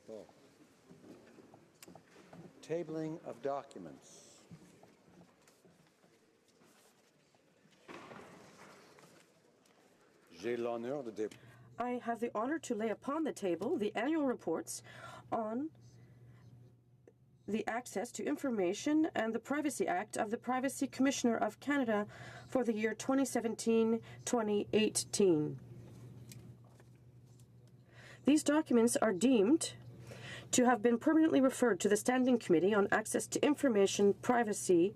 rapport. Tabling of documents. I have the honor to lay upon the table the annual reports on the access to information and the Privacy Act of the Privacy Commissioner of Canada for the year 2017-2018. These documents are deemed to have been permanently referred to the Standing Committee on Access to Information, Privacy,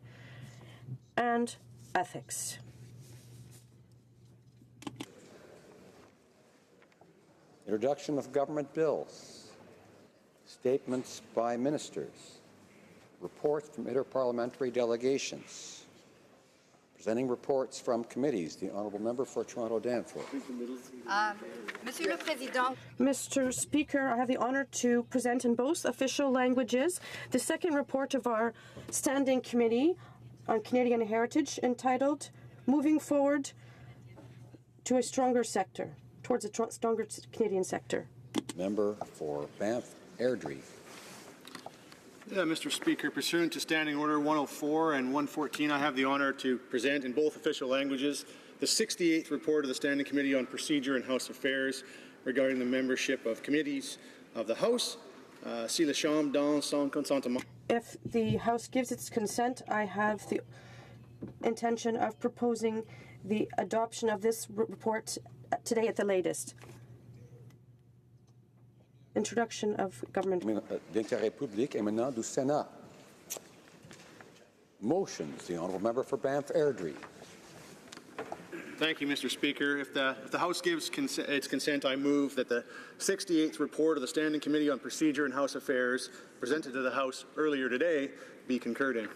and Ethics. Introduction of government bills. Statements by ministers. Reports from interparliamentary delegations. Presenting reports from committees. The Honourable Member for Toronto-Danforth. Monsieur le Président. Mr. Speaker, I have the honour to present in both official languages the second report of our Standing Committee on Canadian Heritage entitled Moving Forward to a Stronger Sector, towards a stronger Canadian sector. Member for Banff Airdrie. Yeah, Mr. Speaker, pursuant to Standing Order 104 and 114, I have the honour to present in both official languages the 68th report of the Standing Committee on Procedure and House Affairs regarding the membership of committees of the House. Si la Chambre donne son consentement. If the House gives its consent, I have the intention of proposing the adoption of this report today at the latest. Introduction of government. D'intérêt public et maintenant du Sénat. Motions. The Honourable Member for Banff Airdrie. Thank you, Mr. Speaker. If the House gives its consent, I move that the 68th report of the Standing Committee on Procedure and House Affairs presented to the House earlier today be concurred in.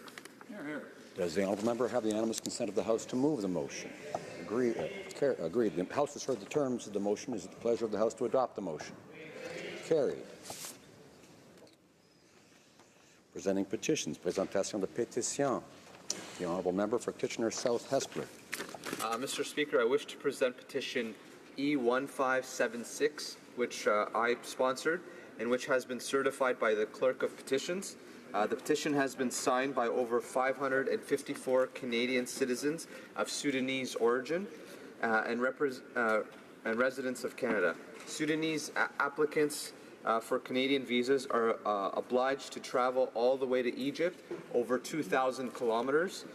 Hear, hear. Does the Honourable Member have the unanimous consent of the House to move the motion? Agreed. The House has heard the terms of the motion. Is it the pleasure of the House to adopt the motion? Carried. Presenting petitions. Présentation de pétitions. The Honourable Member for Kitchener South Hespeler. Mr. Speaker, I wish to present petition E1576, which I sponsored and which has been certified by the Clerk of Petitions. The petition has been signed by over 554 Canadian citizens of Sudanese origin and residents of Canada. Sudanese applicants for Canadian visas are obliged to travel all the way to Egypt, over 2,000 kilometers,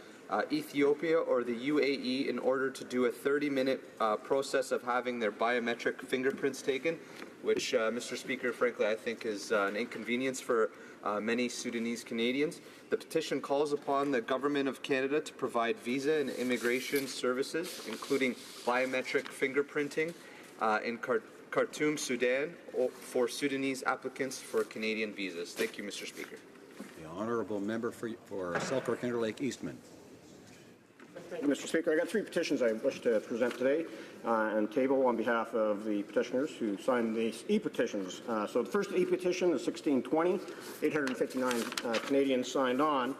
Ethiopia or the UAE in order to do a 30-minute process of having their biometric fingerprints taken, which, Mr. Speaker, frankly, I think is an inconvenience for many Sudanese Canadians. The petition calls upon the Government of Canada to provide visa and immigration services, including biometric fingerprinting in Khartoum, Sudan, for Sudanese applicants for Canadian visas. Thank you, Mr. Speaker. The Honourable Member for Selkirk-Interlake Eastman. Thank you, Mr. Speaker. I got three petitions I wish to present today and table on behalf of the petitioners who signed these e-petitions. So the first e-petition is 1620, 859 Canadians signed on,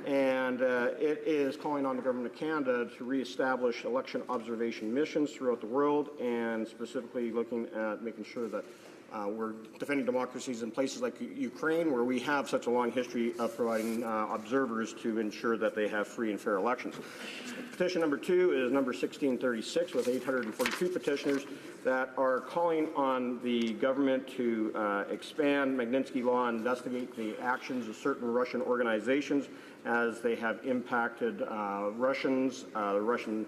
and it is calling on the Government of Canada to re-establish election observation missions throughout the world, and specifically looking at making sure that we're defending democracies in places like Ukraine, where we have such a long history of providing observers to ensure that they have free and fair elections. Petition number 2 is number 1636 with 842 petitioners that are calling on the government to expand Magnitsky Law and investigate the actions of certain Russian organizations as they have impacted Russians, the Russian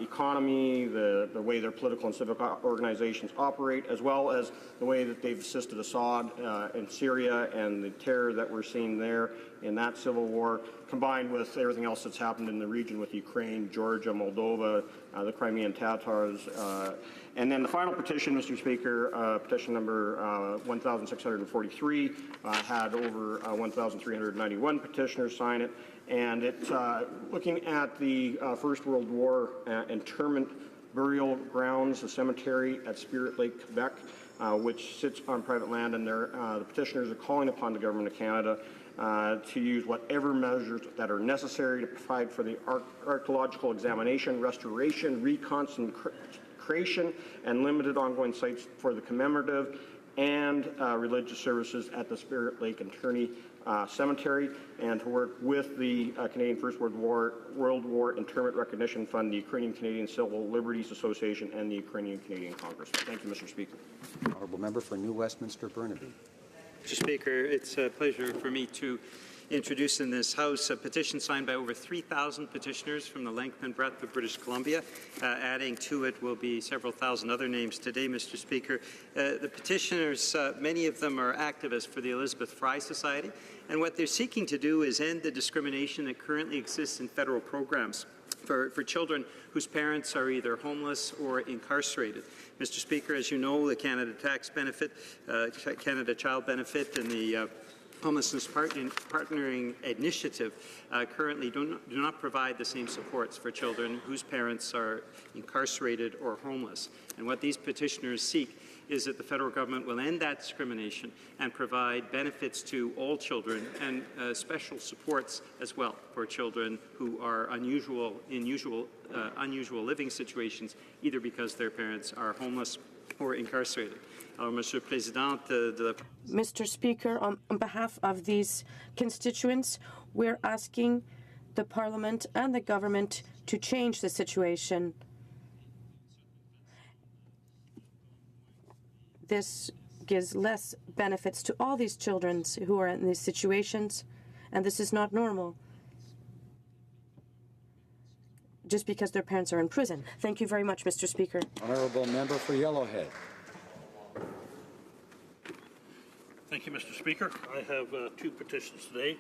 economy, the way their political and civic organizations operate, as well as the way that they've assisted Assad in Syria and the terror that we're seeing there in that civil war, combined with everything else that's happened in the region with Ukraine, Georgia, Moldova, the Crimean Tatars. And then the final petition, Mr. Speaker, petition number 1643, had over 1,391 petitioners sign it. And it's looking at the First World War interment burial grounds, the cemetery at Spirit Lake, Quebec, which sits on private land, and the petitioners are calling upon the Government of Canada to use whatever measures that are necessary to provide for the archaeological examination, restoration, reconstruction, and limited ongoing sites for the commemorative and religious services at the Spirit Lake and Turney Cemetery, and to work with the Canadian First World War Interment Recognition Fund, the Ukrainian Canadian Civil Liberties Association, and the Ukrainian Canadian Congress. Thank you, Mr. Speaker. Honourable Member for New Westminster Burnaby. Mr. Speaker, it's a pleasure for me to introduce in this House a petition signed by over 3,000 petitioners from the length and breadth of British Columbia. Adding to it will be several thousand other names today, Mr. Speaker. The petitioners, many of them are activists for the Elizabeth Fry Society, and what they're seeking to do is end the discrimination that currently exists in federal programs for children whose parents are either homeless or incarcerated. Mr. Speaker, as you know, the Canada Tax Benefit, Canada Child Benefit, and the Homelessness Partnering Initiative currently do not provide the same supports for children whose parents are incarcerated or homeless. And what these petitioners seek is that the federal government will end that discrimination and provide benefits to all children and special supports as well for children who are unusual living situations, either because their parents are homeless or incarcerated. Mr. Speaker, on behalf of these constituents, we're asking the Parliament and the government to change the situation. This gives less benefits to all these children who are in these situations, and this is not normal just because their parents are in prison. Thank you very much, Mr. Speaker. Honourable Member for Yellowhead. Thank you, Mr. Speaker. I have two petitions today,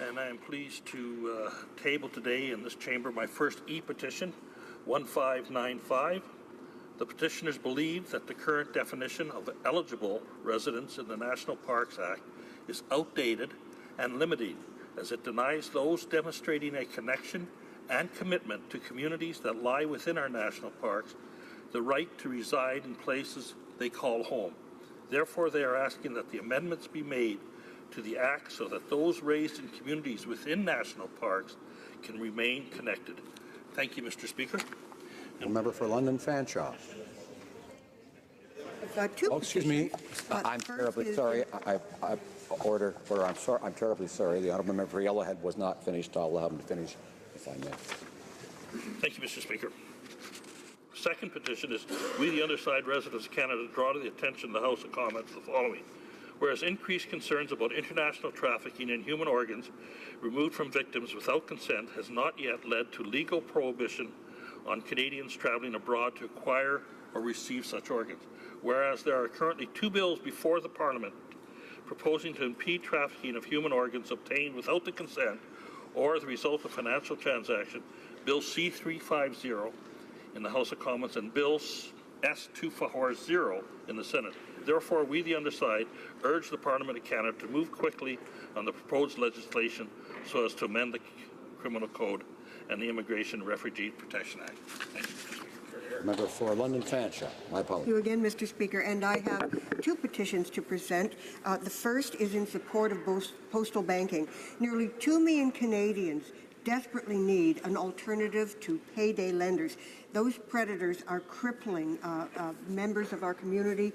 and I am pleased to table today in this chamber my first e-petition, 1595. The petitioners believe that the current definition of eligible residents in the National Parks Act is outdated and limiting, as it denies those demonstrating a connection and commitment to communities that lie within our national parks the right to reside in places they call home. Therefore, they are asking that the amendments be made to the Act so that those raised in communities within national parks can remain connected. Thank you, Mr. Speaker. Member for London Fanshawe. Oh, excuse me. I'm terribly sorry. Order. I'm sorry. I'm terribly sorry. The honourable member for Yellowhead was not finished. I'll allow him to finish, if I may. Thank you, Mr. Speaker. Second petition is we, the underside residents of Canada, draw to the attention of the House of Commons the following. Whereas increased concerns about international trafficking in human organs removed from victims without consent has not yet led to legal prohibition on Canadians travelling abroad to acquire or receive such organs. Whereas there are currently two bills before the Parliament proposing to impede trafficking of human organs obtained without the consent or as a result of financial transaction, Bill C-350 in the House of Commons and Bill S-240 in the Senate. Therefore, we, the underside, urge the Parliament of Canada to move quickly on the proposed legislation so as to amend the Criminal Code and the Immigration and Refugee Protection Act. Thank you, Mr. Speaker. Member for London Fanshawe. My apologies. Thank you again, Mr. Speaker. And I have two petitions to present. The first is in support of postal banking. Nearly 2 million Canadians desperately need an alternative to payday lenders. Those predators are crippling members of our community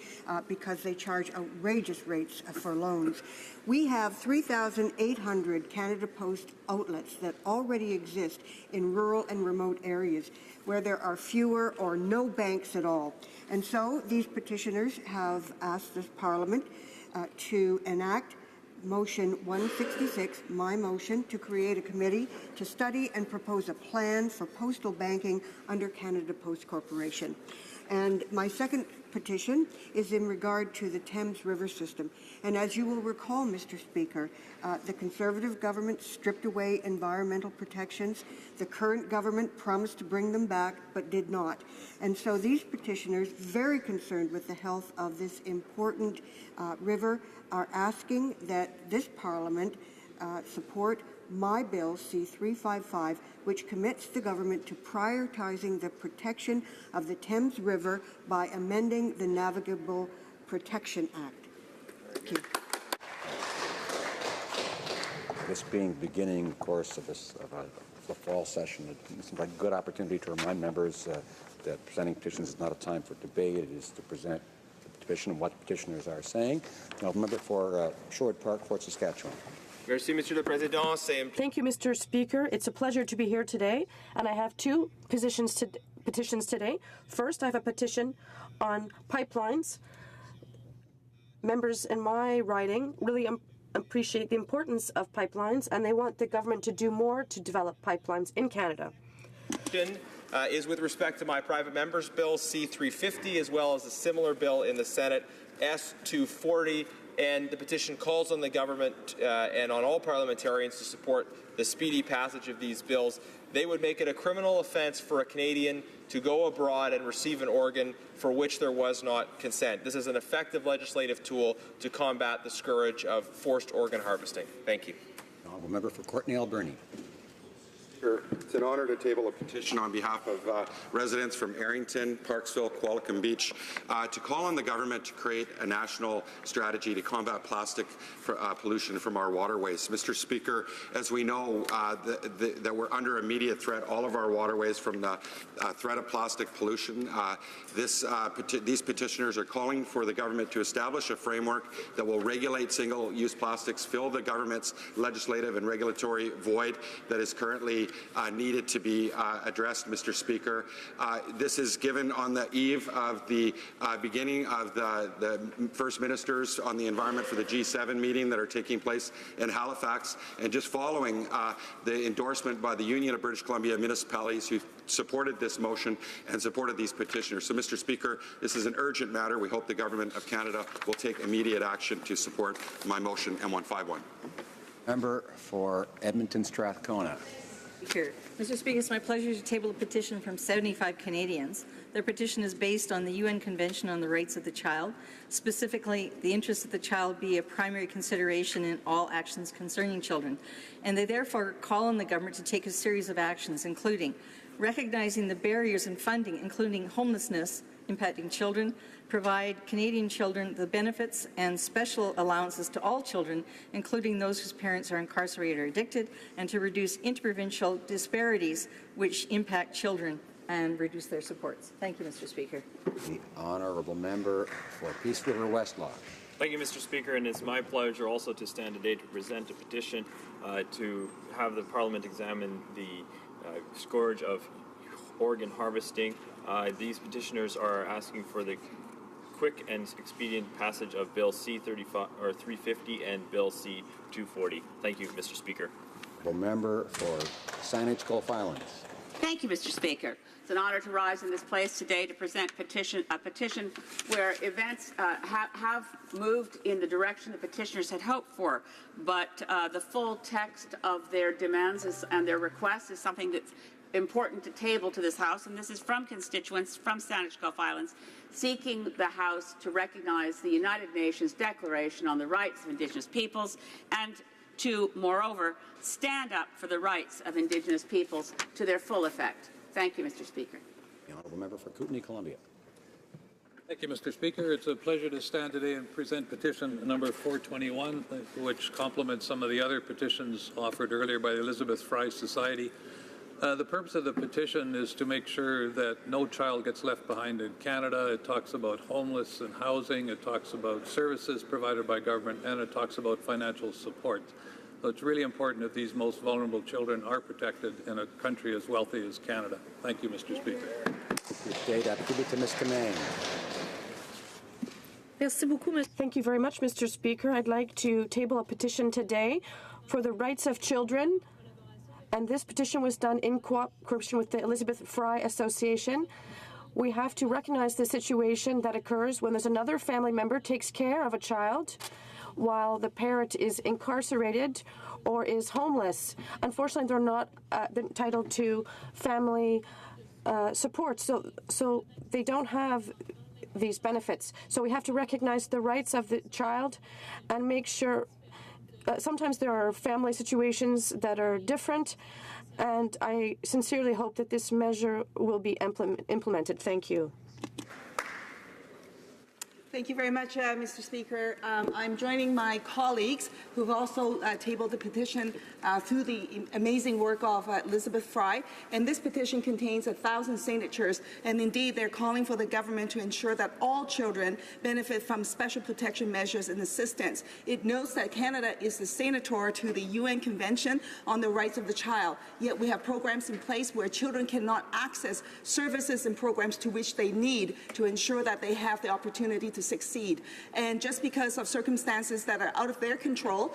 because they charge outrageous rates for loans. We have 3,800 Canada Post outlets that already exist in rural and remote areas where there are fewer or no banks at all. And so these petitioners have asked this Parliament to enact Motion 166, my motion, to create a committee to study and propose a plan for postal banking under Canada Post Corporation. And my second petition is in regard to the Thames River system. And as you will recall, Mr. Speaker, the Conservative government stripped away environmental protections. The current government promised to bring them back, but did not. And so these petitioners, very concerned with the health of this important river, are asking that this Parliament support my bill C-355, which commits the government to prioritizing the protection of the Thames River by amending the Navigable Protection Act. Thank you. This being the beginning, of course, of the fall session, it seems like a good opportunity to remind members that presenting petitions is not a time for debate. It is to present the petition and what the petitioners are saying. The honourable member for Sherwood Park, Fort Saskatchewan. Merci, Monsieur le Président. Thank you, Mr. Speaker. It's a pleasure to be here today, and I have two petitions today. First, I have a petition on pipelines. Members in my riding really appreciate the importance of pipelines, and they want the government to do more to develop pipelines in Canada. Is with respect to my private member's bill C-350, as well as a similar bill in the Senate S-240, and the petition calls on the government and on all parliamentarians to support the speedy passage of these bills. They would make it a criminal offence for a Canadian to go abroad and receive an organ for which there was not consent. This is an effective legislative tool to combat the scourge of forced organ harvesting. Thank you. The honourable member for Courtenay Alberni. It's an honour to table a petition on behalf of residents from Arrington, Parksville, Qualicum Beach to call on the government to create a national strategy to combat plastic pollution from our waterways. Mr. Speaker, as we know that we're under immediate threat, all of our waterways, from the threat of plastic pollution. These petitioners are calling for the government to establish a framework that will regulate single-use plastics, fill the government's legislative and regulatory void that is currently needed to be addressed, Mr. Speaker. This is given on the eve of the beginning of the First Ministers on the environment for the G7 meeting that are taking place in Halifax, and just following the endorsement by the Union of British Columbia Municipalities, who supported this motion and supported these petitioners. So, Mr. Speaker, this is an urgent matter. We hope the Government of Canada will take immediate action to support my motion M151. Member for Edmonton Strathcona. Mr. Speaker, it's my pleasure to table a petition from 75 Canadians. Their petition is based on the UN Convention on the Rights of the Child, specifically the interest of the child be a primary consideration in all actions concerning children, and they therefore call on the government to take a series of actions, including recognizing the barriers in funding, including homelessness impacting children, provide Canadian children the benefits and special allowances to all children, including those whose parents are incarcerated or addicted, and to reduce interprovincial disparities which impact children and reduce their supports. Thank you, Mr. Speaker. The honourable member for Peace River Westlock. Thank you, Mr. Speaker, and it's my pleasure also to stand today to present a petition to have the Parliament examine the scourge of organ harvesting. These petitioners are asking for the quick and expedient passage of Bill C-350 and Bill C-240. Thank you, Mr. Speaker. The member for Saanich Gulf Islands. Thank you, Mr. Speaker. It's an honor to rise in this place today to present a petition where events have moved in the direction the petitioners had hoped for, but the full text of their demands and their requests is something that's important to table to this House, and this is from constituents from Saanich Gulf Islands seeking the House to recognize the United Nations Declaration on the Rights of Indigenous Peoples and to, moreover, stand up for the rights of Indigenous peoples to their full effect. Thank you, Mr. Speaker. The honourable member for Kootenay, Columbia. Thank you, Mr. Speaker. It's a pleasure to stand today and present petition number 421, which complements some of the other petitions offered earlier by the Elizabeth Fry Society. The purpose of the petition is to make sure that no child gets left behind in Canada. It talks about homeless and housing, it talks about services provided by government, and it talks about financial support. So it's really important that these most vulnerable children are protected in a country as wealthy as Canada. Thank you, Mr. Speaker. Thank you very much, Mr. Speaker. I'd like to table a petition today for the rights of children. And this petition was done in cooperation with the Elizabeth Fry Association. We have to recognize the situation that occurs when there's another family member takes care of a child while the parent is incarcerated or is homeless. Unfortunately, they're not entitled to family support, so they don't have these benefits. So we have to recognize the rights of the child and make sure. Sometimes there are family situations that are different, and I sincerely hope that this measure will be implemented. Thank you. Thank you very much, Mr. Speaker. I'm joining my colleagues who have also tabled the petition through the amazing work of Elizabeth Fry. And this petition contains 1,000 signatures. And indeed, they're calling for the government to ensure that all children benefit from special protection measures and assistance. It notes that Canada is the signatory to the UN Convention on the Rights of the Child. Yet we have programs in place where children cannot access services and programs to which they need to ensure that they have the opportunity to succeed. And just because of circumstances that are out of their control,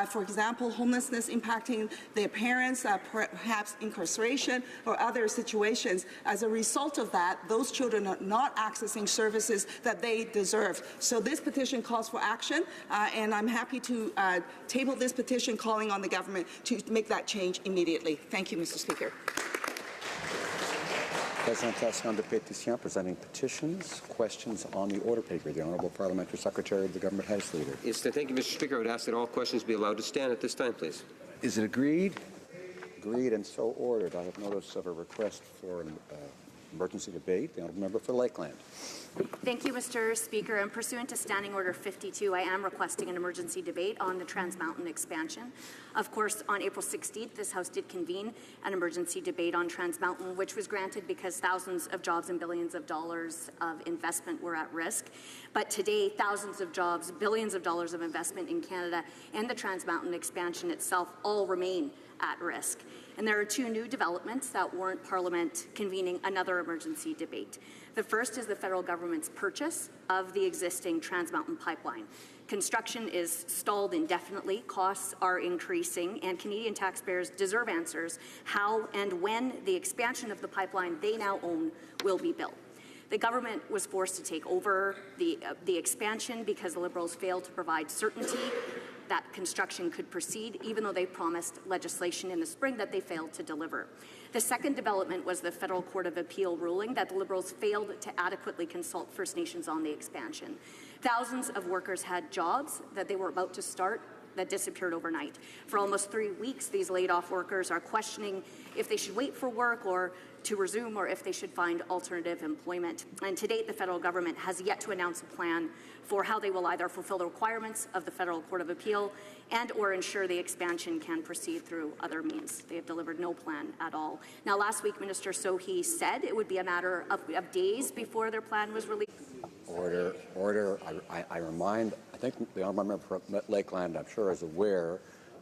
for example, homelessness impacting their parents, perhaps incarceration or other situations, as a result of that, those children are not accessing services that they deserve. So this petition calls for action, and I'm happy to table this petition calling on the government to make that change immediately. Thank you, Mr. Speaker. Présentation de pétitions, presenting petitions. Questions on the order paper. The Honourable Parliamentary Secretary of the Government House Leader. Yes, thank you, Mr. Speaker. I would ask that all questions be allowed to stand at this time, please. Is it agreed? Agreed and so ordered. I have notice of a request for an emergency debate. The Honourable Member for Lakeland. Thank you, Mr. Speaker. And pursuant to Standing Order 52, I am requesting an emergency debate on the Trans Mountain expansion. Of course, on April 16th, this House did convene an emergency debate on Trans Mountain, which was granted because thousands of jobs and billions of dollars of investment were at risk. But today, thousands of jobs, billions of dollars of investment in Canada and the Trans Mountain expansion itself all remain at risk. And there are two new developments that warrant Parliament convening another emergency debate. The first is the federal government's purchase of the existing Trans Mountain pipeline. Construction is stalled indefinitely, costs are increasing, and Canadian taxpayers deserve answers how and when the expansion of the pipeline they now own will be built. The government was forced to take over the expansion because the Liberals failed to provide certainty that construction could proceed, even though they promised legislation in the spring that they failed to deliver. The second development was the Federal Court of Appeal ruling that the Liberals failed to adequately consult First Nations on the expansion. Thousands of workers had jobs that they were about to start that disappeared overnight. For almost 3 weeks, these laid-off workers are questioning if they should wait for work or to resume or if they should find alternative employment. And to date, the federal government has yet to announce a plan for how they will either fulfill the requirements of the Federal Court of Appeal and or ensure the expansion can proceed through other means. They have delivered no plan at all. Now, last week, Minister Sohi said it would be a matter of days before their plan was released. Order, order. I remind, I think the Honourable Member for Lakeland, I'm sure, is aware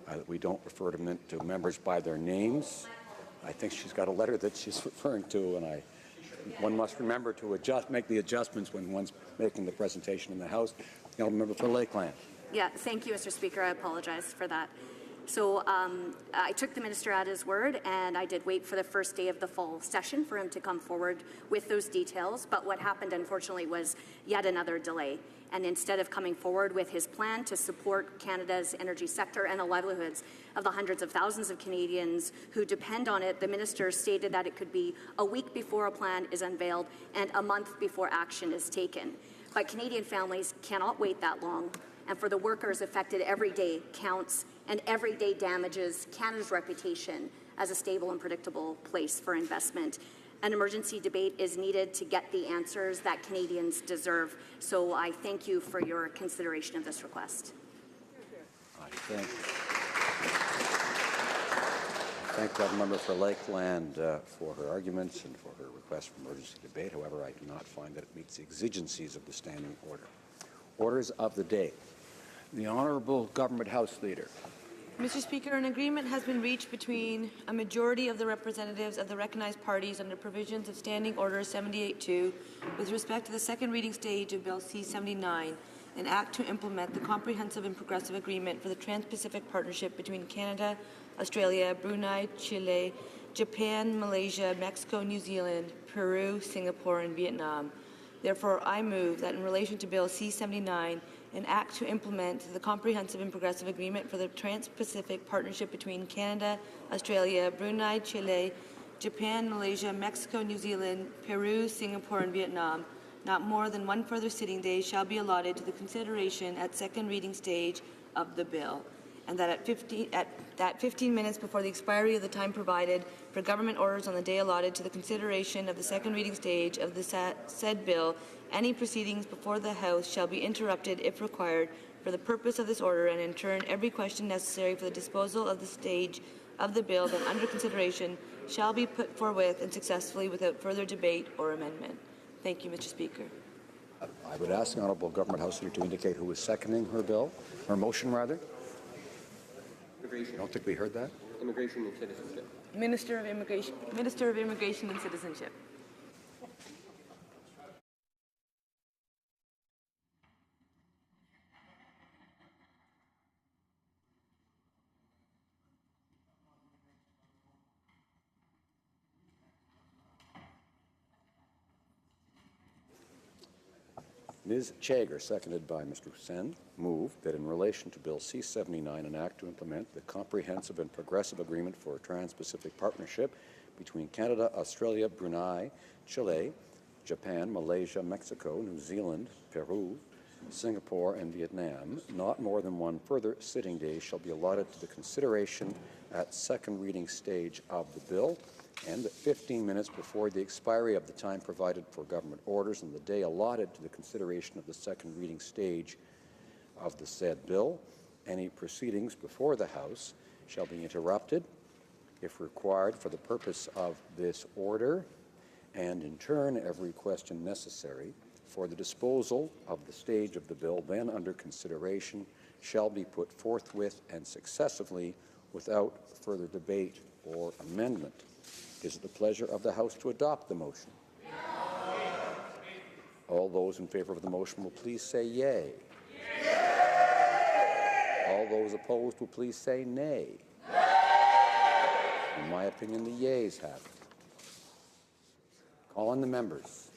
that we don't refer to members by their names. I think she's got a letter that she's referring to, and one must remember to make the adjustments when one's making the presentation in the House. The Honourable Member for Lakeland. Yeah, thank you, Mr. Speaker. I apologize for that. So I took the minister at his word, and I did wait for the first day of the fall session for him to come forward with those details. But what happened, unfortunately, was yet another delay. And instead of coming forward with his plan to support Canada's energy sector and the livelihoods of the hundreds of thousands of Canadians who depend on it, the minister stated that it could be a week before a plan is unveiled and a month before action is taken. But Canadian families cannot wait that long. And for the workers affected, every day counts, and every day damages Canada's reputation as a stable and predictable place for investment. An emergency debate is needed to get the answers that Canadians deserve. So I thank you for your consideration of this request. I thank the member for Lakeland for her arguments and for her request for emergency debate. However, I do not find that it meets the exigencies of the standing order. Orders of the day. The Honourable Government House Leader. Mr. Speaker, an agreement has been reached between a majority of the representatives of the recognized parties under provisions of Standing Order 78-2 with respect to the second reading stage of Bill C-79, an act to implement the comprehensive and progressive agreement for the Trans-Pacific Partnership between Canada, Australia, Brunei, Chile, Japan, Malaysia, Mexico, New Zealand, Peru, Singapore, and Vietnam. Therefore, I move that in relation to Bill C-79, an act to implement the comprehensive and progressive agreement for the Trans-Pacific Partnership between Canada, Australia, Brunei, Chile, Japan, Malaysia, Mexico, New Zealand, Peru, Singapore, and Vietnam. Not more than one further sitting day shall be allotted to the consideration at second reading stage of the bill. and that at 15 minutes before the expiry of the time provided for government orders on the day allotted to the consideration of the second reading stage of the said bill, any proceedings before the House shall be interrupted if required for the purpose of this order, and in turn every question necessary for the disposal of the stage of the bill then under consideration shall be put forthwith and successfully without further debate or amendment. Thank you, Mr. Speaker. I would ask the Honourable Government House Leader to indicate who is seconding her bill, her motion rather. I don't think we heard that. Immigration and Citizenship. Minister of Immigration and Citizenship. Ms. Chager, seconded by Mr. Sen, move that in relation to Bill C-79, an act to implement the Comprehensive and Progressive Agreement for a Trans-Pacific Partnership between Canada, Australia, Brunei, Chile, Japan, Malaysia, Mexico, New Zealand, Peru, Singapore, and Vietnam, not more than one further sitting day shall be allotted to the consideration at second reading stage of the bill, and that 15 minutes before the expiry of the time provided for government orders and the day allotted to the consideration of the second reading stage of the said bill, any proceedings before the House shall be interrupted if required for the purpose of this order, and in turn every question necessary for the disposal of the stage of the bill then under consideration shall be put forthwith and successively without further debate or amendment. Is it the pleasure of the House to adopt the motion? All those in favor of the motion will please say yea. All those opposed will please say nay. In my opinion, the yeas have it. Call on the members.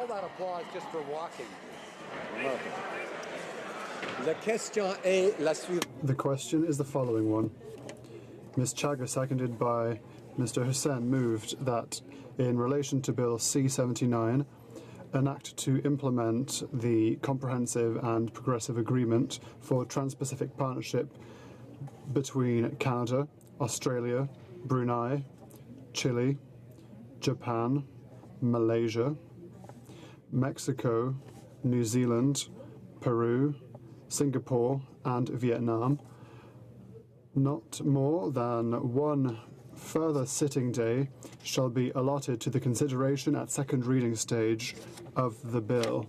that applause just for walking. La question est la suivante. The question is the following one. Ms. Chagger, seconded by Mr. Hussain, moved that in relation to Bill C-79, an act to implement the Comprehensive and Progressive Agreement for Trans-Pacific Partnership between Canada, Australia, Brunei, Chile, Japan, Malaysia, Mexico, New Zealand, Peru, Singapore and Vietnam, not more than one further sitting day shall be allotted to the consideration at second reading stage of the bill,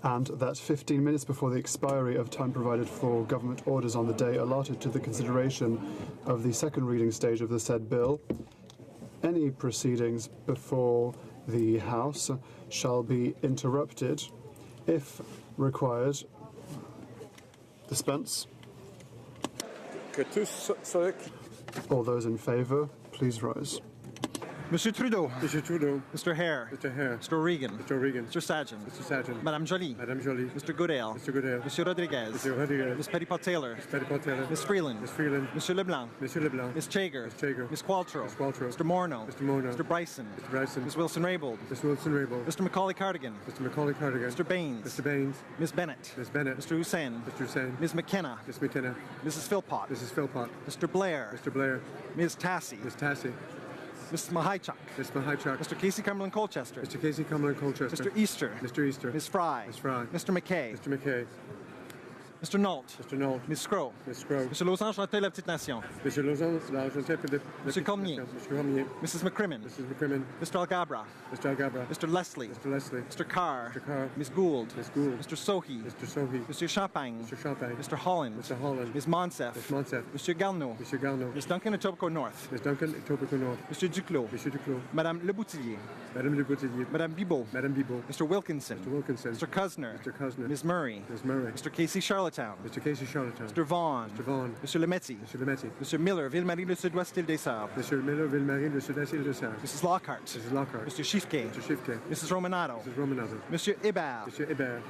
and that 15 minutes before the expiry of time provided for government orders on the day allotted to the consideration of the second reading stage of the said bill, any proceedings before the House shall be interrupted if required. Dispense. All those in favour, please rise. Monsieur Trudeau. Monsieur Trudeau. Mr. Hare. Mr. Hare. Mr. Regan. Mr. Regan. Mr. Sajjan. Mr. Sajjan. Madame Joly. Madame Joly. Mr. Goodale. Mr. Goodale. Monsieur Rodriguez. Monsieur Rodriguez. Ms. Petitpas-Taylor. Ms. Petitpas-Taylor. Ms. Freeland. Ms. Freeland. Monsieur Leblanc. Monsieur Leblanc. Ms. Chager. Ms. Chager. Ms. Qualtrough. Ms. Qualtrough. Mr. Morneau. Mr. Morneau. Mr. Bryson. Mr. Bryson. Ms. Wilson-Raybould. Ms. Wilson-Raybould. Mr. Macaulay-Cardigan. Mr. Macaulay-Cardigan. Mr. Baines. Mr. Baines. Ms. Bennett. Ms. Bennett. Mr. Hussain. Mr. Hussain. Ms. McKenna. Ms. McKenna. Mrs. Philpott. Mrs. Philpott. Mr. Blair. Mr. Blair. Ms. Tassie. Ms. Tassie. Mrs. Mahichuk. Ms. Mahichuk. Mr. Casey Cumberland Colchester. Mr. Casey Cumberland Colchester. Mr. Easter. Mr. Easter. Ms. Fry. Ms. Fry. Mr. McKay. Mr. McKay. Mr. Nault. Mr. Nault. Ms. Scrow. Ms. Scrow. Monsieur Lausanne, Chantal, La Petite Nation. Monsieur Lausanne, Monsieur Cormier. Mr. Cormier. Mrs. McCrimmon. Mrs. McCrimmon. Mr. Algabra. Mr. Algabra. Mr. Leslie. Mr. Leslie. Mr. Carr. Mr. Carr. Ms. Gould. Ms. Gould. Mr. Sohi. Mr. Sohi. Monsieur Champagne. Mr. Champagne. Mr. Holland. Mr. Holland. Ms. Monsef. Ms. Monsef. Monsieur Garneau. Monsieur Garneau. Ms. Duncan, Etobicoke North. Ms. Duncan, Etobicoke North. Monsieur Duclos. Monsieur Duclos. Madame Le Boutillier. Madame Le Boutillier. Madame Bibot. Madame Bibot. Mr. Wilkinson. Mr. Wilkinson. Mr. Cusner. Mr. Cusner. Ms. Murray. Ms. Murray. Mr. Casey Charlottetown. Mr. Casey Charlottetown. Mr. Vaughan. Mr. Vaughan. Monsieur Lemetti. Monsieur Lemetti. Monsieur Miller, Ville-Marie, le Sud-Ouest, Île des Sable. Monsieur Miller, Ville-Marie, le Sud-Est, Île des Sable. Mrs. Lockhart. Mrs. Lockhart. Mr. Schiffke. Mr. Schiffke. Mrs. Romanato. Mrs. Romanato. Monsieur Hébert. Monsieur Hébert.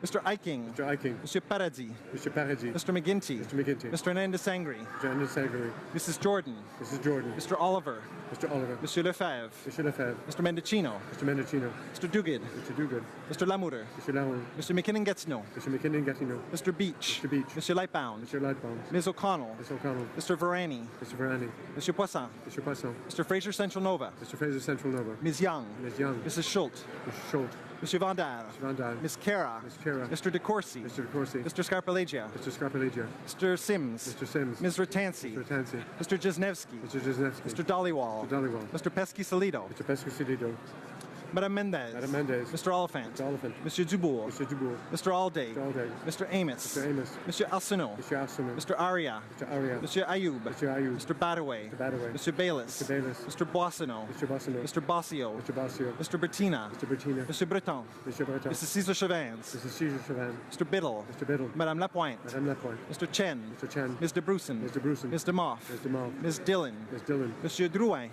Mr. Eiking. Mr. Eiking. Monsieur Paradis. Mr. Paradis. Mr. McGinty. Mr. McGinty. Mr. Hernandez Sangri. Mr. Hernandez Sangri. Mrs. Jordan. Mrs. Jordan. Mr. Oliver. Mr. Oliver. Monsieur Lefebvre. Mr. Lefebvre. Mr. Mendocino. Mr. Mendocino. Mr. Duguid. Mr. Duguid. Mr. Lamour. Mr. Lamour. Mr. McKinnon-Gatineau. Mr. McKinnon-Gatineau. Mr. Beach. Mr. Beach. Monsieur Lightbound. Mr. Lightbound. Ms. O'Connell. Ms. O'Connell. Mr. Varani. Mr. Varani. Monsieur Poisson. Mr. Poisson. Mr. Fraser Central Nova. Mr. Fraser Central Nova. Ms. Young. Ms. Young. Mrs. Schultz. Mr. Schultz. Monsieur Vandal. Mr. Vandal. Ms. Cara. Ms. Cara. Mr. DeCourcy. Mr. DeCourcy. Mr. Scarpalegia. Mr. Scarpalegia. Mr. Sims. Mr. Sims. Ms. Ratansi. Mr. Tansy. Mr. Jesnevsky. Mr. Jesnevsky. Mr. Dollywall. Mr. Dollywall. Mr. Pesky-Salido. Mr. Pesky-Salido. Madame Mendez. Madame Mendez. Mr. Oliphant. Mr. Oliphant. Monsieur Dubourg. Mr. Dubourg. Mr. Alday. Mr. Alday. Mr. Amos. Mr. Amos. Monsieur Arsenault. Mr. Arsenault. Mr. Aria. Mr. Aria. Monsieur Ayoub. Mr. Ayoub. Mr. Badaway. Mr. Badaway. Monsieur Bayless. Mr. Bayless. Mr. Boissonneau. Mr. Boissonneau. Mr. Bossio. Mr. Bossio. Mr. Bertina. Mr. Bertina. Monsieur Breton. Mr. Breton. Mrs. Cesar Chavans. Mrs. Caesar Chavan. Mr. Biddle. Mr. Biddle. Madame Lapointe. Madame Lapointe. Mr. Chen. Mr. Chen. Ms. de Brussen. Mr. Brussen. Ms. DeMoff. Ms. DeMoff. Ms. Dillon. Ms. Dillon. Monsieur Drouin.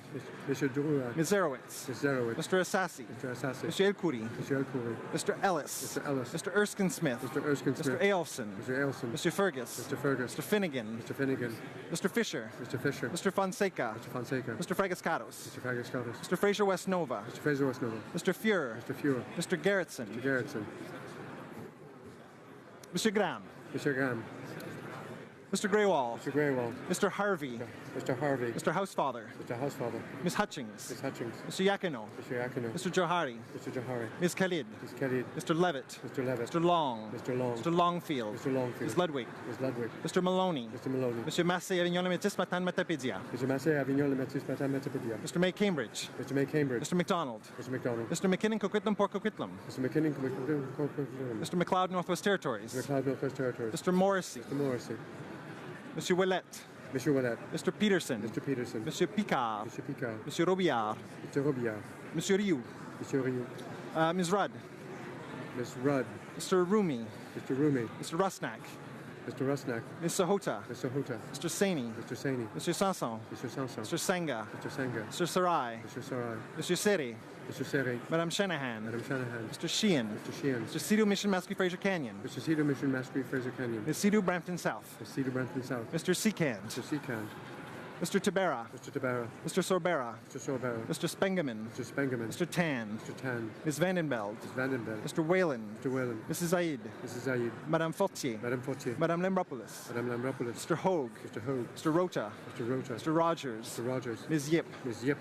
Mr. Drouin. Ms. Zerowitz. Ms. Zerowitz. Mr. Assassi. Mr. Assassi. Monsieur Elkouri. Mr. Elkouri. Mr. Ellis. Mr. Ellis. Mr. Erskine Smith. Mr. Erskine Smith. Mr. Ailson. Mr. Ailson. Monsieur Fergus. Mr. Fergus. Mr. Finnegan. Mr. Finnegan. Mr. Fisher. Mr. Fisher. Mr. Fonseca. Mr. Fonseca. Mr. Fragascatos. Mr. Fragascatos. Mr. Fraser West Nova. Mr. Fraser West Nova. Mr. Fuhrer. Mr. Fuhrer. Mr. Gerritsen. Mr. Gerritsen. Mr. Graham. Mr. Graham. Mr. Greywall. Mr. Greywall. Mr. Harvey. Mr. Harvey. Mr. Housefather. Mr. Housefather. Ms. Hutchings. Ms. Hutchings. Mr. Yakino. Mr. Yakino. Mr. Johari. Mr. Johari. Ms. Khalid. Ms. Khalid. Mr. Levitt. Mr. Levitt. Mr. Long. Mr. Long. Mr. Longfield. Mr. Longfield. Ms. Ludwig. Ms. Ludwig. Mr. Maloney. Mr. Maloney. Monsieur Massé, Avignon, Le Métis, Matane, Matapédia. Mr. Massé, Avignon, Le Métis, Matane, Matapédia. Mr. May Cambridge. Mr. May Cambridge. Mr. McDonald. Mr. McDonald. Mr. McKinnon, Coquitlam, Port Coquitlam. Mr. McKinnon. Mr. McLeod, Northwest Territories. Mr. McLeod, Northwest Territories. Mr. Morrissey. Mr. Morrissey. Monsieur Ouellette. Monsieur Ouellette. Mr. Peterson. Mr. Peterson. Monsieur Picard. Monsieur Picard. Monsieur Robillard. Mr. Robillard. Monsieur Rioux. Monsieur Rioux. Ms. Rudd. Ms. Rudd. Mr. Rumi. Mr. Rumi. Mr. Rusnak. Mr. Rusnak. Mr. Hota. Mr. Hota. Mr. Saini. Mr. Saini. Mr. Sanson. Mr. Sanson. Mr. Senga. Mr. Senga. Mr. Sarai. Mr. Sarai. Mr. Seri. Mr. Seri. Madame Shanahan. Madam Shanahan. Mr. Sheehan. Mr. Sheehan. Mr. Cedar Mission Mascot Fraser Canyon. Mr. Cedar Mission Mastery Fraser Canyon. Ms. Cedar Brampton South. Mr. Cedar Brampton South. Mr. Seacant. Mr. Seacant. Mr. Tabera. Mr. Tabara. Mr. Sorbera. Mr. Sorbera. Mr. Spengeman. Mr. Spengeman. Mr. Tan. Mr. Tan. Ms. Vandenbeld. Ms. Vandenberg. Mr. Whalen. Mr. Whalen. Mrs. Zaid. Mrs. Zayed. Madame Fortier. Madame Fortier. Madame Lambropoulos. Madame Lambropoulos. Mr. Hogue. Mr. Hogue. Mr. Rota. Mr. Rota. Mr. Rogers. Mr. Rogers. Ms. Yip. Ms. Yip.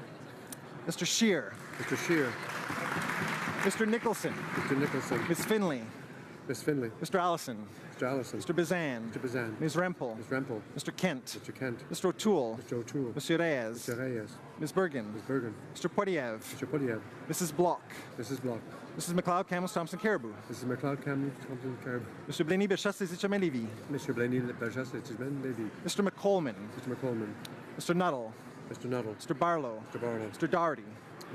Mr. Shear. Mr. Shear. Mr. Nicholson. Mr. Nicholson. Ms. Finley. Miss Finley. Mr. Allison. Mr. Allison. Mr. Bazan. Mr. Bazan. Ms. Rempel. Ms. Rempel. Mr. Kent. Mr. Kent. Mr. O'Toole. Mr. O'Toole. Monsieur Reyes. Mr. Reyes. Ms. Bergen. Ms. Bergen. Mr. Poiliev. Mr. Poliev. Mrs. Block. Mrs. Block. Mrs. McLeod, Camels, Thompson, Caribou. Mrs. McLeod, Cameron, Thompson, Carib. Mr. Blaney, Béchas, Saint-Germain, Lévis. Mr. Blaney, Berjas, Tisman, Levy. Mr. McColman. Mr. McColman. Mr. Nuttall. Mr. Nuttall. Mr. Barlow. Mr. Barlow. Mr. Doherty.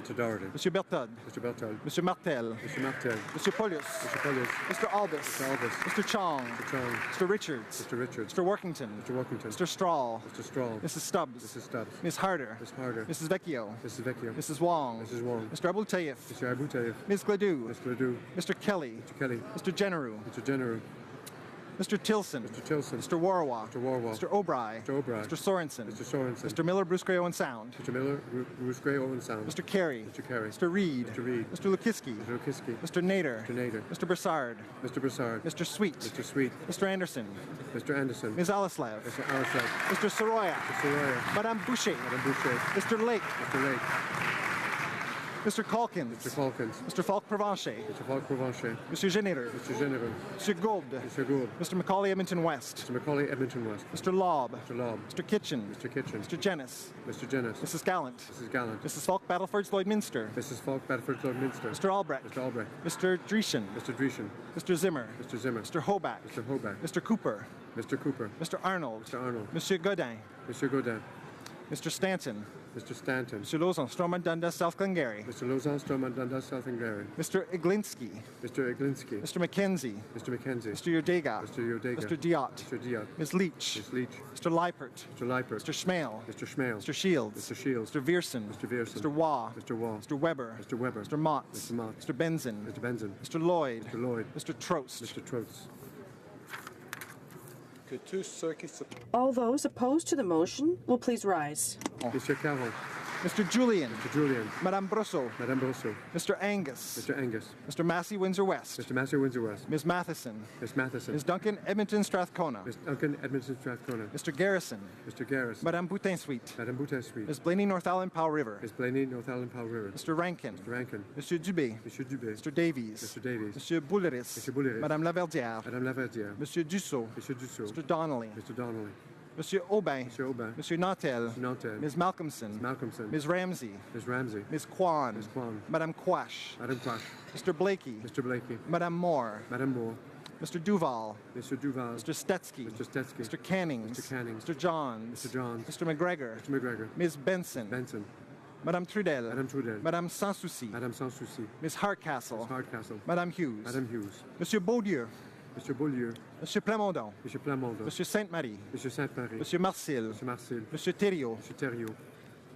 Mr. Doherty. Mr. Bertod. Mr. Beltod. Mr. Martel. Mr. Martel. Mr. Polius. Mr. Polius. Mr. Albus. Mr. Albus. Mr. Chong. Mr. Chong. Mr. Richards. Mr. Richards. Mr. Workington. Mr. Workington. Mr. Strahl. Mr. Strahl. Mrs. Stubbs. Mrs. Stubbs. Ms. Harder. Ms. Harder. Mrs. Vecchio. Mrs. Vecchio. Mrs. Wong. Mrs. Wong. Mr. Abultayev. Mr. Abutayev. Ms. Gladue. Ms. Gladue. Mr. Kelly. Mr. Kelly. Mr. Generu. Mr. General. Mr. Tilson. Mr. Tilson. Mr. Warwa. Mr. Warwa. Mr. O'Bry. Mr. O'Bry. Mr. Sorensen. Mr. Sorensen. Mr. Miller, Bruce Gray, Owen Sound. Mr. Miller, Bruce Gray, Owen Sound. Mr. Carey. Mr. Carey. Mr. Reed. Mr. Reed. Mr. Lukiski. Mr. Lukiski. Mr. Nader. Mr. Nader. Mr. Broussard. Mr. Broussard. Mr. Sweet. Mr. Sweet. Mr. Anderson. Mr. Anderson. Ms. Alislav. Mr. Alislav. Mr. Soroya. Mr. Soroya. Madame Boucher. Madame Boucher. Mr. Lake. Mr. Lake. Mr. Calkins. Mr. Falkins. Mr. Falk Provencher. Mr. Falk Provencher. Mr. Geneter. Mr. General. Mr. Gould. Mr. Gould. Mr. Macaulay, Edmonton West. Mr. Macaulay, Edmonton West. Mr. Lobb. Mr. Lobb. Mr. Kitchen. Mr. Kitchen. Mr. Jennis. Mr. Jennis. Mrs. Gallant. Mrs. Gallant. Mrs. Falk, Battleford's Lloydminster. Mrs. Falk, Bedford, Minster. Mr. Albrecht. Mr. Albrecht. Mr. Dreschen. Mr. Dreschen. Mr. Zimmer. Mr. Zimmer. Mr. Hoback. Mr. Hoback. Mr. Cooper. Mr. Cooper. Mr. Arnold. Mr. Arnold. Monsieur Godin. Mr. Godin. Mr. Stanton. Mr. Stanton. Mr. Lozon, Stormont, Dundas, South Glengarry. Mr. Lozon, Stormont, Dundas, South Glengarry. Mr. Iglinski. Mr. Iglinski. Mr. McKenzie. Mr. McKenzie. Mr. Yodega. Mr. Yodega. Mr. Diot. Mr. Diot. Ms. Leach. Ms. Leach. Mr. Leipert. Mr. Leipert. Mr. Schmale. Mr. Schmale. Mr. Shields. Mr. Shields. Mr. Vierson. Mr. Vierson. Mr. Waugh. Mr. Waugh. Mr. Weber. Mr. Weber. Mr. Motts. Mr. Motts. Mr. Benson. Mr. Benson. Mr. Lloyd. Mr. Lloyd. Mr. Trost. Mr. Trost. All those opposed to the motion will please rise. Mr. Caron. Mr. Julian. Mr. Julian. Madame Brosseau. Madame Brosso. Mr. Angus. Mr. Angus. Mr. Massey, Windsor West. Mr. Massey, Windsor West. Ms. Matheson. Ms. Matheson. Ms. Duncan, Edmonton, Strathcona. Ms. Duncan, Edmonton, Strathcona. Mr. Garrison. Mr. Garris. Madame Boutin Suite. Madame Boutin Street. Ms. Blaney, North Island, Powell River. Ms. Blaney, North Island, Powell River. Mr. Rankin. Mr. Rankin. Monsieur Dubé. Monsieur Dubé. Mr. Davies. Mr. Davies. Monsieur Bouleris. Monsieur Bouleris. Madame Laverdière. Madame Laverdière. Monsieur Dussault. Monsieur Dussault. Mr. Donnelly. Mr. Donnelly. Monsieur Aubin. Monsieur Aubin. Monsieur Nautel. Mr. Nautel. Ms. Malcolmson. Malcolmson. Ms. Ramsey. Ms. Ramsey. Ms. Kwan. Ms. Kwan. Madame Quash. Madame Quash. Mr. Blakey. Mr. Blakey. Madame Moore. Madame Moore. Mr. Duval. Mr. Duval. Mr. Stetsky. Mr. Stetsky. Mr. Cannings. Mr. Cannings. Mr. Johns. Mr. Johns. Mr. McGregor. Mr. McGregor. Ms. Benson. Benson. Madame Trudel. Madame Trudel. Madame Sans Souci. Madame Sans Souci. Ms. Hardcastle. Ms. Hardcastle. Madame Hughes. Madame Hughes. Monsieur Beaulieu. Monsieur Beaulieu. Monsieur Plamondon. Monsieur Plamondon. Monsieur Sainte-Marie. Monsieur Sainte-Marie. Monsieur Marcil. Monsieur Marcel. Monsieur Thériault. Monsieur Thériault.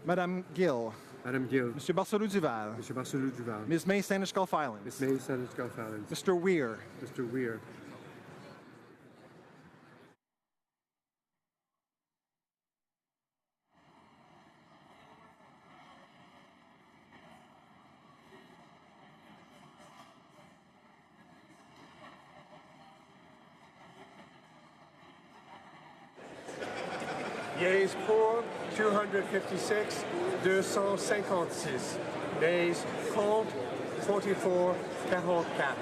Madame Gill. Madame Gill. Monsieur Barcelou Duval. Monsieur Barcelou Duval. Ms. May Sandwich Gulf Islands. Miss May Sandwich Gulf Islands. Mr. Weir. Mr. Weir. Yeas pour 256, 256. Nays contre 44, 44.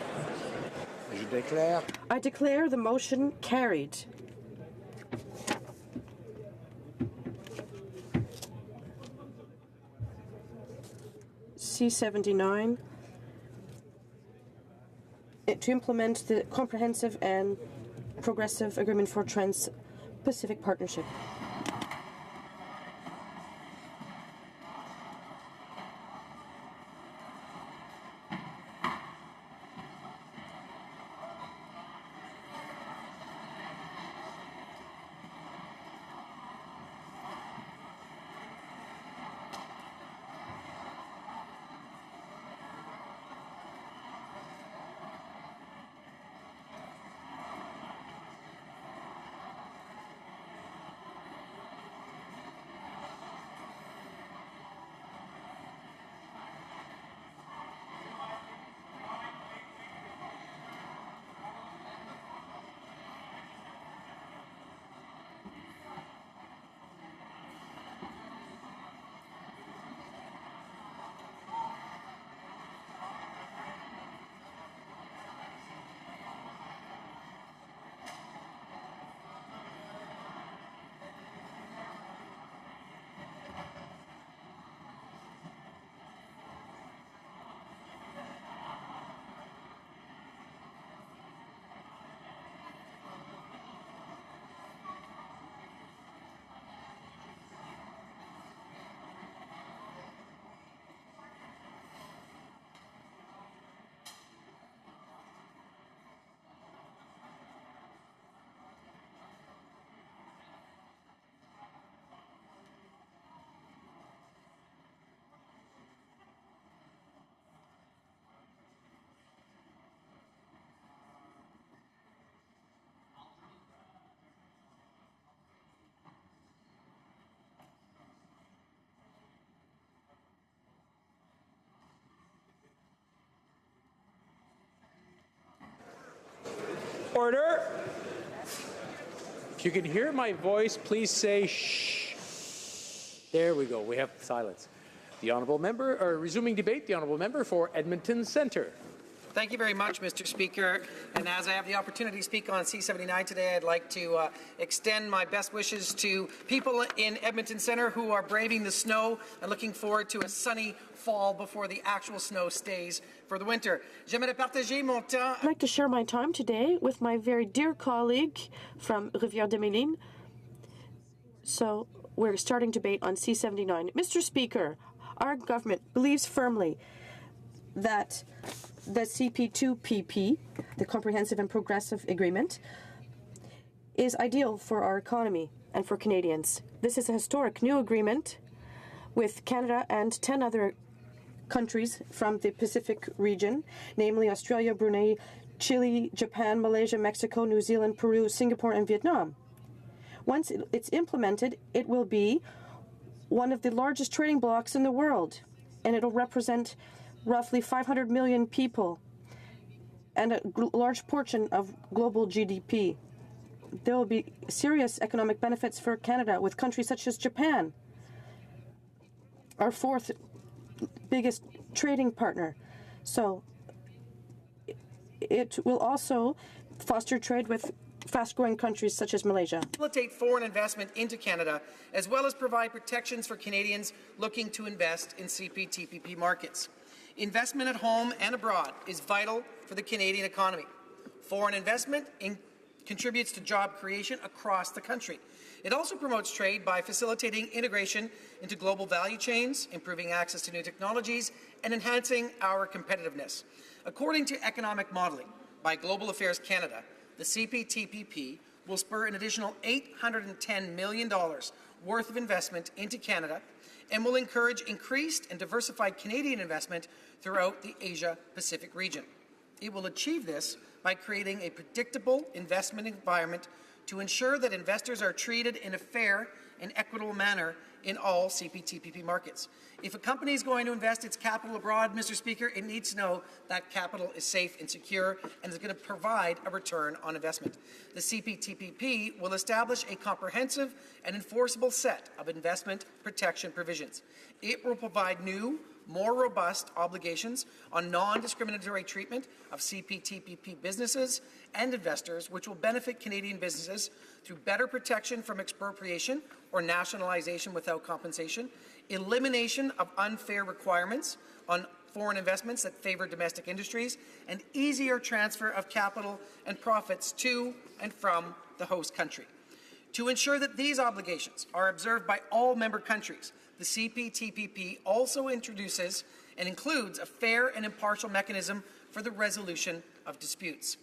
Je déclare. I declare the motion carried. C79 to implement the comprehensive and progressive agreement for Trans-Pacific Partnership. Order. If you can hear my voice, please say shh. There we go. We have silence. The honourable member, or resuming debate, the honourable member for Edmonton Centre. Thank you very much, Mr. Speaker. And as I have the opportunity to speak on C-79 today, I'd like to extend my best wishes to people in Edmonton Centre who are braving the snow and looking forward to a sunny fall before the actual snow stays for the winter. J'aimerais partager mon temps. I'd like to share my time today with my very dear colleague from Rivière-des-Mines. So we're starting debate on C-79. Mr. Speaker, our government believes firmly that the CP2PP, the Comprehensive and Progressive Agreement, is ideal for our economy and for Canadians. This is a historic new agreement with Canada and 10 other countries from the Pacific region, namely Australia, Brunei, Chile, Japan, Malaysia, Mexico, New Zealand, Peru, Singapore, and Vietnam. Once it's implemented, it will be one of the largest trading blocs in the world, and it'll represent roughly 500 million people and a large portion of global GDP. There will be serious economic benefits for Canada with countries such as Japan, our fourth biggest trading partner. So it will also foster trade with fast-growing countries such as Malaysia. Facilitate foreign investment into Canada, as well as provide protections for Canadians looking to invest in CPTPP markets. Investment at home and abroad is vital for the Canadian economy. Foreign investment contributes to job creation across the country. It also promotes trade by facilitating integration into global value chains, improving access to new technologies, and enhancing our competitiveness. According to economic modelling by Global Affairs Canada, the CPTPP will spur an additional $810 million worth of investment into Canada and will encourage increased and diversified Canadian investment throughout the Asia-Pacific region. It will achieve this by creating a predictable investment environment to ensure that investors are treated in a fair and equitable manner in all CPTPP markets. If a company is going to invest its capital abroad, Mr. Speaker, it needs to know that capital is safe and secure and is going to provide a return on investment. The CPTPP will establish a comprehensive and enforceable set of investment protection provisions. It will provide new, more robust obligations on non-discriminatory treatment of CPTPP businesses and investors, which will benefit Canadian businesses through better protection from expropriation or nationalization without compensation, elimination of unfair requirements on foreign investments that favor domestic industries, and easier transfer of capital and profits to and from the host country. To ensure that these obligations are observed by all member countries, the CPTPP also introduces and includes a fair and impartial mechanism for the resolution of disputes.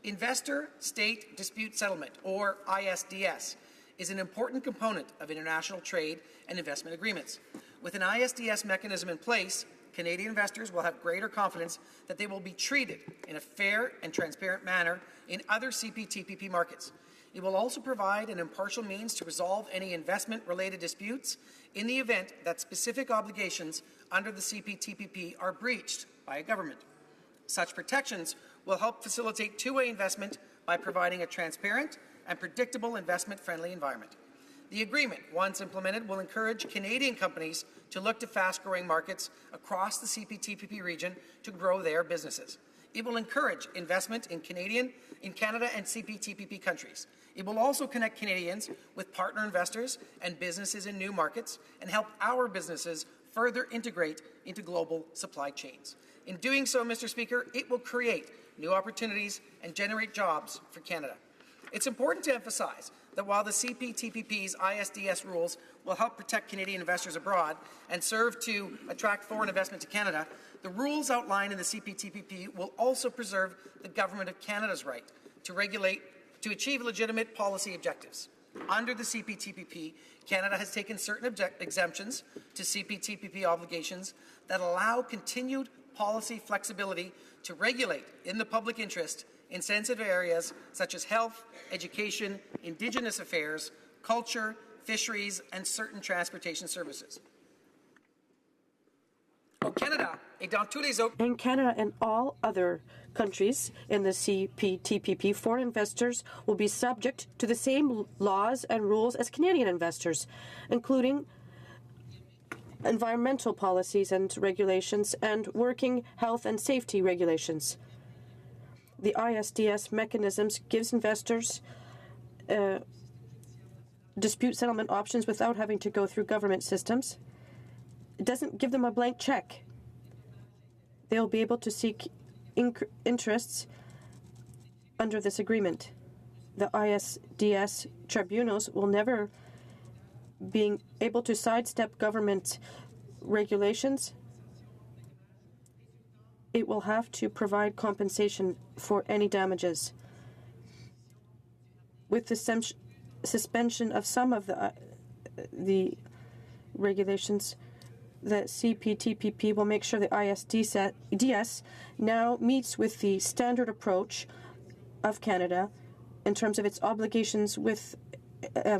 Investor-State Dispute Settlement, or ISDS, is an important component of international trade and investment agreements. With an ISDS mechanism in place, Canadian investors will have greater confidence that they will be treated in a fair and transparent manner in other CPTPP markets. It will also provide an impartial means to resolve any investment-related disputes in the event that specific obligations under the CPTPP are breached by a government. Such protections will help facilitate two-way investment by providing a transparent and predictable investment-friendly environment. The agreement, once implemented, will encourage Canadian companies to look to fast-growing markets across the CPTPP region to grow their businesses. It will encourage investment in Canada and CPTPP countries. It will also connect Canadians with partner investors and businesses in new markets and help our businesses further integrate into global supply chains. In doing so, Mr. Speaker, it will create new opportunities and generate jobs for Canada. It's important to emphasize that while the CPTPP's ISDS rules will help protect Canadian investors abroad and serve to attract foreign investment to Canada, the rules outlined in the CPTPP will also preserve the Government of Canada's right to achieve legitimate policy objectives. Under the CPTPP, Canada has taken certain exemptions to CPTPP obligations that allow continued policy flexibility to regulate in the public interest in sensitive areas such as health, education, Indigenous affairs, culture, fisheries, and certain transportation services. Au Canada et dans tous les autres. In Canada and all other countries in the CPTPP, foreign investors will be subject to the same laws and rules as Canadian investors, including environmental policies and regulations and working health and safety regulations. The ISDS mechanisms gives investors dispute settlement options without having to go through government systems. It doesn't give them a blank check. They'll be able to seek interests under this agreement. The ISDS tribunals will never be able to sidestep government regulations. It will have to provide compensation for any damages. With the suspension of some of the regulations, the CPTPP will make sure the ISDS now meets with the standard approach of Canada in terms of its obligations with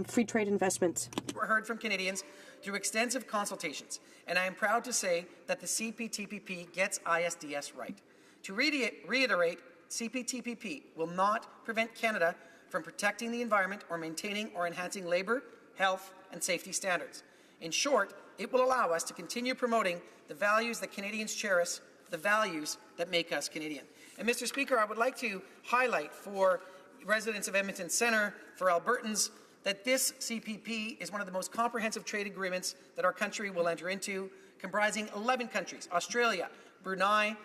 free trade investments. We're heard from Canadians through extensive consultations, and I am proud to say that the CPTPP gets ISDS right. To reiterate, CPTPP will not prevent Canada from protecting the environment or maintaining or enhancing labour, health, and safety standards. In short, it will allow us to continue promoting the values that Canadians cherish, the values that make us Canadian. And Mr. Speaker, I would like to highlight for residents of Edmonton Centre, for Albertans, that this CPP is one of the most comprehensive trade agreements that our country will enter into, comprising 11 countries: Australia, Brunei,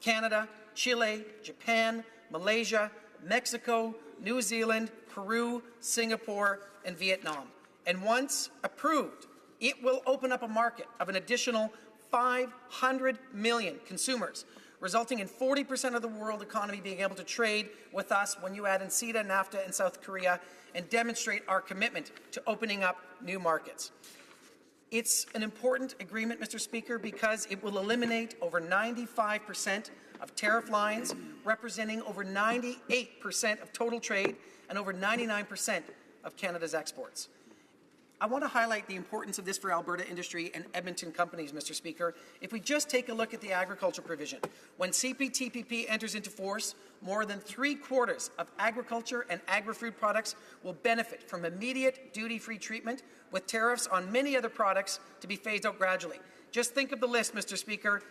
Canada, Chile, Japan, Malaysia, Mexico, New Zealand, Peru, Singapore, and Vietnam. And once approved, it will open up a market of an additional 500 million consumers, resulting in 40% of the world economy being able to trade with us when you add in CETA, NAFTA, and South Korea, and demonstrate our commitment to opening up new markets. It's an important agreement, Mr. Speaker, because it will eliminate over 95% of tariff lines, representing over 98% of total trade and over 99% of Canada's exports. I want to highlight the importance of this for Alberta industry and Edmonton companies, Mr. Speaker. If we just take a look at the agriculture provision, when CPTPP enters into force, more than 3/4 of agriculture and agri-food products will benefit from immediate duty-free treatment, with tariffs on many other products to be phased out gradually. Just think of the list, Mr. Speaker.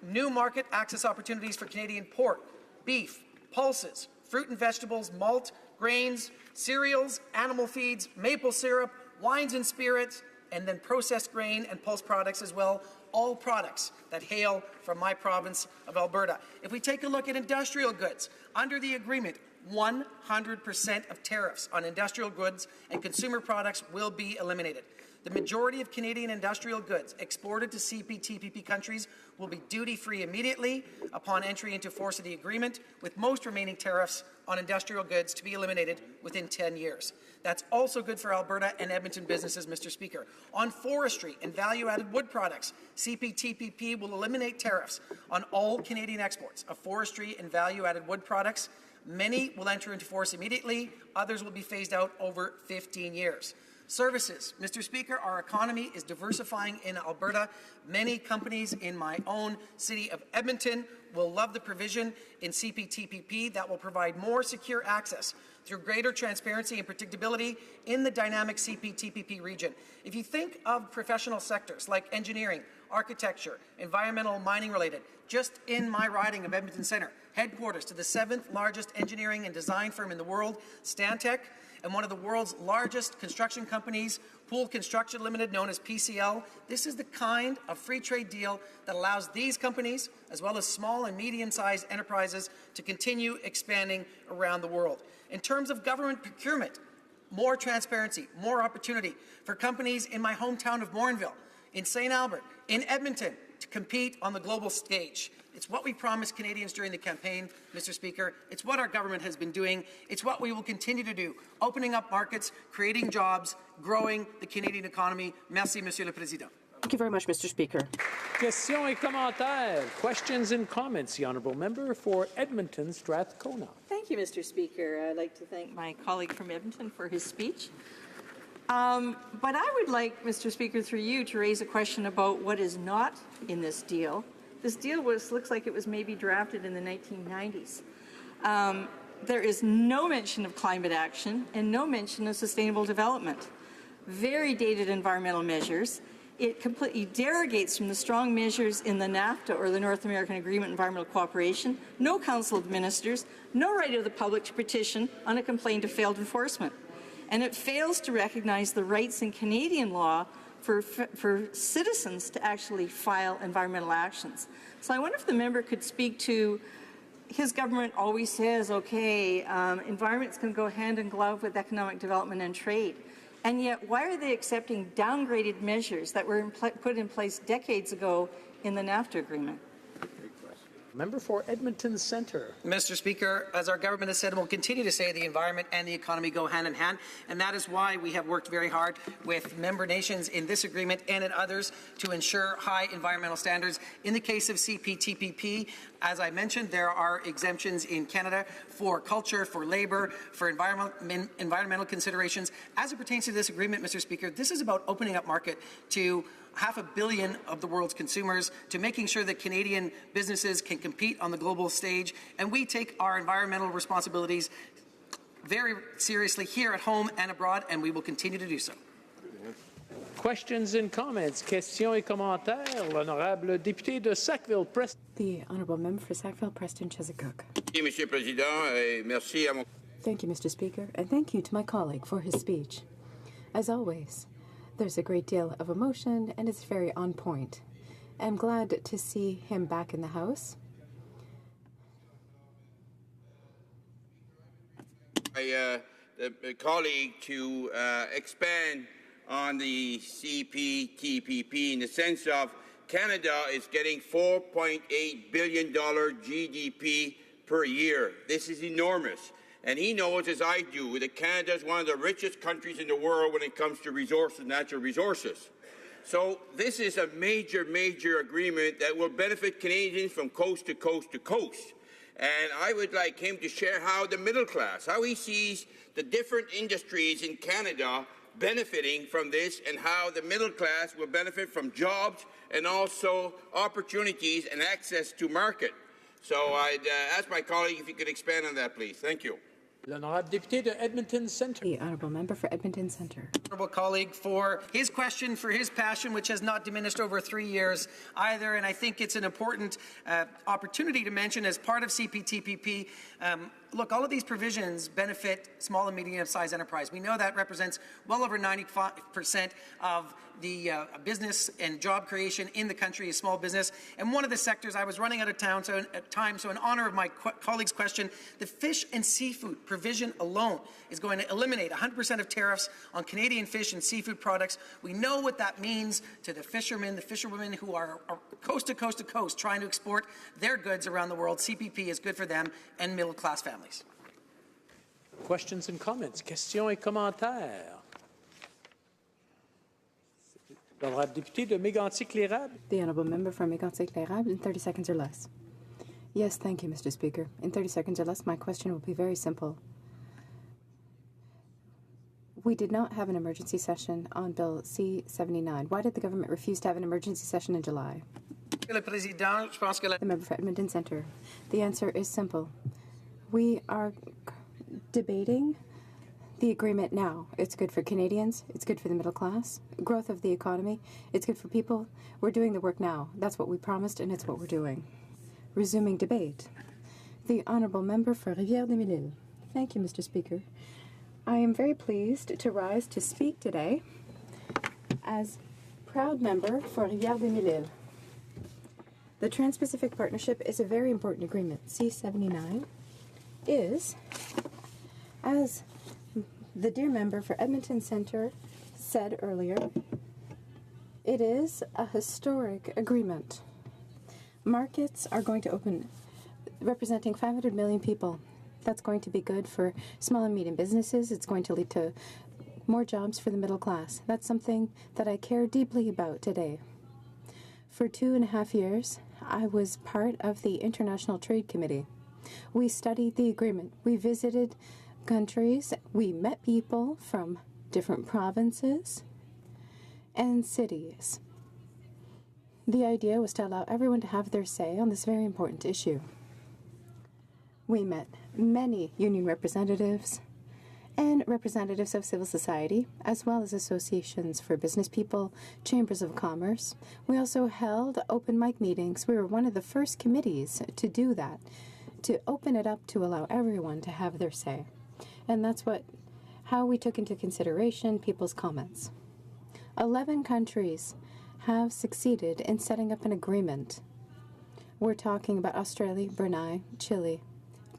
New market access opportunities for Canadian pork, beef, pulses, fruit and vegetables, malt, grains, cereals, animal feeds, maple syrup, wines and spirits, and then processed grain and pulse products as well, all products that hail from my province of Alberta. If we take a look at industrial goods, under the agreement, 100% of tariffs on industrial goods and consumer products will be eliminated. The majority of Canadian industrial goods exported to CPTPP countries will be duty-free immediately upon entry into force of the agreement, with most remaining tariffs on industrial goods to be eliminated within 10 years. That's also good for Alberta and Edmonton businesses, Mr. Speaker. On forestry and value-added wood products, CPTPP will eliminate tariffs on all Canadian exports of forestry and value-added wood products. Many will enter into force immediately. Others will be phased out over 15 years. Services. Mr. Speaker, our economy is diversifying in Alberta. Many companies in my own city of Edmonton will love the provision in CPTPP that will provide more secure access through greater transparency and predictability in the dynamic CPTPP region. If you think of professional sectors like engineering, architecture, environmental, mining related, just in my riding of Edmonton Centre, headquarters to the 7th largest engineering and design firm in the world, Stantec, and one of the world's largest construction companies, Pool Construction Limited, known as PCL. This is the kind of free trade deal that allows these companies, as well as small and medium-sized enterprises, to continue expanding around the world. In terms of government procurement, more transparency, more opportunity for companies in my hometown of Morinville, in St. Albert, in Edmonton, to compete on the global stage. It's what we promised Canadians during the campaign, Mr. Speaker. It's what our government has been doing. It's what we will continue to do, opening up markets, creating jobs, growing the Canadian economy. Merci, Monsieur le Président. Thank you very much, Mr. Speaker. Questions et commentaires. Questions and comments. The Honourable Member for Edmonton Strathcona. Thank you, Mr. Speaker. I'd like to thank my colleague from Edmonton for his speech. But I would like, Mr. Speaker, through you, to raise a question about what is not in this deal. This deal looks like it was maybe drafted in the 1990s. There is no mention of climate action and no mention of sustainable development. Very dated environmental measures. It completely derogates from the strong measures in the NAFTA or the North American Agreement on Environmental Cooperation. No Council of Ministers, no right of the public to petition on a complaint of failed enforcement. And it fails to recognize the rights in Canadian law for citizens to actually file environmental actions. So I wonder if the member could speak to, his government always says, okay, environment's going to go hand in glove with economic development and trade. And yet, why are they accepting downgraded measures that were put in place decades ago in the NAFTA agreement? Member for Edmonton Centre. Mr. Speaker, as our government has said and will continue to say, the environment and the economy go hand in hand, and that is why we have worked very hard with member nations in this agreement and in others to ensure high environmental standards. In the case of CPTPP, as I mentioned, there are exemptions in Canada for culture, for labour, for environmental considerations. As it pertains to this agreement, Mr. Speaker, this is about opening up market to 500 million of the world's consumers, to making sure that Canadian businesses can compete on the global stage. And we take our environmental responsibilities very seriously here at home and abroad, and we will continue to do so. Questions and comments. Questions et commentaires. L'honorable député de Sackville-Preston. The Honourable Member for Sackville-Preston Chesapeake. Monsieur le Président, et merci à mon... Thank you, Mr. Speaker, and thank you to my colleague for his speech. As always, there's a great deal of emotion, and it's very on point. I'm glad to see him back in the House. My colleague to expand on the CPTPP in the sense of Canada is getting $4.8 billion GDP per year. This is enormous. And he knows, as I do, that Canada is one of the richest countries in the world when it comes to resources, natural resources. So this is a major, major agreement that will benefit Canadians from coast to coast to coast. And I would like him to share how the middle class, how he sees the different industries in Canada benefiting from this, and how the middle class will benefit from jobs and also opportunities and access to market. So I'd ask my colleague if he could expand on that, please. Thank you. L'honorable député de Edmonton Centre. The Honourable Member for Edmonton Centre. Honourable colleague for his question, for his passion, which has not diminished over 3 years either. And I think it's an important opportunity to mention as part of CPTPP. Look, all of these provisions benefit small and medium-sized enterprise. We know that represents well over 95% of the business and job creation in the country is small business. And one of the sectors, I was running out of time, so in honor of my colleague's question, the fish and seafood provision alone is going to eliminate 100% of tariffs on Canadian fish and seafood products. We know what that means to the fishermen, the fisherwomen who are coast to coast to coast trying to export their goods around the world. CPP is good for them and middle-class families. Questions and comments. Questions et commentaires. L'honorable député de Mégantic-l'Érable. The Honourable Member for Mégantic-l'Érable in 30 seconds or less. Yes, thank you, Mr. Speaker. In 30 seconds or less, my question will be very simple. We did not have an emergency session on Bill C-79. Why did the government refuse to have an emergency session in July? The Member for Edmonton Centre. The answer is simple. We are debating the agreement now. It's good for Canadians. It's good for the middle class. Growth of the economy. It's good for people. We're doing the work now. That's what we promised, and it's what we're doing. Resuming debate. The Honourable Member for Rivière-des-Mille. Thank you, Mr. Speaker. I am very pleased to rise to speak today as proud member for Rivière-des-Mille. The Trans-Pacific Partnership is a very important agreement. C-79 is, as the dear member for Edmonton Centre said earlier, it is a historic agreement. Markets are going to open, representing 500 million people. That's going to be good for small and medium businesses. It's going to lead to more jobs for the middle class. That's something that I care deeply about today. For 2.5 years, I was part of the International Trade Committee. We studied the agreement. We visited countries. We met people from different provinces, and cities. The idea was to allow everyone to have their say on this very important issue. We met many union representatives and representatives of civil society, as well as associations for business people, chambers of commerce. We also held open mic meetings. We were one of the first committees to do that, to open it up to allow everyone to have their say. And that's how we took into consideration people's comments. 11 countries have succeeded in setting up an agreement. We're talking about Australia, Brunei, Chile,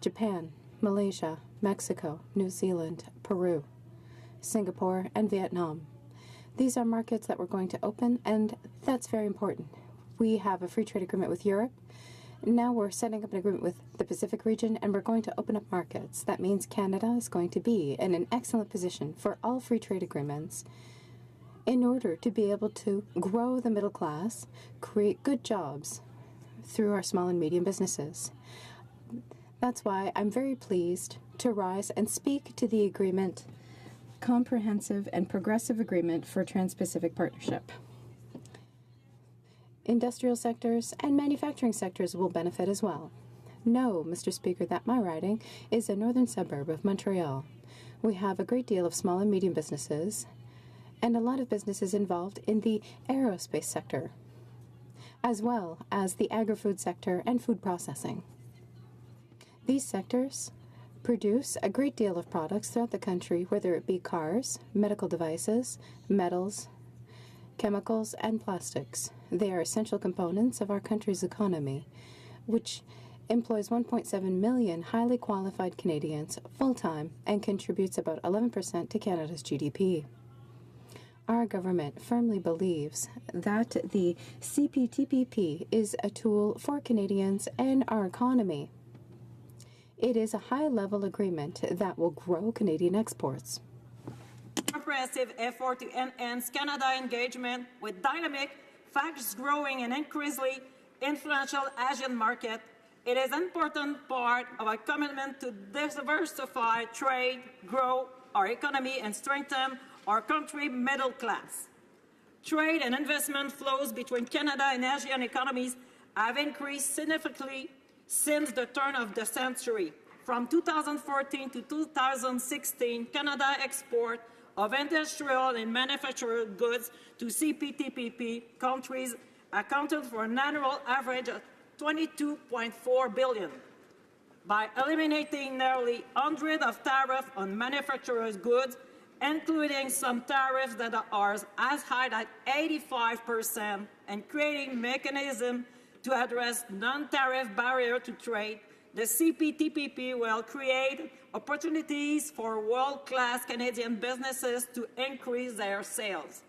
Japan, Malaysia, Mexico, New Zealand, Peru, Singapore, and Vietnam. These are markets that we're going to open, and that's very important. We have a free trade agreement with Europe. Now we're setting up an agreement with the Pacific region, and we're going to open up markets. That means Canada is going to be in an excellent position for all free trade agreements in order to be able to grow the middle class, create good jobs through our small and medium businesses. That's why I'm very pleased to rise and speak to the agreement, comprehensive and progressive agreement for Trans-Pacific Partnership. Industrial sectors and manufacturing sectors will benefit as well. Know, Mr. Speaker, that my riding is a northern suburb of Montreal. We have a great deal of small and medium businesses and a lot of businesses involved in the aerospace sector, as well as the agri-food sector and food processing. These sectors produce a great deal of products throughout the country, whether it be cars, medical devices, metals, chemicals, and plastics. They are essential components of our country's economy, which employs 1.7 million highly qualified Canadians full-time and contributes about 11% to Canada's GDP. Our government firmly believes that the CPTPP is a tool for Canadians and our economy. It is a high-level agreement that will grow Canadian exports. Comprehensive effort to enhance Canada engagement with dynamic, fast-growing and increasingly influential Asian market. It is an important part of our commitment to diversify trade, grow our economy, and strengthen our country middle class. Trade and investment flows between Canada and Asian economies have increased significantly since the turn of the century. From 2014 to 2016, Canada export of industrial and manufactured goods to CPTPP countries accounted for an annual average of $22.4 billion. By eliminating nearly 100 of tariffs on manufacturers' goods, including some tariffs that are as high as 85%, and creating mechanisms to address non-tariff barriers to trade, the CPTPP will create opportunities for world-class Canadian businesses to increase their sales.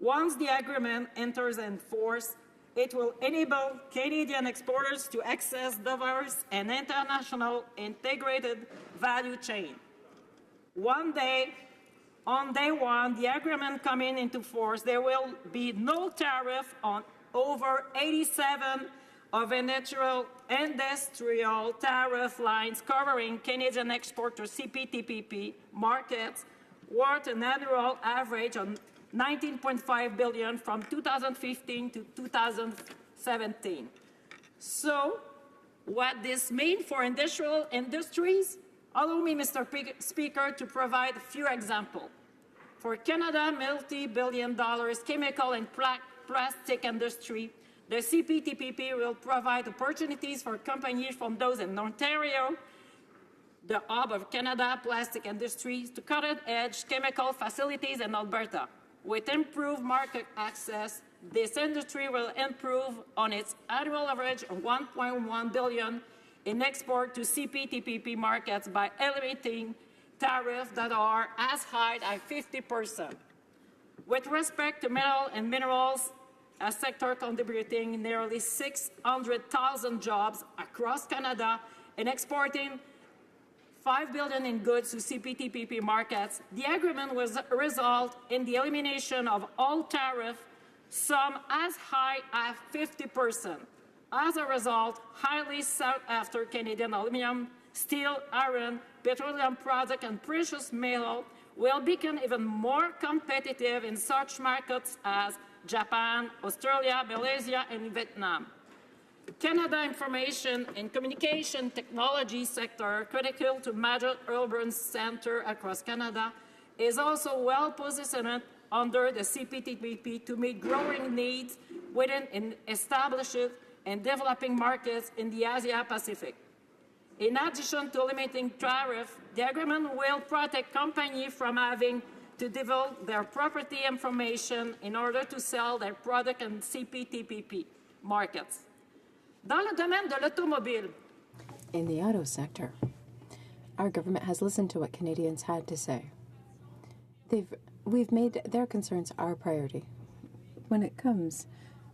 Once the agreement enters in force, it will enable Canadian exporters to access diverse and international integrated value chain. On day one, the agreement coming into force, there will be no tariff on over 87 of industrial tariff lines covering Canadian export to CPTPP markets, worth an annual average of $19.5 billion from 2015 to 2017. So, what this means for industrial industries? Allow me, Mr. Speaker, to provide a few examples. For Canada, multi-billion-dollar chemical and plastic industry, the CPTPP will provide opportunities for companies from those in Ontario, the hub of Canada plastic industries, to cutting-edge chemical facilities in Alberta. With improved market access, this industry will improve on its annual average of $1.1 billion in export to CPTPP markets by eliminating tariffs that are as high as 50%. With respect to metal and minerals, a sector contributing nearly 600,000 jobs across Canada and exporting $5 billion in goods to CPTPP markets, the agreement will result in the elimination of all tariffs, some as high as 50%. As a result, highly sought after Canadian aluminum, steel, iron, petroleum products, and precious metal will become even more competitive in such markets as Japan, Australia, Malaysia, and Vietnam. Canada information and communication technology sector, critical to major urban centers across Canada, is also well positioned under the CPTPP to meet growing needs within established and developing markets in the Asia-Pacific. In addition to limiting tariff, the agreement will protect companies from having to divulge their property information in order to sell their product in CPTPP markets. Dans le domaine de l'automobile, in the auto sector, our government has listened to what Canadians had to say. We've made their concerns our priority. When it comes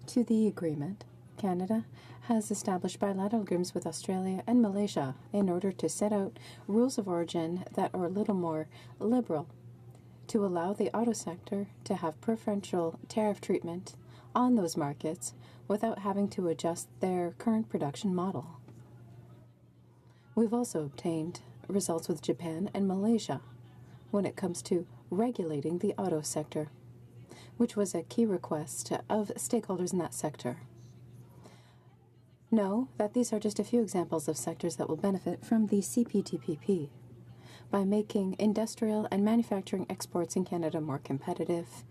to the agreement, Canada has established bilateral agreements with Australia and Malaysia in order to set out rules of origin that are a little more liberal to allow the auto sector to have preferential tariff treatment on those markets without having to adjust their current production model. We've also obtained results with Japan and Malaysia when it comes to regulating the auto sector, which was a key request of stakeholders in that sector. Know that these are just a few examples of sectors that will benefit from the CPTPP by making industrial and manufacturing exports in Canada more competitive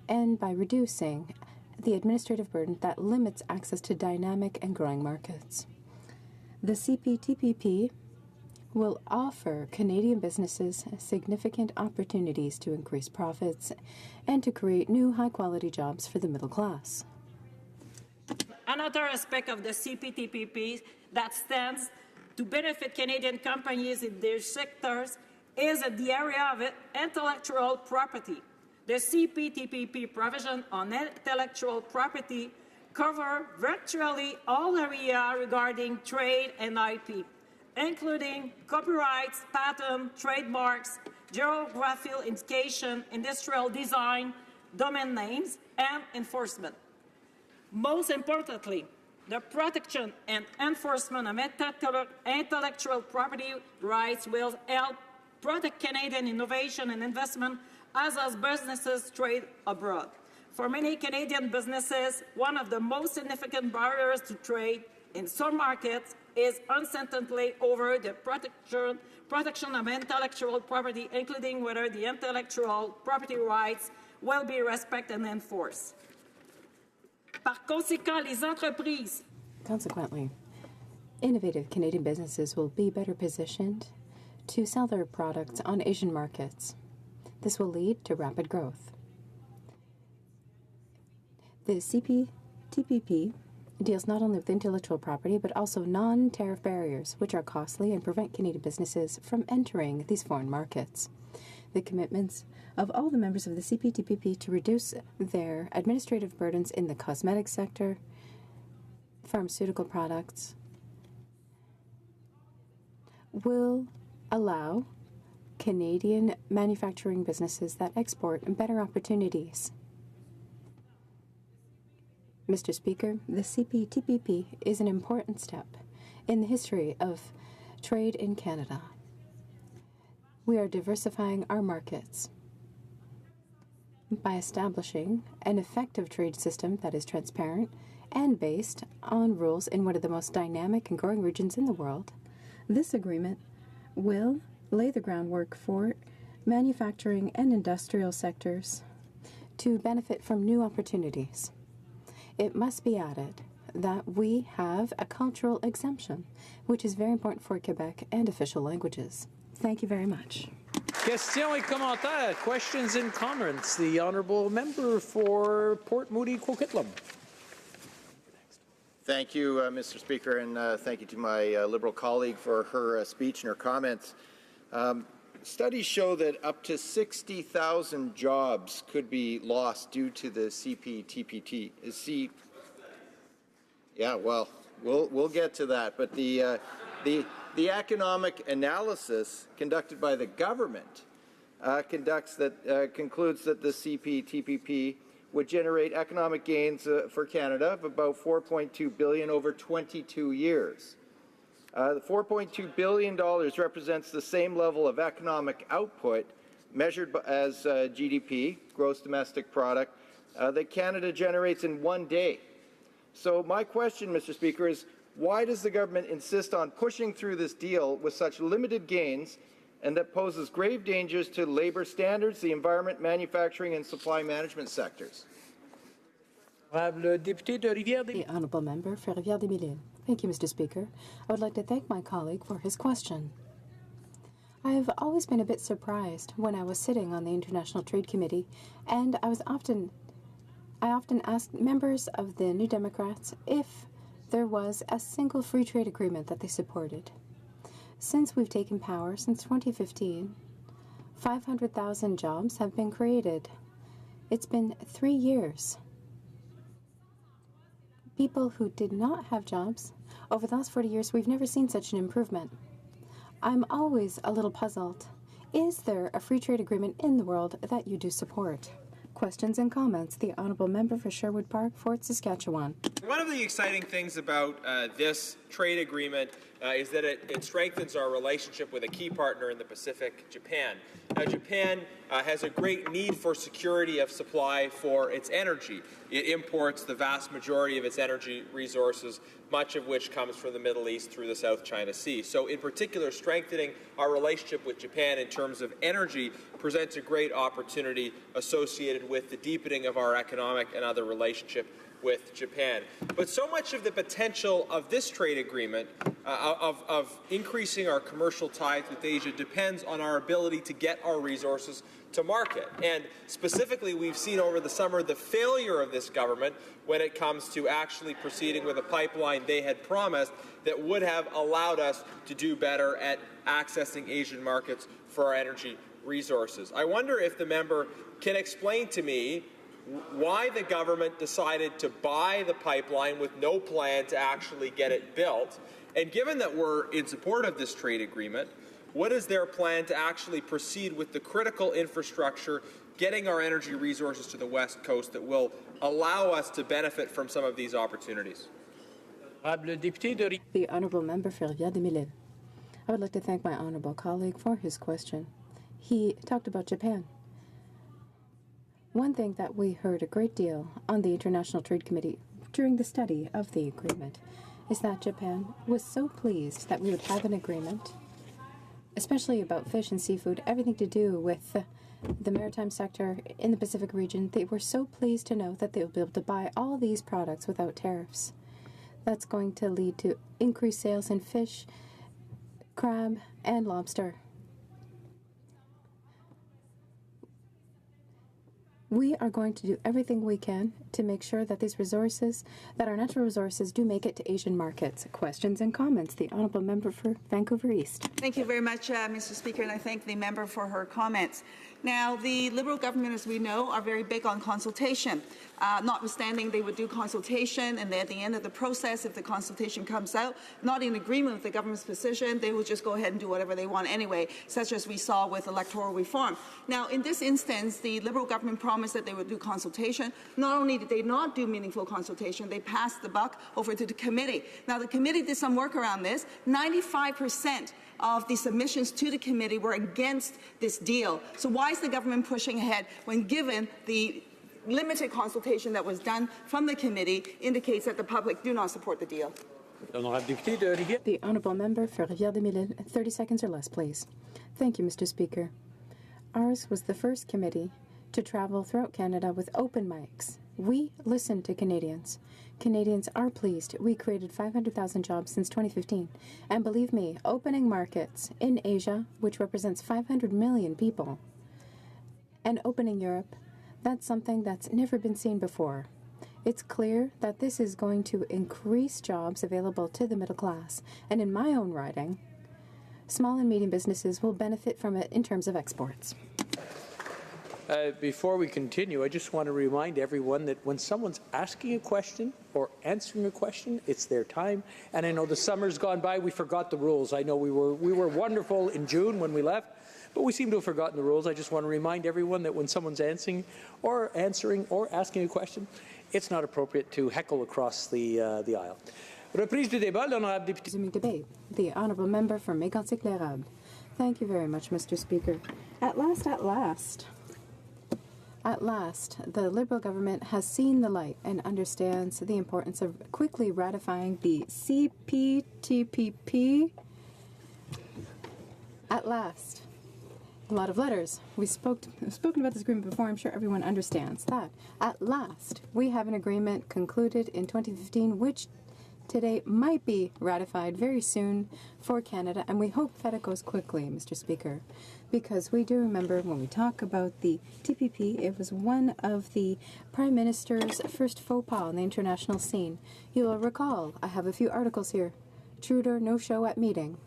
and by reducing the administrative burden that limits access to dynamic and growing markets. The CPTPP will offer Canadian businesses significant opportunities to increase profits and to create new high-quality jobs for the middle class. Another aspect of the CPTPP that stands to benefit Canadian companies in their sectors is the area of intellectual property. The CPTPP provision on intellectual property cover virtually all areas regarding trade and IP, including copyrights, patent, trademarks, geographical indication, industrial design, domain names, and enforcement. Most importantly, the protection and enforcement of intellectual property rights will help protect Canadian innovation and investment as businesses trade abroad. For many Canadian businesses, one of the most significant barriers to trade in some markets is uncertainty over the protection of intellectual property, including whether the intellectual property rights will be respected and enforced. Par conséquent, les entreprises. Consequently, innovative Canadian businesses will be better positioned to sell their products on Asian markets. This will lead to rapid growth. The CPTPP deals not only with intellectual property, but also non-tariff barriers, which are costly and prevent Canadian businesses from entering these foreign markets. The commitments of all the members of the CPTPP to reduce their administrative burdens in the cosmetic sector, pharmaceutical products, will allow Canadian manufacturing businesses that export better opportunities. Mr. Speaker, the CPTPP is an important step in the history of trade in Canada. We are diversifying our markets by establishing an effective trade system that is transparent and based on rules in one of the most dynamic and growing regions in the world. This agreement will lay the groundwork for manufacturing and industrial sectors to benefit from new opportunities. It must be added that we have a cultural exemption, which is very important for Quebec and official languages. Thank you very much. Questions et commentaires, questions and comments. The honourable member for Port Moody Coquitlam. Thank you, Mr. Speaker, and thank you to my Liberal colleague for her speech and her comments. Studies show that up to 60,000 jobs could be lost due to the CPTPP. Yeah, well, we'll get to that. But the economic analysis conducted by the government concludes that the CPTPP would generate economic gains for Canada of about $4.2 billion over 22 years. The $4.2 billion represents the same level of economic output measured as GDP, gross domestic product, that Canada generates in one day. So my question, Mr. Speaker, is why does the government insist on pushing through this deal with such limited gains and that poses grave dangers to labour standards, the environment, manufacturing and supply management sectors? The honourable member for Rivière-des-Mille. Thank you, Mr. Speaker. I would like to thank my colleague for his question. I have always been a bit surprised when I was sitting on the International Trade Committee, and I often asked members of the New Democrats if there was a single free trade agreement that they supported. Since we've taken power, since 2015, 500,000 jobs have been created. It's been 3 years. People who did not have jobs, over the last 40 years, we've never seen such an improvement. I'm always a little puzzled. Is there a free trade agreement in the world that you do support? Questions and comments. The honourable member for Sherwood Park, Fort Saskatchewan. One of the exciting things about this trade agreement is that it strengthens our relationship with a key partner in the Pacific, Japan. Now, Japan has a great need for security of supply for its energy. It imports the vast majority of its energy resources, much of which comes from the Middle East through the South China Sea. So in particular, strengthening our relationship with Japan in terms of energy presents a great opportunity associated with the deepening of our economic and other relationship with Japan. But so much of the potential of this trade agreement, of increasing our commercial ties with Asia, depends on our ability to get our resources to market. And specifically, we've seen over the summer the failure of this government when it comes to actually proceeding with a pipeline they had promised that would have allowed us to do better at accessing Asian markets for our energy resources. I wonder if the member can explain to me why the government decided to buy the pipeline with no plan to actually get it built. And given that we're in support of this trade agreement, what is their plan to actually proceed with the critical infrastructure, getting our energy resources to the West Coast that will allow us to benefit from some of these opportunities? The honourable member for Rivière-des-Mille. I would like to thank my honourable colleague for his question. He talked about Japan. One thing that we heard a great deal on the International Trade Committee during the study of the agreement is that Japan was so pleased that we would have an agreement, especially about fish and seafood, everything to do with the maritime sector in the Pacific region. They were so pleased to know that they would be able to buy all these products without tariffs. That's going to lead to increased sales in fish, crab, and lobster. We are going to do everything we can to make sure that these resources, that our natural resources, do make it to Asian markets. Questions and comments. The honourable member for Vancouver East. Thank you very much, Mr. Speaker, and I thank the member for her comments. Now, the Liberal government, as we know, are very big on consultation. Notwithstanding, they would do consultation, and at the end of the process, if the consultation comes out not in agreement with the government's position, they will just go ahead and do whatever they want anyway, such as we saw with electoral reform. Now, in this instance, the Liberal government promised that they would do consultation. Not only did they not do meaningful consultation, they passed the buck over to the committee. Now, the committee did some work around this. 95% of the submissions to the committee were against this deal. So why is the government pushing ahead when given the limited consultation that was done from the committee indicates that the public do not support the deal? The honourable member for Rivière-des-Mille, 30 seconds or less, please. Thank you, Mr. Speaker. Ours was the first committee to travel throughout Canada with open mics. We listened to Canadians. Canadians are pleased. We created 500,000 jobs since 2015. And believe me, opening markets in Asia, which represents 500 million people, and opening Europe, that's something that's never been seen before. It's clear that this is going to increase jobs available to the middle class. And in my own riding, small and medium businesses will benefit from it in terms of exports. Before we continue, I just want to remind everyone that when someone's asking a question or answering a question, it's their time. And I know the summer's gone by, we forgot the rules. I know we were wonderful in June when we left, but we seem to have forgotten the rules. I just want to remind everyone that when someone's answering or asking a question, it's not appropriate to heckle across the aisle. Reprise du débat, l'honorable député. Debate. The honourable member for Mégantic-l'Érable. Thank you very much, Mr. Speaker. At last, the Liberal government has seen the light and understands the importance of quickly ratifying the CPTPP. At last. A lot of letters. We've spoken about this agreement before. I'm sure everyone understands that. At last, we have an agreement concluded in 2015, which today might be ratified very soon for Canada, and we hope that it goes quickly, Mr. Speaker, because we do remember when we talk about the TPP, it was one of the Prime Minister's first faux pas on the international scene. You'll recall, I have a few articles here. Trudeau no show at meeting.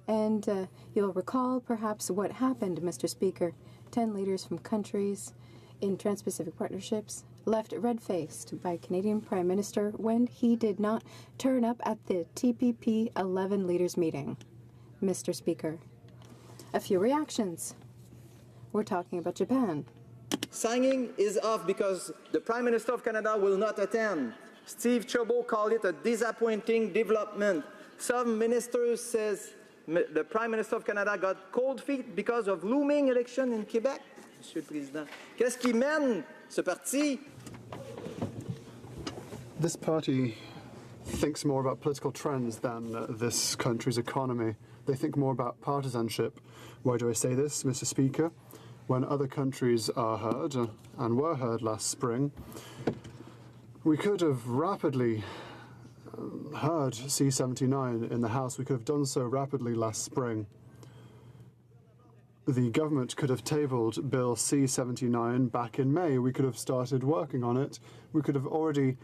And you'll recall perhaps what happened, Mr. Speaker. 10 leaders from countries in Trans-Pacific partnerships left red-faced by Canadian Prime Minister when he did not turn up at the TPP 11 leaders meeting, Mr. Speaker. A few reactions. We're talking about Japan. Signing is off because the Prime Minister of Canada will not attend. Steve Chabot called it a disappointing development. Some ministers says the Prime Minister of Canada got cold feet because of looming election in Québec. Monsieur le Président, qu'est-ce qui mène ce parti? This party thinks more about political trends than this country's economy. They think more about partisanship. Why do I say this, Mr. Speaker? When other countries are heard, and were heard last spring, we could have rapidly heard C-79 in the House. We could have done so rapidly last spring. The government could have tabled Bill C-79 back in May. We could have started working on it. We could have already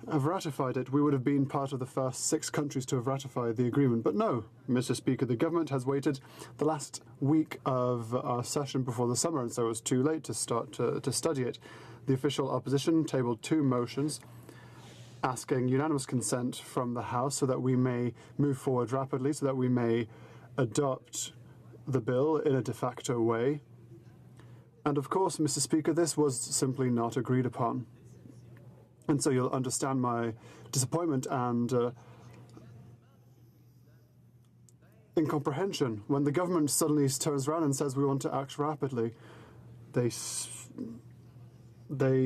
ratified it. We would have been part of the first 6 countries to have ratified the agreement. But no, Mr. Speaker, the government has waited the last week of our session before the summer, and so it was too late to start to study it. The official opposition tabled 2 motions asking unanimous consent from the House so that we may move forward rapidly, so that we may adopt the bill in a de facto way. And of course, Mr. Speaker, this was simply not agreed upon. And so you'll understand my disappointment and incomprehension when the government suddenly turns around and says we want to act rapidly. They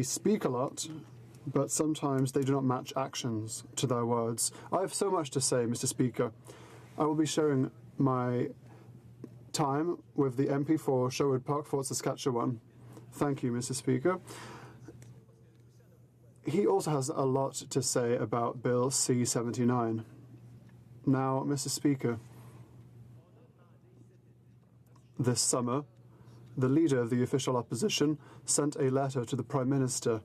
speak a lot, but sometimes they do not match actions to their words. I have so much to say, Mr. Speaker. I will be sharing my time with the MP for Sherwood Park, Fort Saskatchewan. Thank you, Mr. Speaker. He also has a lot to say about Bill C-79. Now, Mr. Speaker, this summer, the leader of the official opposition sent a letter to the Prime Minister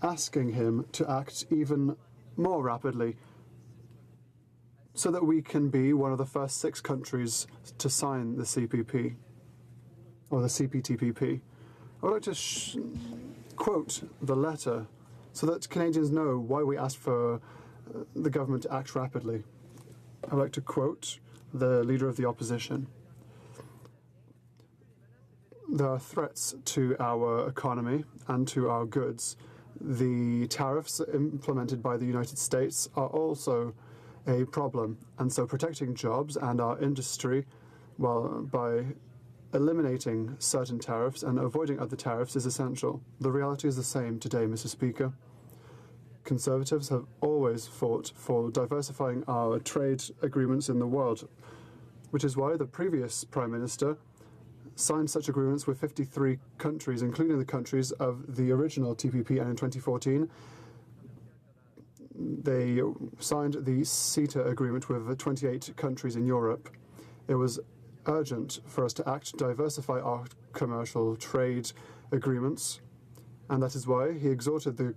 asking him to act even more rapidly so that we can be one of the first 6 countries to sign the CPP, or the CPTPP. I would like to quote the letter so that Canadians know why we asked for the government to act rapidly. I'd like to quote the leader of the opposition. There are threats to our economy and to our goods. The tariffs implemented by the United States are also a problem, and so protecting jobs and our industry, well, by eliminating certain tariffs and avoiding other tariffs is essential. The reality is the same today, Mr. Speaker. Conservatives have always fought for diversifying our trade agreements in the world, which is why the previous Prime Minister signed such agreements with 53 countries, including the countries of the original TPP, and in 2014 they signed the CETA agreement with 28 countries in Europe. It was urgent for us to act to diversify our commercial trade agreements, and that is why he exhorted the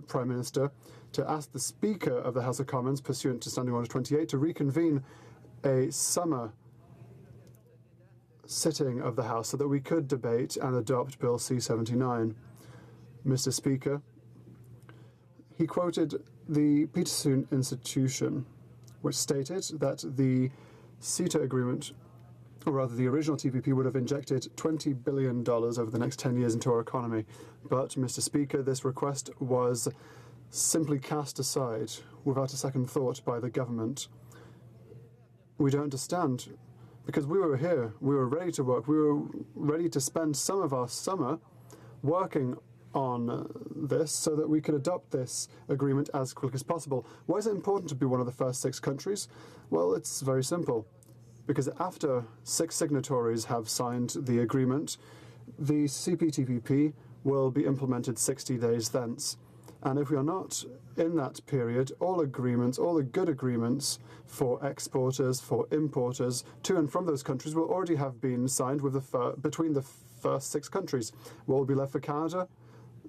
Prime Minister to ask the Speaker of the House of Commons, pursuant to Standing Order 28, to reconvene a summer sitting of the House so that we could debate and adopt Bill C-79. Mr. Speaker, he quoted the Peterson Institution, which stated that the CETA agreement, or rather the original TPP, would have injected $20 billion over the next 10 years into our economy. But, Mr. Speaker, this request was simply cast aside without a second thought by the government. We don't understand, because we were here, we were ready to work, we were ready to spend some of our summer working on this so that we could adopt this agreement as quickly as possible. Why is it important to be one of the first 6 countries? Well, it's very simple. Because after 6 signatories have signed the agreement, the CPTPP will be implemented 60 days thence. And if we are not in that period, all agreements, all the good agreements for exporters, for importers to and from those countries will already have been signed with between the first 6 countries. What will be left for Canada?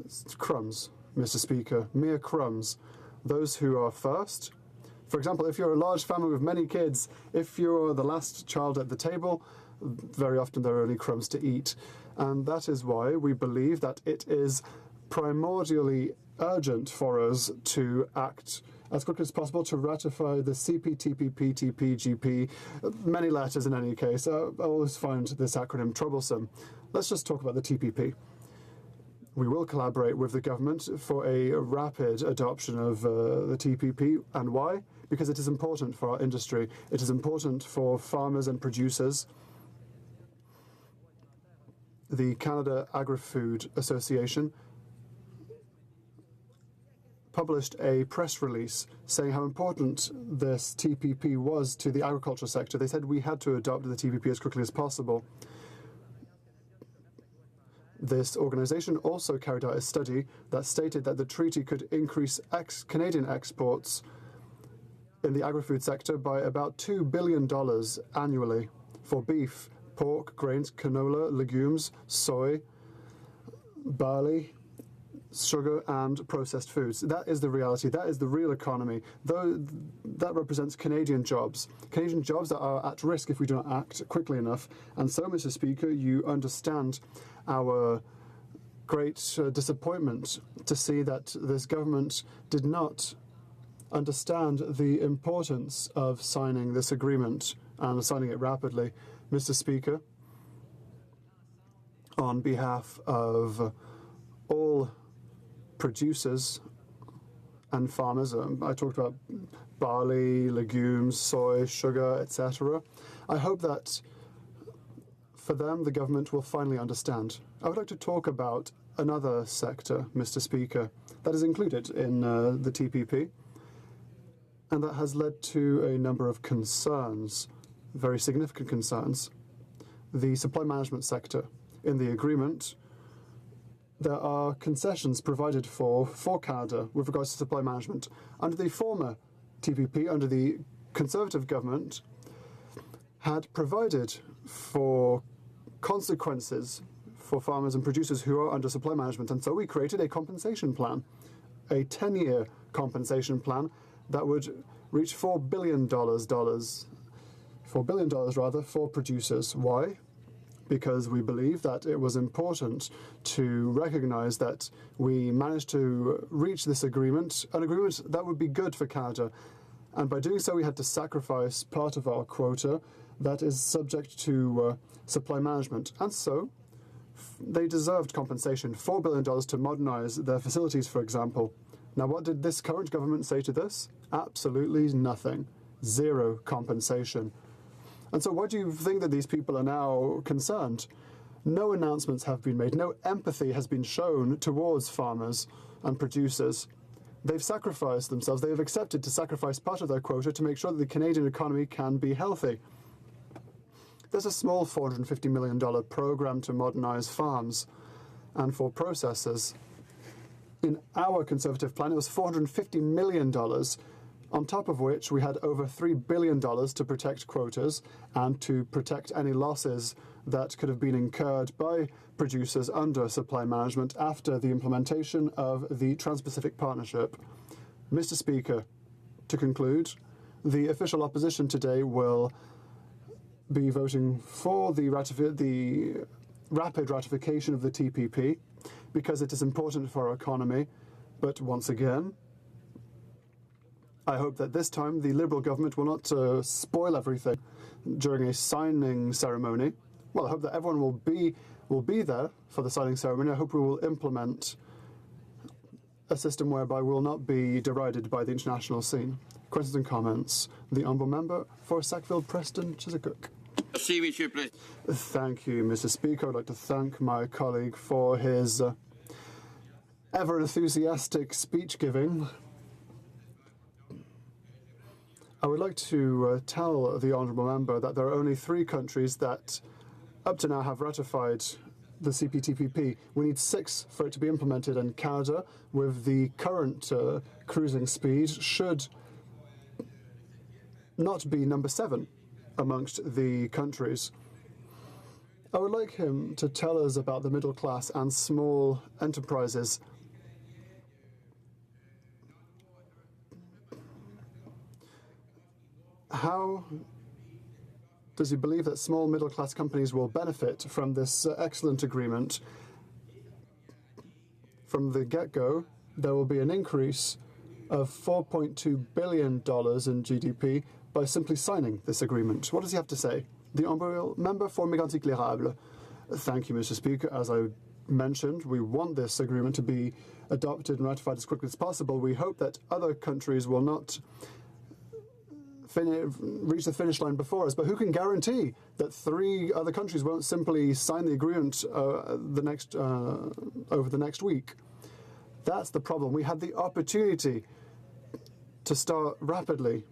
It's crumbs, Mr. Speaker, mere crumbs. Those who are first, for example, if you're a large family with many kids, if you're the last child at the table, very often there are only crumbs to eat. And that is why we believe that it is primordially urgent for us to act as quickly as possible to ratify the CPTPP, TPGP, many letters in any case. I always find this acronym troublesome. Let's just talk about the TPP. We will collaborate with the government for a rapid adoption of the TPP. And why? Because it is important for our industry. It is important for farmers and producers. The Canada Agri-Food Association published a press release saying how important this TPP was to the agriculture sector. They said we had to adopt the TPP as quickly as possible. This organization also carried out a study that stated that the treaty could increase Canadian exports in the agri-food sector by about $2 billion annually for beef, pork, grains, canola, legumes, soy, barley, sugar and processed foods. That is the reality. That is the real economy. Though that represents Canadian jobs that are at risk if we do not act quickly enough. And so, Mr. Speaker, you understand our great disappointment to see that this government did not understand the importance of signing this agreement and signing it rapidly. Mr. Speaker, on behalf of all producers and farmers, I talked about barley, legumes, soy, sugar, etc. I hope that for them the government will finally understand. I would like to talk about another sector, Mr. Speaker, that is included in the TPP and that has led to a number of concerns, very significant concerns. The supply management sector. In the agreement, there are concessions provided for Canada with regards to supply management. Under the former TPP, under the Conservative government, had provided for consequences for farmers and producers who are under supply management. And so we created a compensation plan, a 10-year compensation plan that would reach $4 billion for producers. Why? Because we believe that it was important to recognize that we managed to reach this agreement, an agreement that would be good for Canada. And by doing so, we had to sacrifice part of our quota that is subject to supply management. And so they deserved compensation, $4 billion to modernize their facilities, for example. Now, what did this current government say to this? Absolutely nothing. Zero compensation. And so why do you think that these people are now concerned? No announcements have been made. No empathy has been shown towards farmers and producers. They've sacrificed themselves. They have accepted to sacrifice part of their quota to make sure that the Canadian economy can be healthy. There's a small $450 million program to modernize farms and for processors. In our Conservative plan, it was $450 million, on top of which we had over $3 billion to protect quotas and to protect any losses that could have been incurred by producers under supply management after the implementation of the Trans-Pacific Partnership. Mr. Speaker, to conclude, the official opposition today will be voting for the rapid ratification of the TPP because it is important for our economy. But once again, I hope that this time the Liberal government will not spoil everything during a signing ceremony. Well, I hope that everyone will be there for the signing ceremony. I hope we will implement a system whereby we will not be derided by the international scene. Questions and comments. The Honourable Member for Sackville Preston Chiswick. Thank you, Mr. Speaker. I'd like to thank my colleague for his ever enthusiastic speech giving. I would like to tell the honourable member that there are only 3 countries that up to now have ratified the CPTPP. We need 6 for it to be implemented, and Canada, with the current cruising speed, should not be number 7 amongst the countries. I would like him to tell us about the middle class and small enterprises. How does he believe that small middle class companies will benefit from this excellent agreement? From the get-go, there will be an increase of $4.2 billion in GDP by simply signing this agreement. What does he have to say? The honourable member for Mégantic-L'Érable. Thank you, Mr. Speaker. As I mentioned, we want this agreement to be adopted and ratified as quickly as possible. We hope that other countries will not reach the finish line before us, but who can guarantee that 3 other countries won't simply sign the agreement over the next week? That's the problem. We had the opportunity to start rapidly.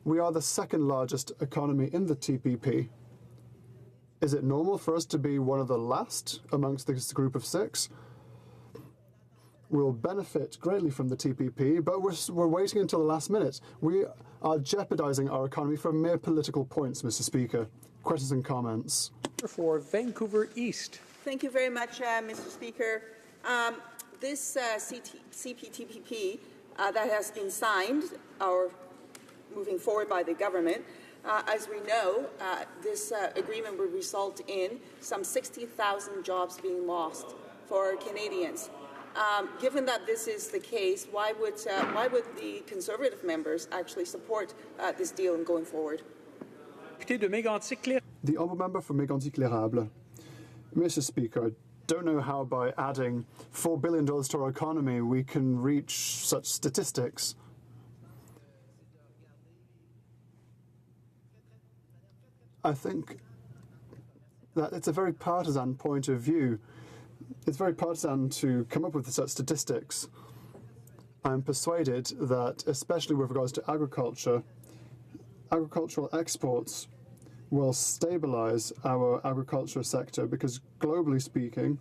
We are the 2nd largest economy in the TPP. Is it normal for us to be one of the last amongst this group of 6? We'll benefit greatly from the TPP, but we're waiting until the last minute. We are jeopardizing our economy for mere political points, Mr. Speaker. Questions and comments? For Vancouver East. Thank you very much, Mr. Speaker. This CPTPP that has been signed or moving forward by the government, as we know, this agreement will result in some 60,000 jobs being lost for Canadians. Given that this is the case, why would the Conservative members actually support this deal and going forward? The honourable member for Mégantic-L'Érable. Mr. Speaker, I don't know how by adding $4 billion to our economy we can reach such statistics. I think that it's a very partisan point of view. It's very partisan to come up with such statistics. I'm persuaded that, especially with regards to agriculture, agricultural exports will stabilize our agriculture sector because, globally speaking,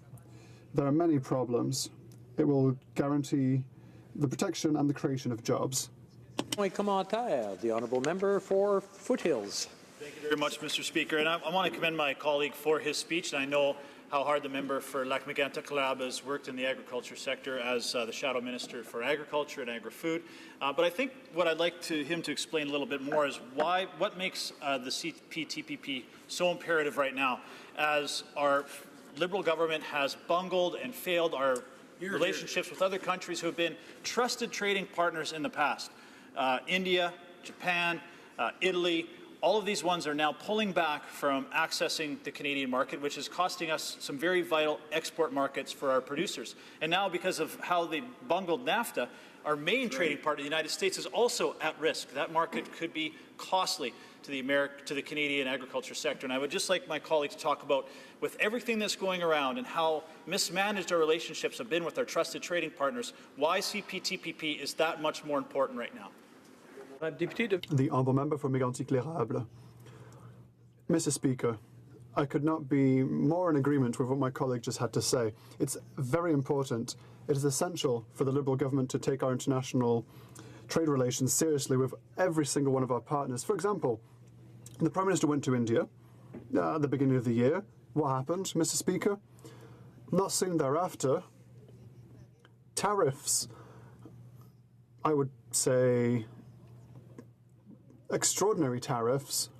there are many problems. It will guarantee the protection and the creation of jobs. The honourable member for Foothills. Thank you very much, Mr. Speaker. And I want to commend my colleague for his speech. And I know how hard the member for Lac-Mégantic-L'Érable has worked in the agriculture sector as the Shadow Minister for Agriculture and Agri-Food. But I think what I'd like him to explain a little bit more is what makes the CPTPP so imperative right now, as our Liberal government has bungled and failed our relationships with other countries who have been trusted trading partners in the past. India, Japan, Italy. All of these ones are now pulling back from accessing the Canadian market, which is costing us some very vital export markets for our producers. And now, because of how they bungled NAFTA, our main trading partner, the United States, is also at risk. That market could be costly to the Canadian agriculture sector. And I would just like my colleague to talk about, with everything that's going around and how mismanaged our relationships have been with our trusted trading partners, why CPTPP is that much more important right now. The honourable member for Mégantic-L'Érable. Mr. Speaker, I could not be more in agreement with what my colleague just had to say. It's very important. It is essential for the Liberal government to take our international trade relations seriously with every single one of our partners. For example, the Prime Minister went to India at the beginning of the year. What happened, Mr. Speaker? Not soon thereafter, tariffs, I would say extraordinary tariffs,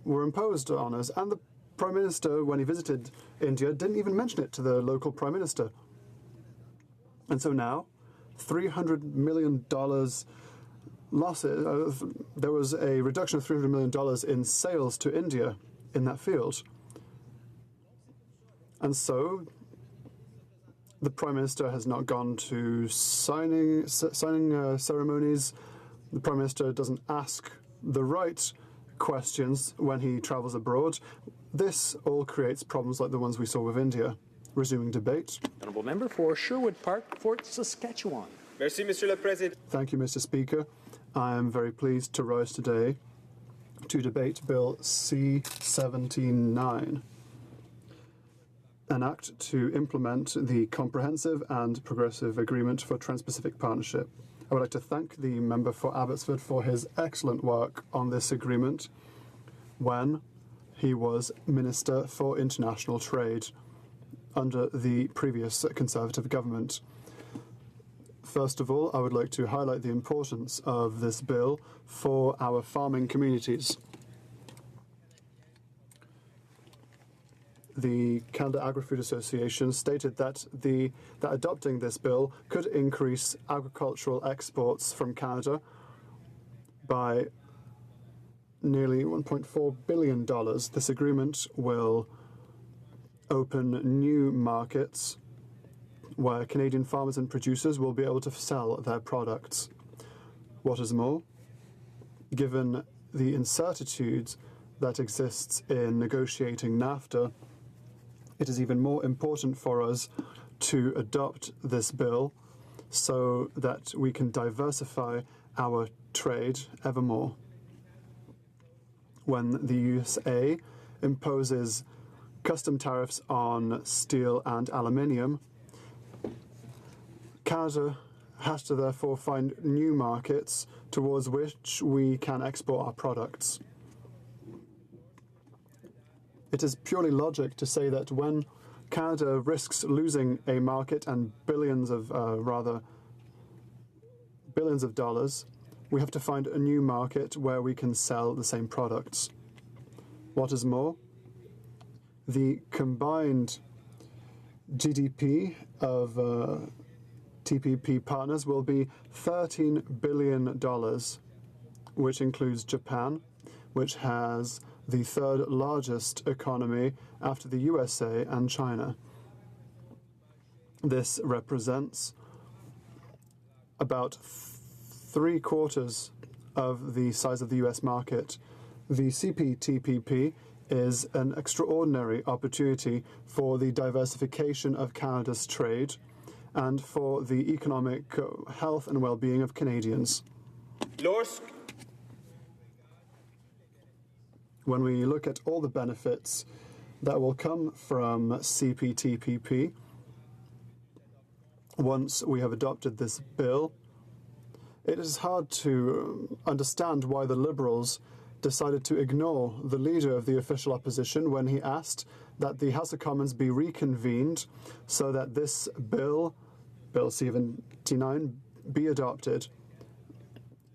were imposed on us, and the Prime Minister, when he visited India, didn't even mention it to the local Prime Minister. And so now, $300 million losses, there was a reduction of $300 million in sales to India in that field. And so the Prime Minister has not gone to signing ceremonies. The Prime Minister doesn't ask the right questions when he travels abroad. This all creates problems like the ones we saw with India. Resuming debate. Honourable Member for Sherwood Park, Fort Saskatchewan. Merci, Monsieur le Président. Thank you, Mr. Speaker. I am very pleased to rise today to debate Bill C-79, an act to implement the Comprehensive and Progressive Agreement for Trans-Pacific Partnership. I would like to thank the member for Abbotsford for his excellent work on this agreement when he was Minister for International Trade under the previous Conservative government. First of all, I would like to highlight the importance of this bill for our farming communities. The Canada Agri-Food Association stated that adopting this bill could increase agricultural exports from Canada by nearly $1.4 billion. This agreement will open new markets where Canadian farmers and producers will be able to sell their products. What is more, given the incertitude that exists in negotiating NAFTA, it is even more important for us to adopt this bill so that we can diversify our trade ever more. When the USA imposes custom tariffs on steel and aluminium, Canada has to therefore find new markets towards which we can export our products. It is purely logic to say that when Canada risks losing a market and billions of dollars, we have to find a new market where we can sell the same products. What is more, the combined GDP of TPP partners will be $13 billion, which includes Japan, which has the third largest economy after the USA and China. This represents about 3/4 of the size of the US market. The CPTPP is an extraordinary opportunity for the diversification of Canada's trade and for the economic health and well-being of Canadians. When we look at all the benefits that will come from CPTPP, once we have adopted this bill, it is hard to understand why the Liberals decided to ignore the leader of the official opposition when he asked that the House of Commons be reconvened so that this bill, Bill C-79, be adopted.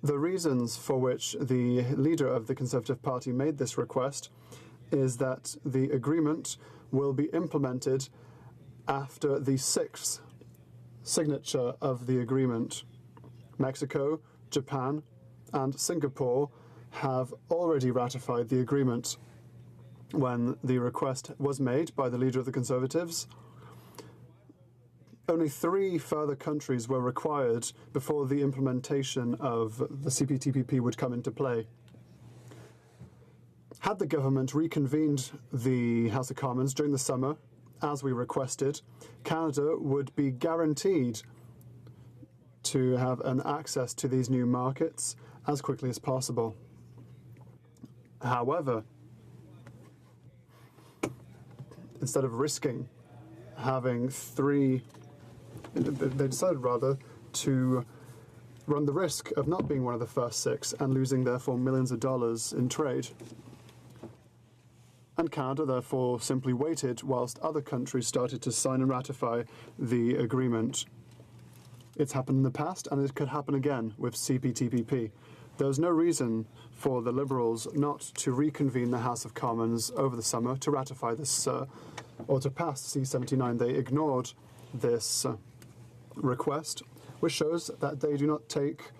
The reasons for which the leader of the Conservative Party made this request is that the agreement will be implemented after the 6th signature of the agreement. Mexico, Japan, and Singapore have already ratified the agreement. When the request was made by the leader of the Conservatives, only 3 further countries were required before the implementation of the CPTPP would come into play. Had the government reconvened the House of Commons during the summer, as we requested, Canada would be guaranteed to have an access to these new markets as quickly as possible. However, instead of risking having 3, they decided rather to run the risk of not being one of the first 6 and losing therefore millions of dollars in trade. And Canada therefore simply waited whilst other countries started to sign and ratify the agreement. It's happened in the past and it could happen again with CPTPP. There's no reason for the Liberals not to reconvene the House of Commons over the summer to ratify this or to pass C-79. They ignored this request, which shows that they do not take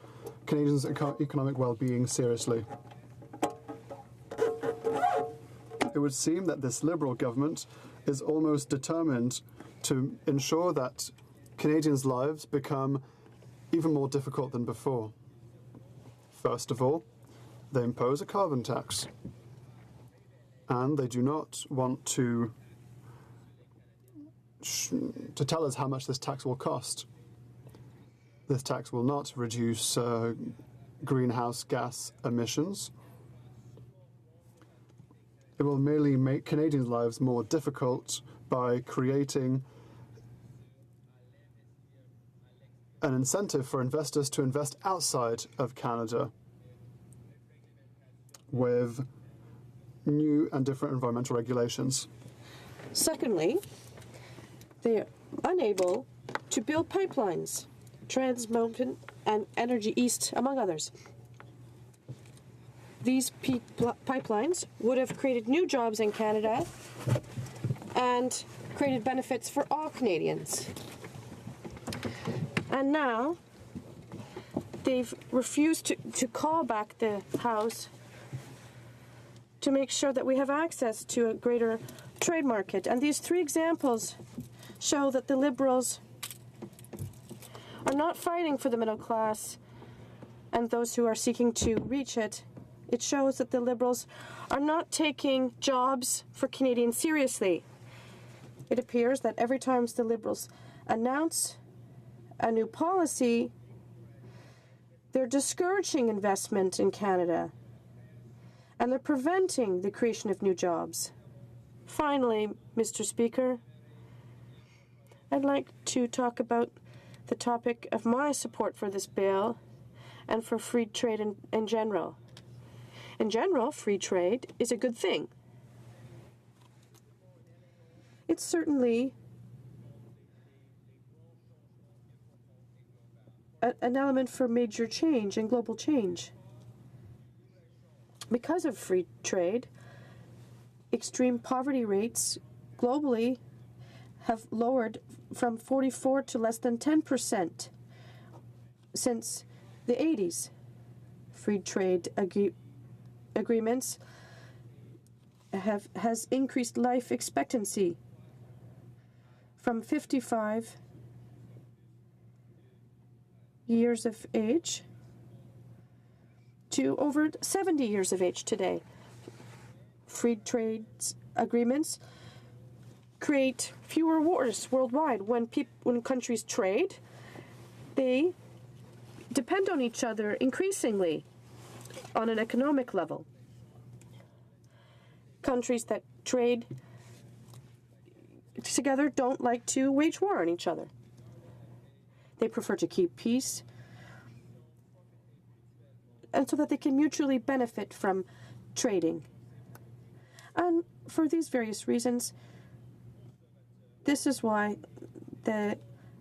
Canadians' economic well-being seriously. It would seem that this Liberal government is almost determined to ensure that Canadians' lives become even more difficult than before. First of all, They impose a carbon tax, and they do not want to tell us how much this tax will cost. This tax will not reduce greenhouse gas emissions. It will merely make Canadians' lives more difficult by creating an incentive for investors to invest outside of Canada with new and different environmental regulations. Secondly, they are unable to build pipelines, Trans Mountain and Energy East, among others. These pipelines would have created new jobs in Canada and created benefits for all Canadians. And now they've refused to call back the House to make sure that we have access to a greater trade market. And these three examples show that the Liberals are not fighting for the middle class and those who are seeking to reach it. It shows that the Liberals are not taking jobs for Canadians seriously. It appears that every time the Liberals announce a new policy, they're discouraging investment in Canada, and they're preventing the creation of new jobs. Finally, Mr. Speaker, I'd like to talk about the topic of my support for this bill and for free trade in general. In general, free trade is a good thing. It's certainly an element for major change and global change. Because of free trade, extreme poverty rates globally have lowered from 44 to less than 10% since the 80s. Free trade agreements has increased life expectancy from 55 years of age to over 70 years of age today. Free trade agreements create fewer wars worldwide. When countries trade, they depend on each other increasingly on an economic level. Countries that trade together don't like to wage war on each other. They prefer to keep peace, and so that they can mutually benefit from trading. And for these various reasons, this is why the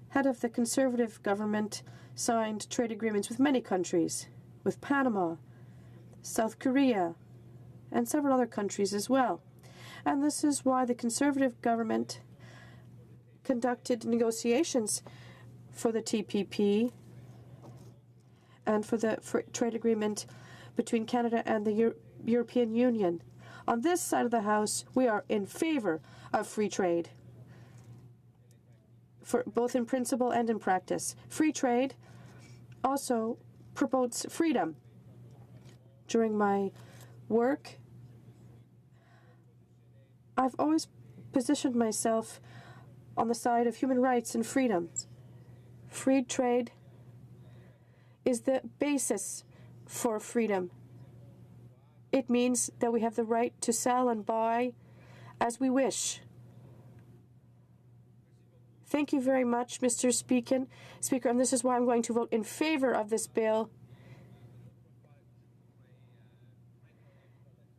head of the Conservative government signed trade agreements with many countries, with Panama, South Korea, and several other countries as well. And this is why the Conservative government conducted negotiations for the TPP and for the trade agreement between Canada and the European Union. On this side of the House, we are in favor of free trade, for both in principle and in practice. Free trade also promotes freedom. During my work, I've always positioned myself on the side of human rights and freedoms. Free trade is the basis for freedom. It means that we have the right to sell and buy as we wish. Thank you very much, Mr. Speaker, and this is why I'm going to vote in favor of this bill.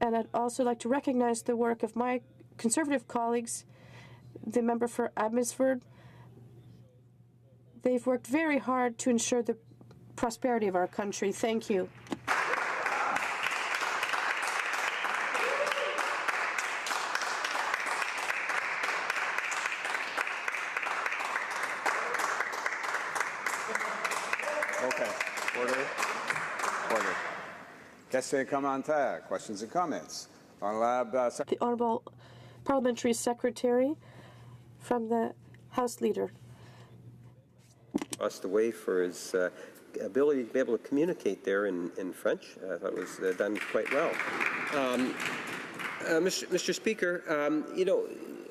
And I'd also like to recognize the work of my Conservative colleagues, the member for Abbotsford. They've worked very hard to ensure the prosperity of our country. Thank you. Okay. Order. Question commentaire. Questions and comments. The Honourable Parliamentary Secretary from the House Leader. Across the way for his ability to be able to communicate there in French. I thought it was done quite well. Mr. Speaker,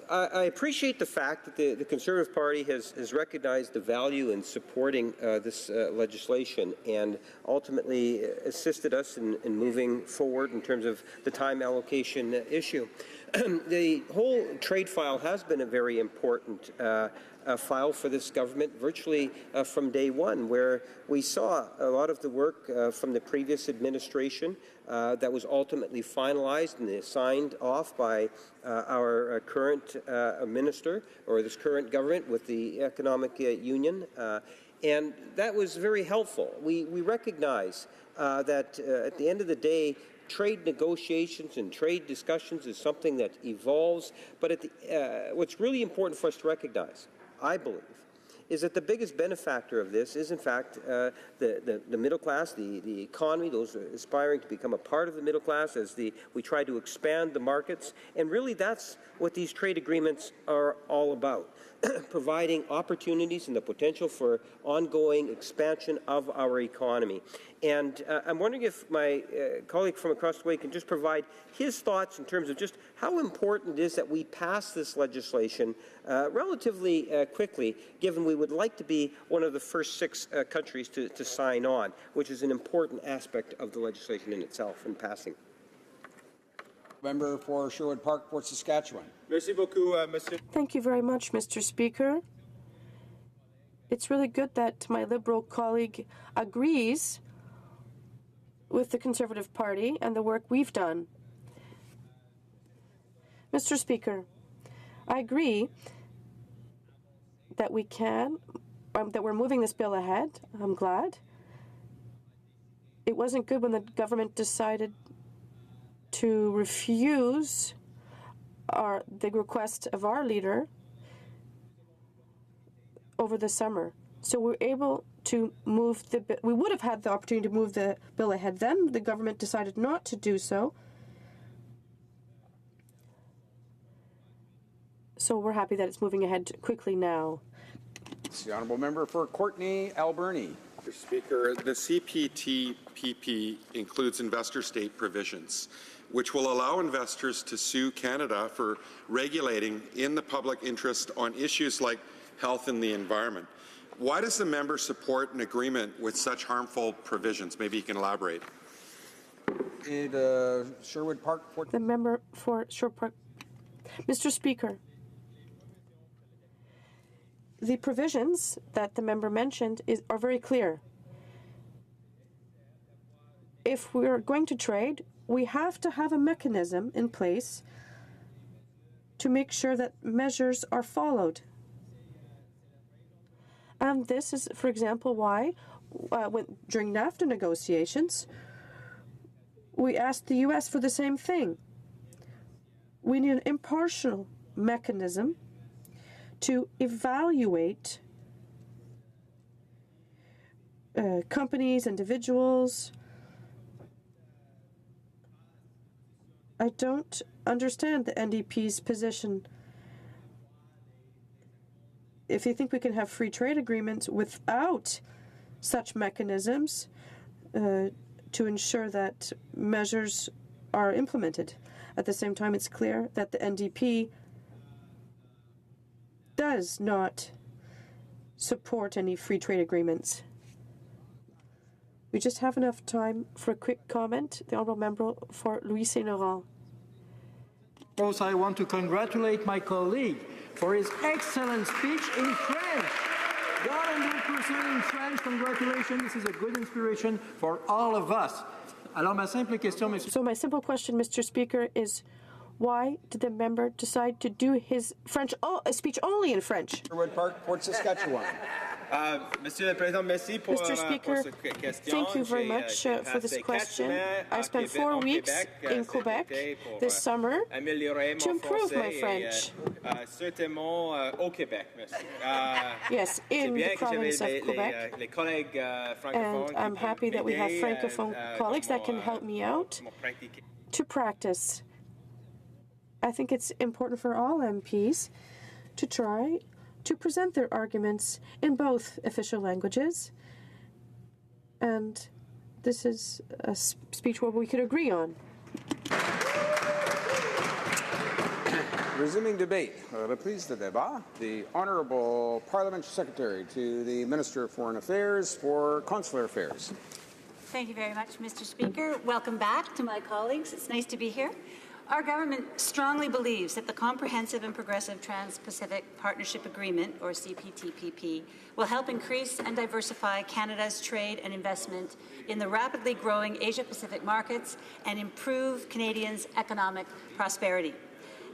I appreciate the fact that the Conservative Party has recognized the value in supporting this legislation and ultimately assisted us in moving forward in terms of the time allocation issue. The whole trade file has been a very important file for this government virtually from day one, where we saw a lot of the work from the previous administration that was ultimately finalized and signed off by our current minister, or this current government with the Economic Union. And that was very helpful. We recognize that at the end of the day, trade negotiations and trade discussions is something that evolves, but what's really important for us to recognize, I believe, is that the biggest benefactor of this is, in fact, the middle class, the economy, those aspiring to become a part of the middle class as we try to expand the markets. And really that's what these trade agreements are all about, providing opportunities and the potential for ongoing expansion of our economy. And I'm wondering if my colleague from across the way can just provide his thoughts in terms of just how important it is that we pass this legislation relatively quickly, given we would like to be one of the first 6 countries to sign on, which is an important aspect of the legislation in itself in passing. Member for Sherwood Park, Fort Saskatchewan. Merci beaucoup, Monsieur. Thank you very much, Mr. Speaker. It's really good that my Liberal colleague agrees with the Conservative Party and the work we've done. Mr. Speaker, I agree that that we're moving this bill ahead. I'm glad. It wasn't good when the government decided to refuse the request of our leader over the summer. So we're able to move the bill. We would have had the opportunity to move the bill ahead then. The government decided not to do so. So we're happy that it's moving ahead quickly now. It's the honourable member for Courtenay Alberni. Mr. Speaker, the CPTPP includes investor state provisions, which will allow investors to sue Canada for regulating in the public interest on issues like health and the environment. Why does the member support an agreement with such harmful provisions? Maybe you can elaborate. Sherwood Park. The member for Sherwood Park. Mr. Speaker, the provisions that the member mentioned are very clear. If we're going to trade, we have to have a mechanism in place to make sure that measures are followed. And this is, for example, why during NAFTA negotiations, we asked the U.S. for the same thing. We need an impartial mechanism to evaluate companies, individuals. I don't understand the NDP's position. If you think we can have free trade agreements without such mechanisms to ensure that measures are implemented. At the same time, it's clear that the NDP does not support any free trade agreements. We just have enough time for a quick comment. The honourable member for Louis Saint Laurent. First, I want to congratulate my colleague for his excellent speech in French. 100% in French. Congratulations. This is a good inspiration for all of us. Alors, ma simple question, monsieur. So my simple question, Mr. Speaker, is why did the member decide to do his speech only in French? Sherwood Park, Fort Saskatchewan. Monsieur le Président, merci pour, Mr. Speaker, thank you very much for this question. I spent 4 weeks in Quebec this summer to improve my French. Yes, in the province of Quebec. And I'm happy that we have Francophone colleagues that can help me out to practice. I think it's important for all MPs to try to present their arguments in both official languages And this is a speech where we could agree on. Resuming debate. Reprise de débat. The Honourable Parliamentary Secretary to the Minister of Foreign Affairs for Consular Affairs. Thank you very much, Mr. Speaker. Welcome back to my colleagues. It's nice to be here. Our government strongly believes that the Comprehensive and Progressive Trans-Pacific Partnership Agreement, or CPTPP, will help increase and diversify Canada's trade and investment in the rapidly growing Asia-Pacific markets and improve Canadians' economic prosperity.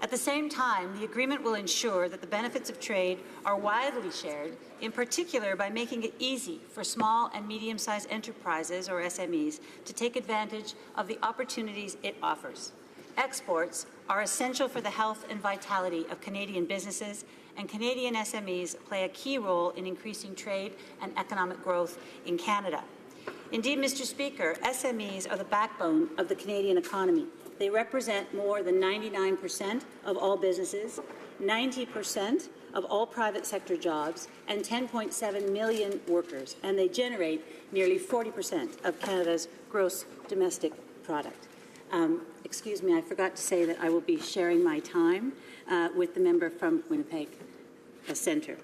At the same time, the agreement will ensure that the benefits of trade are widely shared, in particular by making it easy for small and medium-sized enterprises, or SMEs, to take advantage of the opportunities it offers. Exports are essential for the health and vitality of Canadian businesses, and Canadian SMEs play a key role in increasing trade and economic growth in Canada. Indeed, Mr. Speaker, SMEs are the backbone of the Canadian economy. They represent more than 99% of all businesses, 90% of all private sector jobs, and 10.7 million workers, and they generate nearly 40% of Canada's gross domestic product. Excuse me, I forgot to say that I will be sharing my time with the member from Winnipeg Centre.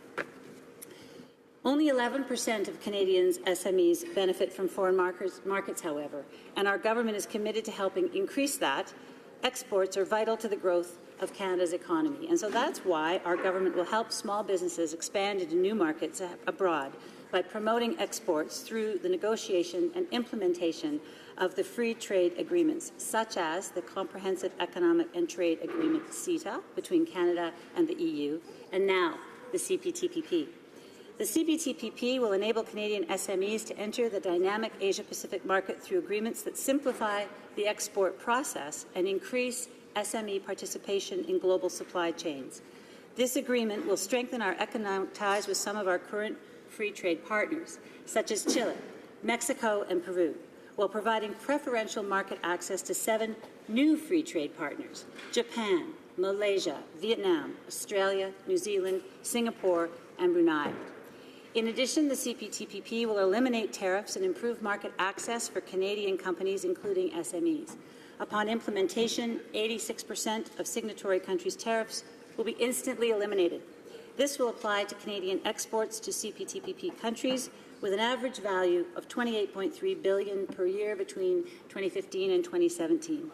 Only 11% of Canadians' SMEs benefit from foreign markets, however, and our government is committed to helping increase that. Exports are vital to the growth of Canada's economy, and so that's why our government will help small businesses expand into new markets abroad by promoting exports through the negotiation and implementation of the free trade agreements, such as the Comprehensive Economic and Trade Agreement, CETA, between Canada and the EU, and now the CPTPP. The CPTPP will enable Canadian SMEs to enter the dynamic Asia-Pacific market through agreements that simplify the export process and increase SME participation in global supply chains. This agreement will strengthen our economic ties with some of our current free trade partners, such as Chile, Mexico, and Peru, while providing preferential market access to 7 new free trade partners: Japan, Malaysia, Vietnam, Australia, New Zealand, Singapore, and Brunei. In addition, the CPTPP will eliminate tariffs and improve market access for Canadian companies, including SMEs. Upon implementation, 86% of signatory countries' tariffs will be instantly eliminated. This will apply to Canadian exports to CPTPP countries with an average value of $28.3 billion per year between 2015 and 2017.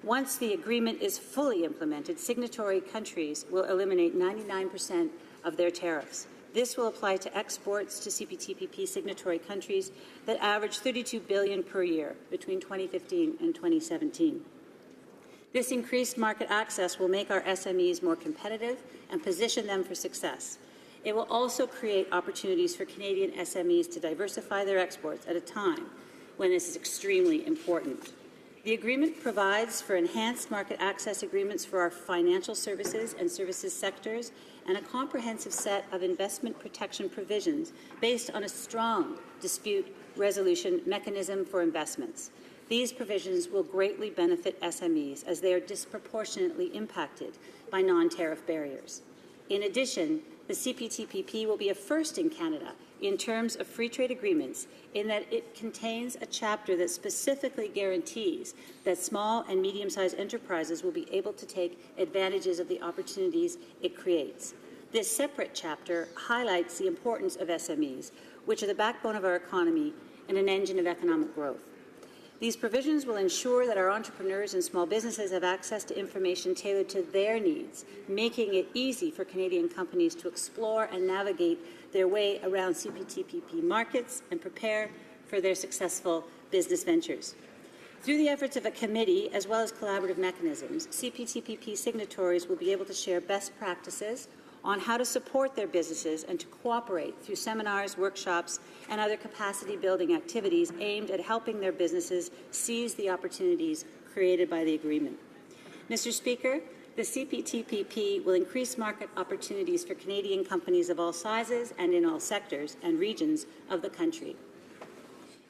Once the agreement is fully implemented, signatory countries will eliminate 99% of their tariffs. This will apply to exports to CPTPP signatory countries that average $32 billion per year between 2015 and 2017. This increased market access will make our SMEs more competitive and position them for success. It will also create opportunities for Canadian SMEs to diversify their exports at a time when this is extremely important. The agreement provides for enhanced market access agreements for our financial services and services sectors and a comprehensive set of investment protection provisions based on a strong dispute resolution mechanism for investments. These provisions will greatly benefit SMEs as they are disproportionately impacted by non-tariff barriers. In addition, the CPTPP will be a first in Canada in terms of free trade agreements in that it contains a chapter that specifically guarantees that small and medium-sized enterprises will be able to take advantages of the opportunities it creates. This separate chapter highlights the importance of SMEs, which are the backbone of our economy and an engine of economic growth. These provisions will ensure that our entrepreneurs and small businesses have access to information tailored to their needs, making it easy for Canadian companies to explore and navigate their way around CPTPP markets and prepare for their successful business ventures. Through the efforts of a committee, as well as collaborative mechanisms, CPTPP signatories will be able to share best practices on how to support their businesses and to cooperate through seminars, workshops, and other capacity-building activities aimed at helping their businesses seize the opportunities created by the agreement. Mr. Speaker, the CPTPP will increase market opportunities for Canadian companies of all sizes and in all sectors and regions of the country.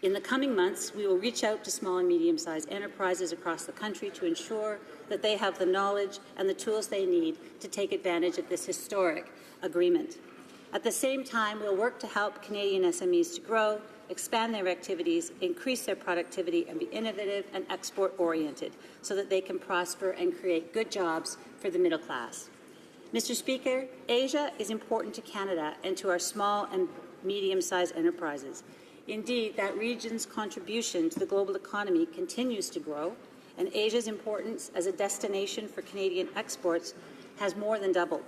In the coming months, we will reach out to small and medium-sized enterprises across the country to ensure that they have the knowledge and the tools they need to take advantage of this historic agreement. At the same time, we'll work to help Canadian SMEs to grow, expand their activities, increase their productivity, and be innovative and export-oriented so that they can prosper and create good jobs for the middle class. Mr. Speaker, Asia is important to Canada and to our small and medium-sized enterprises. Indeed, that region's contribution to the global economy continues to grow, and Asia's importance as a destination for Canadian exports has more than doubled.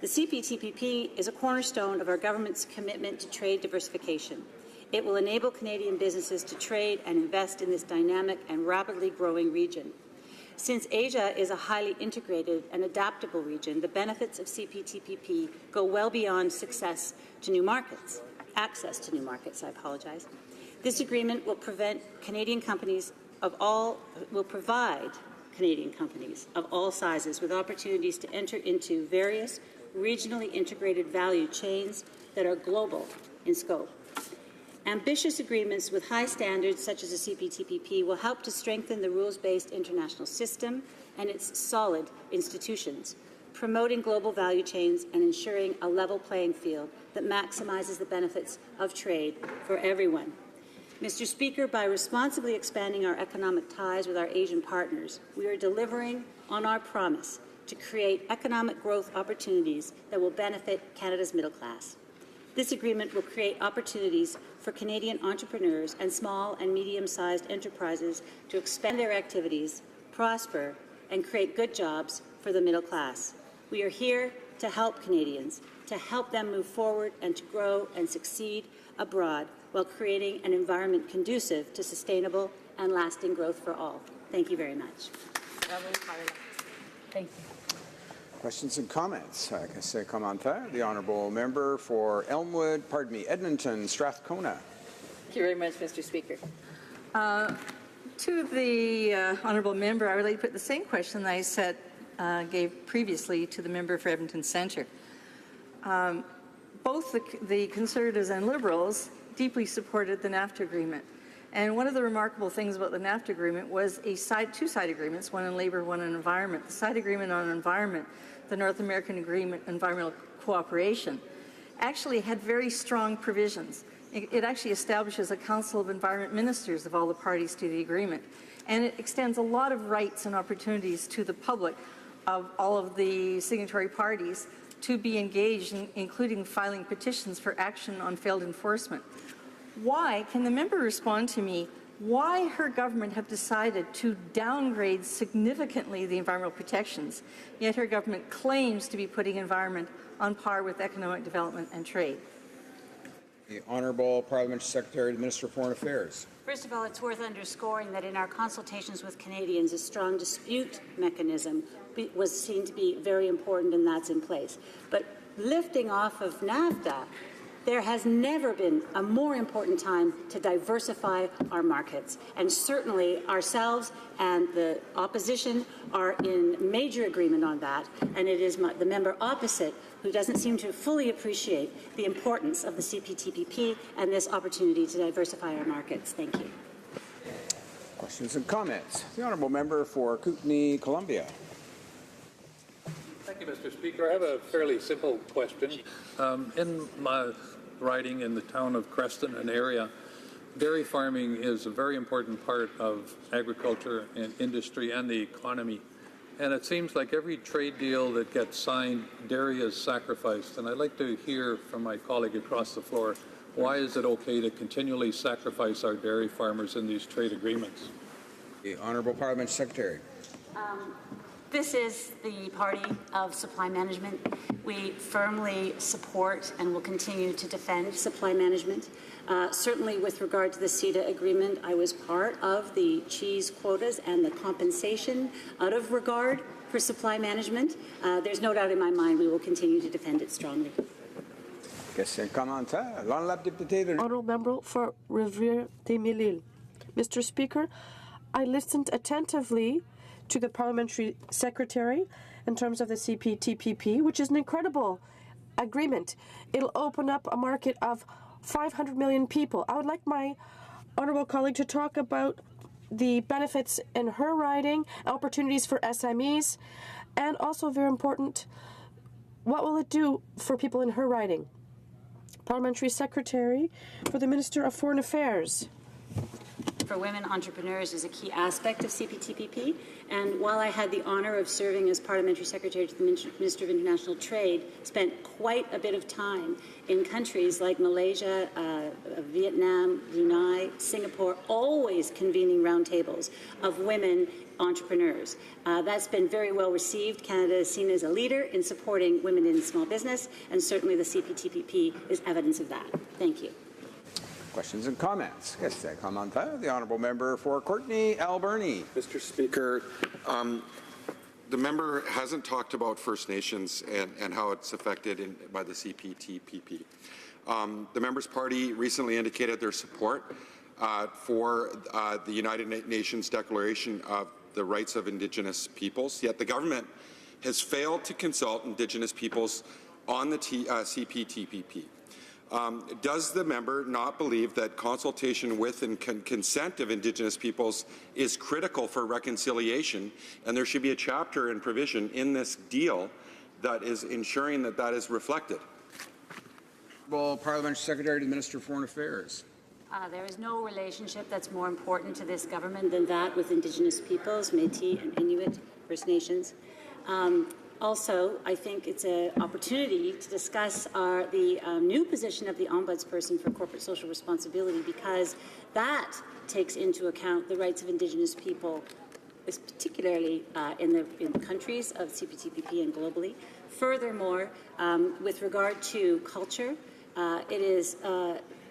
The CPTPP is a cornerstone of our government's commitment to trade diversification. It will enable Canadian businesses to trade and invest in this dynamic and rapidly growing region. Since Asia is a highly integrated and adaptable region, the benefits of CPTPP go well beyond access to new markets. This agreement will provide Canadian companies of all sizes with opportunities to enter into various regionally integrated value chains that are global in scope. Ambitious agreements with high standards such as the CPTPP will help to strengthen the rules-based international system and its solid institutions, promoting global value chains and ensuring a level playing field that maximizes the benefits of trade for everyone. Mr. Speaker, by responsibly expanding our economic ties with our Asian partners, we are delivering on our promise to create economic growth opportunities that will benefit Canada's middle class. This agreement will create opportunities for Canadian entrepreneurs and small and medium-sized enterprises to expand their activities, prosper, and create good jobs for the middle class. We are here to help Canadians, to help them move forward and to grow and succeed abroad while creating an environment conducive to sustainable and lasting growth for all. Thank you very much. Thank you. Questions and comments? The Honourable Member for Edmonton, Strathcona. Thank you very much, Mr. Speaker. To the Honourable Member, I would like to put the same question that I gave previously to the member for Edmonton Centre. Both the Conservatives and Liberals deeply supported the NAFTA agreement. And one of the remarkable things about the NAFTA agreement was two-side agreements, one on labour, one on environment. The side agreement on environment, the North American Agreement on Environmental Cooperation, actually had very strong provisions. It actually establishes a Council of Environment Ministers of all the parties to the agreement. And it extends a lot of rights and opportunities to the public of all of the signatory parties to be engaged, including filing petitions for action on failed enforcement. Why, can the member respond to me, why her government have decided to downgrade significantly the environmental protections, yet her government claims to be putting environment on par with economic development and trade? The Honourable Parliamentary Secretary to the Minister of Foreign Affairs. First of all, it's worth underscoring that in our consultations with Canadians, a strong dispute mechanism was seen to be very important, and that's in place. But lifting off of NAFTA, there has never been a more important time to diversify our markets. And certainly ourselves and the opposition are in major agreement on that. And it is the member opposite who doesn't seem to fully appreciate the importance of the CPTPP and this opportunity to diversify our markets. Thank you. Questions and comments? The Honourable Member for Kootenay, Columbia. Thank you, Mr. Speaker. I have a fairly simple question. In my riding in the town of Creston and area, dairy farming is a very important part of agriculture and industry and the economy. And it seems like every trade deal that gets signed, dairy is sacrificed. And I'd like to hear from my colleague across the floor, why is it okay to continually sacrifice our dairy farmers in these trade agreements? The Honourable Parliamentary Secretary. This is the party of supply management. We firmly support and will continue to defend supply management. Certainly with regard to the CETA agreement, I was part of the cheese quotas and the compensation out of regard for supply management. There's no doubt in my mind we will continue to defend it strongly. Honourable Member for Rivière-des-Mille. Mr. Speaker, I listened attentively to the Parliamentary Secretary in terms of the CPTPP, which is an incredible agreement. It'll open up a market of 500 million people. I would like my honourable colleague to talk about the benefits in her riding, opportunities for SMEs, and also very important, what will it do for people in her riding? Parliamentary Secretary for the Minister of Foreign Affairs. For women entrepreneurs is a key aspect of CPTPP, and while I had the honor of serving as Parliamentary Secretary to the Minister of International Trade, spent quite a bit of time in countries like Malaysia, Vietnam, Brunei, Singapore, always convening roundtables of women entrepreneurs. That's been very well received. Canada is seen as a leader in supporting women in small business, and certainly the CPTPP is evidence of that. Thank you. Questions and comments? Yes, the Honourable Member for Courtenay Alberni. Mr. Speaker, the member hasn't talked about First Nations and how it's affected by the CPTPP. The member's party recently indicated their support for the United Nations Declaration of the Rights of Indigenous Peoples, yet the government has failed to consult Indigenous peoples on the CPTPP. Does the member not believe that consultation with and consent of Indigenous peoples is critical for reconciliation, and there should be a chapter and provision in this deal that is ensuring that that is reflected? Parliamentary Secretary to the Minister of Foreign Affairs. There is no relationship that's more important to this government than that with Indigenous peoples, Métis and Inuit, First Nations. Also, I think it's an opportunity to discuss the new position of the Ombudsperson for Corporate Social Responsibility, because that takes into account the rights of Indigenous people, particularly in countries of CPTPP and globally. Furthermore, with regard to culture, it is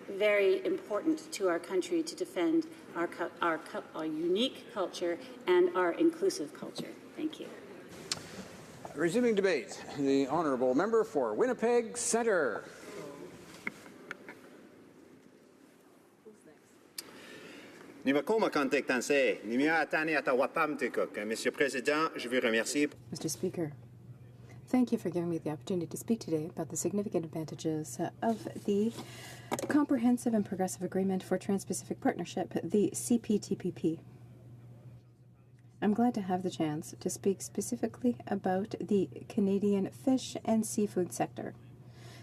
very important to our country to defend our unique culture and our inclusive culture. Thank you. Resuming debate, the Honourable Member for Winnipeg Centre. Mr. President, je vous remercie. Mr. Speaker, thank you for giving me the opportunity to speak today about the significant advantages of the Comprehensive and Progressive Agreement for Trans-Pacific Partnership, the CPTPP. I'm glad to have the chance to speak specifically about the Canadian fish and seafood sector.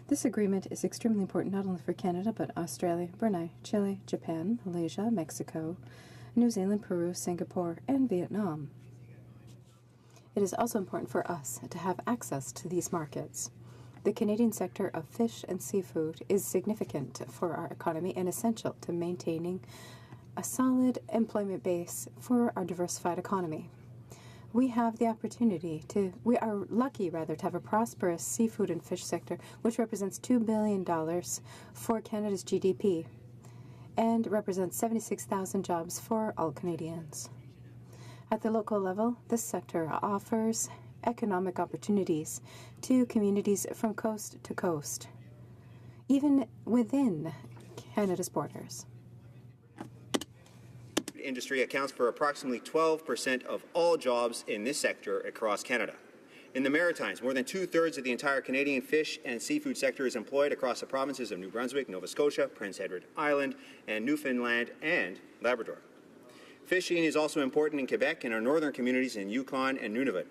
This agreement is extremely important not only for Canada, but Australia, Brunei, Chile, Japan, Malaysia, Mexico, New Zealand, Peru, Singapore, and Vietnam. It is also important for us to have access to these markets. The Canadian sector of fish and seafood is significant for our economy and essential to maintaining a solid employment base for our diversified economy. We are lucky to have a prosperous seafood and fish sector, which represents $2 billion for Canada's GDP and represents 76,000 jobs for all Canadians. At the local level, this sector offers economic opportunities to communities from coast to coast, even within Canada's borders. Industry accounts for approximately 12% of all jobs in this sector across Canada. In the Maritimes, more than two-thirds of the entire Canadian fish and seafood sector is employed across the provinces of New Brunswick, Nova Scotia, Prince Edward Island, and Newfoundland and Labrador. Fishing is also important in Quebec and our northern communities in Yukon and Nunavut,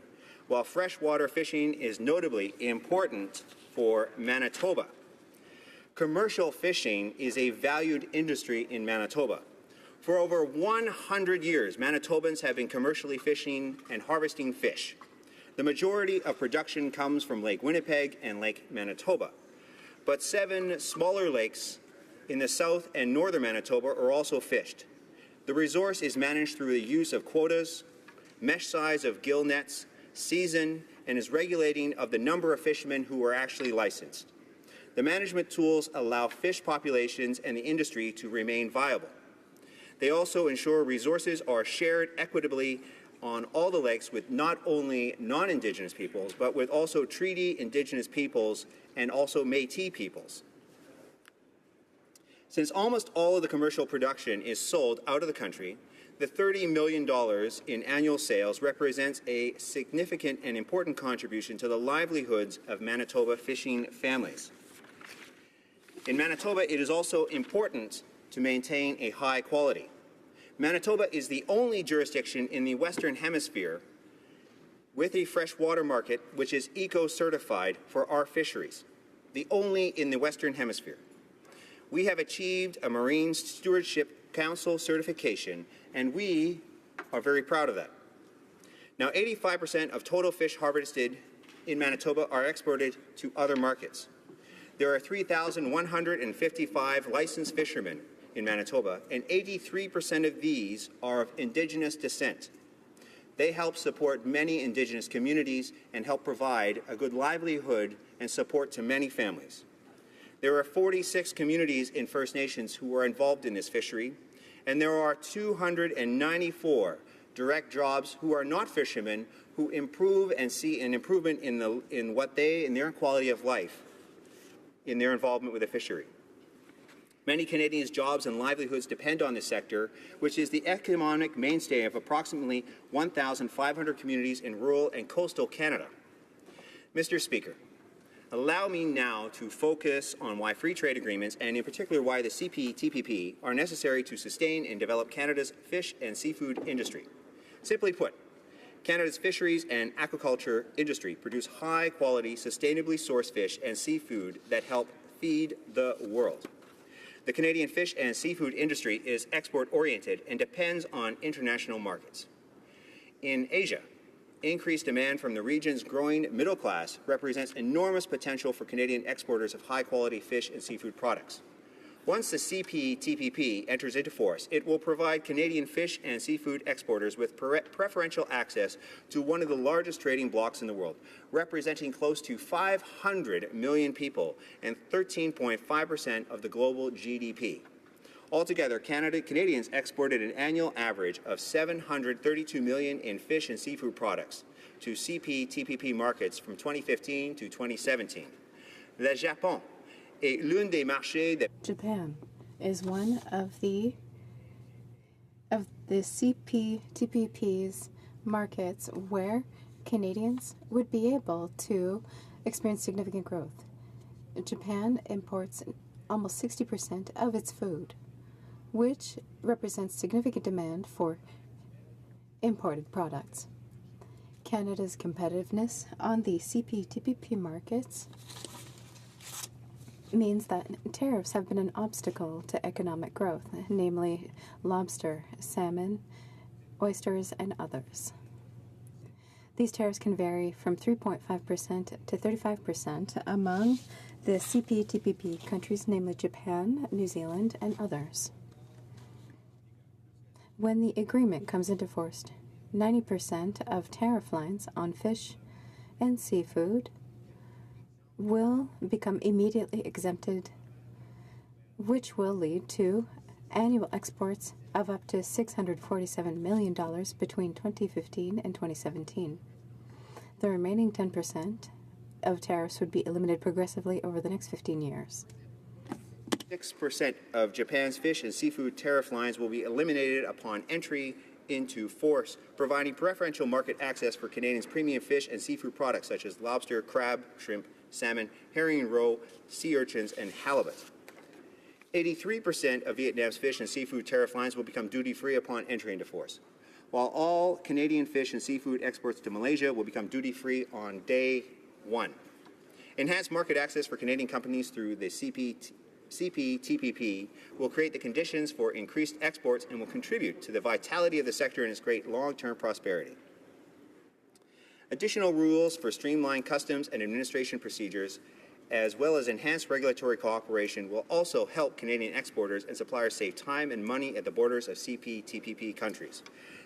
while freshwater fishing is notably important for Manitoba. Commercial fishing is a valued industry in Manitoba. For over 100 years, Manitobans have been commercially fishing and harvesting fish. The majority of production comes from Lake Winnipeg and Lake Manitoba, but 7 smaller lakes in the south and northern Manitoba are also fished. The resource is managed through the use of quotas, mesh size of gill nets, season, and is regulating of the number of fishermen who are actually licensed. The management tools allow fish populations and the industry to remain viable. They also ensure resources are shared equitably on all the lakes with not only non-Indigenous peoples, but with also treaty Indigenous peoples and also Métis peoples. Since almost all of the commercial production is sold out of the country, the $30 million in annual sales represents a significant and important contribution to the livelihoods of Manitoba fishing families. In Manitoba, it is also important to maintain a high quality. Manitoba is the only jurisdiction in the Western Hemisphere with a freshwater market which is eco-certified for our fisheries, the only in the Western Hemisphere. We have achieved a Marine Stewardship Council certification, and we are very proud of that. Now, 85% of total fish harvested in Manitoba are exported to other markets. There are 3,155 licensed fishermen in Manitoba, and 83% of these are of Indigenous descent. They help support many Indigenous communities and help provide a good livelihood and support to many families. There are 46 communities in First Nations who are involved in this fishery, and there are 294 direct jobs who are not fishermen who improve and see an improvement in their quality of life in their involvement with the fishery. Many Canadians' jobs and livelihoods depend on this sector, which is the economic mainstay of approximately 1,500 communities in rural and coastal Canada. Mr. Speaker, allow me now to focus on why free trade agreements, and in particular why the CPTPP, are necessary to sustain and develop Canada's fish and seafood industry. Simply put, Canada's fisheries and aquaculture industry produce high-quality, sustainably sourced fish and seafood that help feed the world. The Canadian fish and seafood industry is export-oriented and depends on international markets. In Asia, increased demand from the region's growing middle class represents enormous potential for Canadian exporters of high-quality fish and seafood products. Once the CPTPP enters into force, it will provide Canadian fish and seafood exporters with preferential access to one of the largest trading blocs in the world, representing close to 500 million people and 13.5% of the global GDP. Altogether, Canadians exported an annual average of $732 million in fish and seafood products to CPTPP markets from 2015 to 2017. Le Japon est l'un des marchés de Japan is one of the CPTPP's markets where Canadians would be able to experience significant growth. Japan imports almost 60% of its food, which represents significant demand for imported products. Canada's competitiveness on the CPTPP markets means that tariffs have been an obstacle to economic growth, namely lobster, salmon, oysters, and others. These tariffs can vary from 3.5% to 35% among the CPTPP countries, namely Japan, New Zealand, and others. When the agreement comes into force, 90% of tariff lines on fish and seafood will become immediately exempted, which will lead to annual exports of up to $647 million between 2015 and 2017. The remaining 10% of tariffs would be eliminated progressively over the next 15 years. 6% of Japan's fish and seafood tariff lines will be eliminated upon entry into force, providing preferential market access for Canadians' premium fish and seafood products such as lobster, crab, shrimp, salmon, herring and roe, sea urchins, and halibut. 83% of Vietnam's fish and seafood tariff lines will become duty-free upon entry into force, while all Canadian fish and seafood exports to Malaysia will become duty-free on day one. Enhanced market access for Canadian companies through the CPTPP will create the conditions for increased exports and will contribute to the vitality of the sector and its great long-term prosperity. Additional rules for streamlined customs and administration procedures, as well as enhanced regulatory cooperation, will also help Canadian exporters and suppliers save time and money at the borders of CPTPP countries.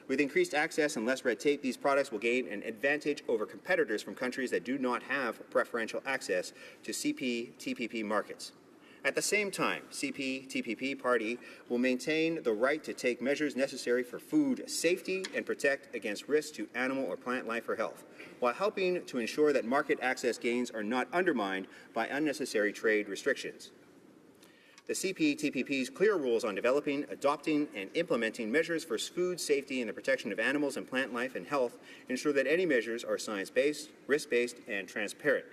With increased access and less red tape, these products will gain an advantage over competitors from countries that do not have preferential access to CPTPP markets. At the same time, CPTPP party will maintain the right to take measures necessary for food safety and protect against risks to animal or plant life or health, while helping to ensure that market access gains are not undermined by unnecessary trade restrictions. The CPTPP's clear rules on developing, adopting, and implementing measures for food safety and the protection of animals and plant life and health ensure that any measures are science-based, risk-based, and transparent.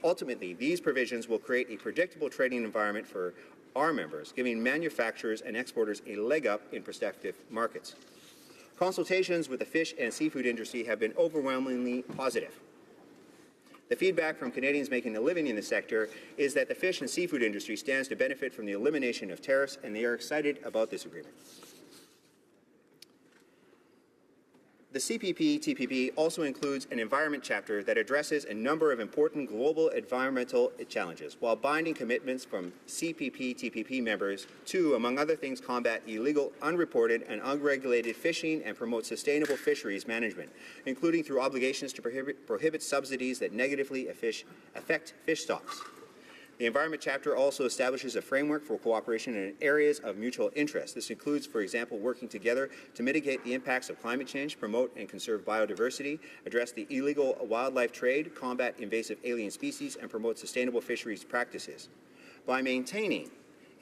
Ultimately, these provisions will create a predictable trading environment for our members, giving manufacturers and exporters a leg up in prospective markets. Consultations with the fish and seafood industry have been overwhelmingly positive. The feedback from Canadians making a living in the sector is that the fish and seafood industry stands to benefit from the elimination of tariffs, and they are excited about this agreement. The CPP-TPP also includes an environment chapter that addresses a number of important global environmental challenges, while binding commitments from CPP-TPP members to, among other things, combat illegal, unreported, and unregulated fishing and promote sustainable fisheries management, including through obligations to prohibit subsidies that negatively affect fish stocks. The Environment Chapter also establishes a framework for cooperation in areas of mutual interest. This includes, for example, working together to mitigate the impacts of climate change, promote and conserve biodiversity, address the illegal wildlife trade, combat invasive alien species, and promote sustainable fisheries practices. By maintaining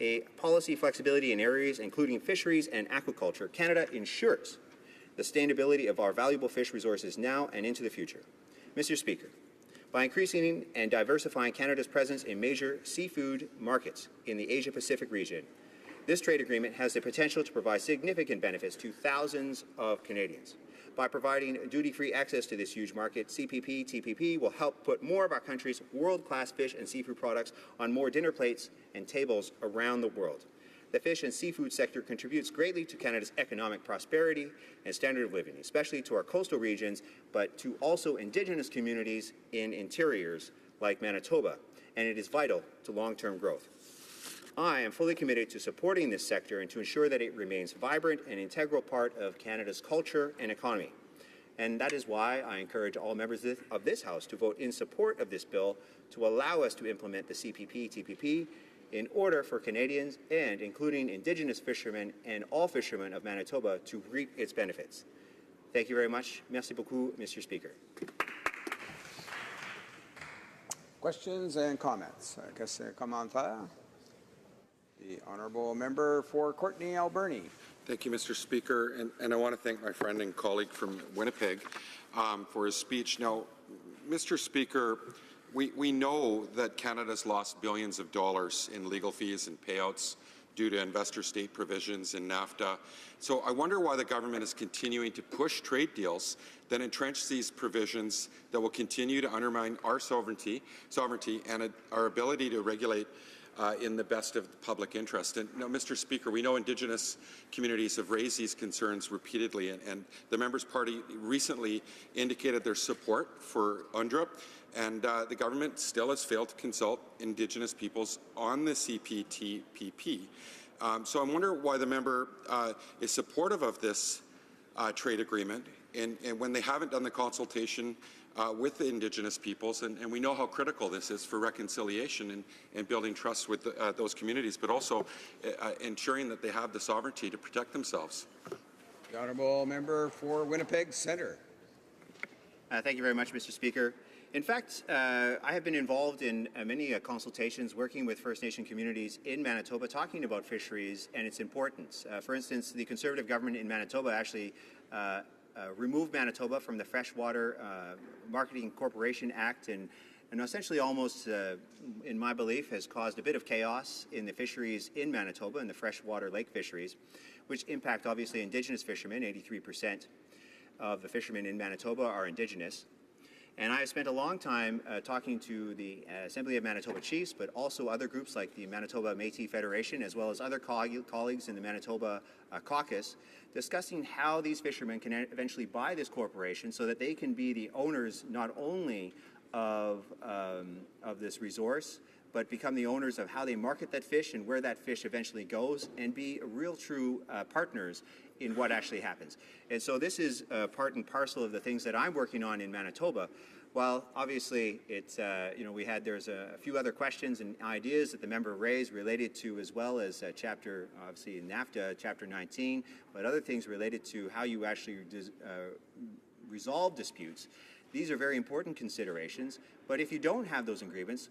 a policy flexibility in areas including fisheries and aquaculture, Canada ensures the sustainability of our valuable fish resources now and into the future. Mr. Speaker, by increasing and diversifying Canada's presence in major seafood markets in the Asia-Pacific region, this trade agreement has the potential to provide significant benefits to thousands of Canadians. By providing duty-free access to this huge market, CPP-TPP will help put more of our country's world-class fish and seafood products on more dinner plates and tables around the world. The fish and seafood sector contributes greatly to Canada's economic prosperity and standard of living, especially to our coastal regions, but to also Indigenous communities in interiors like Manitoba, and it is vital to long-term growth. I am fully committed to supporting this sector and to ensure that it remains vibrant and integral part of Canada's culture and economy. And that is why I encourage all members of this House to vote in support of this bill to allow us to implement the CPP-TPP in order for Canadians and including Indigenous fishermen and all fishermen of Manitoba to reap its benefits. Thank you very much. Merci beaucoup, Mr. Speaker. Questions and comments? Commentaires? The Honourable Member for Courtenay Alberni. Thank you, Mr. Speaker, and I want to thank my friend and colleague from Winnipeg for his speech. Now, Mr. Speaker, we know that Canada's lost billions of dollars in legal fees and payouts due to investor state provisions in NAFTA. So I wonder why the government is continuing to push trade deals that entrench these provisions that will continue to undermine our sovereignty and our ability to regulate in the best of the public interest. And Mr. Speaker, we know Indigenous communities have raised these concerns repeatedly, and the Members' Party recently indicated their support for UNDRIP, and the government still has failed to consult Indigenous peoples on the CPTPP. So I wonder why the member is supportive of this trade agreement, and when they haven't done the consultation with the Indigenous peoples, and we know how critical this is for reconciliation and building trust with those communities, but also ensuring that they have the sovereignty to protect themselves. The Honourable Member for Winnipeg Centre. Thank you very much, Mr. Speaker. In fact, I have been involved in many consultations working with First Nation communities in Manitoba talking about fisheries and its importance. For instance, the Conservative government in Manitoba actually removed Manitoba from the Freshwater Marketing Corporation Act and essentially almost, in my belief, has caused a bit of chaos in the fisheries in Manitoba and the freshwater lake fisheries, which impact obviously Indigenous fishermen. 83% of the fishermen in Manitoba are Indigenous. And I have spent a long time talking to the Assembly of Manitoba Chiefs, but also other groups like the Manitoba Métis Federation, as well as other colleagues in the Manitoba Caucus, discussing how these fishermen can eventually buy this corporation so that they can be the owners not only of this resource, but become the owners of how they market that fish and where that fish eventually goes, and be real true partners in what actually happens. And so this is part and parcel of the things that I'm working on in Manitoba. While obviously it's, there's a few other questions and ideas that the member raised related to, as well as chapter, obviously in NAFTA, chapter 19, but other things related to how you actually resolve disputes. These are very important considerations, but if you don't have those agreements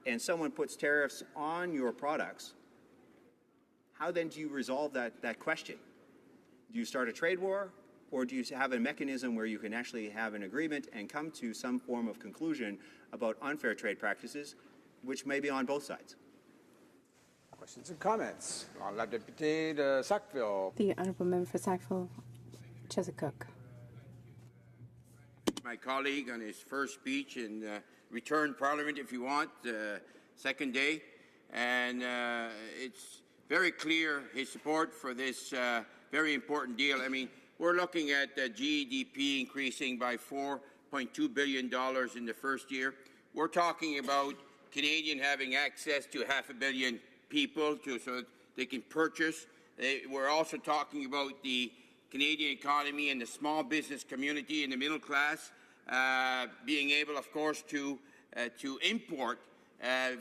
and someone puts tariffs on your products, how then do you resolve that question? Do you start a trade war, or do you have a mechanism where you can actually have an agreement and come to some form of conclusion about unfair trade practices, which may be on both sides? Questions and comments? La députée de Sackville. The Honourable Member for Sackville, Chesapeake. My colleague on his first speech in return Parliament, if you want, second day. And it's very clear his support for this very important deal. I mean, we're looking at GDP increasing by $4.2 billion in the first year. We're talking about Canadian having access to 500 million people so they can purchase. We're also talking about the Canadian economy and the small business community and the middle class being able, of course, to import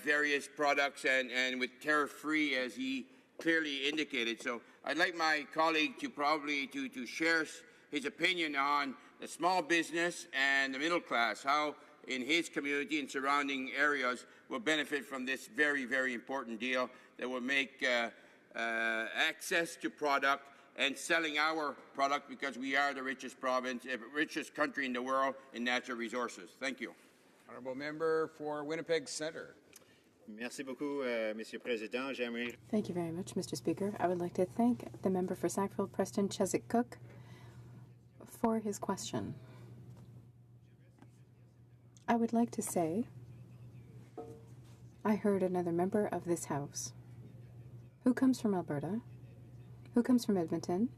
various products and with tariff-free, as he clearly indicated. So I'd like my colleague to probably to share his opinion on the small business and the middle class, how in his community and surrounding areas will benefit from this very, very important deal that will make access to product and selling our product, because we are the richest province, richest country in the world in natural resources. Thank you. Honourable Member for Winnipeg Centre. Merci beaucoup, Monsieur Président. J'aimerais... Thank you very much, Mr. Speaker. I would like to thank the member for Sackville, Preston, Chiswick Cook for his question. I would like to say I heard another member of this House who comes from Alberta, who comes from Edmonton,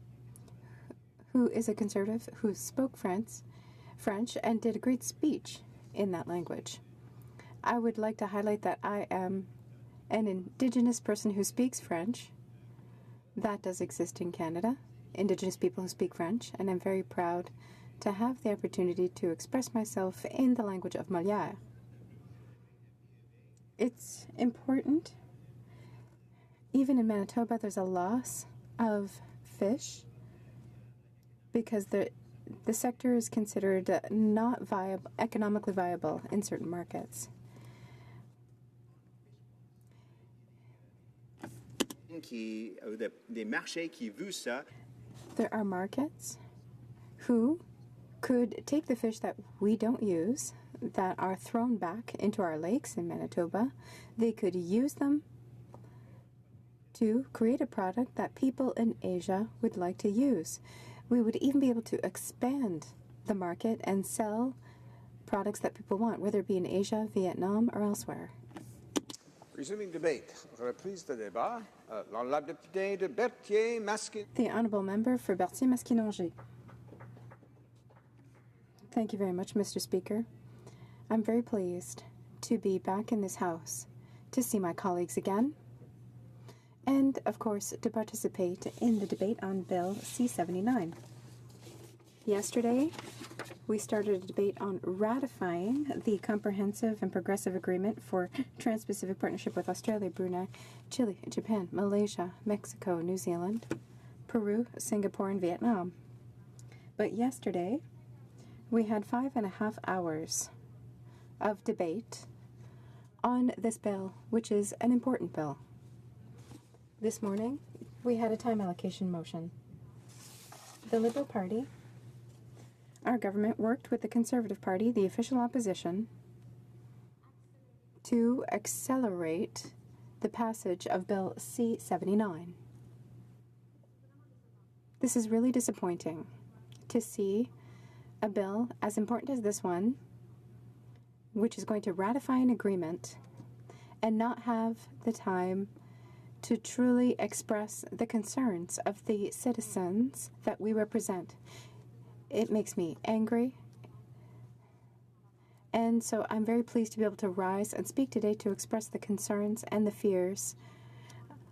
who is a Conservative, who spoke French and did a great speech in that language. I would like to highlight that I am an Indigenous person who speaks French. That does exist in Canada, Indigenous people who speak French, and I'm very proud to have the opportunity to express myself in the language of Molière. It's important. Even in Manitoba, there's a loss of fish because the sector is considered not viable, economically viable in certain markets. There are markets who could take the fish that we don't use, that are thrown back into our lakes in Manitoba. They could use them to create a product that people in Asia would like to use. We would even be able to expand the market and sell products that people want, whether it be in Asia, Vietnam, or elsewhere. Resuming debate. Reprise de débat. L'honorable député de Berthier-Masquin. The honourable member for Berthier-Masquin. Thank you very much, Mr. Speaker. I'm very pleased to be back in this House, to see my colleagues again, and, of course, to participate in the debate on Bill C-79. Yesterday, we started a debate on ratifying the Comprehensive and Progressive Agreement for Trans-Pacific Partnership with Australia, Brunei, Chile, Japan, Malaysia, Mexico, New Zealand, Peru, Singapore, and Vietnam. But yesterday, we had 5.5 hours of debate on this bill, which is an important bill. This morning, we had a time allocation motion. The Liberal Party, our government, worked with the Conservative Party, the official opposition, to accelerate the passage of Bill C-79. This is really disappointing to see a bill as important as this one, which is going to ratify an agreement, and not have the time to truly express the concerns of the citizens that we represent. It makes me angry, and so I'm very pleased to be able to rise and speak today to express the concerns and the fears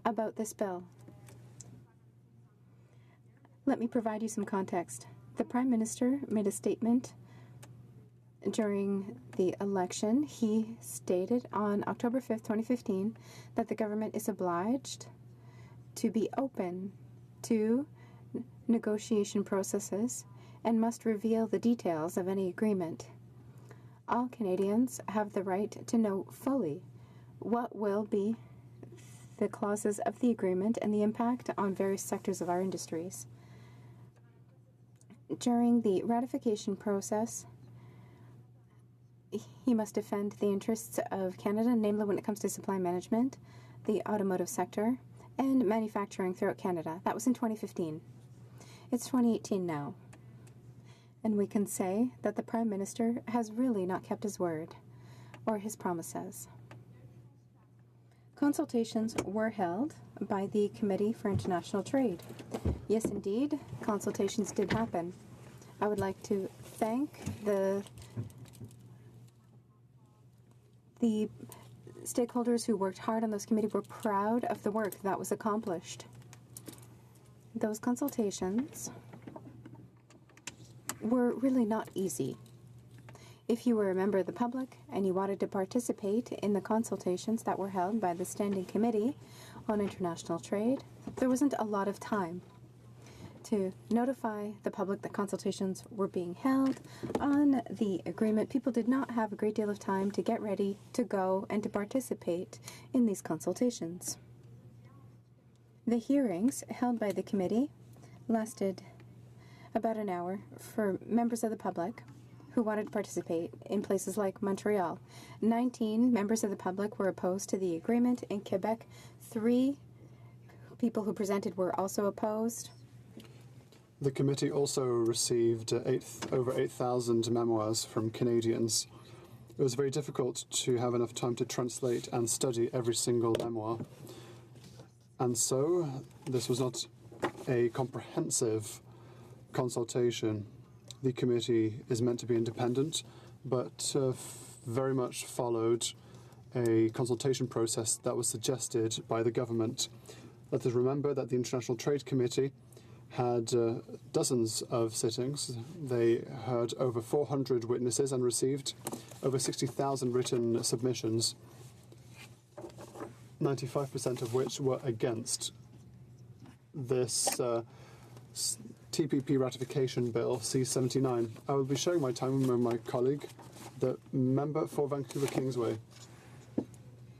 about this bill. Let me provide you some context. The Prime Minister made a statement during the election. He stated on October 5th, 2015, that the government is obliged to be open to negotiation processes and must reveal the details of any agreement. All Canadians have the right to know fully what will be the clauses of the agreement and the impact on various sectors of our industries. During the ratification process, he must defend the interests of Canada, namely when it comes to supply management, the automotive sector, and manufacturing throughout Canada. That was in 2015. It's 2018 now. And we can say that the Prime Minister has really not kept his word, or his promises. Consultations were held by the Committee for International Trade. Yes, indeed, consultations did happen. I would like to thank the stakeholders who worked hard on those committees. We're proud of the work that was accomplished. Those consultations were really not easy. If you were a member of the public and you wanted to participate in the consultations that were held by the Standing Committee on International Trade, there wasn't a lot of time to notify the public that consultations were being held on the agreement. People did not have a great deal of time to get ready to go and to participate in these consultations. The hearings held by the committee lasted about an hour for members of the public who wanted to participate in places like Montreal. 19 members of the public were opposed to the agreement. In Quebec, 3 people who presented were also opposed. The committee also received over 8,000 memoirs from Canadians. It was very difficult to have enough time to translate and study every single memoir. And so this was not a comprehensive consultation. The committee is meant to be independent, but very much followed a consultation process that was suggested by the government. Let us remember that the International Trade Committee had dozens of sittings. They heard over 400 witnesses and received over 60,000 written submissions, 95% of which were against this TPP ratification bill, C-79. I will be sharing my time with my colleague, the member for Vancouver Kingsway.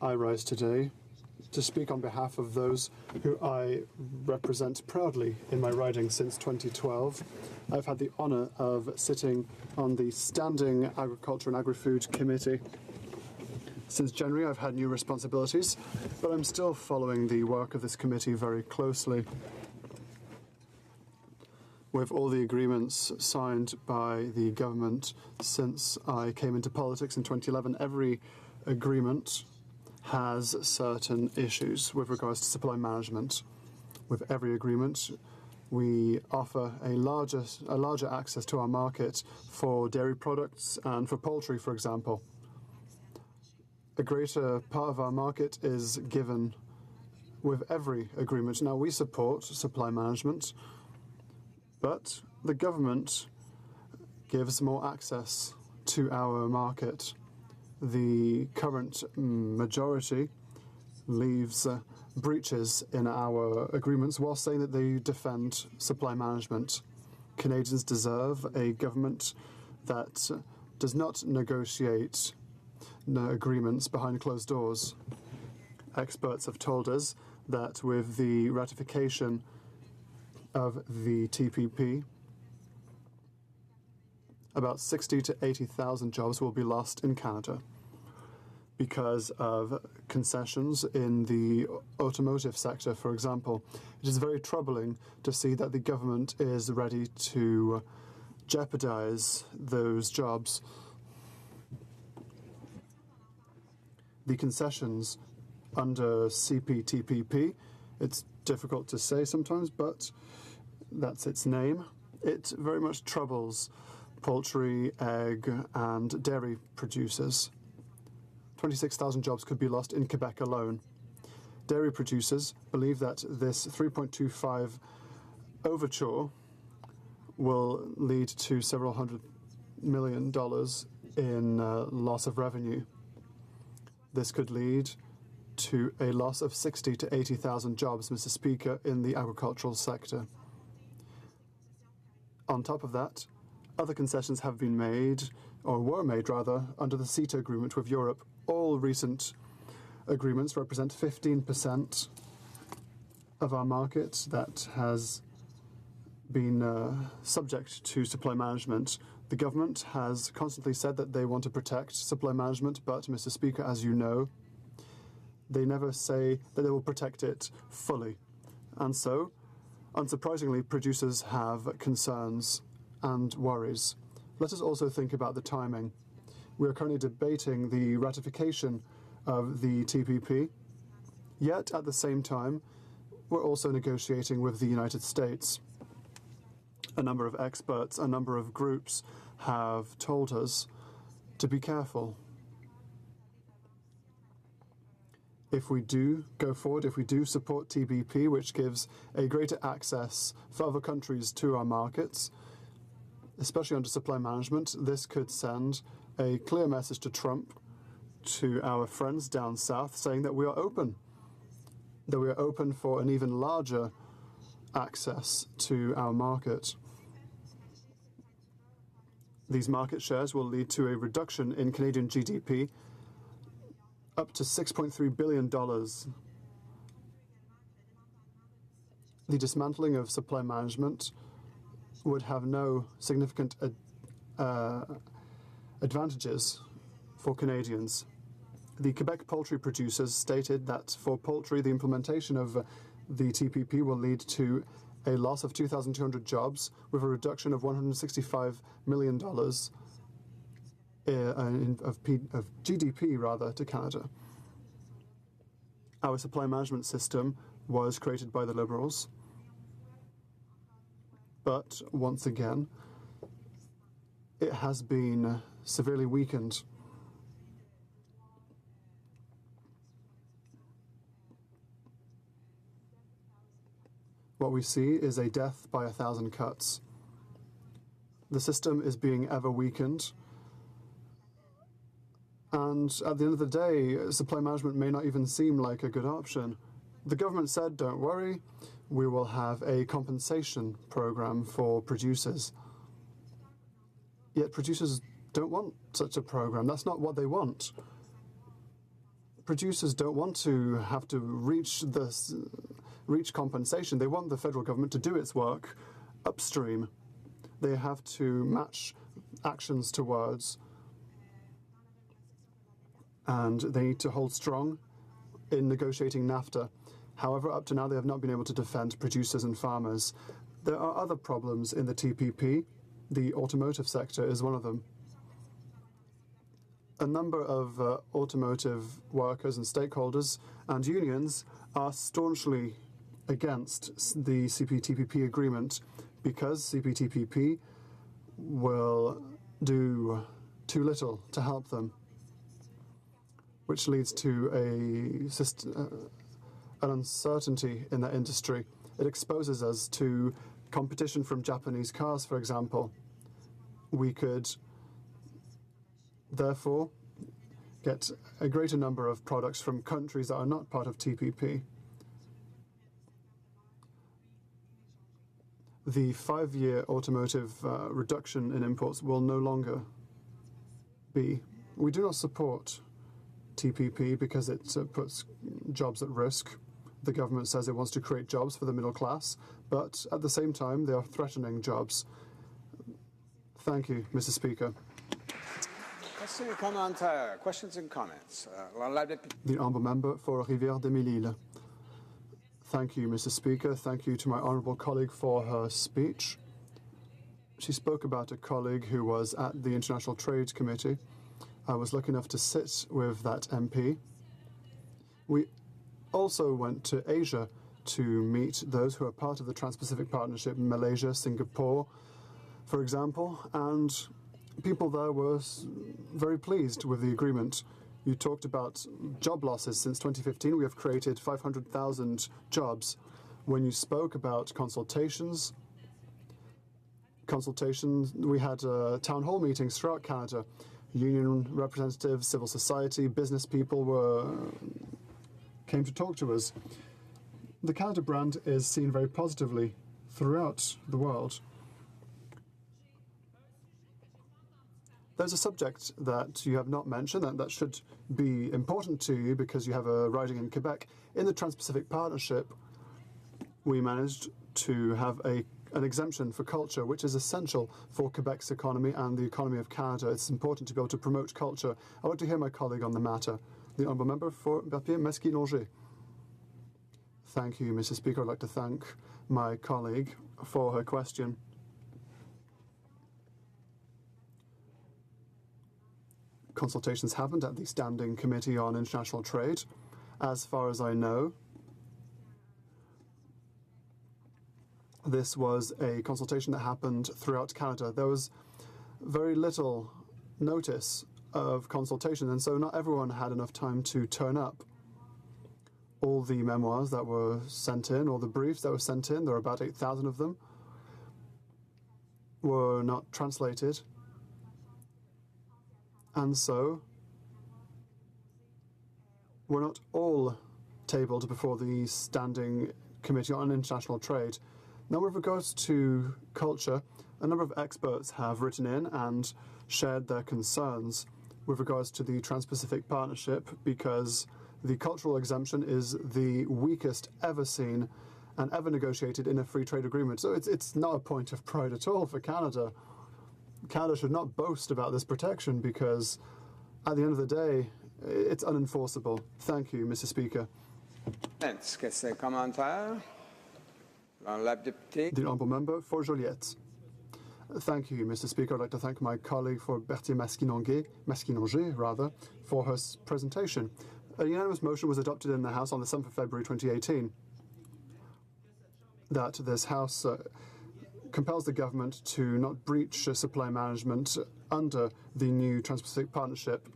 I rise today to speak on behalf of those who I represent proudly in my riding since 2012. I've had the honour of sitting on the Standing Agriculture and Agri-Food Committee. Since January, I've had new responsibilities, but I'm still following the work of this committee very closely. With all the agreements signed by the government since I came into politics in 2011, every agreement has certain issues with regards to supply management. With every agreement, we offer a larger access to our market for dairy products and for poultry, for example. A greater part of our market is given with every agreement. Now, we support supply management, but the government gives more access to our market. The current majority leaves breaches in our agreements while saying that they defend supply management. Canadians deserve a government that does not negotiate agreements behind closed doors. Experts have told us that with the ratification of the TPP, about 60 to 80,000 jobs will be lost in Canada because of concessions in the automotive sector, for example. It is very troubling to see that the government is ready to jeopardize those jobs. The concessions under CPTPP, it's difficult to say sometimes, but that's its name. It very much troubles poultry, egg, and dairy producers. 26,000 jobs could be lost in Quebec alone. Dairy producers believe that this 3.25 overture will lead to several $100 million in loss of revenue. This could lead to a loss of 60 to 80,000 jobs, Mr. Speaker, in the agricultural sector. On top of that, other concessions have been made, or were made rather, under the CETA agreement with Europe. All recent agreements represent 15% of our market that has been subject to supply management. The government has constantly said that they want to protect supply management, but, Mr. Speaker, as you know, they never say that they will protect it fully. And so, unsurprisingly, producers have concerns and worries. Let us also think about the timing. We are currently debating the ratification of the TPP, yet at the same time, we're also negotiating with the United States. A number of experts, a number of groups have told us to be careful. If we do go forward, if we do support TPP, which gives a greater access for other countries to our markets, especially under supply management, this could send a clear message to Trump, to our friends down south, saying that we are open for an even larger access to our market. These market shares will lead to a reduction in Canadian GDP up to $6.3 billion. The dismantling of supply management would have no significant advantages for Canadians. The Quebec poultry producers stated that for poultry, the implementation of the TPP will lead to a loss of 2,200 jobs with a reduction of $165 million of GDP rather to Canada. Our supply management system was created by the Liberals, but once again, it has been severely weakened. What we see is a death by 1,000 cuts. The system is being ever weakened. And at the end of the day, supply management may not even seem like a good option. The government said, don't worry, we will have a compensation program for producers. Yet producers don't want such a program. That's not what they want. Producers don't want to have to reach compensation. They want the federal government to do its work upstream. They have to match actions to words. And they need to hold strong in negotiating NAFTA. However, up to now, they have not been able to defend producers and farmers. There are other problems in the TPP. The automotive sector is one of them. A number of automotive workers and stakeholders and unions are staunchly against the CPTPP agreement because CPTPP will do too little to help them, which leads to an uncertainty in that industry. It exposes us to competition from Japanese cars, for example. We could therefore get a greater number of products from countries that are not part of TPP. The 5-year automotive reduction in imports will no longer be. We do not support TPP because it puts jobs at risk. The government says it wants to create jobs for the middle class, but at the same time, they are threatening jobs. Thank you, Mr. Speaker. Questions and comments. The Honourable Member for Rivière-des-Mille-Îles. Thank you, Mr. Speaker. Thank you to my honourable colleague for her speech. She spoke about a colleague who was at the International Trade Committee. I was lucky enough to sit with that MP. We also went to Asia to meet those who are part of the Trans-Pacific Partnership, Malaysia, Singapore, for example, and people there were very pleased with the agreement. You talked about job losses. Since 2015, we have created 500,000 jobs. When you spoke about consultations, we had town hall meetings throughout Canada. Union representatives, civil society, business people came to talk to us. The Canada brand is seen very positively throughout the world. There's a subject that you have not mentioned that should be important to you because you have a riding in Quebec. In the Trans-Pacific Partnership, we managed to have an exemption for culture, which is essential for Quebec's economy and the economy of Canada. It's important to be able to promote culture. I want to hear my colleague on the matter, the Honourable Member for Berthier-Mesquite-Longet. Thank you, Mr. Speaker. I'd like to thank my colleague for her question. consultations happened at the Standing Committee on International Trade. As far as I know, this was a consultation that happened throughout Canada. There was very little notice of consultation, and so not everyone had enough time to turn up. All the memoirs that were sent in, all the briefs that were sent in, there were about 8,000 of them, were not translated. And so were not all tabled before the Standing Committee on International Trade. Now, with regards to culture, a number of experts have written in and shared their concerns with regards to the Trans-Pacific Partnership, because the cultural exemption is the weakest ever seen and ever negotiated in a free trade agreement. So it's not a point of pride at all for Canada. Canada should not boast about this protection because at the end of the day, it's unenforceable. Thank you, Mr. Speaker. The Honourable Member for Joliette. Thank you, Mr. Speaker. I'd like to thank my colleague for Berthier Masquinanger, for her presentation. A unanimous motion was adopted in the House on the 7th of February 2018 that this House compels the government to not breach supply management under the new Trans-Pacific Partnership.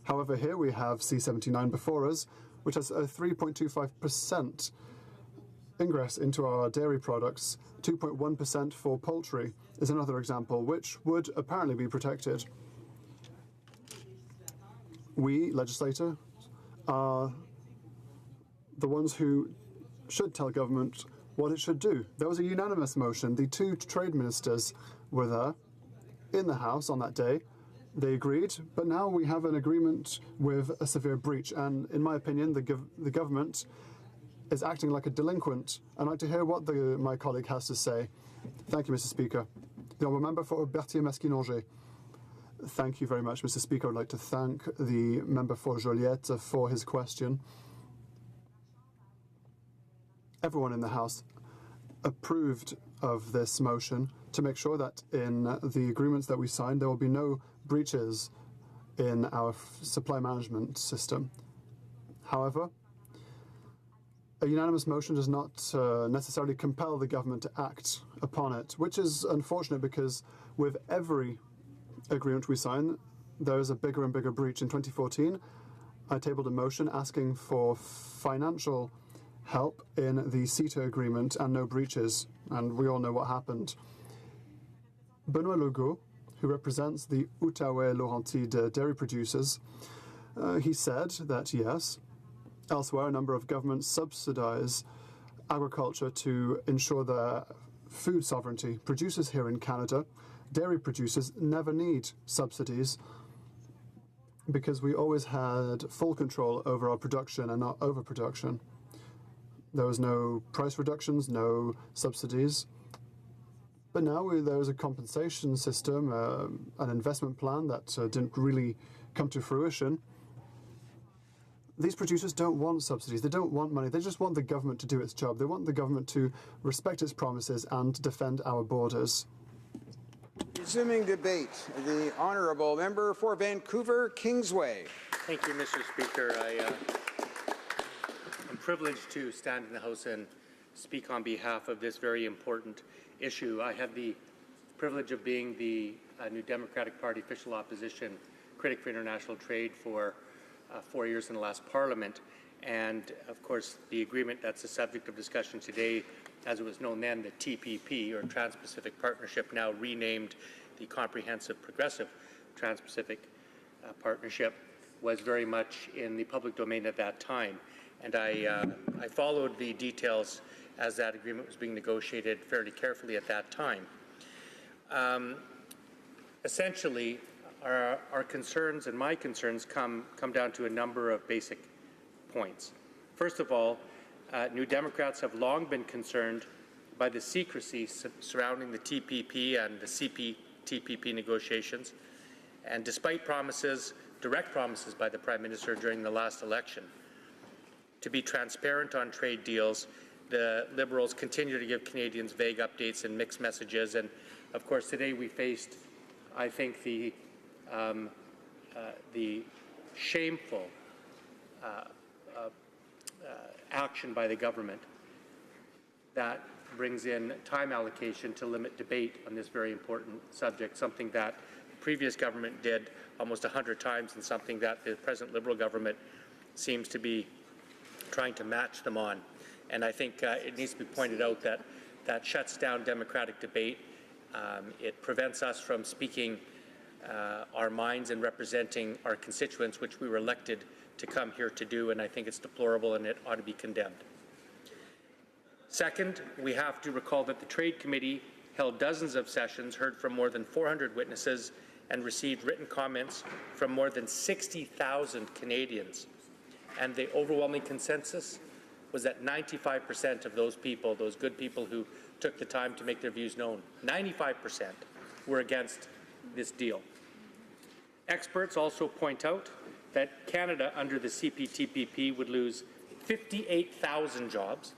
However, here we have C-79 before us, which has a 3.25% ingress into our dairy products. 2.1% for poultry is another example, which would apparently be protected. We, legislators, are the ones who should tell government what it should do. There was a unanimous motion. The two trade ministers were there in the House on that day. They agreed, but now we have an agreement with a severe breach. And in my opinion, the government is acting like a delinquent. I'd like to hear what my colleague has to say. Thank you, Mr. Speaker. The Honourable Member for Berthier Masquinanger. Thank you very much, Mr. Speaker. I'd like to thank the member for Joliette for his question. Everyone in the House approved of this motion to make sure that in the agreements that we signed, there will be no breaches in our supply management system. However, a unanimous motion does not necessarily compel the government to act upon it, which is unfortunate because with every agreement we sign, there is a bigger and bigger breach. In 2014, I tabled a motion asking for financial help in the CETA agreement and no breaches, and we all know what happened. Benoit Legault, who represents the Outaouais-Laurentide dairy producers, he said that yes, elsewhere a number of governments subsidize agriculture to ensure their food sovereignty. Producers here in Canada, dairy producers, never need subsidies because we always had full control over our production and not overproduction. There was no price reductions, no subsidies. But now there is a compensation system, an investment plan that didn't really come to fruition. These producers don't want subsidies. They don't want money. They just want the government to do its job. They want the government to respect its promises and defend our borders. Resuming debate, the Honourable Member for Vancouver Kingsway. Thank you, Mr. Speaker. I'm privileged to stand in the House and speak on behalf of this very important issue. I had the privilege of being the New Democratic Party official opposition critic for international trade for 4 years in the last Parliament, and of course the agreement that's the subject of discussion today, as it was known then, the TPP, or Trans-Pacific Partnership, now renamed the Comprehensive Progressive Trans-Pacific Partnership, was very much in the public domain at that time, and I followed the details as that agreement was being negotiated fairly carefully at that time. Essentially, our concerns and my concerns come down to a number of basic points. First of all, New Democrats have long been concerned by the secrecy surrounding the TPP and the CPTPP negotiations, and despite promises, direct promises by the Prime Minister during the last election to be transparent on trade deals, the Liberals continue to give Canadians vague updates and mixed messages, and of course today we faced, I think, the the shameful action by the government that brings in time allocation to limit debate on this very important subject, something that the previous government did almost 100 times and something that the present Liberal government seems to be trying to match them on. And I think it needs to be pointed out that that shuts down democratic debate. It prevents us from speaking our minds and representing our constituents, which we were elected to come here to do, and I think it's deplorable and it ought to be condemned. Second, we have to recall that the Trade Committee held dozens of sessions, heard from more than 400 witnesses, and received written comments from more than 60,000 Canadians. And the overwhelming consensus was that 95% of those people, those good people who took the time to make their views known, 95% were against this deal. Experts also point out that Canada, under the CPTPP, would lose 58,000 jobs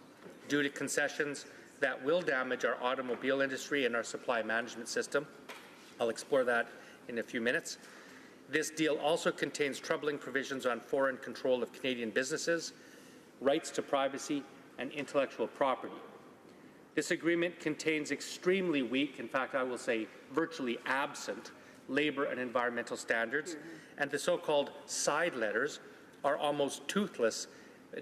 due to concessions that will damage our automobile industry and our supply management system. I'll explore that in a few minutes. This deal also contains troubling provisions on foreign control of Canadian businesses, rights to privacy, and intellectual property. This agreement contains extremely weak, in fact, I will say virtually absent, labour and environmental standards, and the so-called side letters are almost toothless,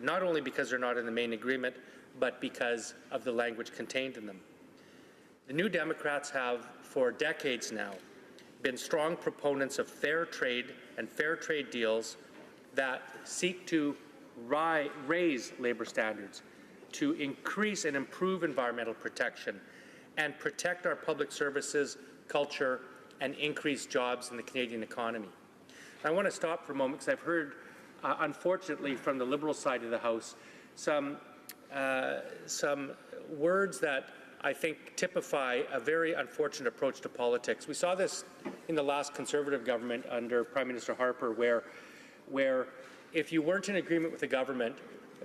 not only because they're not in the main agreement, but because of the language contained in them. The New Democrats have, for decades now, been strong proponents of fair trade and fair trade deals that seek to raise labour standards, to increase and improve environmental protection, and protect our public services, culture, and increase jobs in the Canadian economy. I want to stop for a moment because I've heard, unfortunately, from the Liberal side of the House, some words that I think typify a very unfortunate approach to politics. We saw this in the last Conservative government under Prime Minister Harper, where if you weren't in agreement with the government,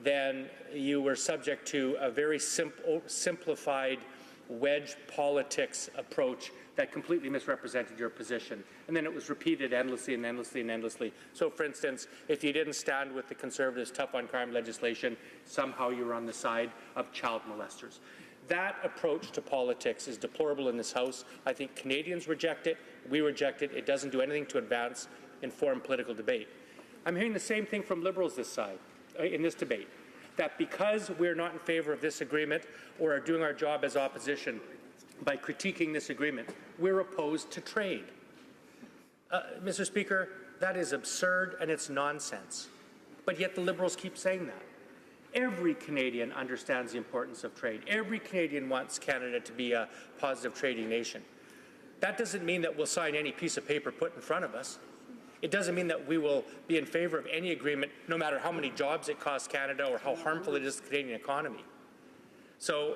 then you were subject to a very simplified wedge politics approach that completely misrepresented your position. And then it was repeated endlessly and endlessly and endlessly. So, for instance, if you didn't stand with the Conservatives' tough-on-crime legislation, somehow you were on the side of child molesters. That approach to politics is deplorable in this House. I think Canadians reject it. We reject it. It doesn't do anything to advance informed political debate. I'm hearing the same thing from Liberals this side, in this debate, that because we're not in favour of this agreement or are doing our job as opposition by critiquing this agreement, we're opposed to trade. Mr. Speaker, that is absurd and it's nonsense. But yet the Liberals keep saying that. Every Canadian understands the importance of trade. Every Canadian wants Canada to be a positive trading nation. That doesn't mean that we'll sign any piece of paper put in front of us. It doesn't mean that we will be in favour of any agreement, no matter how many jobs it costs Canada or how harmful it is to the Canadian economy. So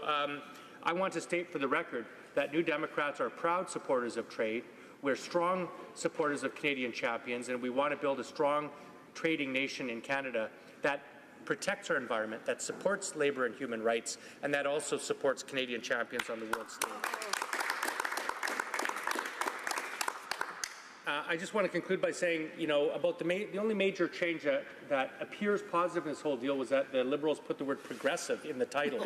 I want to state for the record that New Democrats are proud supporters of trade. We're strong supporters of Canadian champions, and we want to build a strong trading nation in Canada that protects our environment, that supports labour and human rights, and that also supports Canadian champions on the world stage. I just want to conclude by saying, about the only major change that appears positive in this whole deal was that the Liberals put the word progressive in the title.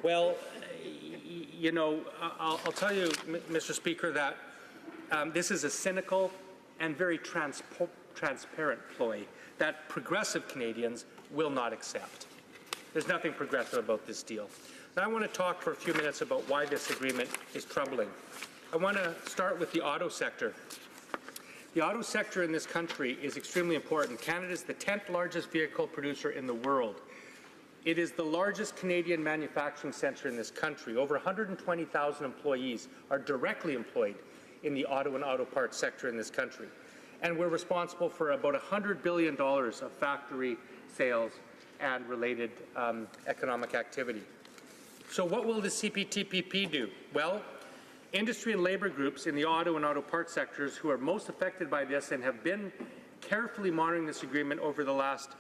Well, I'll tell you, Mr. Speaker, that this is a cynical and very transparent ploy that progressive Canadians will not accept. There's nothing progressive about this deal. Now I want to talk for a few minutes about why this agreement is troubling. I want to start with the auto sector. The auto sector in this country is extremely important. Canada is the 10th largest vehicle producer in the world. It is the largest Canadian manufacturing centre in this country. Over 120,000 employees are directly employed in the auto and auto parts sector in this country. And we're responsible for about $100 billion of factory sales and related economic activity. So what will the CPTPP do? Well, industry and labour groups in the auto and auto parts sectors who are most affected by this and have been carefully monitoring this agreement over the last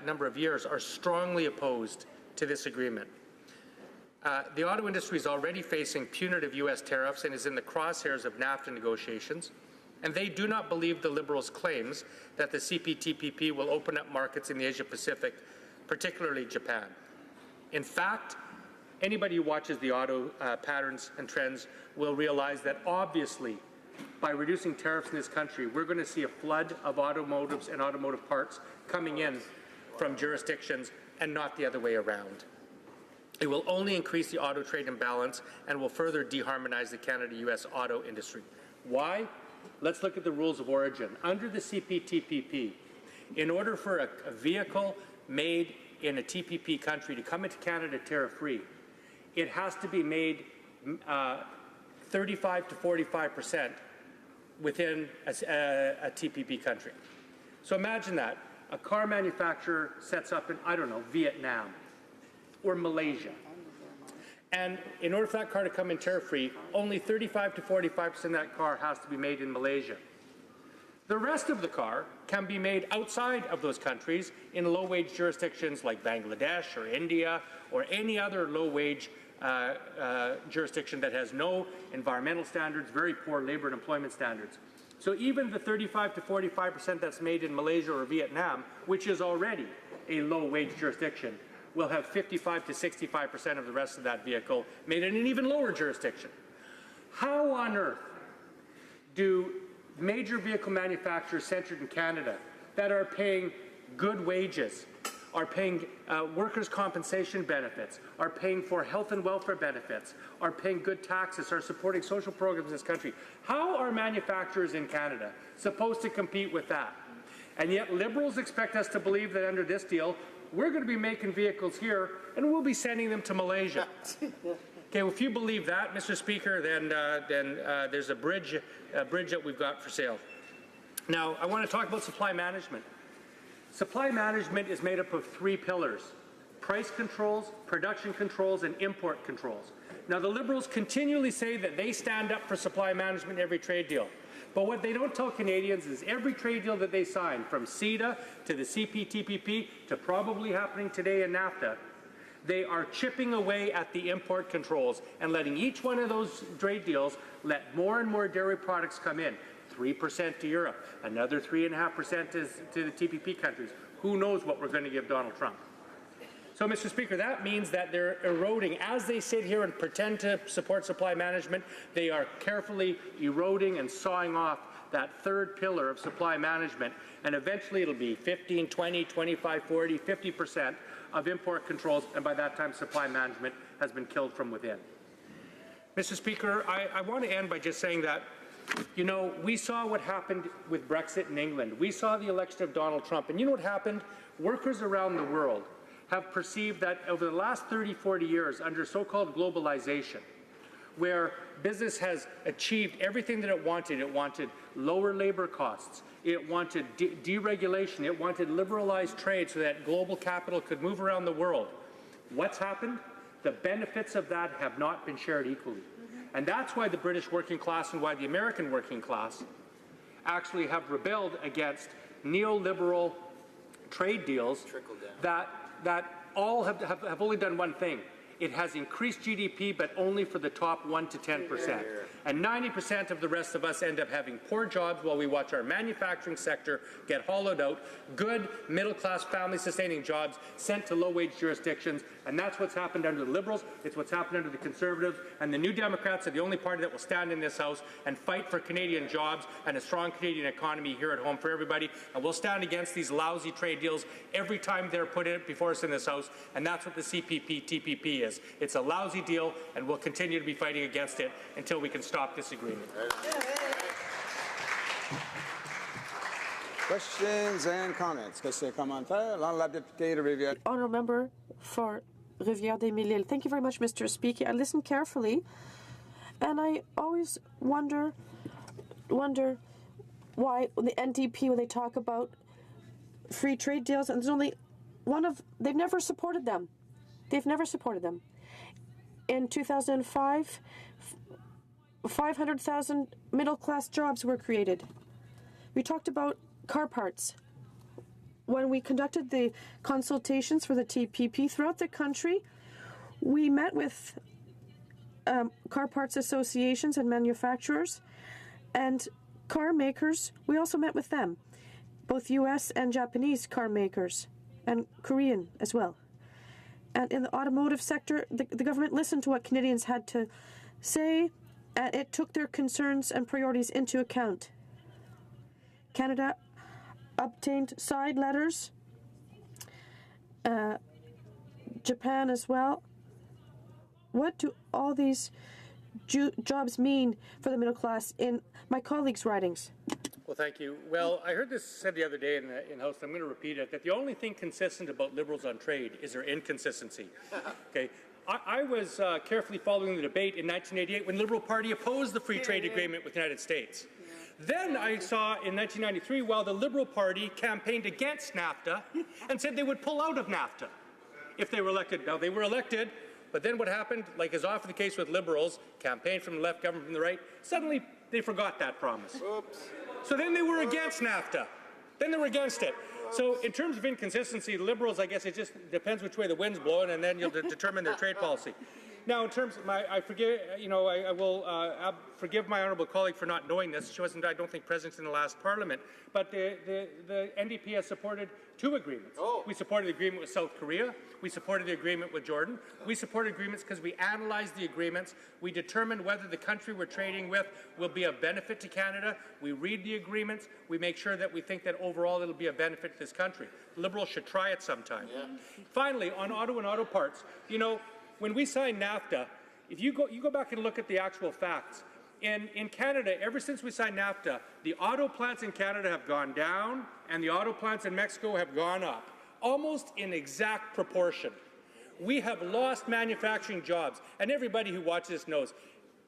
number of years are strongly opposed to this agreement. The auto industry is already facing punitive U.S. tariffs and is in the crosshairs of NAFTA negotiations. And they do not believe the Liberals' claims that the CPTPP will open up markets in the Asia-Pacific, particularly Japan. In fact, anybody who watches the auto patterns and trends will realize that obviously, by reducing tariffs in this country, we're going to see a flood of automotives and automotive parts coming in from jurisdictions and not the other way around. It will only increase the auto trade imbalance and will further deharmonize the Canada-US auto industry. Why? Let's look at the rules of origin. Under the CPTPP, in order for a vehicle made in a TPP country to come into Canada tariff-free, it has to be made 35 to 45% within a TPP country. So imagine that. A car manufacturer sets up in, I don't know, Vietnam or Malaysia. And in order for that car to come in tariff-free, only 35 to 45% of that car has to be made in Malaysia. The rest of the car can be made outside of those countries in low-wage jurisdictions like Bangladesh or India or any other low-wage jurisdiction that has no environmental standards, very poor labor and employment standards. So even the 35 to 45% that's made in Malaysia or Vietnam, which is already a low-wage jurisdiction, will have 55 to 65% of the rest of that vehicle made in an even lower jurisdiction. How on earth do major vehicle manufacturers centered in Canada that are paying good wages, are paying workers' compensation benefits, are paying for health and welfare benefits, are paying good taxes, are supporting social programs in this country, how are manufacturers in Canada supposed to compete with that? And yet Liberals expect us to believe that under this deal, we're going to be making vehicles here and we'll be sending them to Malaysia. Okay, well, if you believe that, Mr. Speaker, then there's a bridge that we've got for sale. Now, I want to talk about supply management. Supply management is made up of three pillars: price controls, production controls, and import controls. Now, the Liberals continually say that they stand up for supply management in every trade deal. But what they don't tell Canadians is every trade deal that they sign, from CETA to the CPTPP to probably happening today in NAFTA, they are chipping away at the import controls and letting each one of those trade deals let more and more dairy products come in. 3% to Europe, another 3.5% to the TPP countries. Who knows what we're going to give Donald Trump? So, Mr. Speaker, that means that they're eroding. As they sit here and pretend to support supply management, they are carefully eroding and sawing off that third pillar of supply management, and eventually it'll be 15, 20, 25, 40, 50% of import controls, and by that time supply management has been killed from within. Mr. Speaker, I want to end by just saying that, you know, we saw what happened with Brexit in England. We saw the election of Donald Trump, and you know what happened? Workers around the world have perceived that over the last 30, 40 years, under so-called globalization, where business has achieved everything that it wanted lower labor costs, it wanted deregulation, it wanted liberalized trade so that global capital could move around the world. What's happened? The benefits of that have not been shared equally. And that's why the British working class and why the American working class actually have rebelled against neoliberal trade deals that all have only done one thing. It has increased GDP, but only for the top 1 to 10%. And 90% of the rest of us end up having poor jobs while we watch our manufacturing sector get hollowed out, good middle-class family-sustaining jobs sent to low-wage jurisdictions. And that's what's happened under the Liberals, it's what's happened under the Conservatives, and the New Democrats are the only party that will stand in this House and fight for Canadian jobs and a strong Canadian economy here at home for everybody. And we'll stand against these lousy trade deals every time they're put in before us in this House, and that's what the CPP-TPP is. It's a lousy deal, and we'll continue to be fighting against it until we can stop this agreement. Questions and comments? Question commentaire. L'honorable député de Rivière. Honourable member for Rivière-des-Mille-Îles. Thank you very much, Mr. Speaker. I listened carefully, and I always wonder why the NDP, when they talk about free trade deals, and there's only one of, they've never supported them. They've never supported them. In 2005, 500,000 middle-class jobs were created. We talked about car parts. When we conducted the consultations for the TPP throughout the country, we met with car parts associations and manufacturers, and car makers, we also met with them, both U.S. and Japanese car makers, and Korean as well. And in the automotive sector, the government listened to what Canadians had to say, and it took their concerns and priorities into account. Canada obtained side letters, Japan as well. What do all these jobs mean for the middle class in my colleagues' writings? Well, thank you. Well, I heard this said the other day in House, I'm going to repeat it, that the only thing consistent about Liberals on trade is their inconsistency. Okay. I was carefully following the debate in 1988 when the Liberal Party opposed the free trade agreement with the United States. Then I saw in 1993, while the Liberal Party campaigned against NAFTA and said they would pull out of NAFTA if they were elected. Now, they were elected, but then what happened, like is often the case with Liberals, campaign from the left, government from the right, suddenly they forgot that promise. Oops. So then they were against NAFTA. Then they were against it. So in terms of inconsistency, the Liberals, I guess it just depends which way the wind's blowing, and then you'll determine their trade policy. Now, in terms of I will forgive my honourable colleague for not knowing this. She wasn't, I don't think, present in the last Parliament. But the NDP has supported two agreements. Oh. We supported the agreement with South Korea. We supported the agreement with Jordan. We supported agreements because we analysed the agreements. We determined whether the country we're trading with will be of benefit to Canada. We read the agreements. We make sure that we think that overall it'll be a benefit to this country. Liberals should try it sometime. Yeah. Finally, on auto and auto parts, you know, when we signed NAFTA, if you go back and look at the actual facts, in Canada, ever since we signed NAFTA, the auto plants in Canada have gone down and the auto plants in Mexico have gone up, almost in exact proportion. We have lost manufacturing jobs, and everybody who watches this knows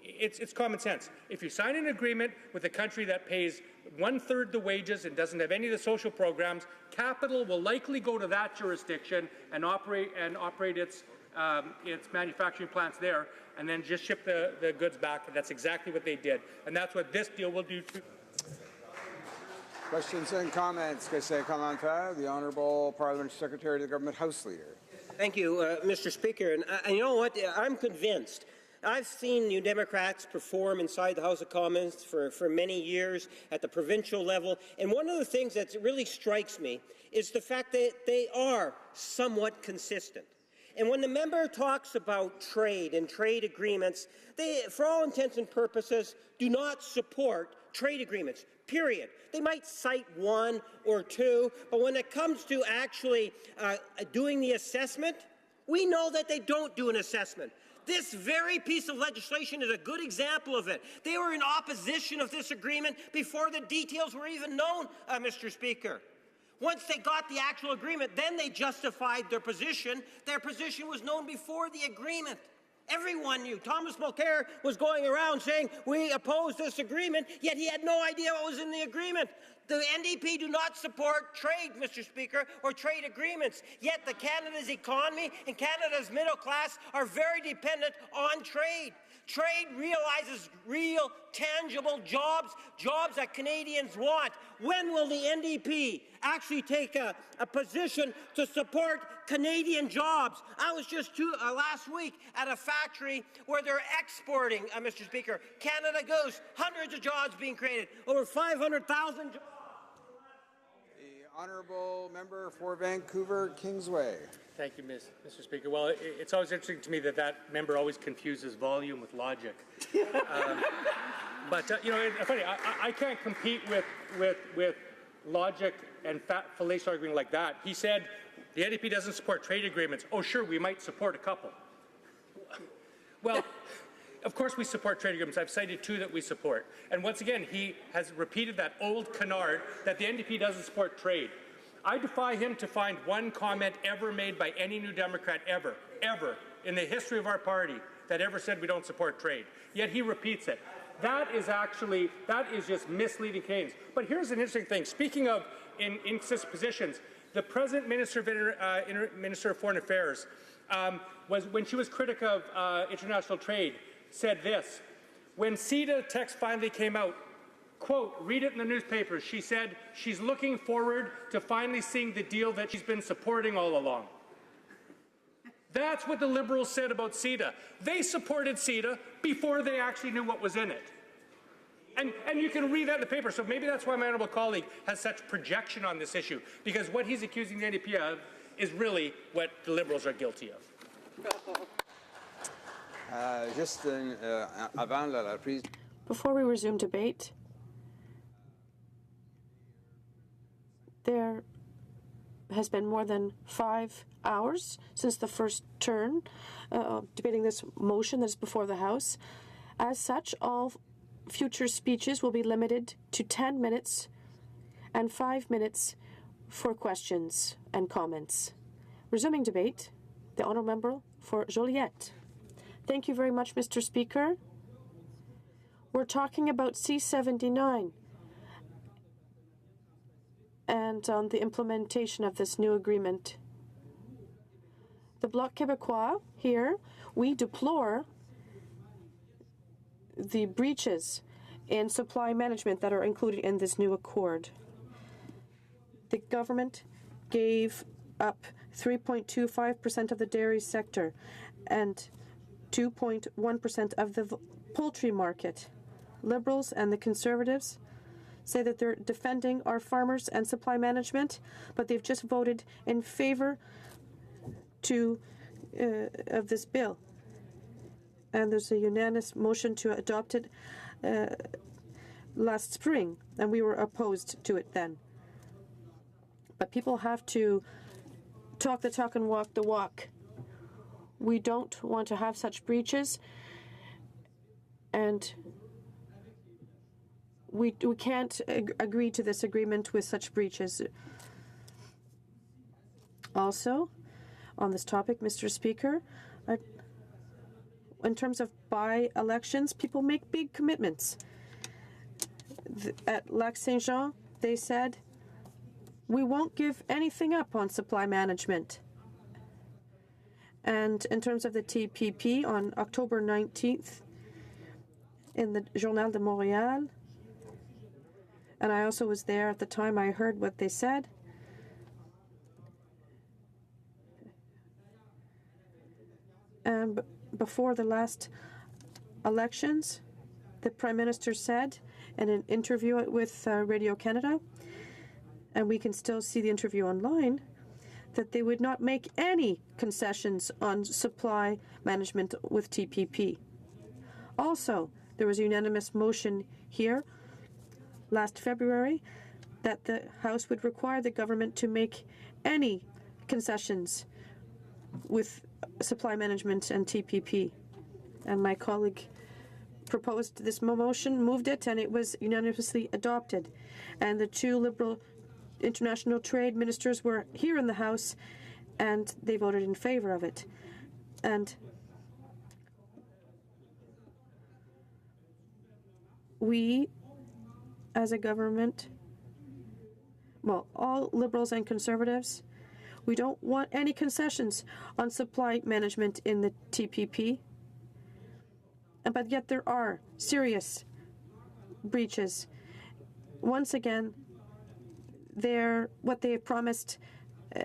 it's common sense. If you sign an agreement with a country that pays 1/3 the wages and doesn't have any of the social programs, capital will likely go to that jurisdiction and operate its manufacturing plants there, and then just ship the goods back. That's exactly what they did, and that's what this deal will do too. Questions and comments. The Honourable Parliamentary Secretary to the Government House Leader. Thank you, Mr. Speaker. And you know what? I'm convinced. I've seen New Democrats perform inside the House of Commons for many years at the provincial level, and one of the things that really strikes me is the fact that they are somewhat consistent. And when the member talks about trade and trade agreements, they, for all intents and purposes, do not support trade agreements, period. They might cite one or two, but when it comes to actually doing the assessment, we know that they don't do an assessment. This very piece of legislation is a good example of it. They were in opposition of this agreement before the details were even known, Mr. Speaker. Once they got the actual agreement, then they justified their position. Their position was known before the agreement. Everyone knew. Thomas Mulcair was going around saying, we oppose this agreement, yet he had no idea what was in the agreement. The NDP do not support trade, Mr. Speaker, or trade agreements, yet Canada's economy and Canada's middle class are very dependent on trade. Trade realizes real, tangible jobs, jobs that Canadians want. When will the NDP actually take a position to support Canadian jobs? I was just last week at a factory where they're exporting, Mr. Speaker. Canada Goose, hundreds of jobs being created, over 500,000 jobs. The Honourable Member for Vancouver Kingsway. Thank you, Mr. Speaker. Well, it's always interesting to me that member always confuses volume with logic. But you know, it's funny. I can't compete with logic and fallacious arguing like that. He said the NDP doesn't support trade agreements. Oh, sure, we might support a couple. Well, of course we support trade agreements. I've cited two that we support. And once again, he has repeated that old canard that the NDP doesn't support trade. I defy him to find one comment ever made by any New Democrat ever in the history of our party that ever said we don't support trade. Yet he repeats it. That is just misleading Canadians. But here's an interesting thing. Speaking of inconsistent positions, the present Minister of Foreign Affairs was, when she was critic of international trade, said this. When CETA text finally came out, quote, read it in the newspapers, she said she's looking forward to finally seeing the deal that she's been supporting all along. That's what the Liberals said about CETA. They supported CETA before they actually knew what was in it. And you can read that in the paper. So maybe that's why my honourable colleague has such projection on this issue, because what he's accusing the NDP of is really what the Liberals are guilty of. Before we resume debate, there has been more than 5 hours since the first turn debating this motion that is before the House. As such, all future speeches will be limited to 10 minutes and 5 minutes for questions and comments. Resuming debate, the honourable member for Joliette. Thank you very much, Mr. Speaker. We're talking about C-79 and on the implementation of this new agreement. The Bloc Québécois here, we deplore the breaches in supply management that are included in this new accord. The government gave up 3.25% of the dairy sector and 2.1% of the poultry market. Liberals and the Conservatives say that they're defending our farmers and supply management, but they've just voted in favor of this bill. And there's a unanimous motion to adopt it last spring, and we were opposed to it then. But people have to talk the talk and walk the walk. We don't want to have such breaches, and we can't agree to this agreement with such breaches. Also, on this topic, Mr. Speaker, in terms of by-elections, people make big commitments. At Lac Saint-Jean, they said, we won't give anything up on supply management. And in terms of the TPP, on October 19th, in the Journal de Montréal, and I also was there at the time, I heard what they said. And before the last elections, the Prime Minister said in an interview with Radio Canada, and we can still see the interview online, that they would not make any concessions on supply management with TPP. Also, there was a unanimous motion here last February that the House would require the government to make any concessions with supply management and TPP. And my colleague proposed this motion, moved it, and it was unanimously adopted. And the two Liberal international trade ministers were here in the House, and they voted in favor of it. And we, as a government, well, all Liberals and Conservatives, we don't want any concessions on supply management in the TPP. But yet there are serious breaches. Once again, what they have promised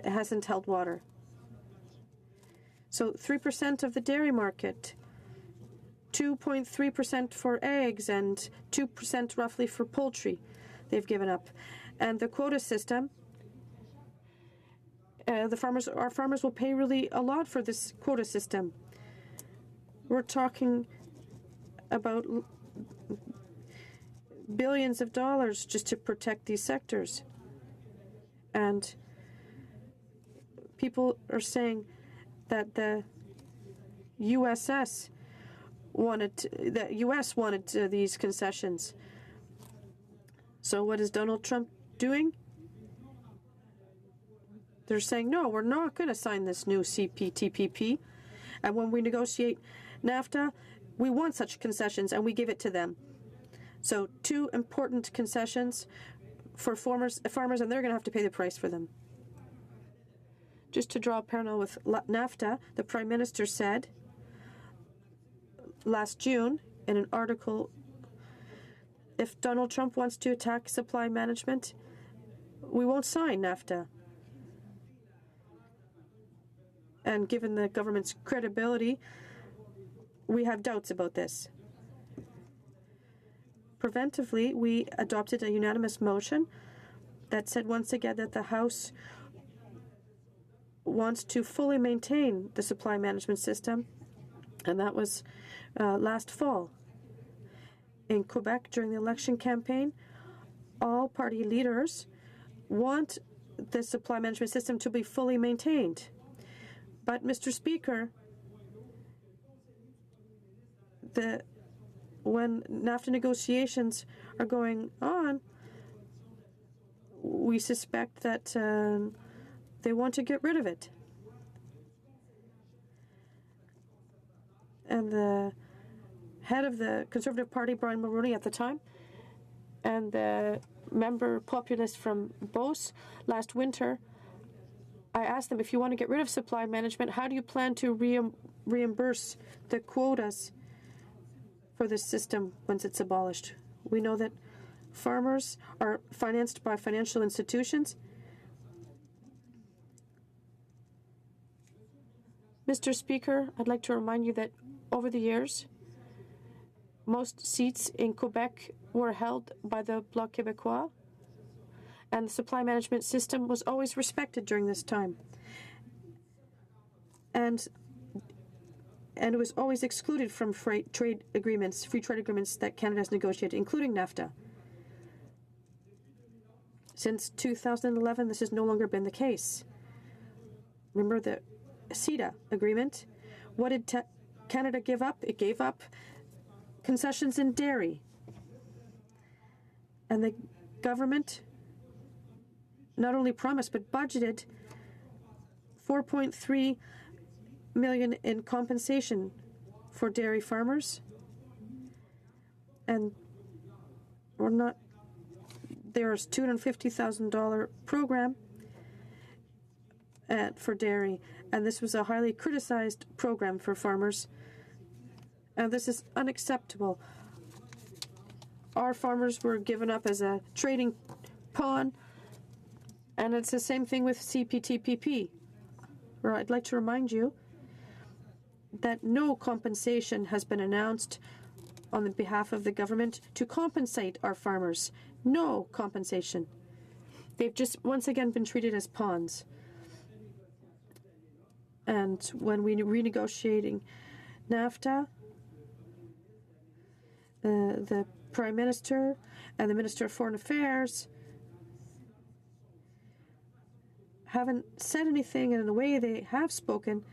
hasn't held water. So 3% of the dairy market, 2.3% for eggs, and 2% roughly for poultry they've given up. And the quota system, our farmers will pay really a lot for this quota system. We're talking about billions of dollars just to protect these sectors. And people are saying that the U.S. wanted these concessions. So what is Donald Trump doing? They're saying, no, we're not going to sign this new CPTPP. And when we negotiate NAFTA, we want such concessions, and we give it to them. So 2 important concessions for farmers, and they're going to have to pay the price for them. Just to draw a parallel with NAFTA, the Prime Minister said last June in an article, if Donald Trump wants to attack supply management, we won't sign NAFTA. And given the government's credibility, we have doubts about this. preventively, we adopted a unanimous motion that said once again that the House wants to fully maintain the supply management system, and that was last fall. In Quebec, during the election campaign, all party leaders want the supply management system to be fully maintained. But, Mr. Speaker, when NAFTA negotiations are going on, we suspect that they want to get rid of it. And the head of the Conservative Party, Brian Mulroney, at the time, and the member populist from Beauce last winter, I asked them, if you want to get rid of supply management, how do you plan to reimburse the quotas for this system once it's abolished? We know that farmers are financed by financial institutions. Mr. Speaker, I'd like to remind you that over the years, most seats in Quebec were held by the Bloc Québécois, and the supply management system was always respected during this time. And it was always excluded from free trade agreements that Canada has negotiated, including NAFTA. Since 2011, this has no longer been the case. Remember the CETA agreement? What did Canada give up? It gave up concessions in dairy. And the government not only promised but budgeted $4.3 million in compensation for dairy farmers. And there's $250,000 program for dairy, and this was a highly criticized program for farmers. And this is unacceptable. Our farmers were given up as a trading pawn, and it's the same thing with CPTPP. I'd like to remind you that no compensation has been announced on the behalf of the government to compensate our farmers. No compensation. They've just once again been treated as pawns. And when we renegotiating NAFTA, the Prime Minister and the Minister of Foreign Affairs haven't said anything, and in the way they have spoken,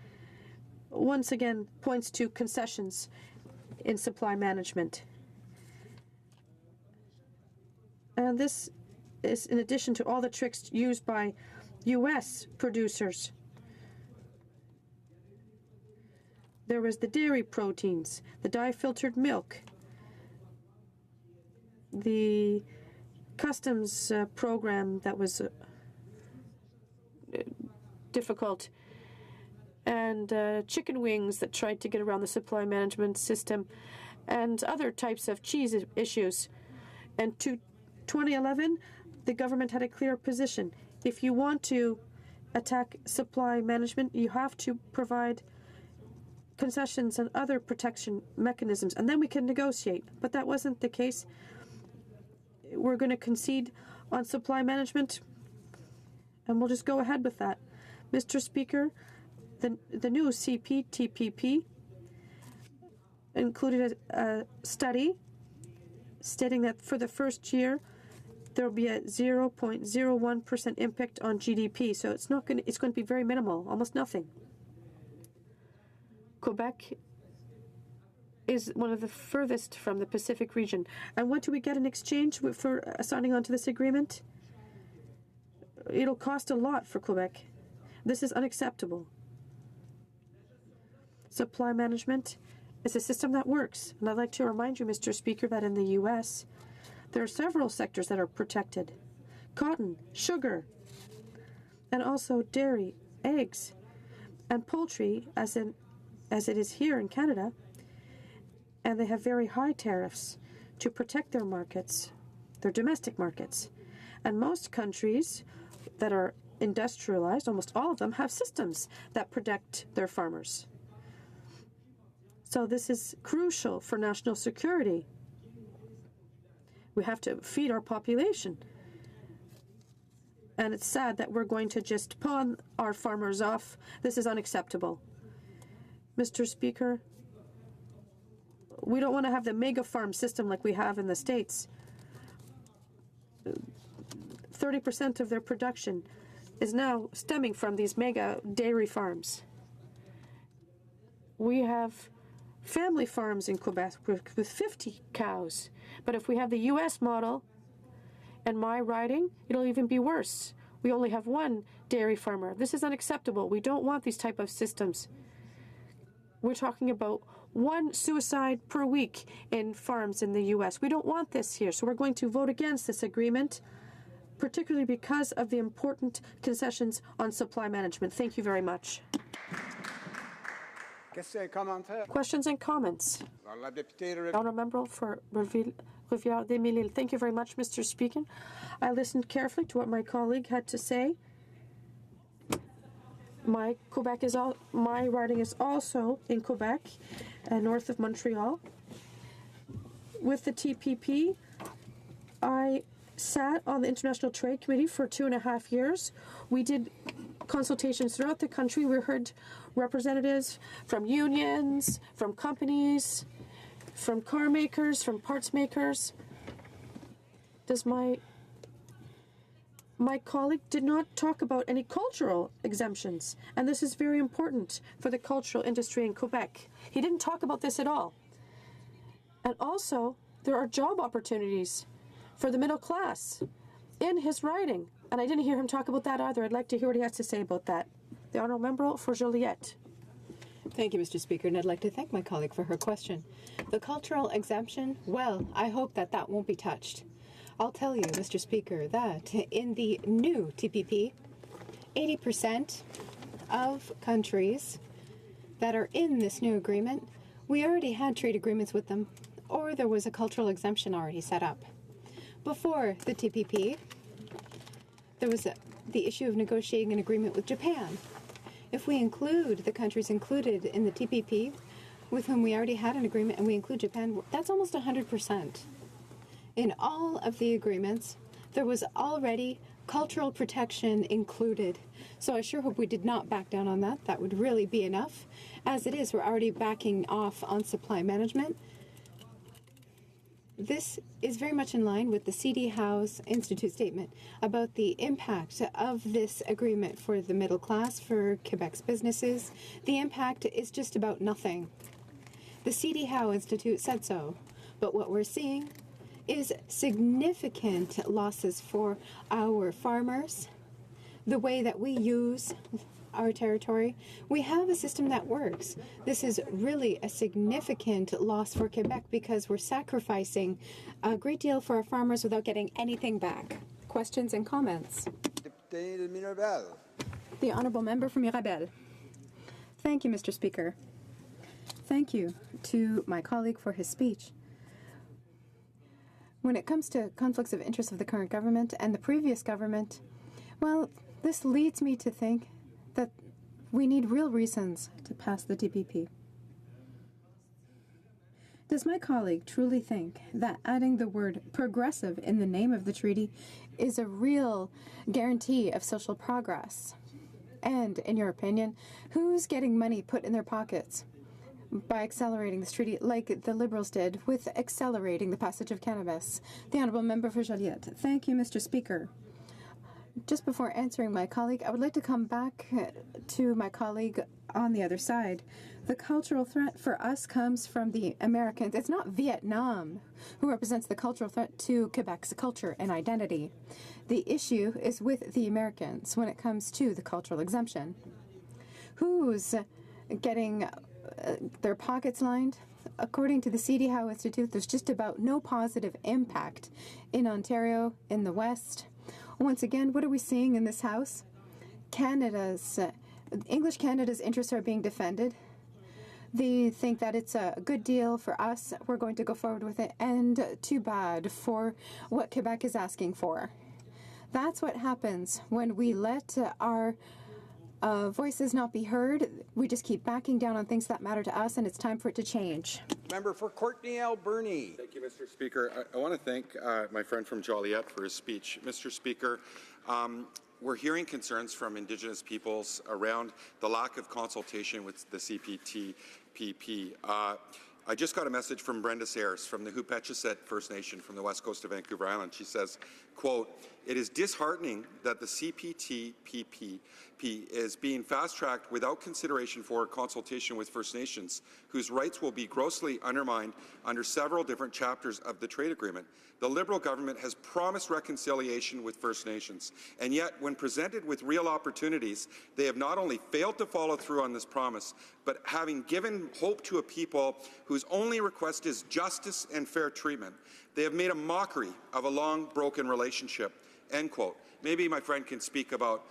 once again points to concessions in supply management. And this is in addition to all the tricks used by U.S. producers. There was the dairy proteins, the dye-filtered milk, the customs program that was difficult, and chicken wings that tried to get around the supply management system, and other types of cheese issues. And to 2011, the government had a clear position. If you want to attack supply management, you have to provide concessions and other protection mechanisms, and then we can negotiate. But that wasn't the case. We're going to concede on supply management, and we'll just go ahead with that. Mr. Speaker, the new CPTPP included a study stating that for the first year there will be a 0.01% impact on GDP. So it's going to be very minimal, almost nothing. Quebec is one of the furthest from the Pacific region. And what do we get in exchange for signing on to this agreement? It'll cost a lot for Quebec. This is unacceptable. Supply management is a system that works. And I'd like to remind you, Mr. Speaker, that in the U.S., there are several sectors that are protected. Cotton, sugar, and also dairy, eggs, and poultry, as it is here in Canada. And they have very high tariffs to protect their markets, their domestic markets. And most countries that are industrialized, almost all of them, have systems that protect their farmers. So this is crucial for national security. We have to feed our population. And it's sad that we're going to just pawn our farmers off. This is unacceptable. Mr. Speaker, we don't want to have the mega farm system like we have in the States. 30% of their production is now stemming from these mega dairy farms. We have family farms in Quebec with 50 cows. But if we have the U.S. model, and my riding, it'll even be worse. We only have one dairy farmer. This is unacceptable. We don't want these type of systems. We're talking about one suicide per week in farms in the U.S. We don't want this here, so we're going to vote against this agreement, particularly because of the important concessions on supply management. Thank you very much. Questions and comments? Honourable Member for Rivière-des-Mille-Îles. Thank you very much, Mr. Speaker. I listened carefully to what my colleague had to say. My riding is also in Quebec, north of Montreal. With the TPP, I sat on the International Trade Committee for 2.5 years. We did consultations throughout the country. We heard representatives from unions, from companies, from car makers, from parts makers. My colleague did not talk about any cultural exemptions, and this is very important for the cultural industry in Quebec. He didn't talk about this at all. And also, there are job opportunities for the middle class in his riding, and I didn't hear him talk about that either. I'd like to hear what he has to say about that. The Honourable Member for Joliette. Thank you, Mr. Speaker, and I'd like to thank my colleague for her question. The cultural exemption, well, I hope that won't be touched. I'll tell you, Mr. Speaker, that in the new TPP, 80% of countries that are in this new agreement, we already had trade agreements with them, or there was a cultural exemption already set up. Before the TPP, there was the issue of negotiating an agreement with Japan. If we include the countries included in the TPP with whom we already had an agreement and we include Japan, that's almost 100%. In all of the agreements, there was already cultural protection included. So I sure hope we did not back down on that. That would really be enough. As it is, we're already backing off on supply management. This is very much in line with the CD Howe's Institute statement about the impact of this agreement for the middle class, for Quebec's businesses. The impact is just about nothing. The CD Howe Institute said so, but what we're seeing is significant losses for our farmers, the way that we use our territory. We have a system that works. This is really a significant loss for Quebec because we're sacrificing a great deal for our farmers without getting anything back. Questions and comments? The Honourable Member for Mirabel. Thank you, Mr. Speaker. Thank you to my colleague for his speech. When it comes to conflicts of interest of the current government and the previous government, well, this leads me to think that we need real reasons to pass the TPP. Does my colleague truly think that adding the word progressive in the name of the treaty is a real guarantee of social progress? And, in your opinion, who's getting money put in their pockets by accelerating this treaty like the Liberals did with accelerating the passage of cannabis? The Honourable Member for Joliette. Thank you, Mr. Speaker. Just before answering my colleague, I would like to come back to my colleague on the other side. The cultural threat for us comes from the Americans. It's not Vietnam who represents the cultural threat to Quebec's culture and identity. The issue is with the Americans when it comes to the cultural exemption. Who's getting their pockets lined? According to the CD Howe Institute, there's just about no positive impact in Ontario, in the West. Once again, what are we seeing in this House? English Canada's interests are being defended. They think that it's a good deal for us. We're going to go forward with it. And too bad for what Quebec is asking for. That's what happens when we let our voices not be heard. We just keep backing down on things that matter to us, and it's time for it to change. Member for Courtney Alberni. Thank you, Mr. Speaker. I want to thank my friend from Joliet for his speech. Mr. Speaker, we're hearing concerns from Indigenous peoples around the lack of consultation with the CPTPP. I just got a message from Brenda Sayers from the Hupetcheset First Nation from the west coast of Vancouver Island. She says, quote, "It is disheartening that the CPTPP is being fast-tracked without consideration for consultation with First Nations, whose rights will be grossly undermined under several different chapters of the trade agreement. The Liberal government has promised reconciliation with First Nations, and yet when presented with real opportunities, they have not only failed to follow through on this promise, but having given hope to a people whose only request is justice and fair treatment, they have made a mockery of a long broken relationship." End quote. Maybe my friend can speak about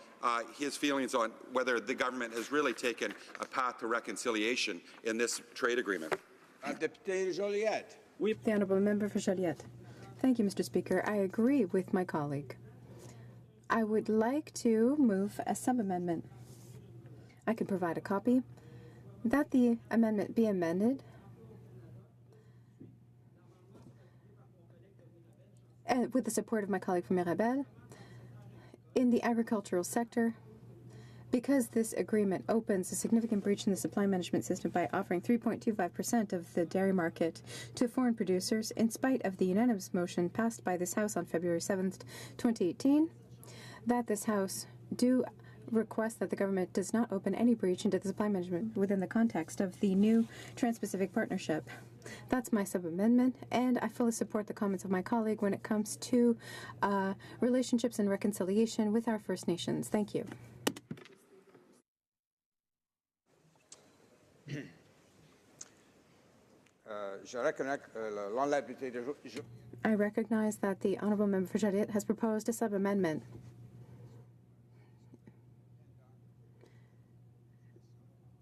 his feelings on whether the government has really taken a path to reconciliation in this trade agreement. Député Joliet. The Honourable Member for Joliet. Thank you, Mr. Speaker. I agree with my colleague. I would like to move a sub-amendment. I can provide a copy. That the amendment be amended with the support of my colleague from Mirabel in the agricultural sector, because this agreement opens a significant breach in the supply management system by offering 3.25% of the dairy market to foreign producers, in spite of the unanimous motion passed by this House on February 7th, 2018, that this House do request that the government does not open any breach into the supply management within the context of the new Trans-Pacific Partnership. That's my sub-amendment, and I fully support the comments of my colleague when it comes to relationships and reconciliation with our First Nations. Thank you. I recognize that the Honourable Member for Joliet has proposed a sub-amendment.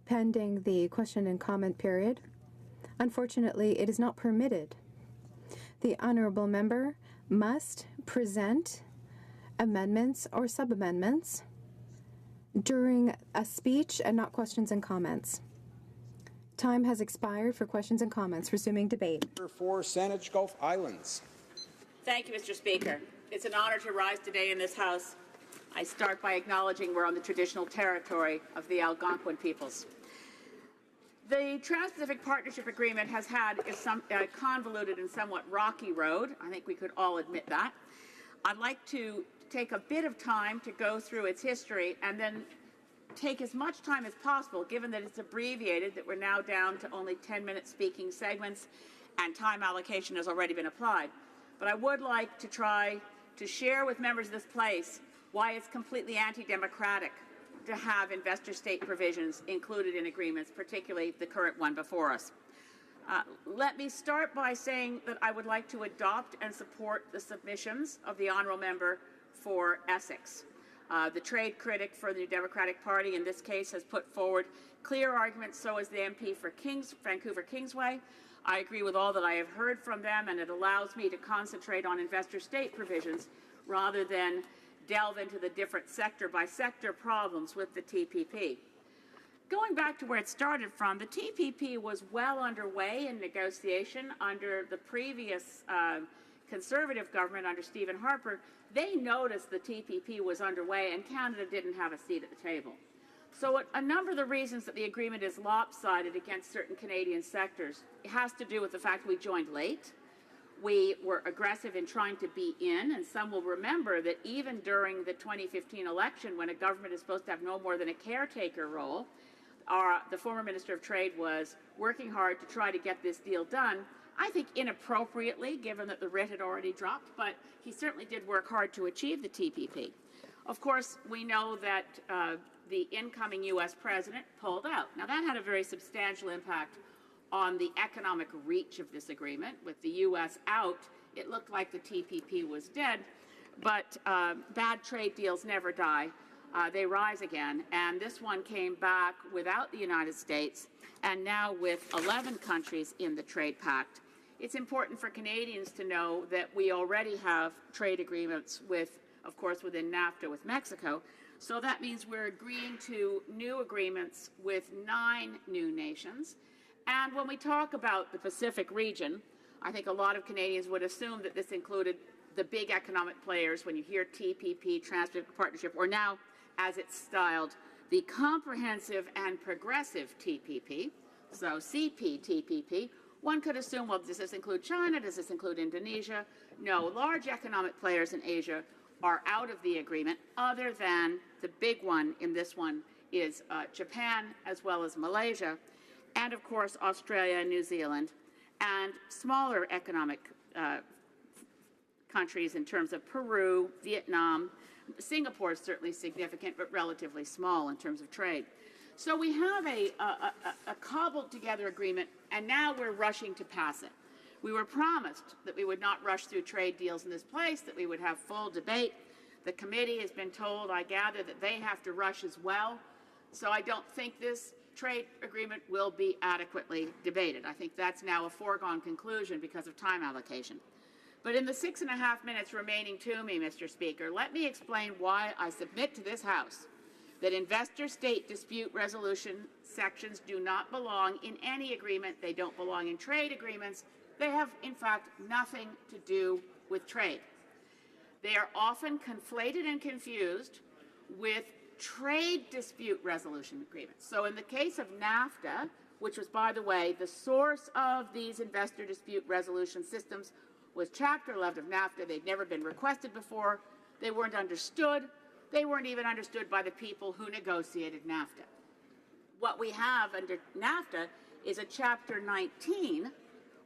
Pending the question and comment period. Unfortunately, it is not permitted. The Honourable Member must present amendments or sub-amendments during a speech and not questions and comments. Time has expired for questions and comments. Resuming debate. For Saanich Gulf Islands. Thank you, Mr. Speaker. It's an honor to rise today in this House. I start by acknowledging we're on the traditional territory of the Algonquin peoples. The Trans-Pacific Partnership Agreement has had a convoluted and somewhat rocky road. I think we could all admit that. I'd like to take a bit of time to go through its history and then take as much time as possible, given that it's abbreviated, that we're now down to only 10-minute speaking segments and time allocation has already been applied. But I would like to try to share with members of this place why it's completely anti-democratic to have investor-state provisions included in agreements, particularly the current one before us. Let me start by saying that I would like to adopt and support the submissions of the Honourable Member for Essex. The trade critic for the New Democratic Party in this case has put forward clear arguments, so has the MP for Vancouver Kingsway. I agree with all that I have heard from them, and it allows me to concentrate on investor-state provisions rather than delve into the different sector-by-sector problems with the TPP. Going back to where it started from, the TPP was well underway in negotiation under the previous Conservative government under Stephen Harper. They noticed the TPP was underway and Canada didn't have a seat at the table. So a number of the reasons that the agreement is lopsided against certain Canadian sectors has to do with the fact we joined late. We were aggressive in trying to be in, and some will remember that even during the 2015 election, when a government is supposed to have no more than a caretaker role, the former Minister of Trade was working hard to try to get this deal done. I think inappropriately, given that the writ had already dropped, but he certainly did work hard to achieve the TPP. Of course, we know that the incoming U.S. president pulled out. Now, that had a very substantial impact on the economic reach of this agreement. With the U.S. out, it looked like the TPP was dead, but bad trade deals never die. They rise again, and this one came back without the United States, and now with 11 countries in the trade pact. It's important for Canadians to know that we already have trade agreements with, of course, within NAFTA with Mexico. So that means we're agreeing to new agreements with 9 new nations. And when we talk about the Pacific region, I think a lot of Canadians would assume that this included the big economic players when you hear TPP, Trans-Pacific Partnership, or now, as it's styled, the Comprehensive and Progressive TPP, so CPTPP. One could assume, well, does this include China? Does this include Indonesia? No, large economic players in Asia are out of the agreement, other than the big one in this one is Japan, as well as Malaysia, and of course Australia and New Zealand, and smaller economic countries in terms of Peru, Vietnam. Singapore is certainly significant, but relatively small in terms of trade. So we have a cobbled together agreement, and now we're rushing to pass it. We were promised that we would not rush through trade deals in this place, that we would have full debate. The committee has been told, I gather, that they have to rush as well. So I don't think this trade agreement will be adequately debated. I think that's now a foregone conclusion because of time allocation. But in the 6.5 minutes remaining to me, Mr. Speaker, let me explain why I submit to this House that investor-state dispute resolution sections do not belong in any agreement. They don't belong in trade agreements. They have, in fact, nothing to do with trade. They are often conflated and confused with trade dispute resolution agreements. So in the case of NAFTA, which was, by the way, the source of these investor dispute resolution systems, was Chapter 11 of NAFTA. They'd never been requested before. They weren't understood. They weren't even understood by the people who negotiated NAFTA. What we have under NAFTA is a Chapter 19,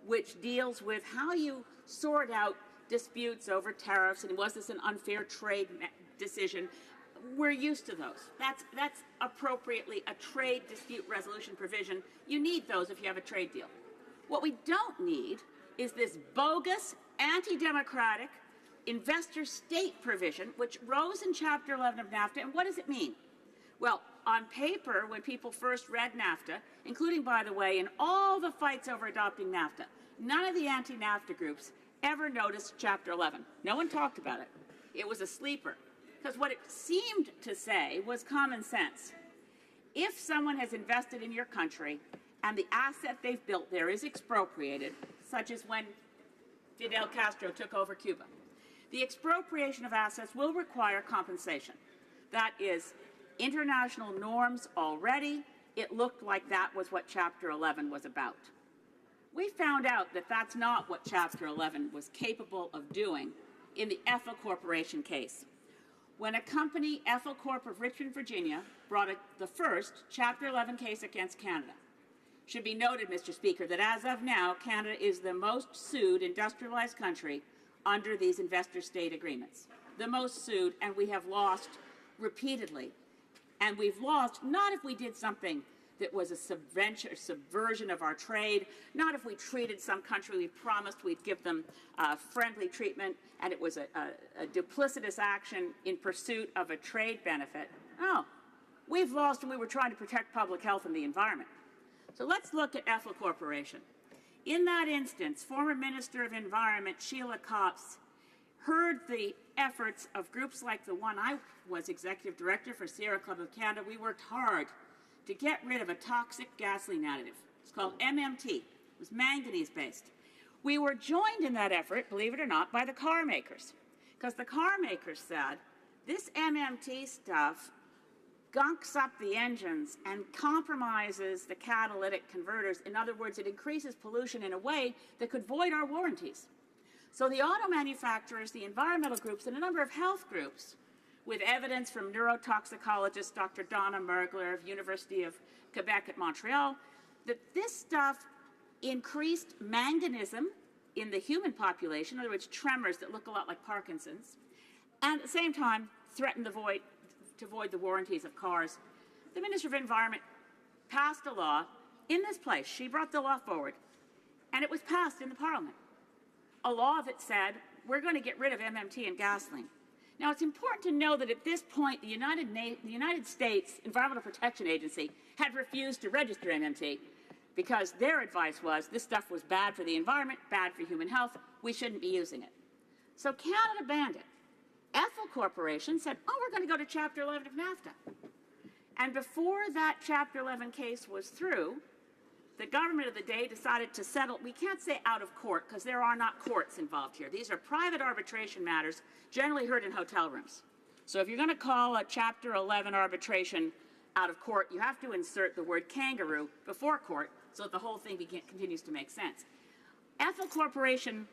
which deals with how you sort out disputes over tariffs and was this an unfair trade decision. We're used to those. That's appropriately a trade dispute resolution provision. You need those if you have a trade deal. What we don't need is this bogus, anti-democratic investor-state provision, which rose in Chapter 11 of NAFTA. And what does it mean? Well, on paper, when people first read NAFTA, including, by the way, in all the fights over adopting NAFTA, none of the anti-NAFTA groups ever noticed Chapter 11. No one talked about it. It was a sleeper. Because what it seemed to say was common sense. If someone has invested in your country and the asset they've built there is expropriated, such as when Fidel Castro took over Cuba, the expropriation of assets will require compensation. That is international norms already. It looked like that was what Chapter 11 was about. We found out that that's not what Chapter 11 was capable of doing in the Ethel Corporation case. When a company, Ethel Corp of Richmond, Virginia, brought the first Chapter 11 case against Canada. Should be noted, Mr. Speaker, that as of now, Canada is the most sued industrialized country under these investor-state agreements. The most sued, and we have lost repeatedly. And we've lost not if we did something that was a subversion of our trade, not if we treated some country we promised we'd give them friendly treatment, and it was a duplicitous action in pursuit of a trade benefit. No, we've lost when we were trying to protect public health and the environment. So let's look at Ethel Corporation. In that instance, former Minister of Environment Sheila Copps heard the efforts of groups like the one I was Executive Director for Sierra Club of Canada. We worked hard to get rid of a toxic gasoline additive. It's called MMT. It was manganese-based. We were joined in that effort, believe it or not, by the car makers, because the car makers said, this MMT stuff gunks up the engines and compromises the catalytic converters. In other words, it increases pollution in a way that could void our warranties. So the auto manufacturers, the environmental groups, and a number of health groups, with evidence from neurotoxicologist Dr. Donna Mergler of University of Quebec at Montreal, that this stuff increased manganism in the human population, in other words, tremors that look a lot like Parkinson's, and at the same time threatened to void the warranties of cars. The Minister of Environment passed a law in this place. She brought the law forward, and it was passed in the Parliament. A law that said, we're going to get rid of MMT in gasoline. Now, it's important to know that at this point, the United States Environmental Protection Agency had refused to register MMT because their advice was this stuff was bad for the environment, bad for human health, we shouldn't be using it. So Canada banned it. Ethel Corporation said, oh, we're going to go to Chapter 11 of NAFTA. And before that Chapter 11 case was through, the government of the day decided to settle. We can't say out of court because there are not courts involved here. These are private arbitration matters generally heard in hotel rooms. So if you're going to call a Chapter 11 arbitration out of court, you have to insert the word kangaroo before court so that the whole thing continues to make sense. Ethel Corporation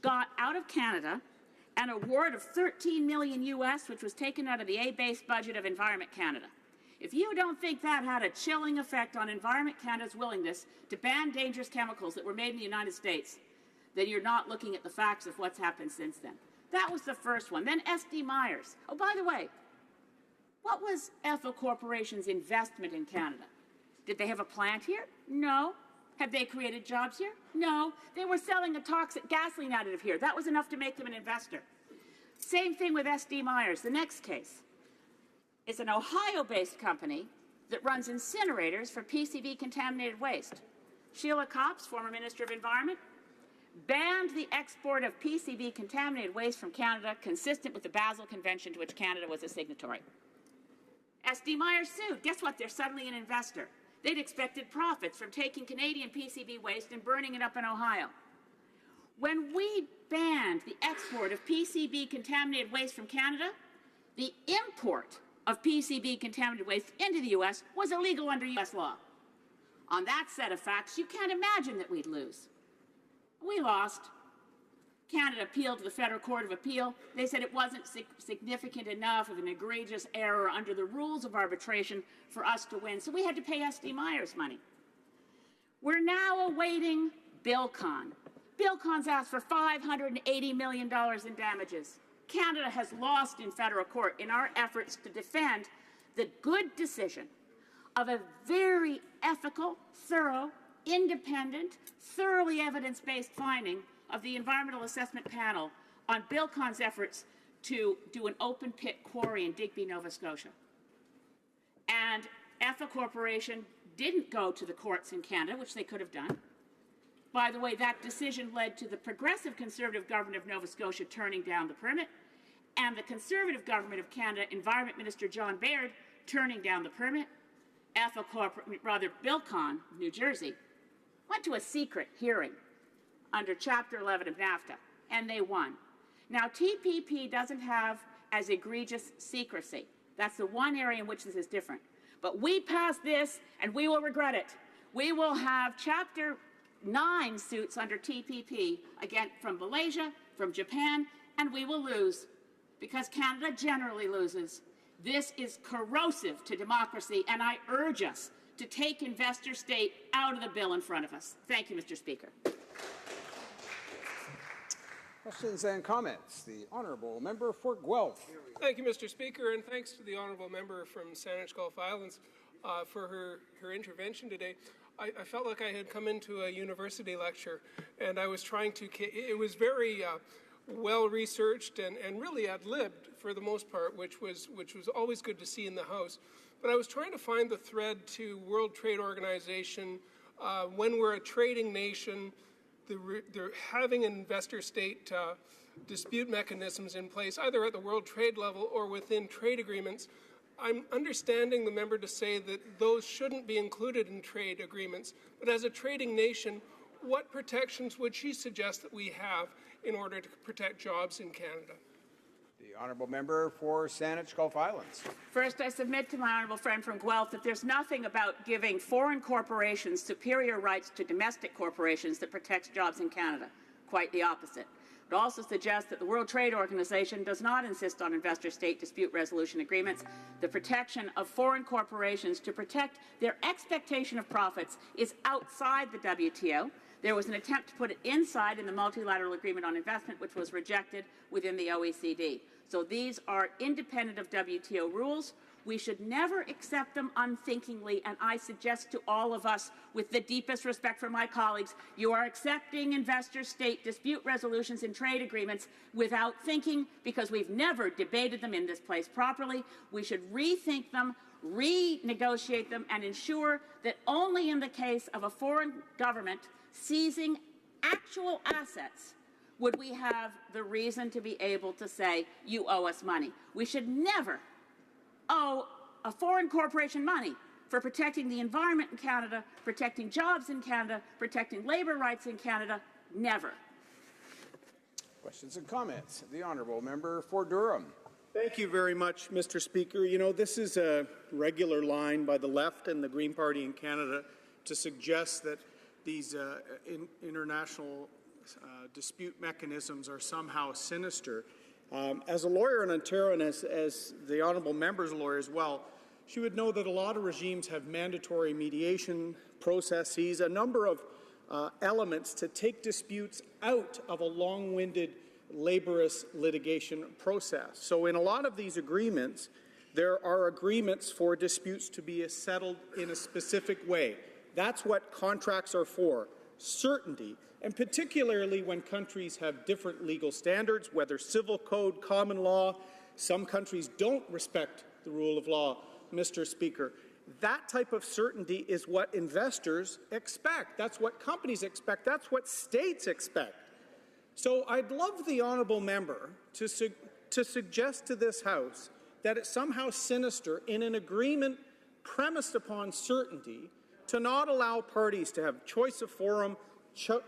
got out of Canada an award of $13 million US, which was taken out of the A-based budget of Environment Canada. If you don't think that had a chilling effect on Environment Canada's willingness to ban dangerous chemicals that were made in the United States, then you're not looking at the facts of what's happened since then. That was the first one. Then S.D. Myers. Oh, by the way, what was Ethel Corporation's investment in Canada? Did they have a plant here? No. Have they created jobs here? No. They were selling a toxic gasoline additive here. That was enough to make them an investor. Same thing with S.D. Myers. The next case is an Ohio-based company that runs incinerators for PCB-contaminated waste. Sheila Copps, former Minister of Environment, banned the export of PCB-contaminated waste from Canada consistent with the Basel Convention to which Canada was a signatory. S.D. Myers sued. Guess what? They're suddenly an investor. They'd expected profits from taking Canadian PCB waste and burning it up in Ohio. When we banned the export of PCB-contaminated waste from Canada, the import of PCB-contaminated waste into the U.S. was illegal under U.S. law. On that set of facts, you can't imagine that we'd lose. We lost. Canada appealed to the Federal Court of Appeal. They said it wasn't significant enough of an egregious error under the rules of arbitration for us to win, so we had to pay S.D. Myers money. We're now awaiting Bilcon. Bilcon's asked for $580 million in damages. Canada has lost in federal court in our efforts to defend the good decision of a very ethical, thorough, independent, thoroughly evidence-based finding of the Environmental Assessment Panel on Bilcon's efforts to do an open-pit quarry in Digby, Nova Scotia. And Ethel Corporation didn't go to the courts in Canada, which they could have done. By the way, that decision led to the progressive Conservative government of Nova Scotia turning down the permit, and the Conservative government of Canada, Environment Minister John Baird, turning down the permit. Bilcon, New Jersey, went to a secret hearing under Chapter 11 of NAFTA, and they won. Now, TPP doesn't have as egregious secrecy. That's the one area in which this is different. But we passed this, and we will regret it. We will have Chapter 9 suits under TPP, again, from Malaysia, from Japan, and we will lose, because Canada generally loses. This is corrosive to democracy, and I urge us to take investor state out of the bill in front of us. Thank you, Mr. Speaker. Questions and comments. The Honourable Member for Guelph. Thank you, Mr. Speaker, and thanks to the Honourable Member from Saanich Gulf Islands for her intervention today. I felt like I had come into a university lecture, and I was trying to, it was very well researched and really ad-libbed for the most part, which was always good to see in the House. But I was trying to find the thread to World Trade Organization. When we're a trading nation, they're having investor-state dispute mechanisms in place, either at the world trade level or within trade agreements. I'm understanding the member to say that those shouldn't be included in trade agreements, but as a trading nation, what protections would she suggest that we have in order to protect jobs in Canada? The Honourable Member for Saanich Gulf Islands. First, I submit to my honourable friend from Guelph that there's nothing about giving foreign corporations superior rights to domestic corporations that protects jobs in Canada. Quite the opposite. It also suggests that the World Trade Organization does not insist on investor-state dispute resolution agreements. The protection of foreign corporations to protect their expectation of profits is outside the WTO. There was an attempt to put it inside in the Multilateral Agreement on Investment, which was rejected within the OECD. So these are independent of WTO rules. We should never accept them unthinkingly, and I suggest to all of us, with the deepest respect for my colleagues, you are accepting investor-state dispute resolutions and trade agreements without thinking, because we've never debated them in this place properly. We should rethink them, renegotiate them, and ensure that only in the case of a foreign government seizing actual assets would we have the reason to be able to say, you owe us money. We should never owe a foreign corporation money for protecting the environment in Canada, protecting jobs in Canada, protecting labour rights in Canada. Never. Questions and comments. The honourable member for Durham. Thank you very much, Mr. Speaker. You know, this is a regular line by the left and the Green Party in Canada to suggest that these international dispute mechanisms are somehow sinister. As a lawyer in Ontario, and as the honourable member's lawyer as well, she would know that a lot of regimes have mandatory mediation processes, a number of elements to take disputes out of a long-winded, laborious litigation process. So in a lot of these agreements, there are agreements for disputes to be settled in a specific way. That's what contracts are for, certainty, and particularly when countries have different legal standards, whether civil code, common law. Some countries don't respect the rule of law, Mr. Speaker. That type of certainty is what investors expect. That's what companies expect. That's what states expect. So I'd love the honourable member to suggest to this House that it's somehow sinister in an agreement premised upon certainty to not allow parties to have choice of forum,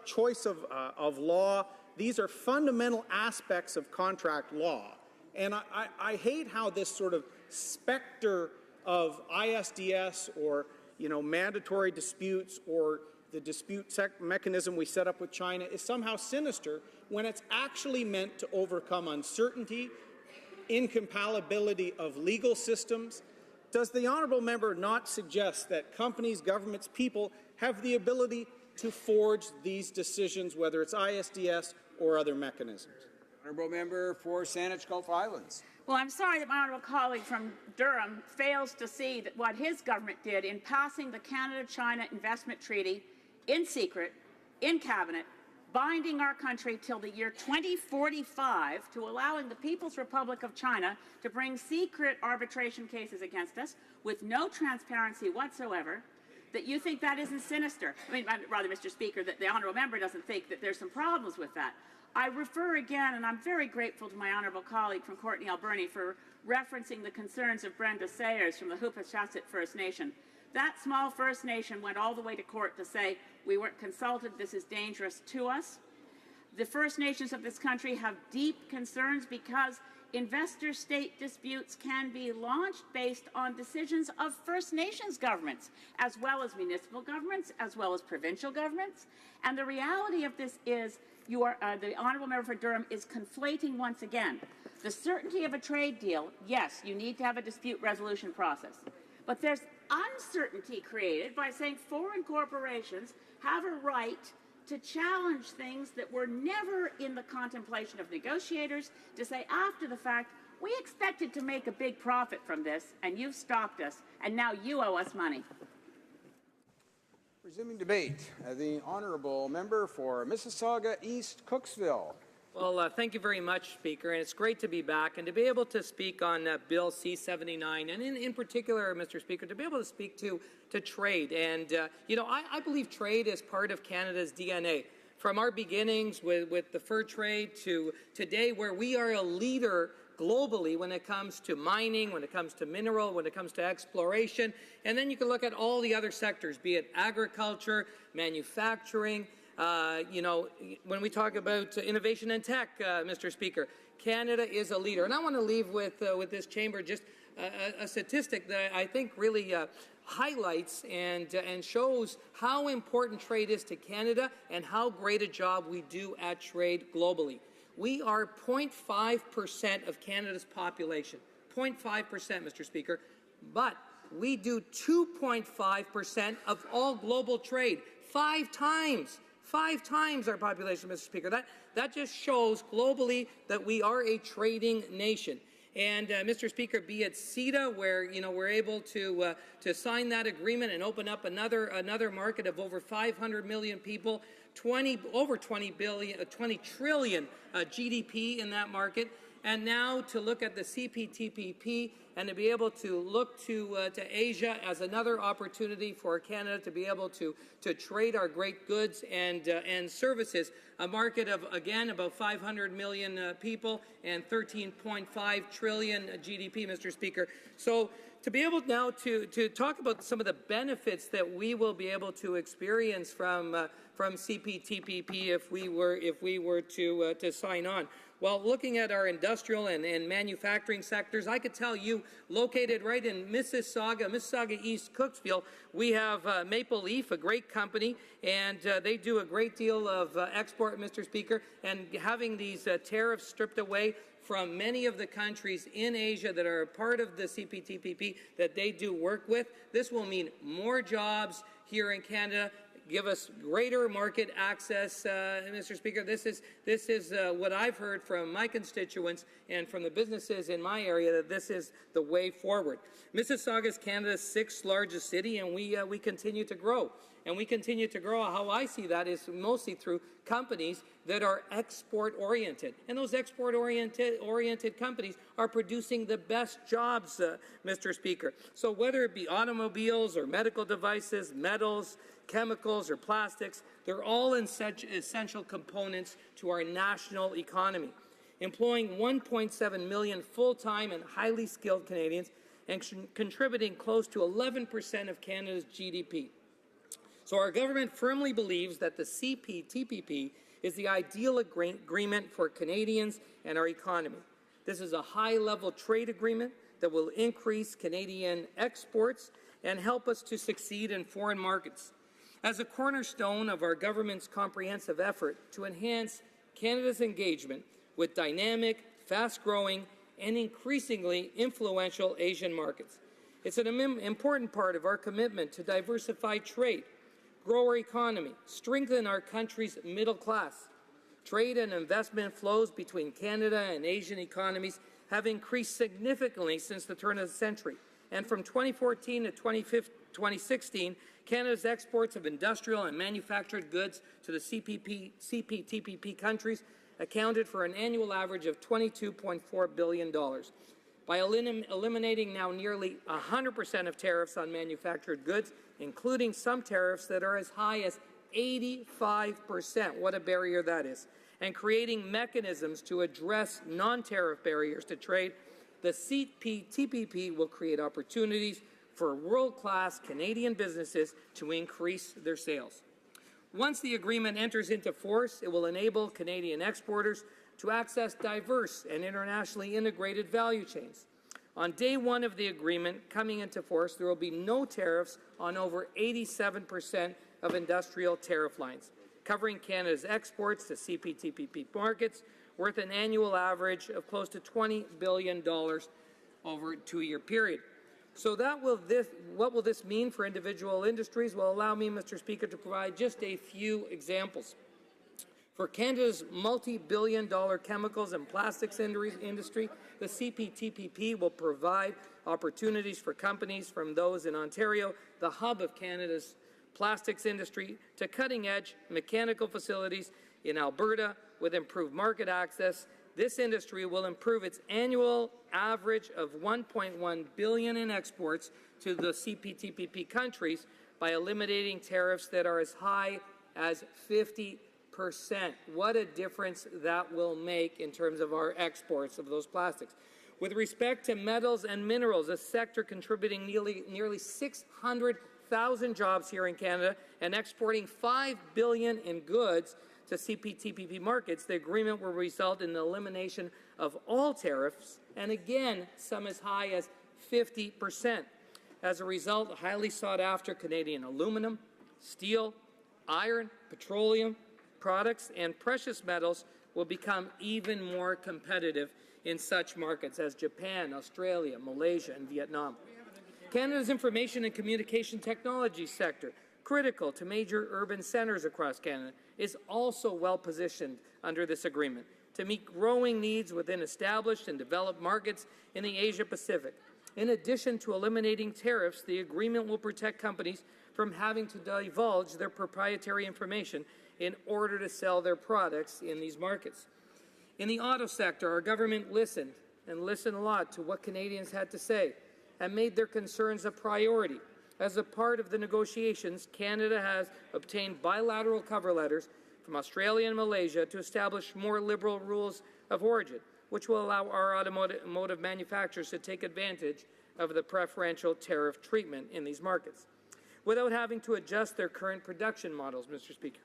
choice of law. These are fundamental aspects of contract law. And I hate how this sort of specter of ISDS or, mandatory disputes or the dispute mechanism we set up with China is somehow sinister when it's actually meant to overcome uncertainty, incompatibility of legal systems. Does the honourable member not suggest that companies, governments, people have the ability to forge these decisions, whether it's ISDS or other mechanisms? Honourable member for Saanich Gulf Islands. Well, I'm sorry that my honourable colleague from Durham fails to see that what his government did in passing the Canada-China Investment Treaty in secret, in Cabinet, binding our country till the year 2045 to allowing the People's Republic of China to bring secret arbitration cases against us with no transparency whatsoever, that you think that isn't sinister. I mean, rather, Mr. Speaker, that the honourable member doesn't think that there's some problems with that. I refer again, and I'm very grateful to my honourable colleague from Courtney Alberni for referencing the concerns of Brenda Sayers from the Hupachassit First Nation. That small First Nation went all the way to court to say, we weren't consulted, this is dangerous to us. The First Nations of this country have deep concerns because investor-state disputes can be launched based on decisions of First Nations governments, as well as municipal governments, as well as provincial governments. And the reality of this is the honourable member for Durham is conflating once again the certainty of a trade deal. Yes, you need to have a dispute resolution process, but there's uncertainty created by saying foreign corporations have a right to challenge things that were never in the contemplation of negotiators, to say after the fact, we expected to make a big profit from this, and you've stopped us, and now you owe us money. Resuming debate, the honourable member for Mississauga East Cooksville. Well, thank you very much, Speaker, and it's great to be back and to be able to speak on Bill C-79, and in particular, Mr. Speaker, to be able to speak to trade. And, I believe trade is part of Canada's DNA. From our beginnings with the fur trade to today, where we are a leader globally when it comes to mining, when it comes to mineral, when it comes to exploration. And then you can look at all the other sectors, be it agriculture, manufacturing. When we talk about innovation and tech, Mr. Speaker, Canada is a leader. And I want to leave with this chamber just a statistic that I think really highlights and shows how important trade is to Canada and how great a job we do at trade globally. We are 0.5% of Canada's population, 0.5%, Mr. Speaker, but we do 2.5% of all global trade, 5 times our population, Mr. Speaker. That just shows globally that we are a trading nation. And Mr. Speaker, be it CETA, where we're able to sign that agreement and open up another market of over 500 million people, over 20 trillion GDP in that market, and now to look at the CPTPP and to be able to look to Asia as another opportunity for Canada to be able to trade our great goods and services, a market of, again, about 500 million people and 13.5 trillion GDP, Mr. Speaker. So to be able now to talk about some of the benefits that we will be able to experience from CPTPP if we were to sign on. Well, looking at our industrial and manufacturing sectors, I could tell you, located right in Mississauga East, Cooksville, we have Maple Leaf, a great company, and they do a great deal of export, Mr. Speaker, and having these tariffs stripped away from many of the countries in Asia that are a part of the CPTPP that they do work with. This will mean more jobs here in Canada, give us greater market access, Mr. Speaker. This is what I've heard from my constituents and from the businesses in my area, that this is the way forward. Mississauga is Canada's 6th largest city, and we continue to grow. And we continue to grow. How I see that is mostly through companies that are export-oriented. And those export-oriented companies are producing the best jobs, Mr. Speaker. So whether it be automobiles or medical devices, metals, chemicals or plastics, they're all essential components to our national economy, employing 1.7 million full-time and highly skilled Canadians and contributing close to 11% of Canada's GDP. So our government firmly believes that the CPTPP is the ideal agreement for Canadians and our economy. This is a high-level trade agreement that will increase Canadian exports and help us to succeed in foreign markets. As a cornerstone of our government's comprehensive effort to enhance Canada's engagement with dynamic, fast-growing, and increasingly influential Asian markets. It's an important part of our commitment to diversify trade, grow our economy, strengthen our country's middle class. Trade and investment flows between Canada and Asian economies have increased significantly since the turn of the century. And from 2014 to 2016, Canada's exports of industrial and manufactured goods to the CPTPP countries accounted for an annual average of $22.4 billion. By eliminating now nearly 100% of tariffs on manufactured goods, including some tariffs that are as high as 85%, what a barrier that is, and creating mechanisms to address non-tariff barriers to trade, the CPTPP will create opportunities for world-class Canadian businesses to increase their sales. Once the agreement enters into force, it will enable Canadian exporters to access diverse and internationally integrated value chains. On day one of the agreement coming into force, there will be no tariffs on over 87% of industrial tariff lines, covering Canada's exports to CPTPP markets worth an annual average of close to $20 billion over a 2-year period. So what will this mean for individual industries? Well, allow me, Mr. Speaker, to provide just a few examples. For Canada's multi-billion-dollar chemicals and plastics industry, the CPTPP will provide opportunities for companies from those in Ontario, the hub of Canada's plastics industry, to cutting-edge mechanical facilities in Alberta with improved market access. This industry will improve its annual average of $1.1 billion in exports to the CPTPP countries by eliminating tariffs that are as high as 50%. What a difference that will make in terms of our exports of those plastics. With respect to metals and minerals, a sector contributing nearly 600,000 jobs here in Canada and exporting $5 billion in goods to CPTPP markets, the agreement will result in the elimination of all tariffs, and again, some as high as 50%. As a result, highly sought-after Canadian aluminum, steel, iron, petroleum products, and precious metals will become even more competitive in such markets as Japan, Australia, Malaysia, and Vietnam. Canada's information and communication technology sector, critical to major urban centres across Canada, is also well positioned under this agreement to meet growing needs within established and developed markets in the Asia-Pacific. In addition to eliminating tariffs, the agreement will protect companies from having to divulge their proprietary information in order to sell their products in these markets. In the auto sector, our government listened, and listened a lot, to what Canadians had to say and made their concerns a priority. As a part of the negotiations, Canada has obtained bilateral cover letters from Australia and Malaysia to establish more liberal rules of origin, which will allow our automotive manufacturers to take advantage of the preferential tariff treatment in these markets, without having to adjust their current production models, Mr. Speaker.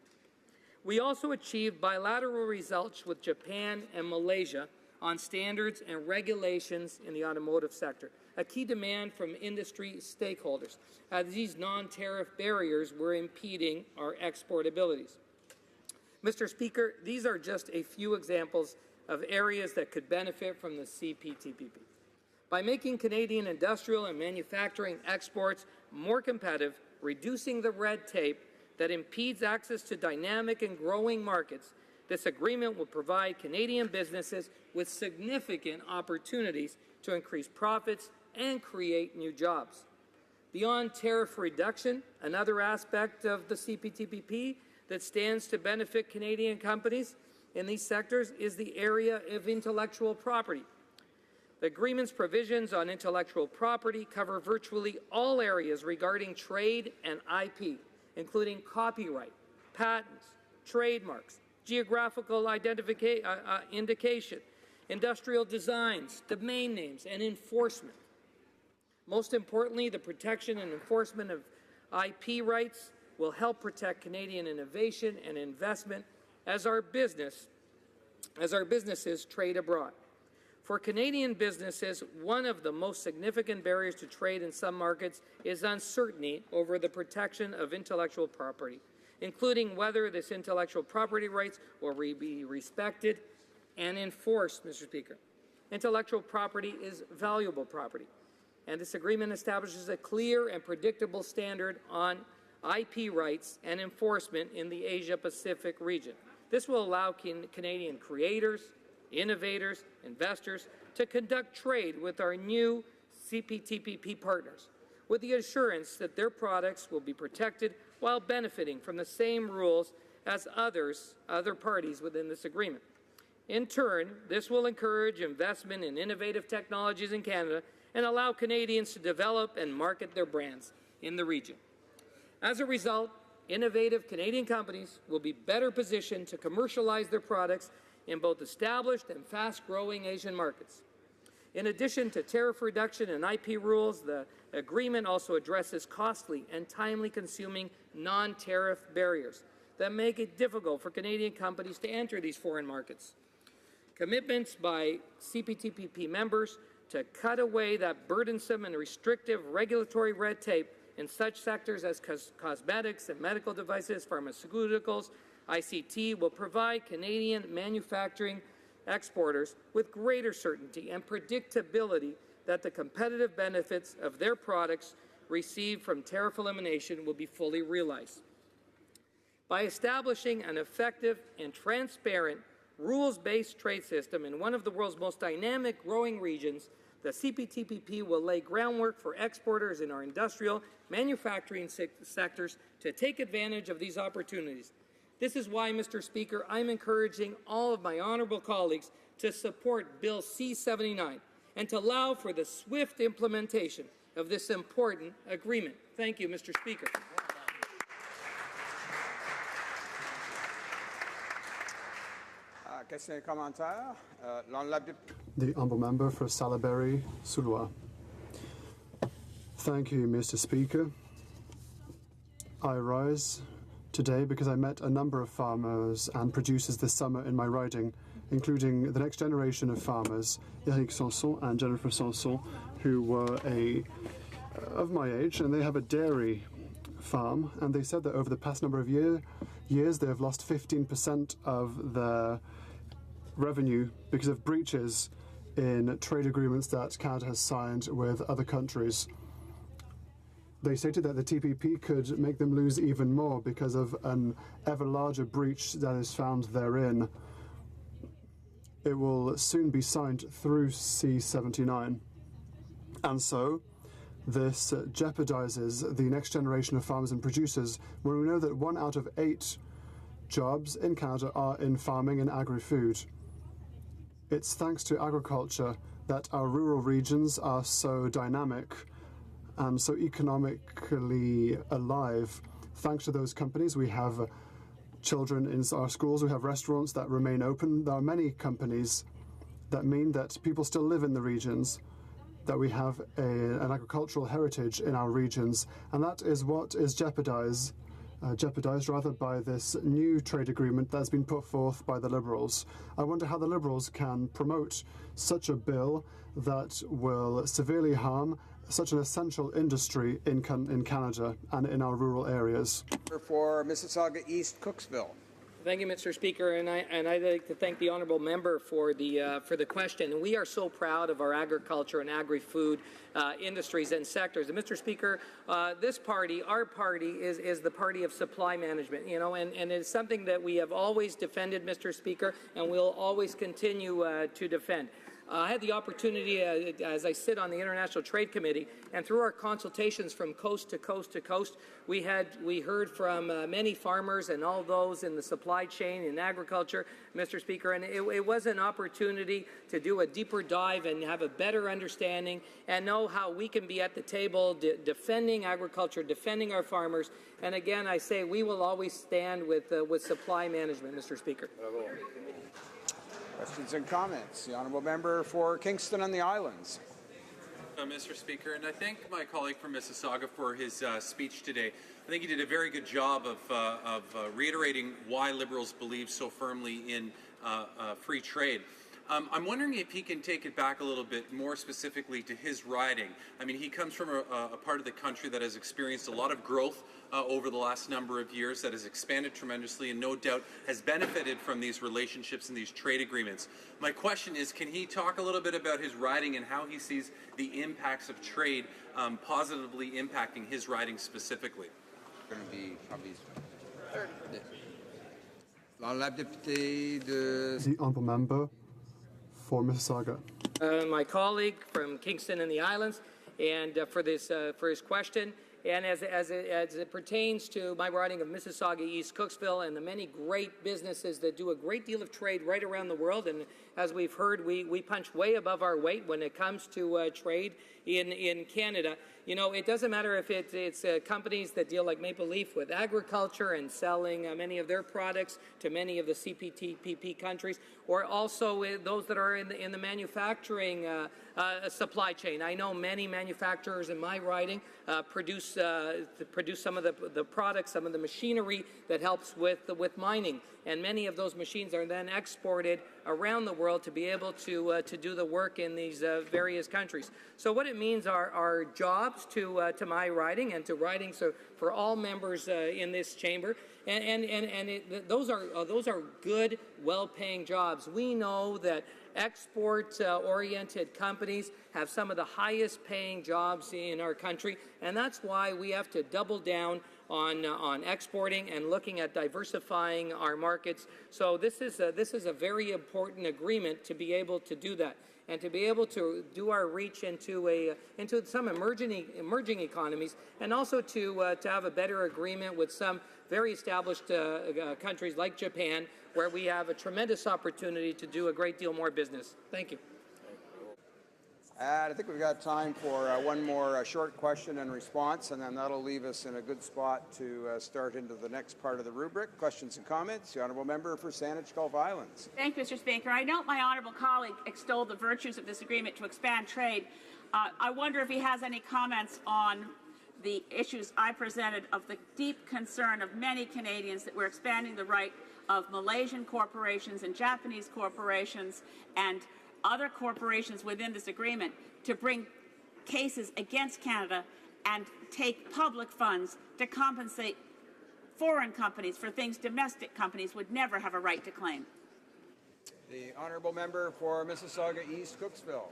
We also achieved bilateral results with Japan and Malaysia on standards and regulations in the automotive sector, a key demand from industry stakeholders, as these non-tariff barriers were impeding our export abilities. Mr. Speaker, these are just a few examples of areas that could benefit from the CPTPP. By making Canadian industrial and manufacturing exports more competitive, reducing the red tape that impedes access to dynamic and growing markets, this agreement will provide Canadian businesses with significant opportunities to increase profits and create new jobs. Beyond tariff reduction, another aspect of the CPTPP that stands to benefit Canadian companies in these sectors is the area of intellectual property. The agreement's provisions on intellectual property cover virtually all areas regarding trade and IP, including copyright, patents, trademarks, geographical indication, industrial designs, domain names, and enforcement. Most importantly, the protection and enforcement of IP rights will help protect Canadian innovation and investment as our businesses trade abroad. For Canadian businesses, one of the most significant barriers to trade in some markets is uncertainty over the protection of intellectual property, including whether this intellectual property rights will be respected and enforced, Mr. Speaker. Intellectual property is valuable property, and this agreement establishes a clear and predictable standard on IP rights and enforcement in the Asia-Pacific region. This will allow Canadian creators, innovators, investors to conduct trade with our new CPTPP partners, with the assurance that their products will be protected while benefiting from the same rules as other parties within this agreement. In turn, this will encourage investment in innovative technologies in Canada and allow Canadians to develop and market their brands in the region. As a result, innovative Canadian companies will be better positioned to commercialize their products in both established and fast-growing Asian markets. In addition to tariff reduction and IP rules, the agreement also addresses costly and time-consuming non-tariff barriers that make it difficult for Canadian companies to enter these foreign markets. Commitments by CPTPP members to cut away that burdensome and restrictive regulatory red tape in such sectors as cosmetics and medical devices, pharmaceuticals, ICT will provide Canadian manufacturing exporters with greater certainty and predictability that the competitive benefits of their products received from tariff elimination will be fully realized. By establishing an effective and transparent rules-based trade system in one of the world's most dynamic growing regions, the CPTPP will lay groundwork for exporters in our industrial manufacturing sectors to take advantage of these opportunities. This is why, Mr. Speaker, I'm encouraging all of my honourable colleagues to support Bill C-79 and to allow for the swift implementation of this important agreement. Thank you, Mr. Speaker. The honourable member for Salaberry, Soulois. Thank you, Mr. Speaker. I rise today because I met a number of farmers and producers this summer in my riding, including the next generation of farmers, Eric Sanson and Jennifer Sanson, who were of my age, and they have a dairy farm, and they said that over the past number of years they have lost 15% of their revenue because of breaches in trade agreements that Canada has signed with other countries. They stated that the TPP could make them lose even more because of an ever larger breach that is found therein. It will soon be signed through C-79. And so, this jeopardizes the next generation of farmers and producers when we know that 1 out of 8 jobs in Canada are in farming and agri-food. It's thanks to agriculture that our rural regions are so dynamic and so economically alive. Thanks to those companies, we have children in our schools, we have restaurants that remain open. There are many companies that mean that people still live in the regions, that we have an agricultural heritage in our regions, and that is what is jeopardized by this new trade agreement that's been put forth by the Liberals. I wonder how the Liberals can promote such a bill that will severely harm such an essential industry in Canada and in our rural areas. For Mississauga East Cooksville. Thank you, Mr. Speaker, and I'd like to thank the honourable member for the question. And we are so proud of our agriculture and agri-food industries and sectors. And Mr. Speaker, this party, our party, is the party of supply management. You know, and it's something that we have always defended, Mr. Speaker, and we'll always continue to defend. I had the opportunity, as I sit on the International Trade Committee, and through our consultations from coast to coast to coast, we heard from many farmers and all those in the supply chain in agriculture, Mr. Speaker, and it was an opportunity to do a deeper dive and have a better understanding and know how we can be at the table defending agriculture, defending our farmers. And again, I say we will always stand with supply management, Mr. Speaker. Bravo. Questions and comments. The honourable member for Kingston and the Islands. Mr. Speaker, and I thank my colleague from Mississauga for his speech today. I think he did a very good job of reiterating why Liberals believe so firmly in free trade. I'm wondering if he can take it back a little bit more specifically to his riding. I mean, he comes from a part of the country that has experienced a lot of growth over the last number of years, that has expanded tremendously and no doubt has benefited from these relationships and these trade agreements. My question is, can he talk a little bit about his riding and how he sees the impacts of trade positively impacting his riding specifically? Going to be probably the honourable member for Mississauga. My colleague from Kingston and the Islands, and for his question. And as it pertains to my riding of Mississauga East Cooksville and the many great businesses that do a great deal of trade right around the world, and as we've heard, we punch way above our weight when it comes to trade in Canada. You know, it doesn't matter if it's companies that deal like Maple Leaf with agriculture and selling many of their products to many of the CPTPP countries, or also those that are in the manufacturing supply chain. I know many manufacturers in my riding produce some of the products, some of the machinery that helps with mining, and many of those machines are then exported around the world to be able to do the work in these various countries. So what it means are jobs to my riding and to riding for all members in this chamber, and those are good, well-paying jobs. We know that export-oriented companies have some of the highest-paying jobs in our country, and that's why we have to double down on exporting and looking at diversifying our markets. So this is a very important agreement to be able to do that, and to be able to do our reach into some emerging economies, and also to have a better agreement with some very established countries like Japan, where we have a tremendous opportunity to do a great deal more business. Thank you. I think we've got time for one more short question and response, and then that'll leave us in a good spot to start into the next part of the rubric. Questions and comments. The honourable member for Saanich Gulf Islands. Thank you, Mr. Speaker. I note my honourable colleague extolled the virtues of this agreement to expand trade. I wonder if he has any comments on the issues I presented of the deep concern of many Canadians that we're expanding the right of Malaysian corporations and Japanese corporations and other corporations within this agreement to bring cases against Canada and take public funds to compensate foreign companies for things domestic companies would never have a right to claim. The honourable member for Mississauga East Cooksville.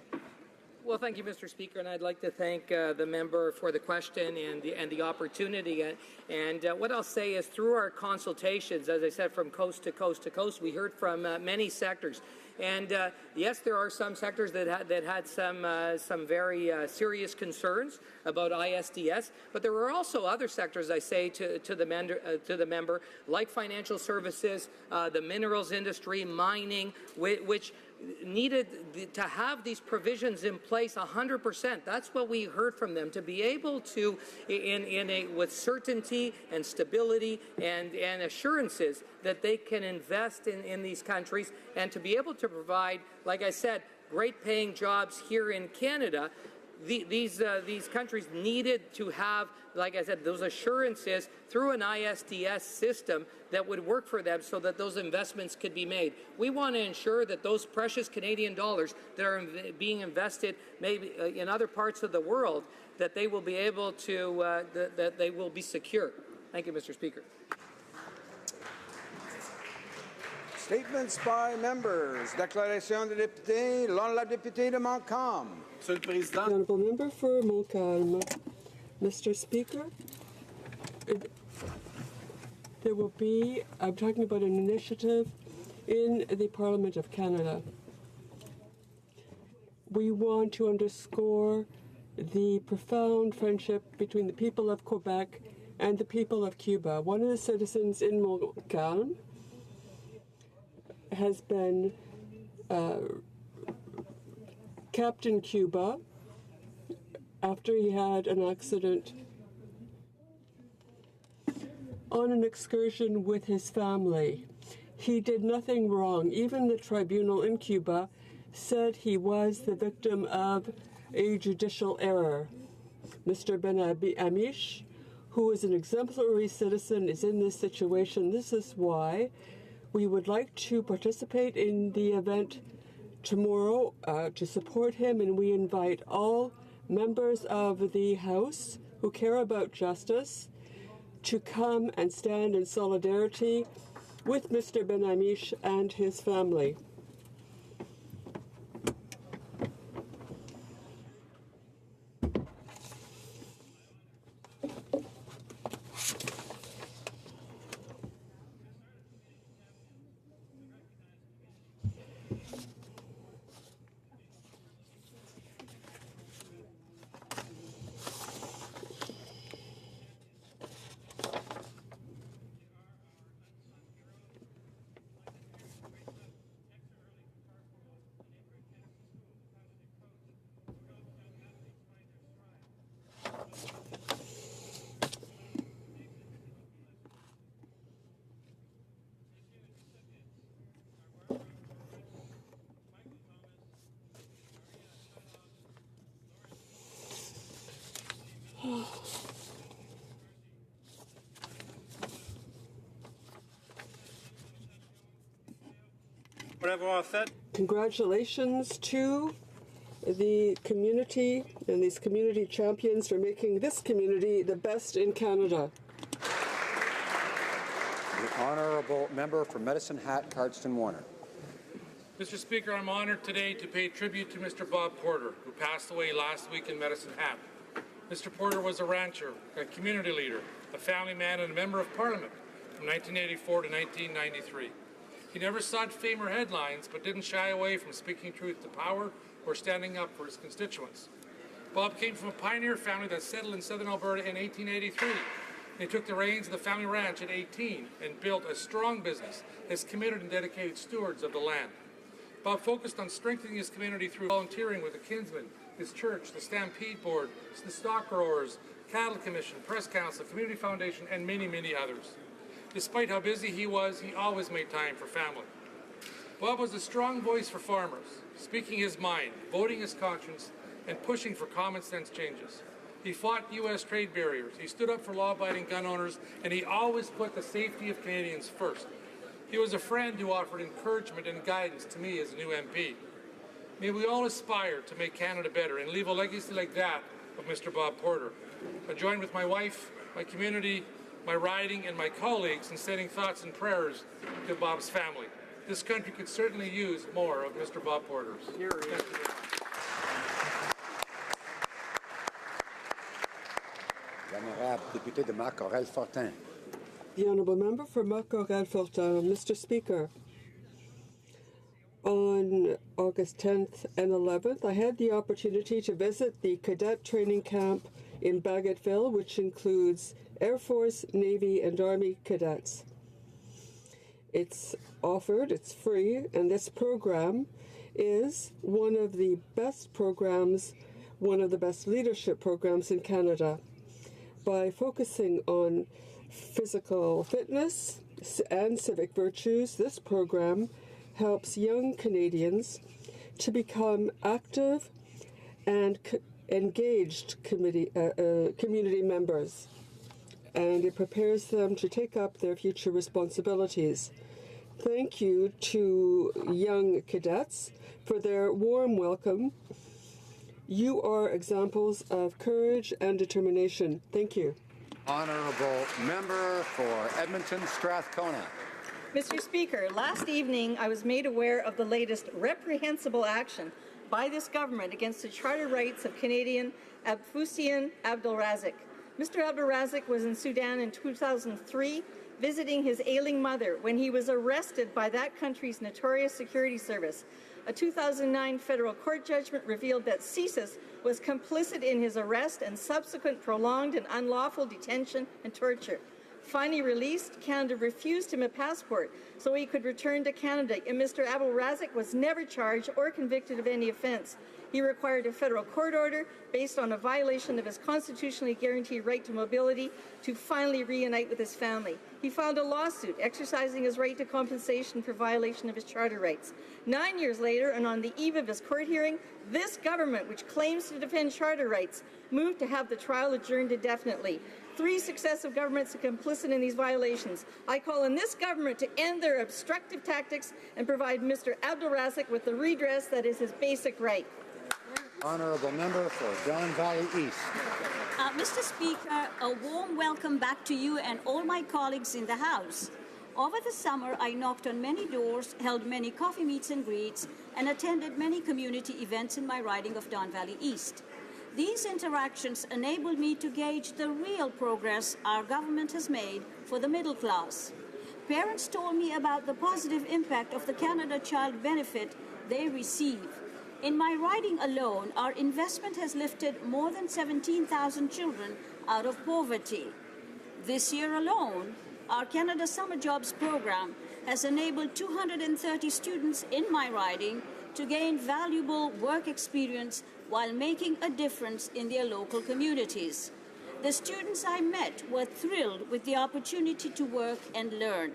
Well, thank you, Mr. Speaker, and I'd like to thank the member for the question and the opportunity. And what I'll say is, through our consultations, as I said, from coast to coast to coast, we heard from many sectors. And yes, there are some sectors that had some very serious concerns about ISDS, but there were also other sectors, I say to the member, like financial services, the minerals industry, mining, which needed to have these provisions in place 100%. That's what we heard from them, to be able to, with certainty and stability and assurances that they can invest in these countries, and to be able to provide, like I said, great paying jobs here in Canada. These countries needed to have, like I said, those assurances through an ISDS system that would work for them so that those investments could be made. We want to ensure that those precious Canadian dollars that are being invested maybe in other parts of the world, that they will be able to, that they will be secure. Thank you, Mr. Speaker. Statements by members. Déclaration de député. La députée de Montcalm. Monsieur le Président. The honourable member for Montcalm. Mr. Speaker, there will be, I'm talking about an initiative in the Parliament of Canada. We want to underscore the profound friendship between the people of Quebec and the people of Cuba. One of the citizens in Montcalm has been kept in Cuba after he had an accident on an excursion with his family. He did nothing wrong. Even the tribunal in Cuba said he was the victim of a judicial error. Mr. Ben Amish, who is an exemplary citizen, is in this situation. This is why we would like to participate in the event tomorrow to support him, and we invite all members of the House who care about justice to come and stand in solidarity with Mr. Ben Amish and his family. Congratulations to the community and these community champions for making this community the best in Canada. The honourable member for Medicine Hat, Cardston Warner. Mr. Speaker, I'm honoured today to pay tribute to Mr. Bob Porter, who passed away last week in Medicine Hat. Mr. Porter was a rancher, a community leader, a family man, and a member of Parliament from 1984 to 1993. He never sought fame or headlines, but didn't shy away from speaking truth to power or standing up for his constituents. Bob came from a pioneer family that settled in southern Alberta in 1883. He took the reins of the family ranch at 18 and built a strong business as committed and dedicated stewards of the land. Bob focused on strengthening his community through volunteering with the Kinsmen, his church, the Stampede Board, the Stock Growers, Cattle Commission, Press Council, Community Foundation, and many, many others. Despite how busy he was, he always made time for family. Bob was a strong voice for farmers, speaking his mind, voting his conscience, and pushing for common sense changes. He fought U.S. trade barriers, he stood up for law-abiding gun owners, and he always put the safety of Canadians first. He was a friend who offered encouragement and guidance to me as a new MP. May we all aspire to make Canada better and leave a legacy like that of Mr. Bob Porter. I join with my wife, my community, my riding, and my colleagues in sending thoughts and prayers to Bob's family. This country could certainly use more of Mr. Bob Porter's. L'honorable député de Marc-Aurèle-Fortin. The honourable member for Marc-Aurèle-Fortin. Mr. Speaker, on August 10th and 11th, I had the opportunity to visit the cadet training camp in Bagotville, which includes Air Force, Navy, and Army cadets. It's offered, it's free, and this program is one of the best programs, one of the best leadership programs in Canada. By focusing on physical fitness and civic virtues, this program helps young Canadians to become active and engaged community members, and it prepares them to take up their future responsibilities. Thank you to young cadets for their warm welcome. You are examples of courage and determination. Thank you. Honourable Member for Edmonton Strathcona. Mr. Speaker, last evening I was made aware of the latest reprehensible action by this government against the charter rights of Canadian Fusian Abdelrazik. Mr. Abdelrazik was in Sudan in 2003 visiting his ailing mother when he was arrested by that country's notorious security service. A 2009 federal court judgment revealed that CSIS was complicit in his arrest and subsequent prolonged and unlawful detention and torture. Finally released, Canada refused him a passport so he could return to Canada, and Mr. Abdelrazik was never charged or convicted of any offence. He required a federal court order based on a violation of his constitutionally guaranteed right to mobility to finally reunite with his family. He filed a lawsuit exercising his right to compensation for violation of his charter rights. 9 years later, and on the eve of his court hearing, this government, which claims to defend charter rights, moved to have the trial adjourned indefinitely. 3 successive governments are complicit in these violations. I call on this government to end their obstructive tactics and provide Mr. Abdelrazik with the redress that is his basic right. Honourable Member for Don Valley East. Mr. Speaker, a warm welcome back to you and all my colleagues in the House. Over the summer, I knocked on many doors, held many coffee meets and greets, and attended many community events in my riding of Don Valley East. These interactions enabled me to gauge the real progress our government has made for the middle class. Parents told me about the positive impact of the Canada Child Benefit they receive. In my riding alone, our investment has lifted more than 17,000 children out of poverty. This year alone, our Canada Summer Jobs program has enabled 230 students in my riding to gain valuable work experience while making a difference in their local communities. The students I met were thrilled with the opportunity to work and learn.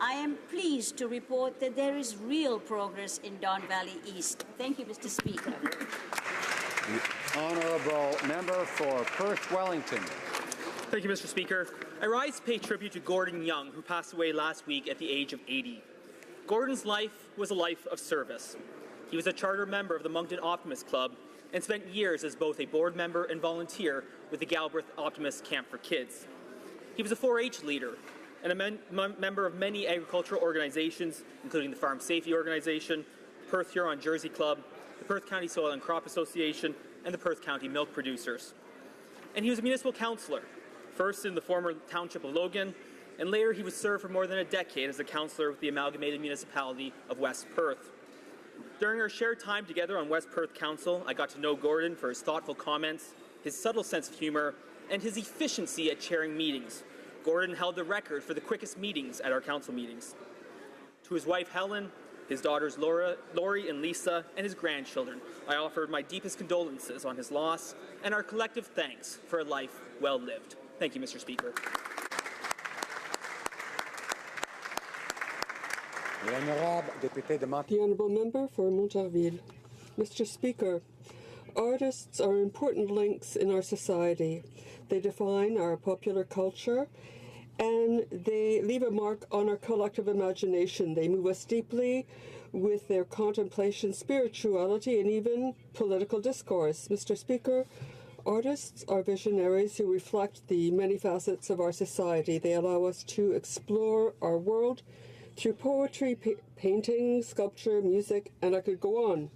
I am pleased to report that there is real progress in Don Valley East. Thank you, Mr. Speaker. The Honourable Member for Perth Wellington. Thank you, Mr. Speaker. I rise to pay tribute to Gordon Young, who passed away last week at the age of 80. Gordon's life was a life of service. He was a charter member of the Moncton Optimist Club and spent years as both a board member and volunteer with the Galbraith Optimist Camp for Kids. He was a 4-H leader and a member of many agricultural organizations, including the Farm Safety Organization, Perth Huron Jersey Club, the Perth County Soil and Crop Association, and the Perth County Milk Producers. And he was a municipal councillor, first in the former township of Logan, and later he was served for more than a decade as a councillor with the amalgamated municipality of West Perth. During our shared time together on West Perth Council, I got to know Gordon for his thoughtful comments, his subtle sense of humor, and his efficiency at chairing meetings. Gordon held the record for the quickest meetings at our council meetings. To his wife Helen, his daughters Lori and Lisa, and his grandchildren, I offered my deepest condolences on his loss and our collective thanks for a life well lived. Thank you, Mr. Speaker. The Honourable Member for Montarville. Mr. Speaker, artists are important links in our society. They define our popular culture and they leave a mark on our collective imagination. They move us deeply with their contemplation, spirituality, and even political discourse. Mr. Speaker, artists are visionaries who reflect the many facets of our society. They allow us to explore our world through poetry, painting, sculpture, music, and I could go on.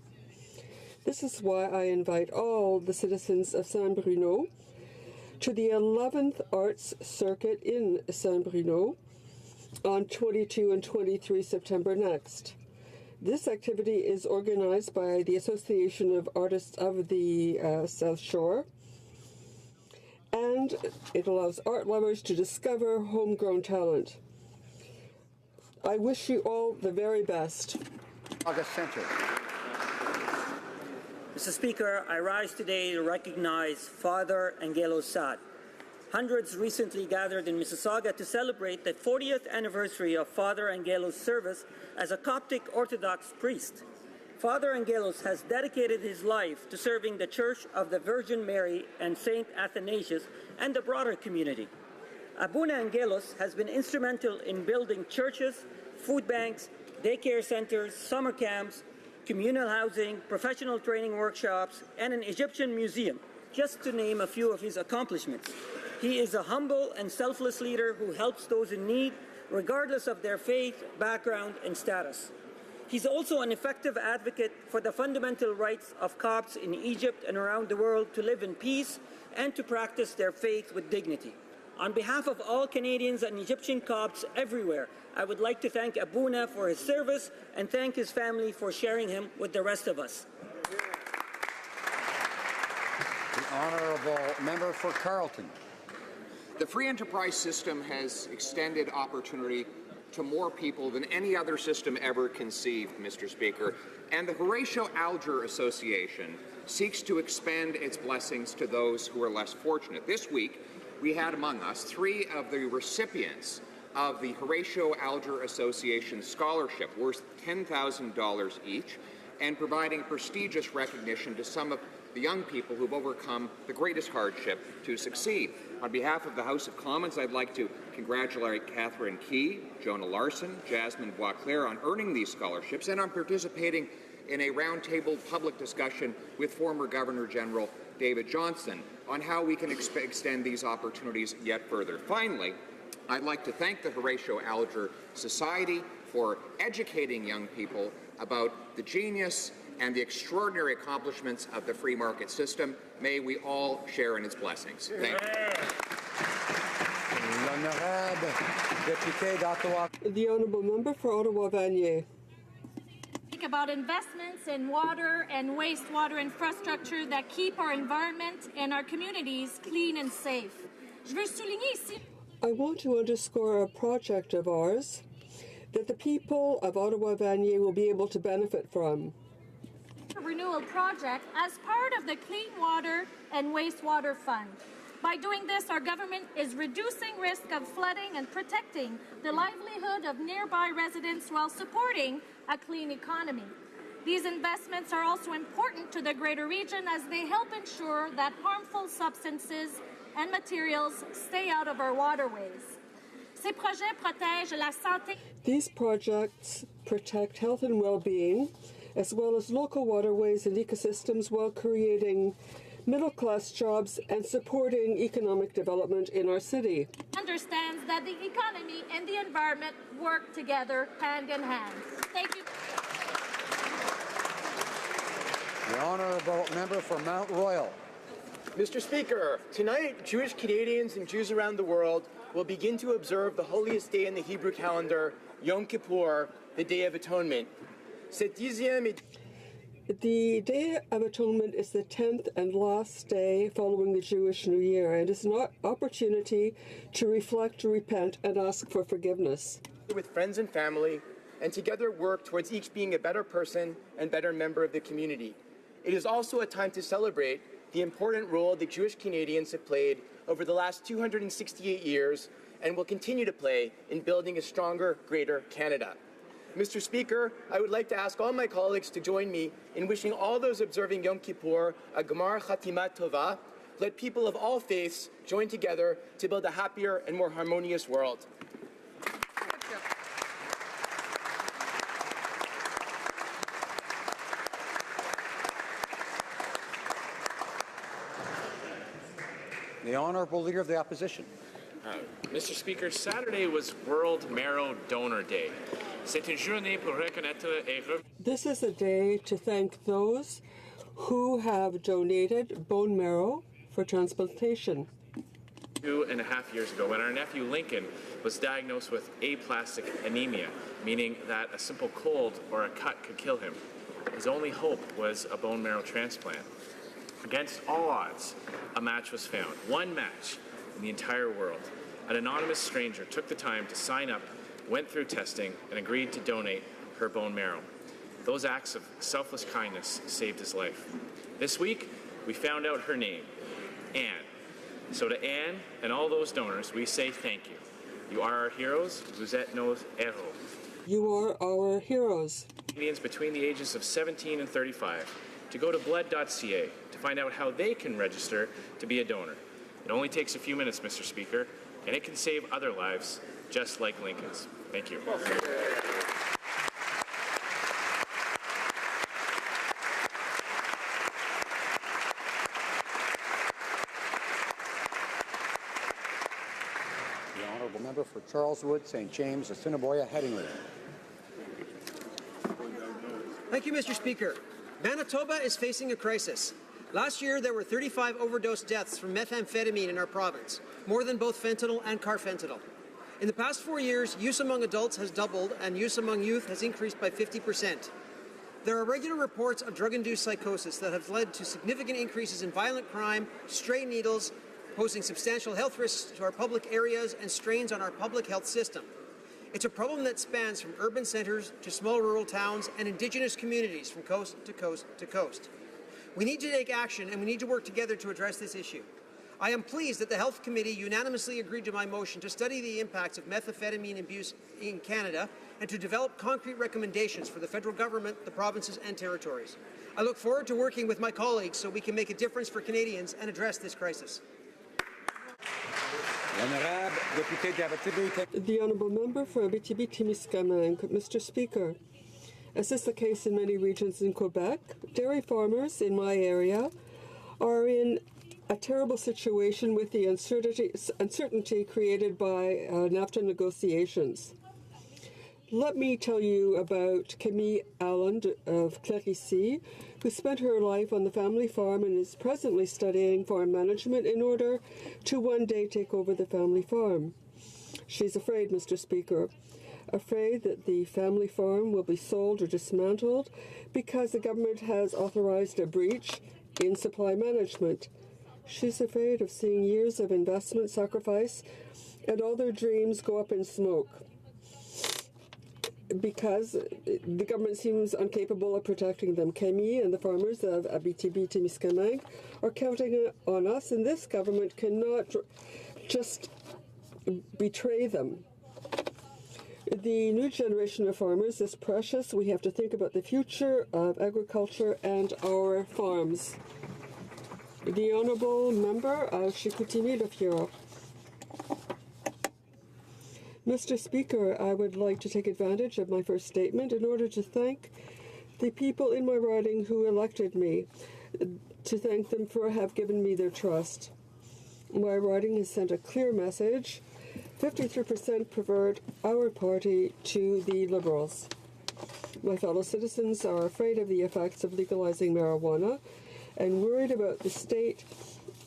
This is why I invite all the citizens of Saint-Bruno to the 11th Arts Circuit in Saint-Bruno on 22 and 23 September next. This activity is organized by the Association of Artists of the South Shore, and it allows art lovers to discover homegrown talent. I wish you all the very best. August Center. Mr. Speaker, I rise today to recognize Father Angelo Sad. Hundreds recently gathered in Mississauga to celebrate the 40th anniversary of Father Angelo's service as a Coptic Orthodox priest. Father Angelos has dedicated his life to serving the Church of the Virgin Mary and St. Athanasius and the broader community. Abuna Angelos has been instrumental in building churches, food banks, daycare centers, summer camps, communal housing, professional training workshops, and an Egyptian museum, just to name a few of his accomplishments. He is a humble and selfless leader who helps those in need, regardless of their faith, background, and status. He's also an effective advocate for the fundamental rights of Copts in Egypt and around the world to live in peace and to practice their faith with dignity. On behalf of all Canadians and Egyptian Copts everywhere, I would like to thank Abuna for his service and thank his family for sharing him with the rest of us. The Honourable Member for Carleton. The free enterprise system has extended opportunity to more people than any other system ever conceived, Mr. Speaker, and the Horatio Alger Association seeks to expand its blessings to those who are less fortunate. This week, we had among us 3 of the recipients of the Horatio Alger Association Scholarship, worth $10,000 each, and providing prestigious recognition to some of the young people who've overcome the greatest hardship to succeed. On behalf of the House of Commons, I'd like to congratulate Catherine Key, Jonah Larson, Jasmine Boisclair on earning these scholarships and on participating in a roundtable public discussion with former Governor General David Johnston on how we can extend these opportunities yet further. Finally, I'd like to thank the Horatio Alger Society for educating young people about the genius and the extraordinary accomplishments of the free market system. May we all share in its blessings. Thank you. The Honourable Member for Ottawa-Vanier. Speak about investments in water and wastewater infrastructure that keep our environment and our communities clean and safe. Je veux souligner ici. I want to underscore a project of ours that the people of Ottawa-Vanier will be able to benefit from. Renewal project as part of the Clean Water and Wastewater Fund. By doing this, our government is reducing risk of flooding and protecting the livelihood of nearby residents while supporting a clean economy. These investments are also important to the greater region as they help ensure that harmful substances and materials stay out of our waterways. Ces projets protègent la santé. These projects protect health and well-being, as well as local waterways and ecosystems, while creating middle-class jobs and supporting economic development in our city. Understands that the economy and the environment work together hand in hand. Thank you. The Honourable Member for Mount Royal. Mr. Speaker, tonight Jewish Canadians and Jews around the world will begin to observe the holiest day in the Hebrew calendar, Yom Kippur, the Day of Atonement. The Day of Atonement is the 10th and last day following the Jewish New Year, and is an opportunity to reflect, repent, and ask for forgiveness. With friends and family, and together work towards each being a better person and better member of the community. It is also a time to celebrate the important role that Jewish Canadians have played over the last 268 years and will continue to play in building a stronger, greater Canada. Mr. Speaker, I would like to ask all my colleagues to join me in wishing all those observing Yom Kippur a Gemar Chatimat Tova. Let people of all faiths join together to build a happier and more harmonious world. The Honourable Leader of the Opposition. Mr. Speaker, Saturday was World Marrow Donor Day. C'est une journée pour reconnaître et This is a day to thank those who have donated bone marrow for transplantation. 2.5 years ago, when our nephew Lincoln was diagnosed with aplastic anemia, meaning that a simple cold or a cut could kill him, his only hope was a bone marrow transplant. Against all odds, a match was found. One match in the entire world. An anonymous stranger took the time to sign up went through testing, and agreed to donate her bone marrow. Those acts of selfless kindness saved his life. This week, we found out her name, Anne. So to Anne and all those donors, we say thank you. You are our heroes. Vous êtes nos héros. You are our heroes. Canadians between the ages of 17 and 35 to go to blood.ca to find out how they can register to be a donor. It only takes a few minutes, Mr. Speaker, and it can save other lives just like Lincoln's. Thank you. The honourable member for Charleswood, St. James, Assiniboia, Headingley. Thank you, Mr. Speaker. Manitoba is facing a crisis. Last year, there were 35 overdose deaths from methamphetamine in our province, more than both fentanyl and carfentanil. In the past 4 years, use among adults has doubled and use among youth has increased by 50%. There are regular reports of drug-induced psychosis that have led to significant increases in violent crime, stray needles, posing substantial health risks to our public areas and strains on our public health system. It's a problem that spans from urban centres to small rural towns and Indigenous communities from coast to coast to coast. We need to take action and we need to work together to address this issue. I am pleased that the Health Committee unanimously agreed to my motion to study the impacts of methamphetamine abuse in Canada and to develop concrete recommendations for the federal government, the provinces and territories. I look forward to working with my colleagues so we can make a difference for Canadians and address this crisis. The honourable member for Abitibi-Témiscamingue. Mr. Speaker, as is the case in many regions in Quebec, dairy farmers in my area are in a terrible situation with the uncertainty created by NAFTA negotiations. Let me tell you about Camille Allen of Clérici, who spent her life on the family farm and is presently studying farm management in order to one day take over the family farm. She's afraid, Mr. Speaker, afraid that the family farm will be sold or dismantled because the government has authorized a breach in supply management. She's afraid of seeing years of investment sacrifice and all their dreams go up in smoke because the government seems incapable of protecting them. Camille and the farmers of Abitibi-Témiscamingue are counting on us, and this government cannot just betray them. The new generation of farmers is precious. We have to think about the future of agriculture and our farms. The honourable member of Chicoutimi-Le-Fieur. Mr. Speaker, I would like to take advantage of my first statement in order to thank the people in my riding who elected me, to thank them for have given me their trust. My riding has sent a clear message. 53% preferred our party to the Liberals. My fellow citizens are afraid of the effects of legalizing marijuana and worried about the state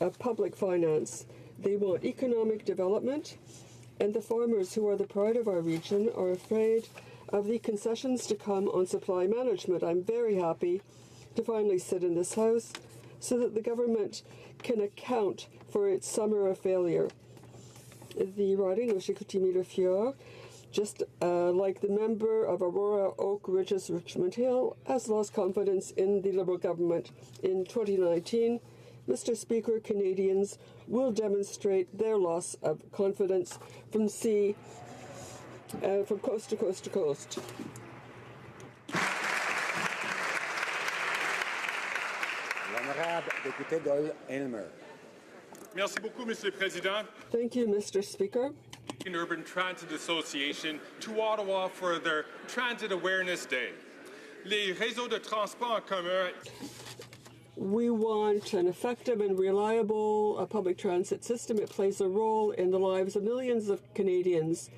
of public finance. They want economic development, and the farmers who are the pride of our region are afraid of the concessions to come on supply management. I'm very happy to finally sit in this House so that the government can account for its summer of failure. The riding of Chicoutimi-Le-Fieur, just like the member of Aurora Oak Ridges Richmond Hill, has lost confidence in the Liberal government. In 2019, Mr. Speaker, Canadians will demonstrate their loss of confidence from coast to coast to coast. L'honorable député d'Oil-Aylmer. Merci beaucoup, Monsieur le Président. Thank you, Mr. Speaker. An Urban Transit Association to Ottawa for their Transit Awareness Day. Les réseaux de transport en commun. We want an effective and reliable public transit system. It plays a role in the lives of millions of Canadians.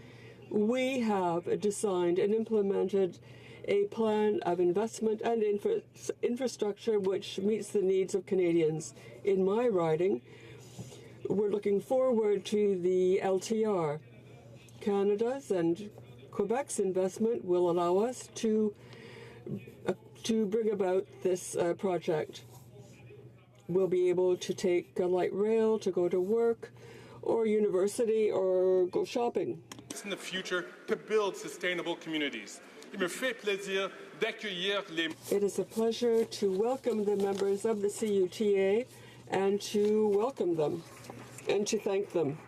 We have designed and implemented a plan of investment and infrastructure which meets the needs of Canadians. In my riding, we're looking forward to the LTR. Canada's and Quebec's investment will allow us to bring about this project. We'll be able to take a light rail to go to work or university or go shopping. in the future to build sustainable communities. Il me fait plaisir d'accueillir les... It is a pleasure to welcome the members of the CUTA and to welcome them and to thank them.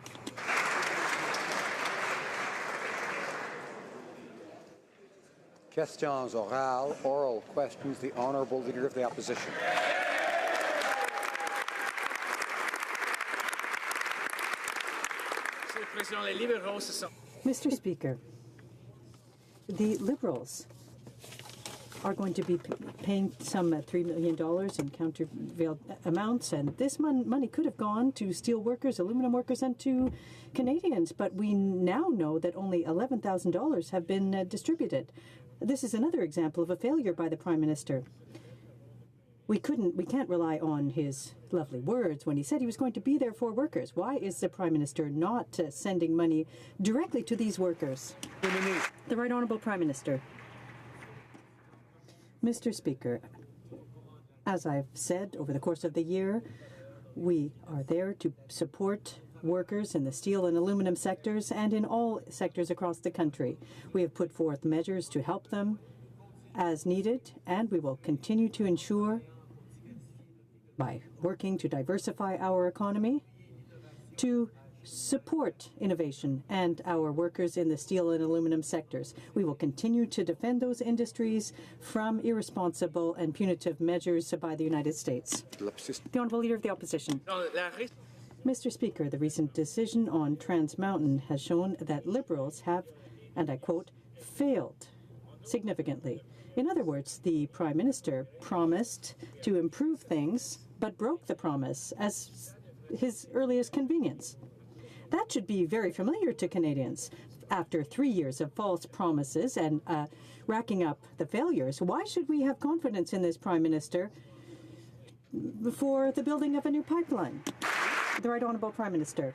Questions orales, oral questions. The Honourable Leader of the Opposition. Mr. Speaker, the Liberals are going to be paying some $3 million in countervail amounts, and this money could have gone to steel workers, aluminum workers, and to Canadians, but we now know that only $11,000 have been distributed. This is another example of a failure by the Prime Minister. We can't rely on his lovely words when he said he was going to be there for workers. Why is the Prime Minister not sending money directly to these workers? The Right Honourable Prime Minister. Mr. Speaker, as I've said over the course of the year, we are there to support workers in the steel and aluminum sectors and in all sectors across the country. We have put forth measures to help them as needed, and we will continue to ensure, by working to diversify our economy, to support innovation and our workers in the steel and aluminum sectors. We will continue to defend those industries from irresponsible and punitive measures by the United States. The Honourable Leader of the Opposition. Mr. Speaker, the recent decision on Trans Mountain has shown that Liberals have, and I quote, failed significantly. In other words, the Prime Minister promised to improve things, but broke the promise as his earliest convenience. That should be very familiar to Canadians. After 3 years of false promises and racking up the failures, why should we have confidence in this Prime Minister for the building of a new pipeline? The Right Honourable Prime Minister.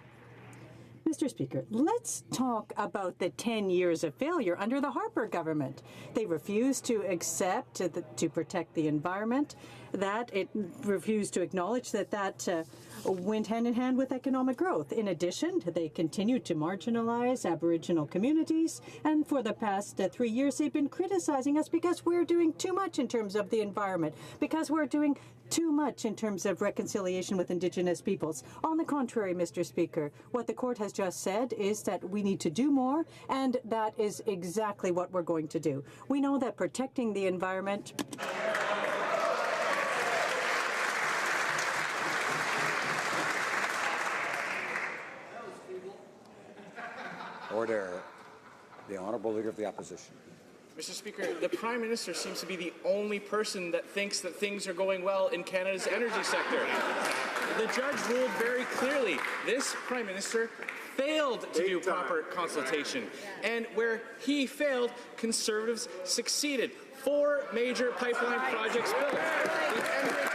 Mr. Speaker, let's talk about the 10 years of failure under the Harper government. They refused to accept to protect the environment, that it refused to acknowledge that went hand in hand with economic growth. In addition, they continued to marginalize Aboriginal communities, and for the past 3 years they've been criticizing us because we're doing too much in terms of the environment, because we're doing too much in terms of reconciliation with Indigenous peoples. On the contrary, Mr. Speaker, what the court has just said is that we need to do more, and that is exactly what we're going to do. We know that protecting the environment... Order. The Honourable Leader of the Opposition. Mr. Speaker, the Prime Minister seems to be the only person that thinks that things are going well in Canada's energy sector. The judge ruled very clearly this Prime Minister failed to do proper consultation. And where he failed, Conservatives succeeded. 4 major pipeline projects built. The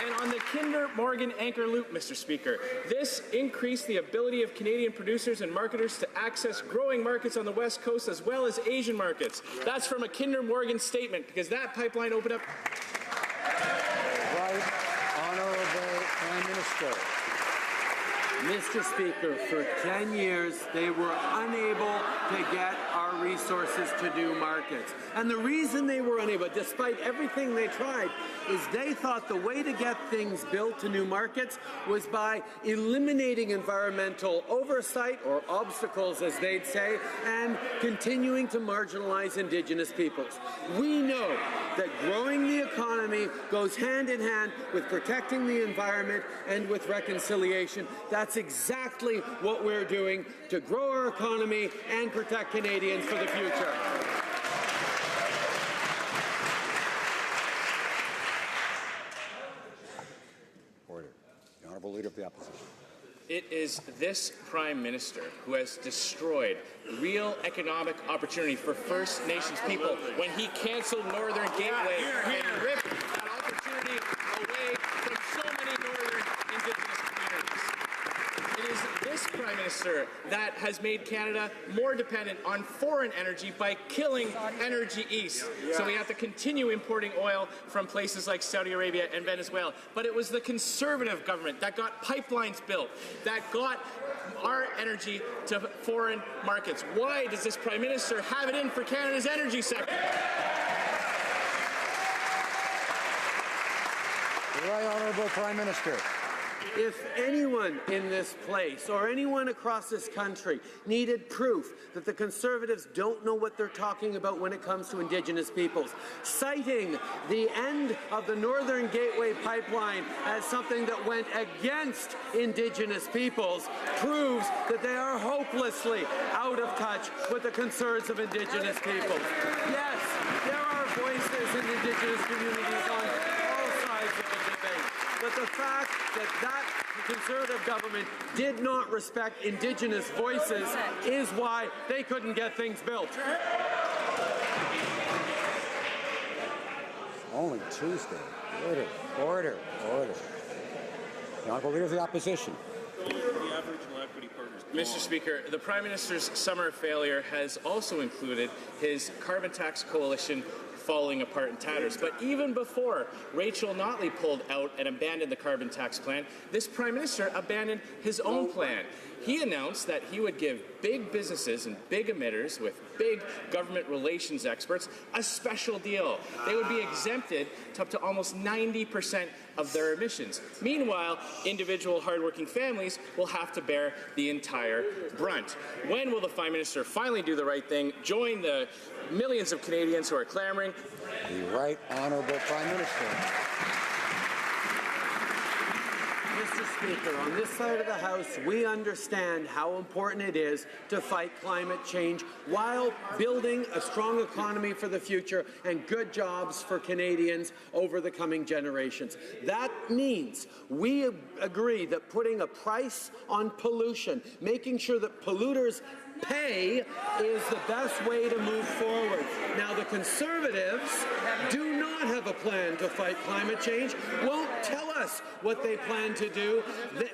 And on the Kinder Morgan Anchor Loop, Mr. Speaker, this increased the ability of Canadian producers and marketers to access growing markets on the West Coast as well as Asian markets. That's from a Kinder Morgan statement, because that pipeline opened up... Right Honourable Prime Minister. Mr. Speaker, for 10 years, they were unable to get our resources to new markets. And the reason they were unable, despite everything they tried, is they thought the way to get things built to new markets was by eliminating environmental oversight, or obstacles as they'd say, and continuing to marginalize Indigenous peoples. We know that growing the economy goes hand in hand with protecting the environment and with reconciliation. That's exactly what we're doing to grow our economy and protect Canadians for the future. Order. The Honourable Leader of the Opposition. It is this Prime Minister who has destroyed real economic opportunity for First Nations people when he cancelled Northern Gateway and ripped that opportunity away from so many Northern Indigenous communities. It is this Prime Prime Minister that has made Canada more dependent on foreign energy by killing Energy East. So we have to continue importing oil from places like Saudi Arabia and Venezuela. But it was the Conservative government that got pipelines built, that got our energy to foreign markets. Why does this Prime Minister have it in for Canada's energy sector? The Right Honourable Prime Minister. If anyone in this place or anyone across this country needed proof that the Conservatives don't know what they're talking about when it comes to Indigenous peoples, citing the end of the Northern Gateway Pipeline as something that went against Indigenous peoples proves that they are hopelessly out of touch with the concerns of Indigenous peoples. Yes, there are voices in Indigenous communities on all sides of the debate. But the fact that Conservative government did not respect Indigenous voices is why they couldn't get things built. Only Tuesday. Order, order, order. The Honourable Leader of the Opposition. Mr. Speaker, the Prime Minister's summer failure has also included his carbon tax coalition falling apart in tatters. But even before Rachel Notley pulled out and abandoned the carbon tax plan, this Prime Minister abandoned his own plan. He announced that he would give big businesses and big emitters with big government relations experts a special deal. They would be exempted to up to almost 90% of their emissions. Meanwhile, individual hardworking families will have to bear the entire brunt. When will the Prime Minister finally do the right thing, join the millions of Canadians who are clamoring? The Right Honourable Prime Minister. Mr. Speaker, on this side of the House, we understand how important it is to fight climate change while building a strong economy for the future and good jobs for Canadians over the coming generations. That means we agree that putting a price on pollution, making sure that polluters pay, is the best way to move forward. Now, the Conservatives do not have a plan to fight climate change, won't tell us what they plan to do.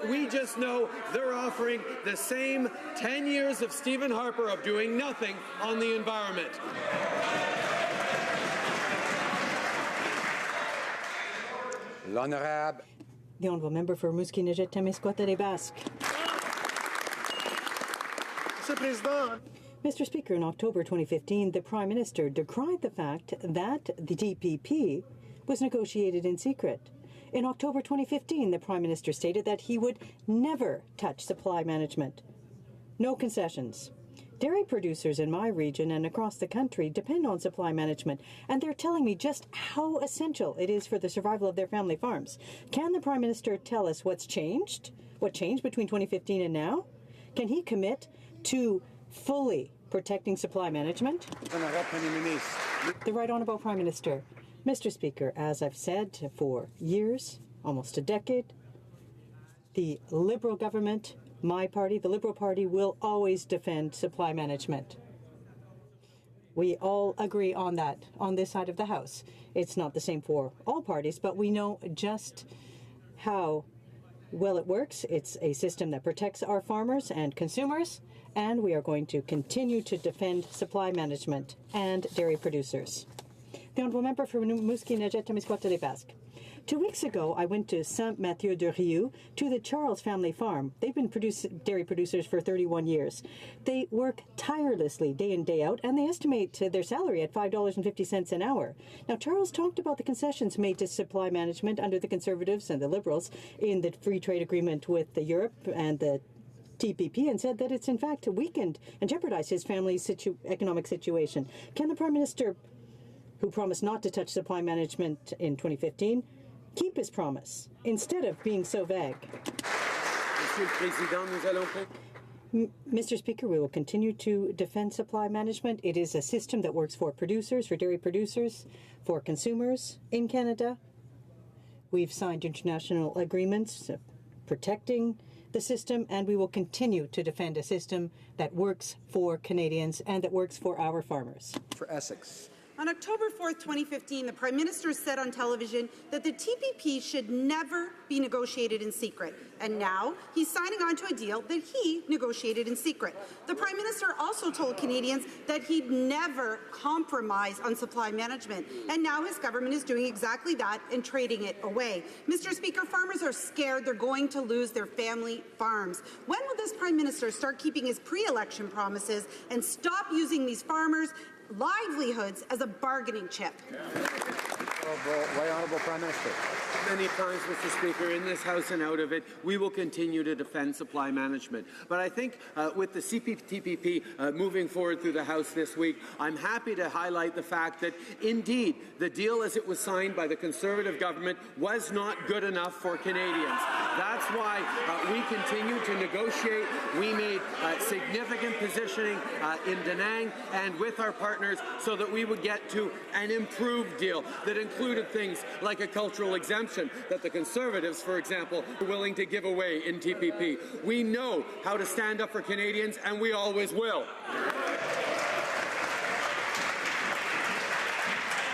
We just know they're offering the same 10 years of Stephen Harper of doing nothing on the environment. L'Honorable. The Honourable Member for Rimouski-Nejet-Témiscouata-les-Basques. Mr. Speaker, in October 2015, the Prime Minister decried the fact that the TPP was negotiated in secret. In October 2015, the Prime Minister stated that he would never touch supply management. No concessions. Dairy producers in my region and across the country depend on supply management, and they're telling me just how essential it is for the survival of their family farms. Can the Prime Minister tell us what's changed? What changed between 2015 and now? Can he commit to fully protecting supply management? The Right Honourable Prime Minister. Mr. Speaker, as I've said for years, almost a decade, the Liberal government, my party, the Liberal Party, will always defend supply management. We all agree on that on this side of the House. It's not the same for all parties, but we know just how well it works. It's a system that protects our farmers and consumers, and we are going to continue to defend supply management and dairy producers. The Honourable Member for Rimouski-Nejet-Témiscouata-les-Basques. 2 weeks ago, I went to Saint-Mathieu-de-Rieux to the Charles family farm. They've been dairy producers for 31 years. They work tirelessly day in, day out, and they estimate their salary at $5.50 an hour. Now, Charles talked about the concessions made to supply management under the Conservatives and the Liberals in the free trade agreement with Europe and the TPP, and said that it's in fact weakened and jeopardized his family's economic situation. Can the Prime Minister, who promised not to touch supply management in 2015, keep his promise instead of being so vague? Mr. Speaker, we will continue to defend supply management. It is a system that works for producers, for dairy producers, for consumers in Canada. We've signed international agreements protecting the system, and we will continue to defend a system that works for Canadians and that works for our farmers. For Essex. On October 4th, 2015, the Prime Minister said on television that the TPP should never be negotiated in secret. And now he's signing on to a deal that he negotiated in secret. The Prime Minister also told Canadians that he'd never compromise on supply management. And now his government is doing exactly that and trading it away. Mr. Speaker, farmers are scared they're going to lose their family farms. When will this Prime Minister start keeping his pre-election promises and stop using these farmers' livelihoods as a bargaining chip? Right Honourable Prime Minister. Many times, Mr. Speaker, in this House and out of it, we will continue to defend supply management. But I think with the CPTPP moving forward through the House this week, I'm happy to highlight the fact that, indeed, the deal as it was signed by the Conservative government was not good enough for Canadians. That's why we continue to negotiate. We made significant positioning in Da Nang and with our partners so that we would get to an improved deal that included things like a cultural exemption that the Conservatives, for example, are willing to give away in TPP. We know how to stand up for Canadians, and we always will.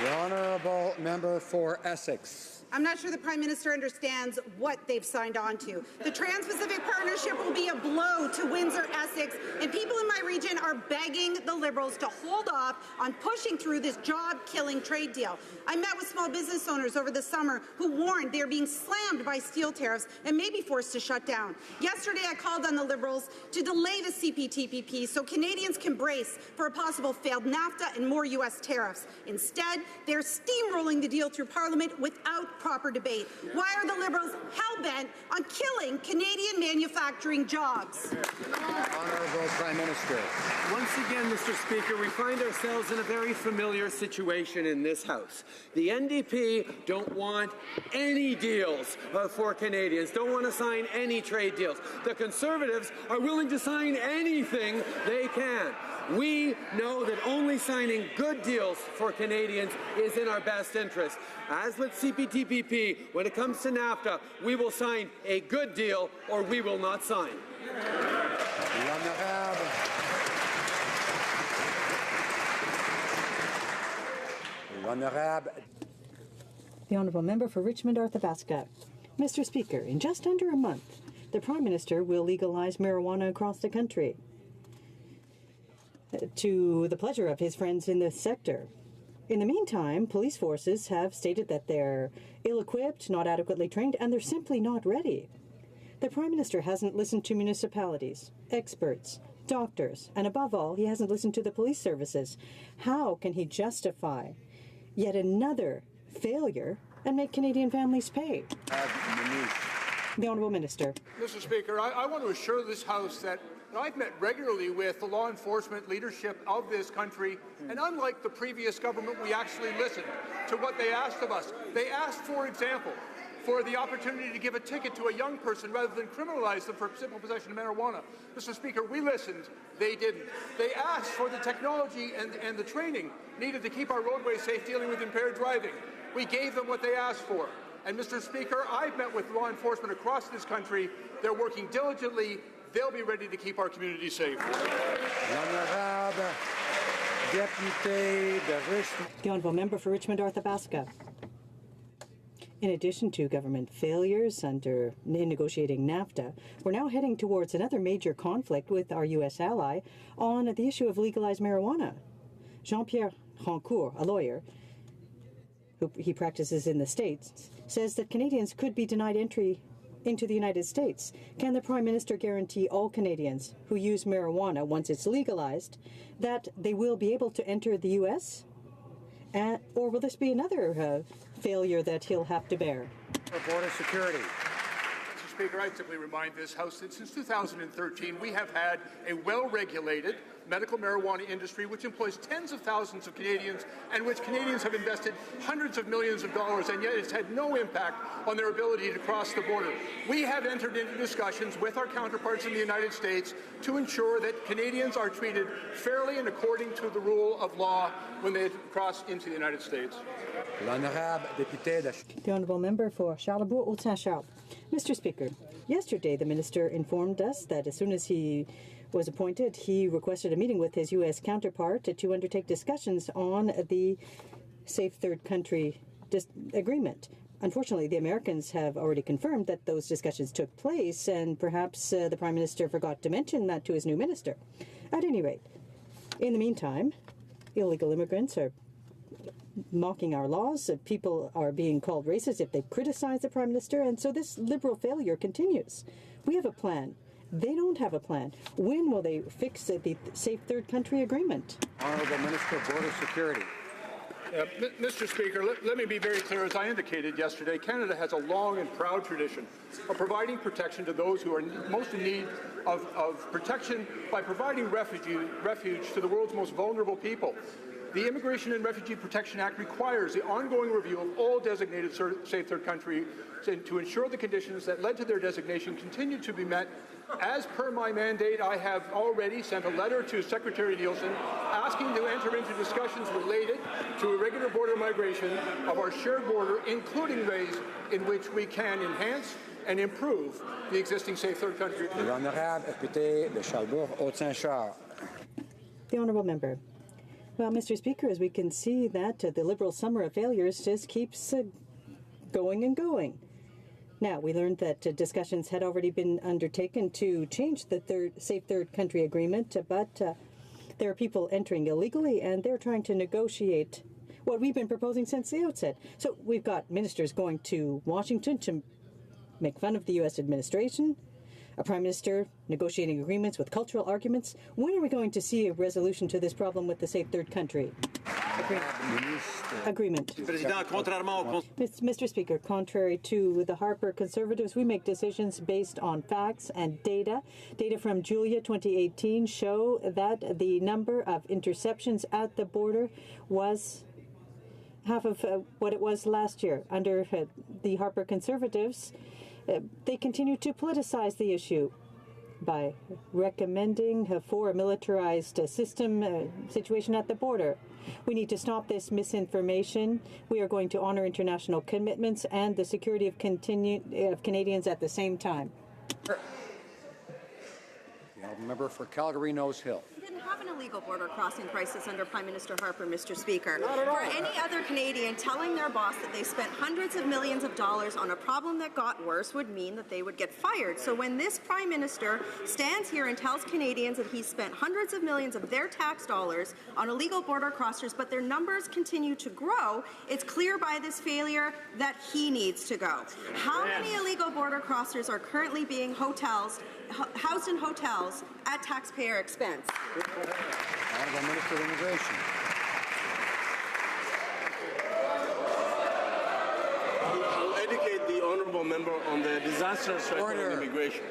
The Honourable Member for Essex. I'm not sure the Prime Minister understands what they've signed on to. The Trans-Pacific Partnership will be a blow to Windsor, Essex, and people in my region are begging the Liberals to hold off on pushing through this job-killing trade deal. I met with small business owners over the summer who warned they are being slammed by steel tariffs and may be forced to shut down. Yesterday, I called on the Liberals to delay the CPTPP so Canadians can brace for a possible failed NAFTA and more U.S. tariffs. Instead, they're steamrolling the deal through Parliament without proper debate. Why are the Liberals hell-bent on killing Canadian manufacturing jobs? Honourable Prime Minister. Once again, Mr. Speaker, we find ourselves in a very familiar situation in this House. The NDP don't want any deals for Canadians, don't want to sign any trade deals. The Conservatives are willing to sign anything they can. We know that only signing good deals for Canadians is in our best interest. As with CPTPP, when it comes to NAFTA, we will sign a good deal or we will not sign. The Honourable Member for Richmond Arthabaska. Mr. Speaker, in just under a month, the Prime Minister will legalize marijuana across the country, to the pleasure of his friends in this sector. In the meantime, police forces have stated that they're ill-equipped, not adequately trained, and they're simply not ready. The Prime Minister hasn't listened to municipalities, experts, doctors, and above all, he hasn't listened to the police services. How can he justify yet another failure and make Canadian families pay? The Honourable Minister. Mr. Speaker, I want to assure this House that I've met regularly with the law enforcement leadership of this country, and unlike the previous government, we actually listened to what they asked of us. They asked, for example, for the opportunity to give a ticket to a young person rather than criminalize them for simple possession of marijuana. Mr. Speaker, we listened. They didn't. They asked for the technology and the training needed to keep our roadways safe dealing with impaired driving. We gave them what they asked for. And, Mr. Speaker, I've met with law enforcement across this country. They're working diligently. They'll be ready to keep our community safe. The Honourable Member for Richmond Arthabaska. In addition to government failures in negotiating NAFTA, we're now heading towards another major conflict with our U.S. ally on the issue of legalized marijuana. Jean-Pierre Rancourt, a lawyer who he practices in the States, says that Canadians could be denied entry into the United States. Can the Prime Minister guarantee all Canadians who use marijuana, once it's legalized, that they will be able to enter the U.S.? Or will this be another failure that he'll have to bear? Border security. Mr. Speaker, I simply remind this House that since 2013, we have had a well-regulated medical marijuana industry which employs tens of thousands of Canadians and which Canadians have invested hundreds of millions of dollars, and yet it's had no impact on their ability to cross the border. We have entered into discussions with our counterparts in the United States to ensure that Canadians are treated fairly and according to the rule of law when they cross into the United States. The Honourable Member for Charlebourg-Haute-Saint-Charles. Mr. Speaker, yesterday the Minister informed us that as soon as he was appointed, he requested a meeting with his U.S. counterpart to undertake discussions on the Safe Third Country agreement. Unfortunately, the Americans have already confirmed that those discussions took place, and perhaps the Prime Minister forgot to mention that to his new minister. At any rate, in the meantime, illegal immigrants are mocking our laws. People are being called racist if they criticize the Prime Minister, and so this Liberal failure continues. We have a plan. They don't have a plan. When will they fix the Safe Third Country agreement? Honourable Minister of Border Security. Mr. Speaker, let me be very clear. As I indicated yesterday, Canada has a long and proud tradition of providing protection to those who are most in need of protection by providing refuge to the world's most vulnerable people. The Immigration and Refugee Protection Act requires the ongoing review of all designated Safe Third Country to ensure the conditions that led to their designation continue to be met. As per my mandate, I have already sent a letter to Secretary Nielsen asking to enter into discussions related to irregular border migration of our shared border, including ways in which we can enhance and improve the existing Safe Third Country. The Honourable Member. Well, Mr. Speaker, as we can see that the Liberal summer of failures just keeps going and going. Now, we learned that discussions had already been undertaken to change the Safe Third Country agreement, but there are people entering illegally, and they're trying to negotiate what we've been proposing since the outset. So we've got ministers going to Washington to make fun of the U.S. administration, a Prime Minister negotiating agreements with cultural arguments. When are we going to see a resolution to this problem with the Safe Third Country agreement? Mr. Speaker, contrary to the Harper Conservatives, we make decisions based on facts and data. Data from Julia 2018 show that the number of interceptions at the border was half of what it was last year. Under the Harper Conservatives, they continue to politicize the issue by recommending for a militarized situation at the border. We need to stop this misinformation. We are going to honor international commitments and the security of Canadians at the same time. The honourable member for Calgary Nose Hill. We didn't have an illegal border crossing crisis under Prime Minister Harper, Mr. Speaker. For any other Canadian telling their boss that they spent hundreds of millions of dollars on a problem that got worse would mean that they would get fired. So when this Prime Minister stands here and tells Canadians that he spent hundreds of millions of their tax dollars on illegal border crossers, but their numbers continue to grow, it's clear by this failure that he needs to go. How many illegal border crossers are currently being housed in hotels at taxpayer expense? Honourable Minister of Immigration. I'll educate the honourable member on the disastrous record of immigration.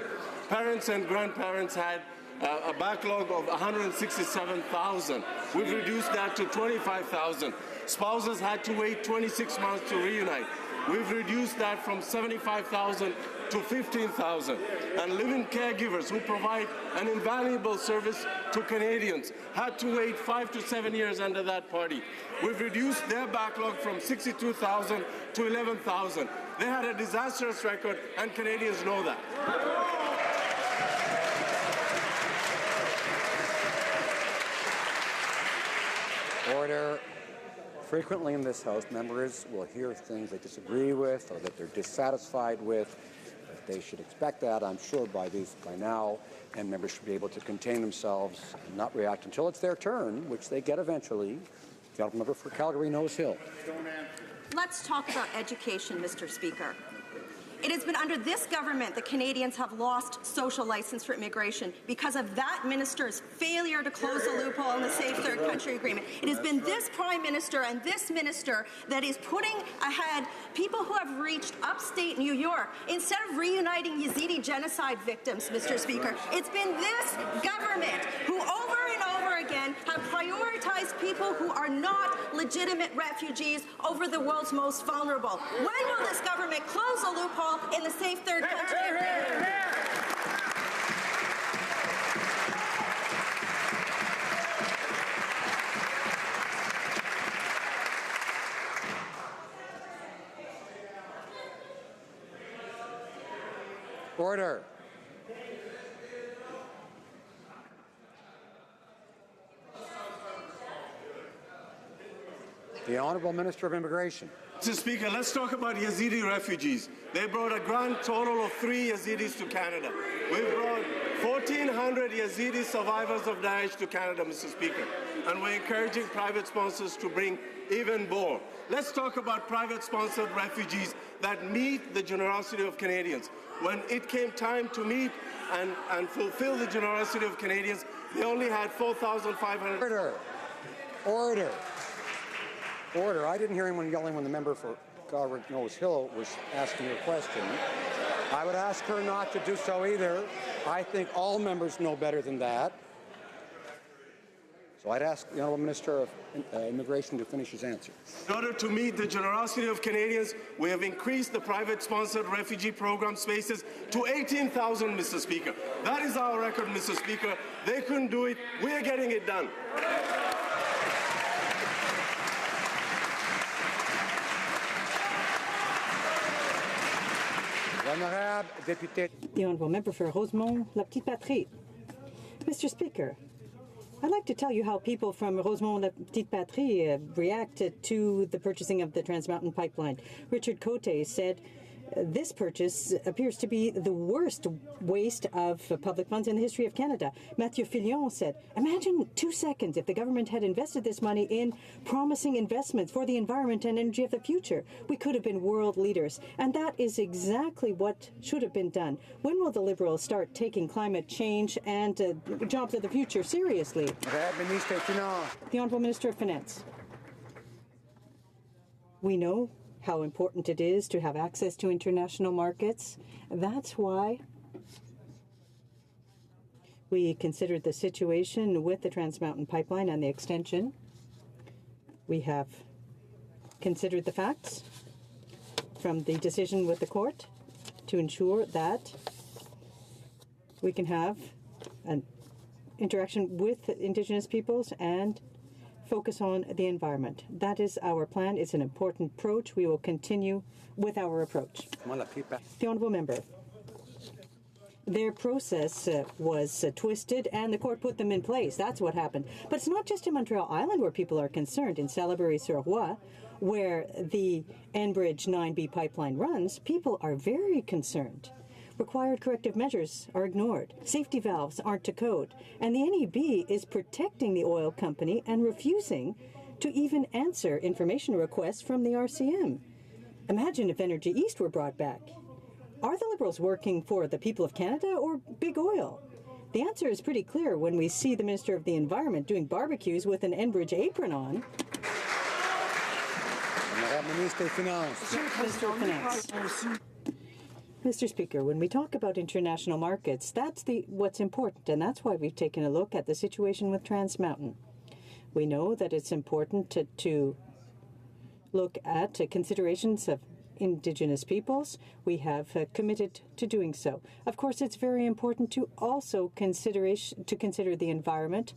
Parents and grandparents had a backlog of 167,000. We've reduced that to 25,000. Spouses had to wait 26 months to reunite. We've reduced that from 75,000 to 15,000. And living caregivers who provide an invaluable service to Canadians had to wait 5 to 7 years under that party. We've reduced their backlog from 62,000 to 11,000. They had a disastrous record, and Canadians know that. Order. Frequently in this House, members will hear things they disagree with or that they're dissatisfied with. They should expect that, I'm sure, by now, and members should be able to contain themselves and not react until it's their turn, which they get eventually. The honourable member for Calgary Nose Hill. Let's talk about education, Mr. Speaker. It has been under this government that Canadians have lost social license for immigration because of that minister's failure to close the loophole in the Safe Third Country Agreement. It has been this Prime Minister and this minister that is putting ahead people who have reached upstate New York instead of reuniting Yazidi genocide victims, Mr. Speaker. It's been this government who over and over again have prioritized people who are not legitimate refugees over the world's most vulnerable. When will this government close the loophole in the Safe Third Country Agreement? Order. The Honourable Minister of Immigration. Mr. Speaker, let's talk about Yazidi refugees. They brought a grand total of 3 Yazidis to Canada. We've brought 1,400 Yazidi survivors of Daesh to Canada, Mr. Speaker, and we're encouraging private sponsors to bring even more. Let's talk about private-sponsored refugees that meet the generosity of Canadians. When it came time to meet and fulfill the generosity of Canadians, they only had 4,500. Order. Order. Order. I didn't hear anyone yelling when the member for Galway-Nose Hill was asking her question. I would ask her not to do so either. I think all members know better than that. So I'd ask the Honourable Minister of Immigration to finish his answer. In order to meet the generosity of Canadians, we have increased the private-sponsored refugee program spaces to 18,000, Mr. Speaker. That is our record, Mr. Speaker. They couldn't do it. We're getting it done. The Honourable Member for Rosemont, La Petite Patrie. Mr. Speaker, I'd like to tell you how people from Rosemont, La Petite Patrie reacted to the purchasing of the Trans Mountain Pipeline. Richard Cote said, this purchase appears to be the worst waste of public funds in the history of Canada. Mathieu Fillon said, imagine 2 seconds if the government had invested this money in promising investments for the environment and energy of the future. We could have been world leaders. And that is exactly what should have been done. When will the Liberals start taking climate change and jobs of the future seriously? The Honourable Minister of Finance. We know how important it is to have access to international markets. That's why we considered the situation with the Trans Mountain Pipeline and the extension. We have considered the facts from the decision with the court to ensure that we can have an interaction with Indigenous peoples and focus on the environment. That is our plan. It's an important approach. We will continue with our approach. The Honourable Member. Their process was twisted and the court put them in place. That's what happened. But it's not just in Montreal Island where people are concerned. In Salaberry-sur-Roi, where the Enbridge 9B pipeline runs, people are very concerned. Required corrective measures are ignored. Safety valves aren't to code. And the NEB is protecting the oil company and refusing to even answer information requests from the RCM. Imagine if Energy East were brought back. Are the Liberals working for the people of Canada or big oil? The answer is pretty clear when we see the Minister of the Environment doing barbecues with an Enbridge apron on. Minister of Finance. Mr. Speaker, when we talk about international markets, that's what's important, and that's why we've taken a look at the situation with Trans Mountain. We know that it's important to look at considerations of Indigenous peoples. We have committed to doing so. Of course, it's very important to also consider the environment,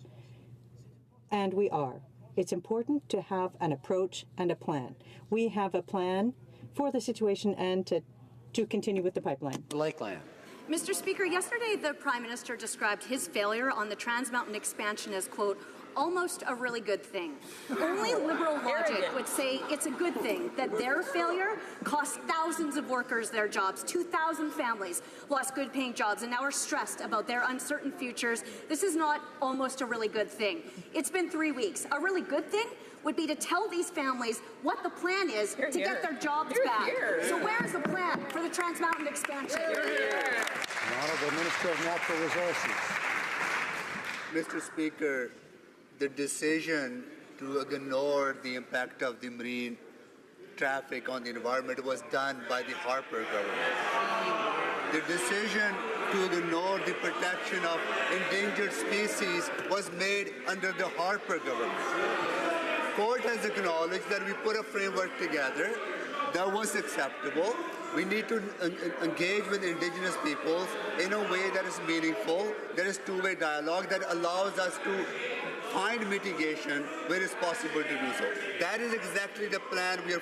and we are. It's important to have an approach and a plan. We have a plan for the situation and to continue with the pipeline. Lakeland. Mr. Speaker, yesterday the Prime Minister described his failure on the Trans Mountain expansion as, quote, almost a really good thing. Only Liberal logic would say it's a good thing that their failure cost thousands of workers their jobs. 2,000 families lost good-paying jobs and now are stressed about their uncertain futures. This is not almost a really good thing. It's been 3 weeks. A really good thing would be to tell these families what the plan is to get their jobs back. So where's the plan for the Trans Mountain expansion? The Honourable Minister of Natural Resources. Mr. Speaker, the decision to ignore the impact of the marine traffic on the environment was done by the Harper government. The decision to ignore the protection of endangered species was made under the Harper government. Court has acknowledged that we put a framework together that was acceptable. We need to engage with Indigenous peoples in a way that is meaningful. There is two-way dialogue that allows us to find mitigation where it's possible to do so. That is exactly the plan we are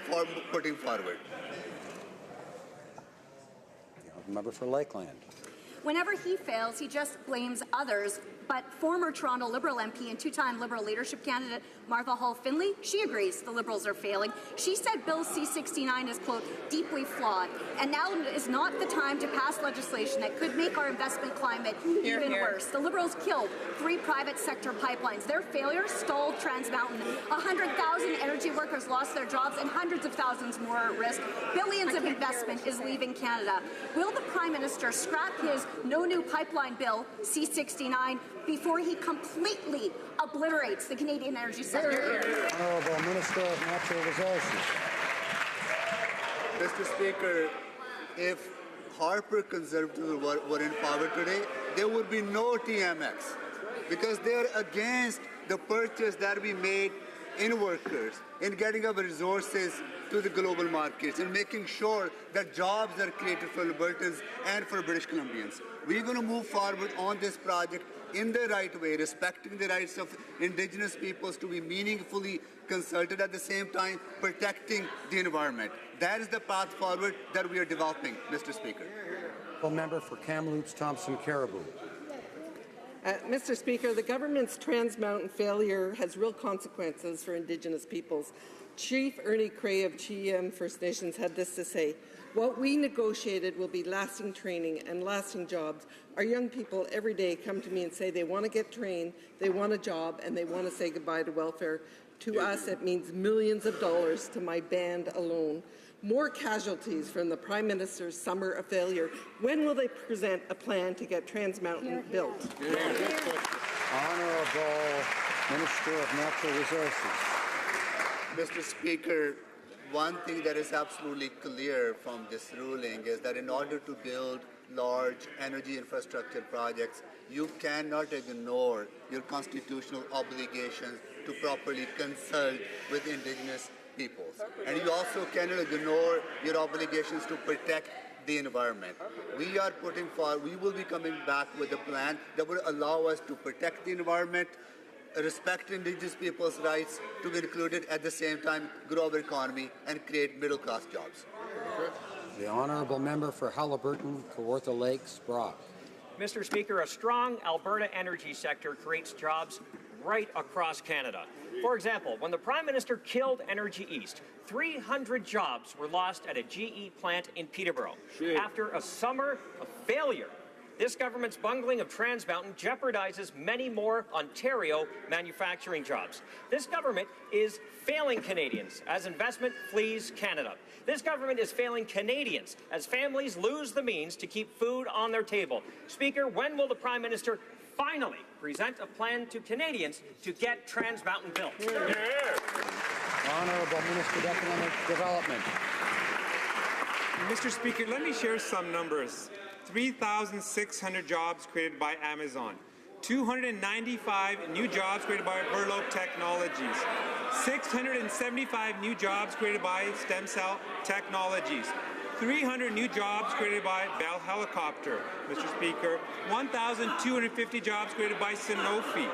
putting forward. Member for Lakeland. Whenever he fails, he just blames others, But former Toronto Liberal MP and two-time Liberal leadership candidate Martha Hall-Findlay, she agrees the Liberals are failing. She said Bill C-69 is, quote, deeply flawed, and now is not the time to pass legislation that could make our investment climate even worse. The Liberals killed 3 private sector pipelines. Their failure stalled Trans Mountain. 100,000 energy workers lost their jobs and hundreds of thousands more are at risk. Billions of investment is leaving Canada. Will the Prime Minister scrap his no new pipeline bill, C-69, before he completely obliterates the Canadian energy sector? Honourable Minister of Natural Resources. Mr. Speaker, if Harper Conservatives were in power today, there would be no TMX because they're against the purchase that we made in workers, in getting our resources to the global markets, and making sure that jobs are created for Albertans and for British Columbians. We're going to move forward on this project in the right way, respecting the rights of Indigenous peoples to be meaningfully consulted, at the same time protecting the environment. That is the path forward that we are developing, Mr. Speaker. Member for Kamloops Thompson Caribou. Mr. Speaker, the government's Trans Mountain failure has real consequences for Indigenous peoples. Chief Ernie Cray of GM First Nations had this to say: "What we negotiated will be lasting training and lasting jobs. Our young people every day come to me and say they want to get trained, they want a job, and they want to say goodbye to welfare. To us, it means millions of dollars to my band alone. More casualties from the Prime Minister's summer of failure. When will they present a plan to get Trans Mountain built?" Honourable Minister of Natural Resources. Mr. Speaker, one thing that is absolutely clear from this ruling is that in order to build large energy infrastructure projects, you cannot ignore your constitutional obligations to properly consult with Indigenous peoples. And you also cannot ignore your obligations to protect the environment. We will be coming back with a plan that will allow us to protect the environment, respect Indigenous people's rights to be included, at the same time grow our economy and create middle-class jobs. The Honourable Member for Haliburton, Kawartha Lakes, Brock. Mr. Speaker, a strong Alberta energy sector creates jobs right across Canada. For example, when the Prime Minister killed Energy East, 300 jobs were lost at a GE plant in Peterborough. After a summer of failure, this government's bungling of Trans Mountain jeopardizes many more Ontario manufacturing jobs. This government is failing Canadians as investment flees Canada. This government is failing Canadians as families lose the means to keep food on their table. Speaker, when will the Prime Minister finally present a plan to Canadians to get Trans Mountain built? Honourable Minister of Economic Development. Mr. Speaker, let me share some numbers. 3,600 jobs created by Amazon, 295 new jobs created by Burloak Technologies, 675 new jobs created by Stem Cell Technologies, 300 new jobs created by Bell Helicopter, Mr. Speaker, 1,250 jobs created by Sanofi,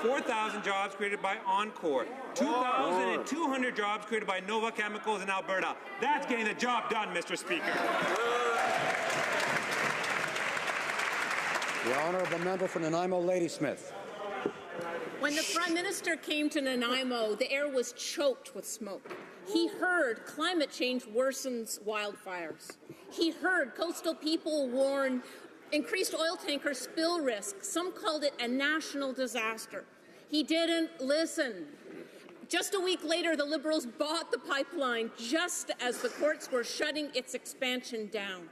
4,000 jobs created by Encore, 2,200 jobs created by Nova Chemicals in Alberta. That's getting the job done, Mr. Speaker. The Honourable Member for Nanaimo Ladysmith. When the Prime Minister came to Nanaimo, the air was choked with smoke. He heard climate change worsens wildfires. He heard coastal people warn increased oil tanker spill risk. Some called it a national disaster. He didn't listen. Just a week later, the Liberals bought the pipeline just as the courts were shutting its expansion down.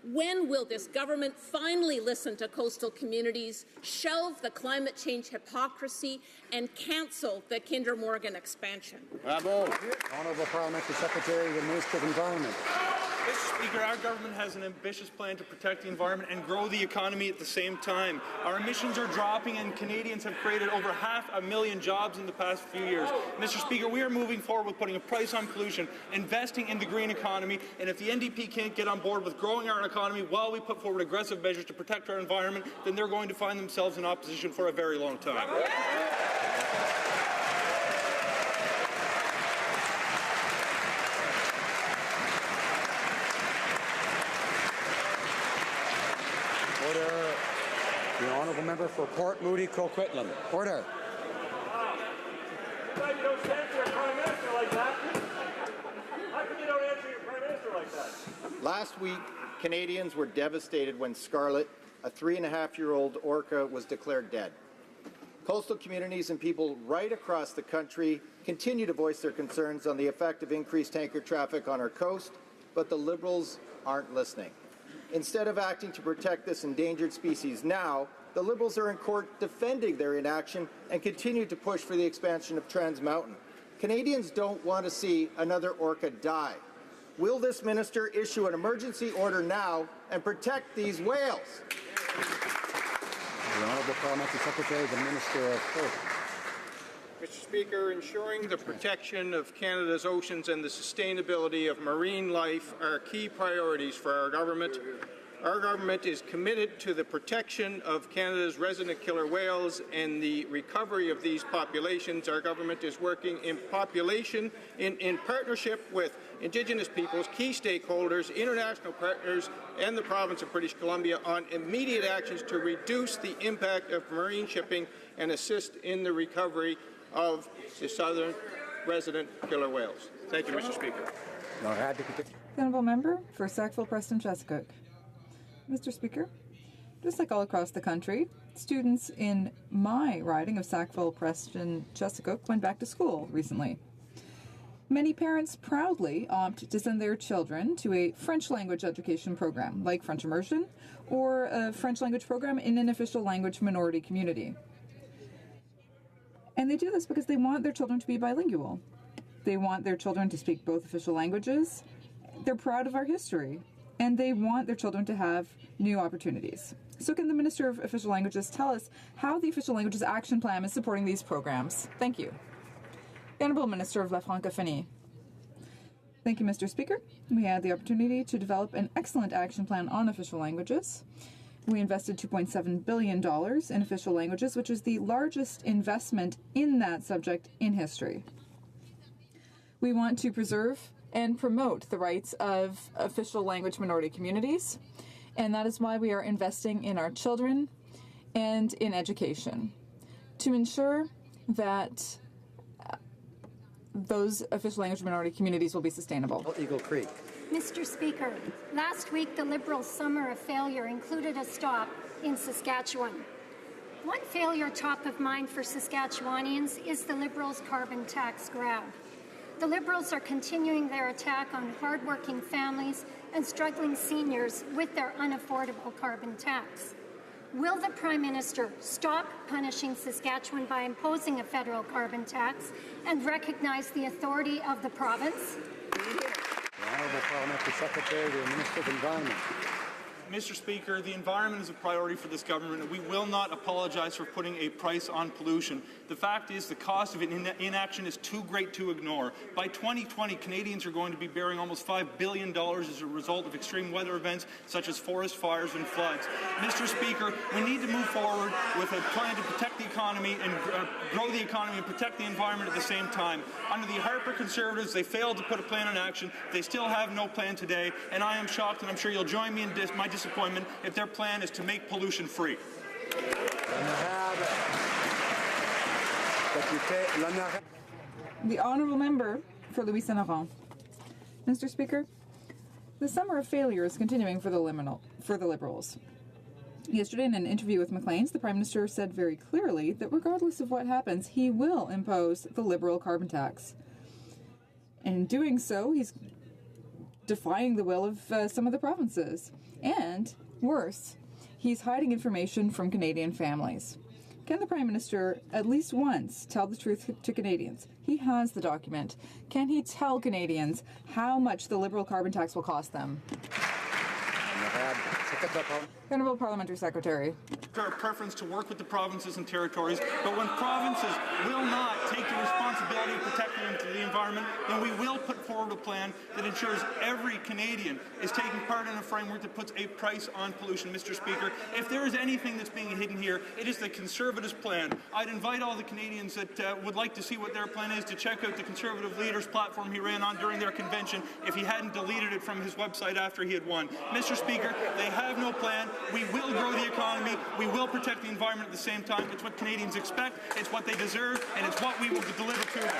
When will this government finally listen to coastal communities, shelve the climate change hypocrisy, and cancel the Kinder Morgan expansion? Bravo. Honourable Parliamentary Secretary to the Minister of Environment. Mr. Speaker, our government has an ambitious plan to protect the environment and grow the economy at the same time. Our emissions are dropping and Canadians have created over 500,000 jobs in the past few years. Mr. Speaker, we are moving forward with putting a price on pollution, investing in the green economy, and if the NDP can't get on board with growing our economy while we put forward aggressive measures to protect our environment, then they're going to find themselves in opposition for a very long time. The Honourable Honourable Member for Port Moody Coquitlam. Order. You don't answer your Prime Minister like that. How come you don't answer your Prime Minister like that? Last week, Canadians were devastated when Scarlet, a 3.5-year-old orca, was declared dead. Coastal communities and people right across the country continue to voice their concerns on the effect of increased tanker traffic on our coast, but the Liberals aren't listening. Instead of acting to protect this endangered species now, the Liberals are in court defending their inaction and continue to push for the expansion of Trans Mountain. Canadians don't want to see another orca die. Will this minister issue an emergency order now and protect these whales? The Honourable Parliamentary Secretary, the Minister of Health. Mr. Speaker, ensuring the protection of Canada's oceans and the sustainability of marine life are key priorities for our government. Our government is committed to the protection of Canada's resident killer whales and the recovery of these populations. Our government is working in partnership with Indigenous peoples, key stakeholders, international partners, and the province of British Columbia on immediate actions to reduce the impact of marine shipping and assist in the recovery of the southern resident killer whales. Thank you, Mr. Speaker. The Honourable Member for Sackville-Preston-Chesapeake. Mr. Speaker, just like all across the country, students in my riding of Sackville-Preston-Chesapeake went back to school recently. Many parents proudly opt to send their children to a French language education program, like French Immersion, or a French language program in an official language minority community. And they do this because they want their children to be bilingual. They want their children to speak both official languages. They're proud of our history, and they want their children to have new opportunities. So can the Minister of Official Languages tell us how the Official Languages Action Plan is supporting these programs? Thank you. The Honourable Minister of La Francophonie. Thank you, Mr. Speaker. We had the opportunity to develop an excellent action plan on official languages. We invested $2.7 billion in official languages, which is the largest investment in that subject in history. We want to preserve and promote the rights of official language minority communities, and that is why we are investing in our children and in education to ensure that those official language minority communities will be sustainable. Eagle Creek. Mr. Speaker, last week the Liberals' summer of failure included a stop in Saskatchewan. One failure top of mind for Saskatchewanians is the Liberals' carbon tax grab. The Liberals are continuing their attack on hardworking families and struggling seniors with their unaffordable carbon tax. Will the Prime Minister stop punishing Saskatchewan by imposing a federal carbon tax and recognize the authority of the province? The Honourable Parliamentary Secretary to the Minister of Environment. Mr. Speaker, the environment is a priority for this government, and we will not apologize for putting a price on pollution. The fact is the cost of inaction is too great to ignore. By 2020, Canadians are going to be bearing almost $5 billion as a result of extreme weather events such as forest fires and floods. Mr. Speaker, we need to move forward with a plan to protect the economy and grow the economy and protect the environment at the same time. Under the Harper Conservatives, they failed to put a plan in action. They still have no plan today, and I am shocked, and I'm sure you'll join me in my disappointment if their plan is to make pollution free. The Honourable Member for Louis Saint Laurent. Mr. Speaker, the summer of failure is continuing for the Liberals. Yesterday, in an interview with Maclean's, the Prime Minister said very clearly that regardless of what happens, he will impose the Liberal carbon tax. And in doing so, he's defying the will of some of the provinces. And, worse, he's hiding information from Canadian families. Can the Prime Minister at least once tell the truth to Canadians? He has the document. Can he tell Canadians how much the Liberal carbon tax will cost them? Honourable Parliamentary Secretary. Our preference to work with the provinces and territories, but when provinces will not take the responsibility of protecting the environment, then we will put forward a plan that ensures every Canadian is taking part in a framework that puts a price on pollution. Mr. Speaker, if there is anything that's being hidden here, it is the Conservatives' plan. I'd invite all the Canadians that would like to see what their plan is to check out the Conservative leader's platform he ran on during their convention if he hadn't deleted it from his website after he had won. Mr. Speaker, they have have no plan. We will grow the economy. We will protect the environment at the same time. It's what Canadians expect. It's what they deserve, and it's what we will deliver to them.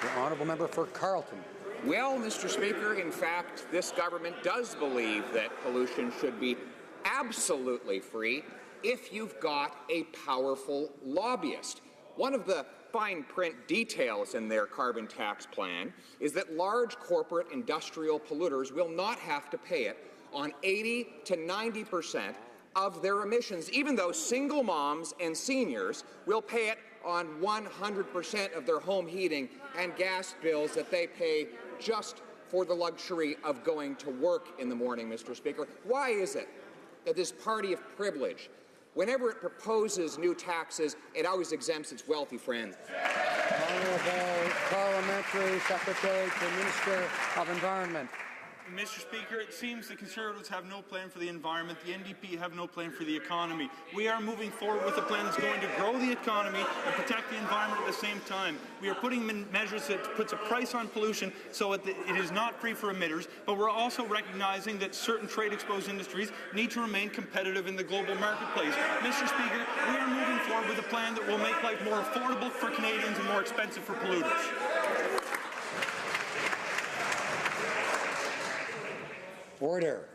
The honourable member for Carleton. Well, Mr. Speaker, in fact, this government does believe that pollution should be absolutely free if you've got a powerful lobbyist. One of the fine print details in their carbon tax plan is that large corporate industrial polluters will not have to pay it on 80 to 90% of their emissions, even though single moms and seniors will pay it on 100% of their home heating and gas bills that they pay just for the luxury of going to work in the morning, Mr. Speaker. Why is it that this party of privilege, whenever it proposes new taxes, it always exempts its wealthy friends? Honourable Parliamentary Secretary to Minister of Environment. Mr. Speaker, it seems the Conservatives have no plan for the environment. The NDP have no plan for the economy. We are moving forward with a plan that's going to grow the economy and protect the environment at the same time. We are putting in measures that puts a price on pollution so it is not free for emitters, but we're also recognizing that certain trade-exposed industries need to remain competitive in the global marketplace. Mr. Speaker, we are moving forward with a plan that will make life more affordable for Canadians and more expensive for polluters. Order.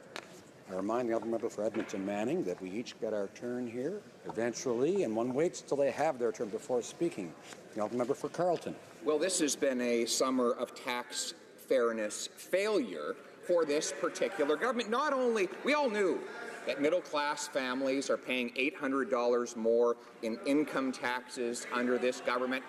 I remind the honourable member for Edmonton Manning that we each get our turn here eventually, and one waits till they have their turn before speaking. The honourable member for Carleton. Well, this has been a summer of tax fairness failure for this particular government. Not only, we all knew that middle-class families are paying $800 more in income taxes under this government,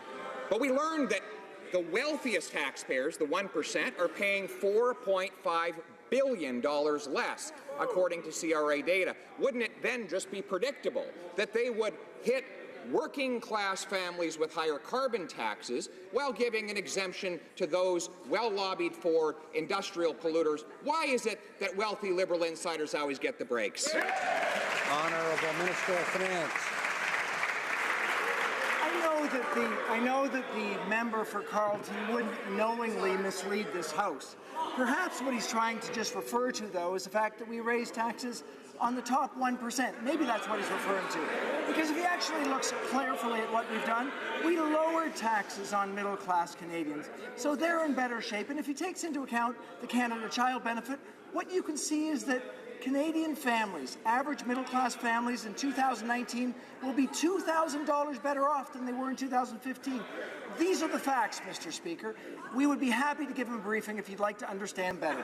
but we learned that the wealthiest taxpayers, the 1%, are paying $4.5 billion less, according to CRA data. Wouldn't it then just be predictable that they would hit working-class families with higher carbon taxes while giving an exemption to those well-lobbied for industrial polluters? Why is it that wealthy Liberal insiders always get the breaks? Honourable Minister of Finance. I know that the member for Carleton wouldn't knowingly mislead this House. Perhaps what he's trying to just refer to, though, is the fact that we raise taxes on the top 1%. Maybe that's what he's referring to. Because if he actually looks carefully at what we've done, we lowered taxes on middle-class Canadians. So they're in better shape. And if he takes into account the Canada Child Benefit, what you can see is that Canadian families, average middle-class families in 2019, will be $2,000 better off than they were in 2015. These are the facts, Mr. Speaker. We would be happy to give him a briefing if you'd like to understand better.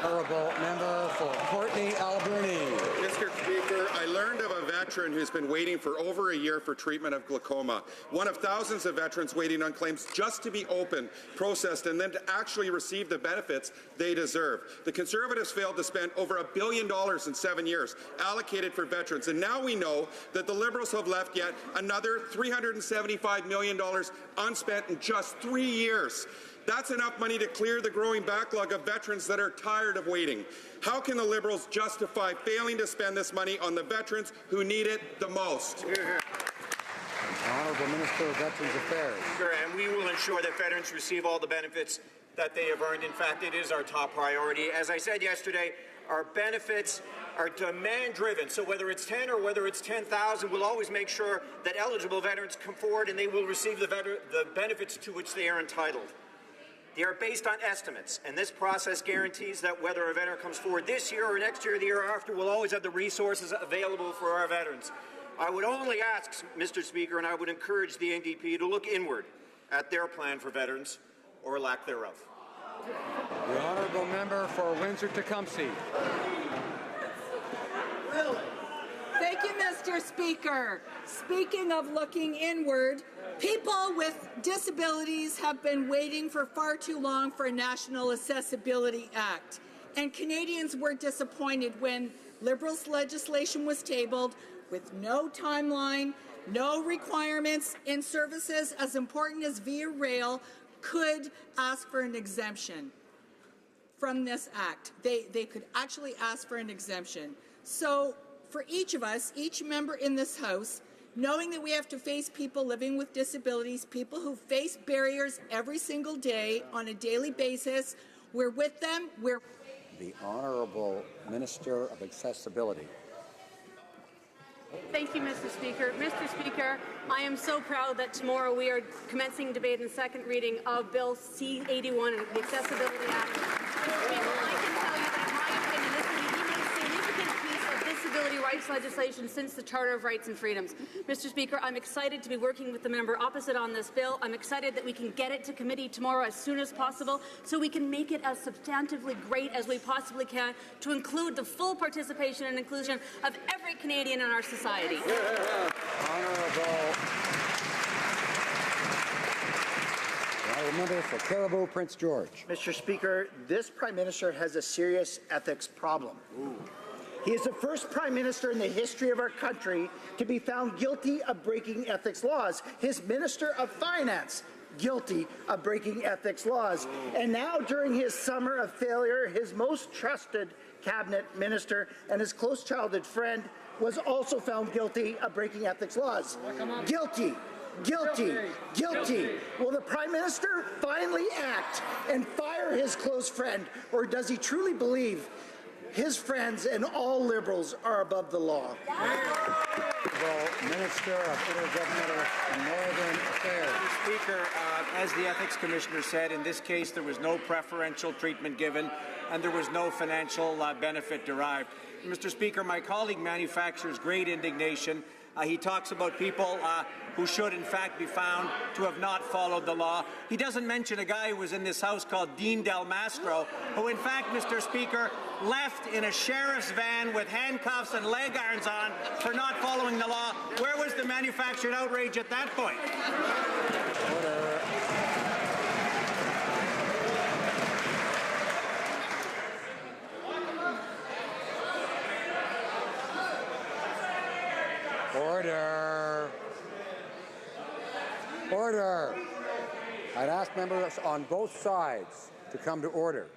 Honourable member for Courtney Alberni. Mr. Speaker, I learned of a veteran who's been waiting for over a year for treatment of glaucoma. One of thousands of veterans waiting on claims just to be opened, processed, and then to actually receive the benefits they deserve. The Conservatives failed to spend over $1 billion in 7 years allocated for veterans, and now we know that the Liberals have left yet another $375 million unspent in just 3 years. That's enough money to clear the growing backlog of veterans that are tired of waiting. How can the Liberals justify failing to spend this money on the veterans who need it the most? Honourable Minister of Veterans Affairs. And we will ensure that veterans receive all the benefits that they have earned. In fact, it is our top priority. As I said yesterday, our benefits are demand-driven, so whether it's 10 or whether it's 10,000, we'll always make sure that eligible veterans come forward and they will receive the benefits to which they are entitled. They are based on estimates, and this process guarantees that whether a veteran comes forward this year or next year or the year after, we'll always have the resources available for our veterans. I would only ask, Mr. Speaker, and I would encourage the NDP to look inward at their plan for veterans, or lack thereof. The honourable member for Windsor-Tecumseh. Thank you, Mr. Speaker. Speaking of looking inward, people with disabilities have been waiting for far too long for a National Accessibility Act. And Canadians were disappointed when Liberals legislation was tabled with no timeline, no requirements in services as important as via rail could ask for an exemption from this act. They could actually ask for an exemption. So for each of us, each member in this House, knowing that we have to face people living with disabilities, people who face barriers every single day on a daily basis. We're with them. The Honourable Minister of Accessibility. Thank you, Mr. Speaker. Mr. Speaker, I am so proud that tomorrow we are commencing debate and second reading of Bill C-81, the Accessibility Act. Mr. Speaker, I can tell you that, in my opinion, this will be the most significant piece of disability rights legislation since the Charter of Rights and Freedoms. Mr. Speaker, I'm excited to be working with the member opposite on this bill. I'm excited that we can get it to committee tomorrow as soon as possible so we can make it as substantively great as we possibly can to include the full participation and inclusion of every Canadian in our society. Honourable member for Caribou, Prince George. Mr. Speaker, this Prime Minister has a serious ethics problem. He is the first Prime Minister in the history of our country to be found guilty of breaking ethics laws. His Minister of Finance guilty of breaking ethics laws. And now, during his summer of failure, his most trusted cabinet minister and his close childhood friend was also found guilty of breaking ethics laws. Guilty. Guilty. Guilty. Will the Prime Minister finally act and fire his close friend, or does he truly believe his friends and all Liberals are above the law? Minister of Intergovernmental and Northern Affairs. Mr. Speaker, as the Ethics Commissioner said, in this case there was no preferential treatment given and there was no financial benefit derived. Mr. Speaker, my colleague manufactures great indignation. He talks about people who should in fact be found to have not followed the law. He doesn't mention a guy who was in this House called Dean Del Mastro, who in fact, Mr. Speaker, left in a sheriff's van with handcuffs and leg irons on for not following the law. Where was the manufactured outrage at that point? Order. Order. I'd ask members on both sides to come to order.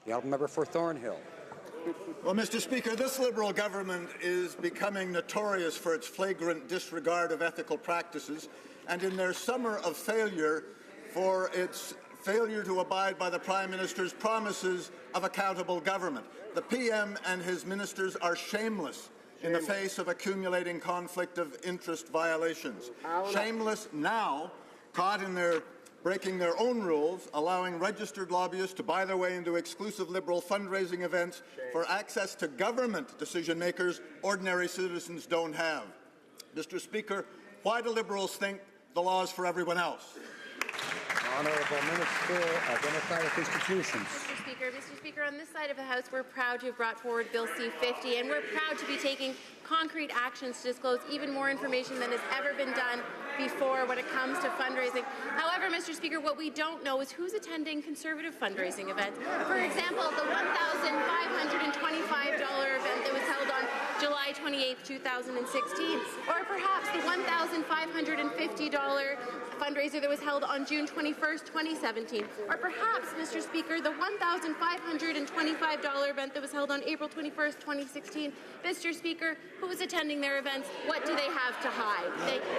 The honourable member for Thornhill. Well, Mr. Speaker, this Liberal government is becoming notorious for its flagrant disregard of ethical practices, and in their summer of failure, for its failure to abide by the Prime Minister's promises of accountable government. The PM and his ministers are shameless in the face of accumulating conflict of interest violations. Shameless now, caught in their breaking their own rules, allowing registered lobbyists to buy their way into exclusive Liberal fundraising events for access to government decision-makers ordinary citizens don't have. Mr. Speaker, why do Liberals think the law is for everyone else? Honourable Minister of Democratic Institutions. Mr. Speaker, on this side of the House, we're proud to have brought forward Bill C-50, and we're proud to be taking concrete actions to disclose even more information than has ever been done before when it comes to fundraising. However, Mr. Speaker, what we don't know is who's attending Conservative fundraising events. For example, the $1,525 event that was held on July 28, 2016, or perhaps the $1,550 fundraiser that was held on June 21st, 2017, or perhaps, Mr. Speaker, the $1,525 event that was held on April 21st, 2016. Mr. Speaker, who is attending their events? What do they have to hide? Thank you.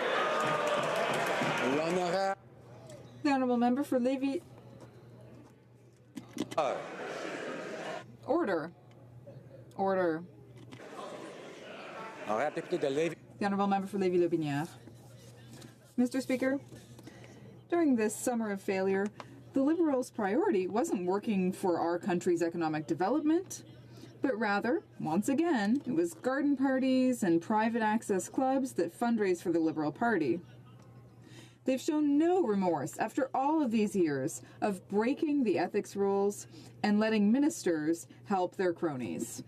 The honourable member for Lévis. Order. Order. The honourable member for Lévis-Lobinière. Mr. Speaker, during this summer of failure, the Liberals' priority wasn't working for our country's economic development, but rather, once again, it was garden parties and private access clubs that fundraise for the Liberal Party. They've shown no remorse after all of these years of breaking the ethics rules and letting ministers help their cronies.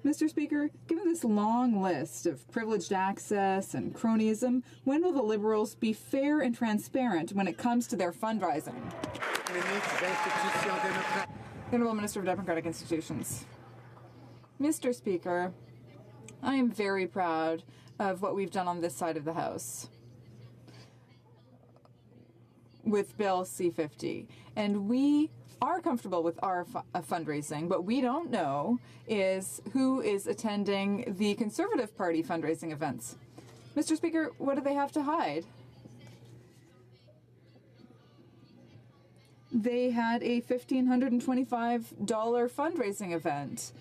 Mr. Speaker, given this long list of privileged access and cronyism, when will the Liberals be fair and transparent when it comes to their fundraising? Honourable Minister of Democratic Institutions. Mr. Speaker, I am very proud of what we've done on this side of the House with Bill C-50, and we are comfortable with our fundraising. What we don't know is who is attending the Conservative Party fundraising events. Mr. Speaker, what do they have to hide? They had a $1,525 fundraising event.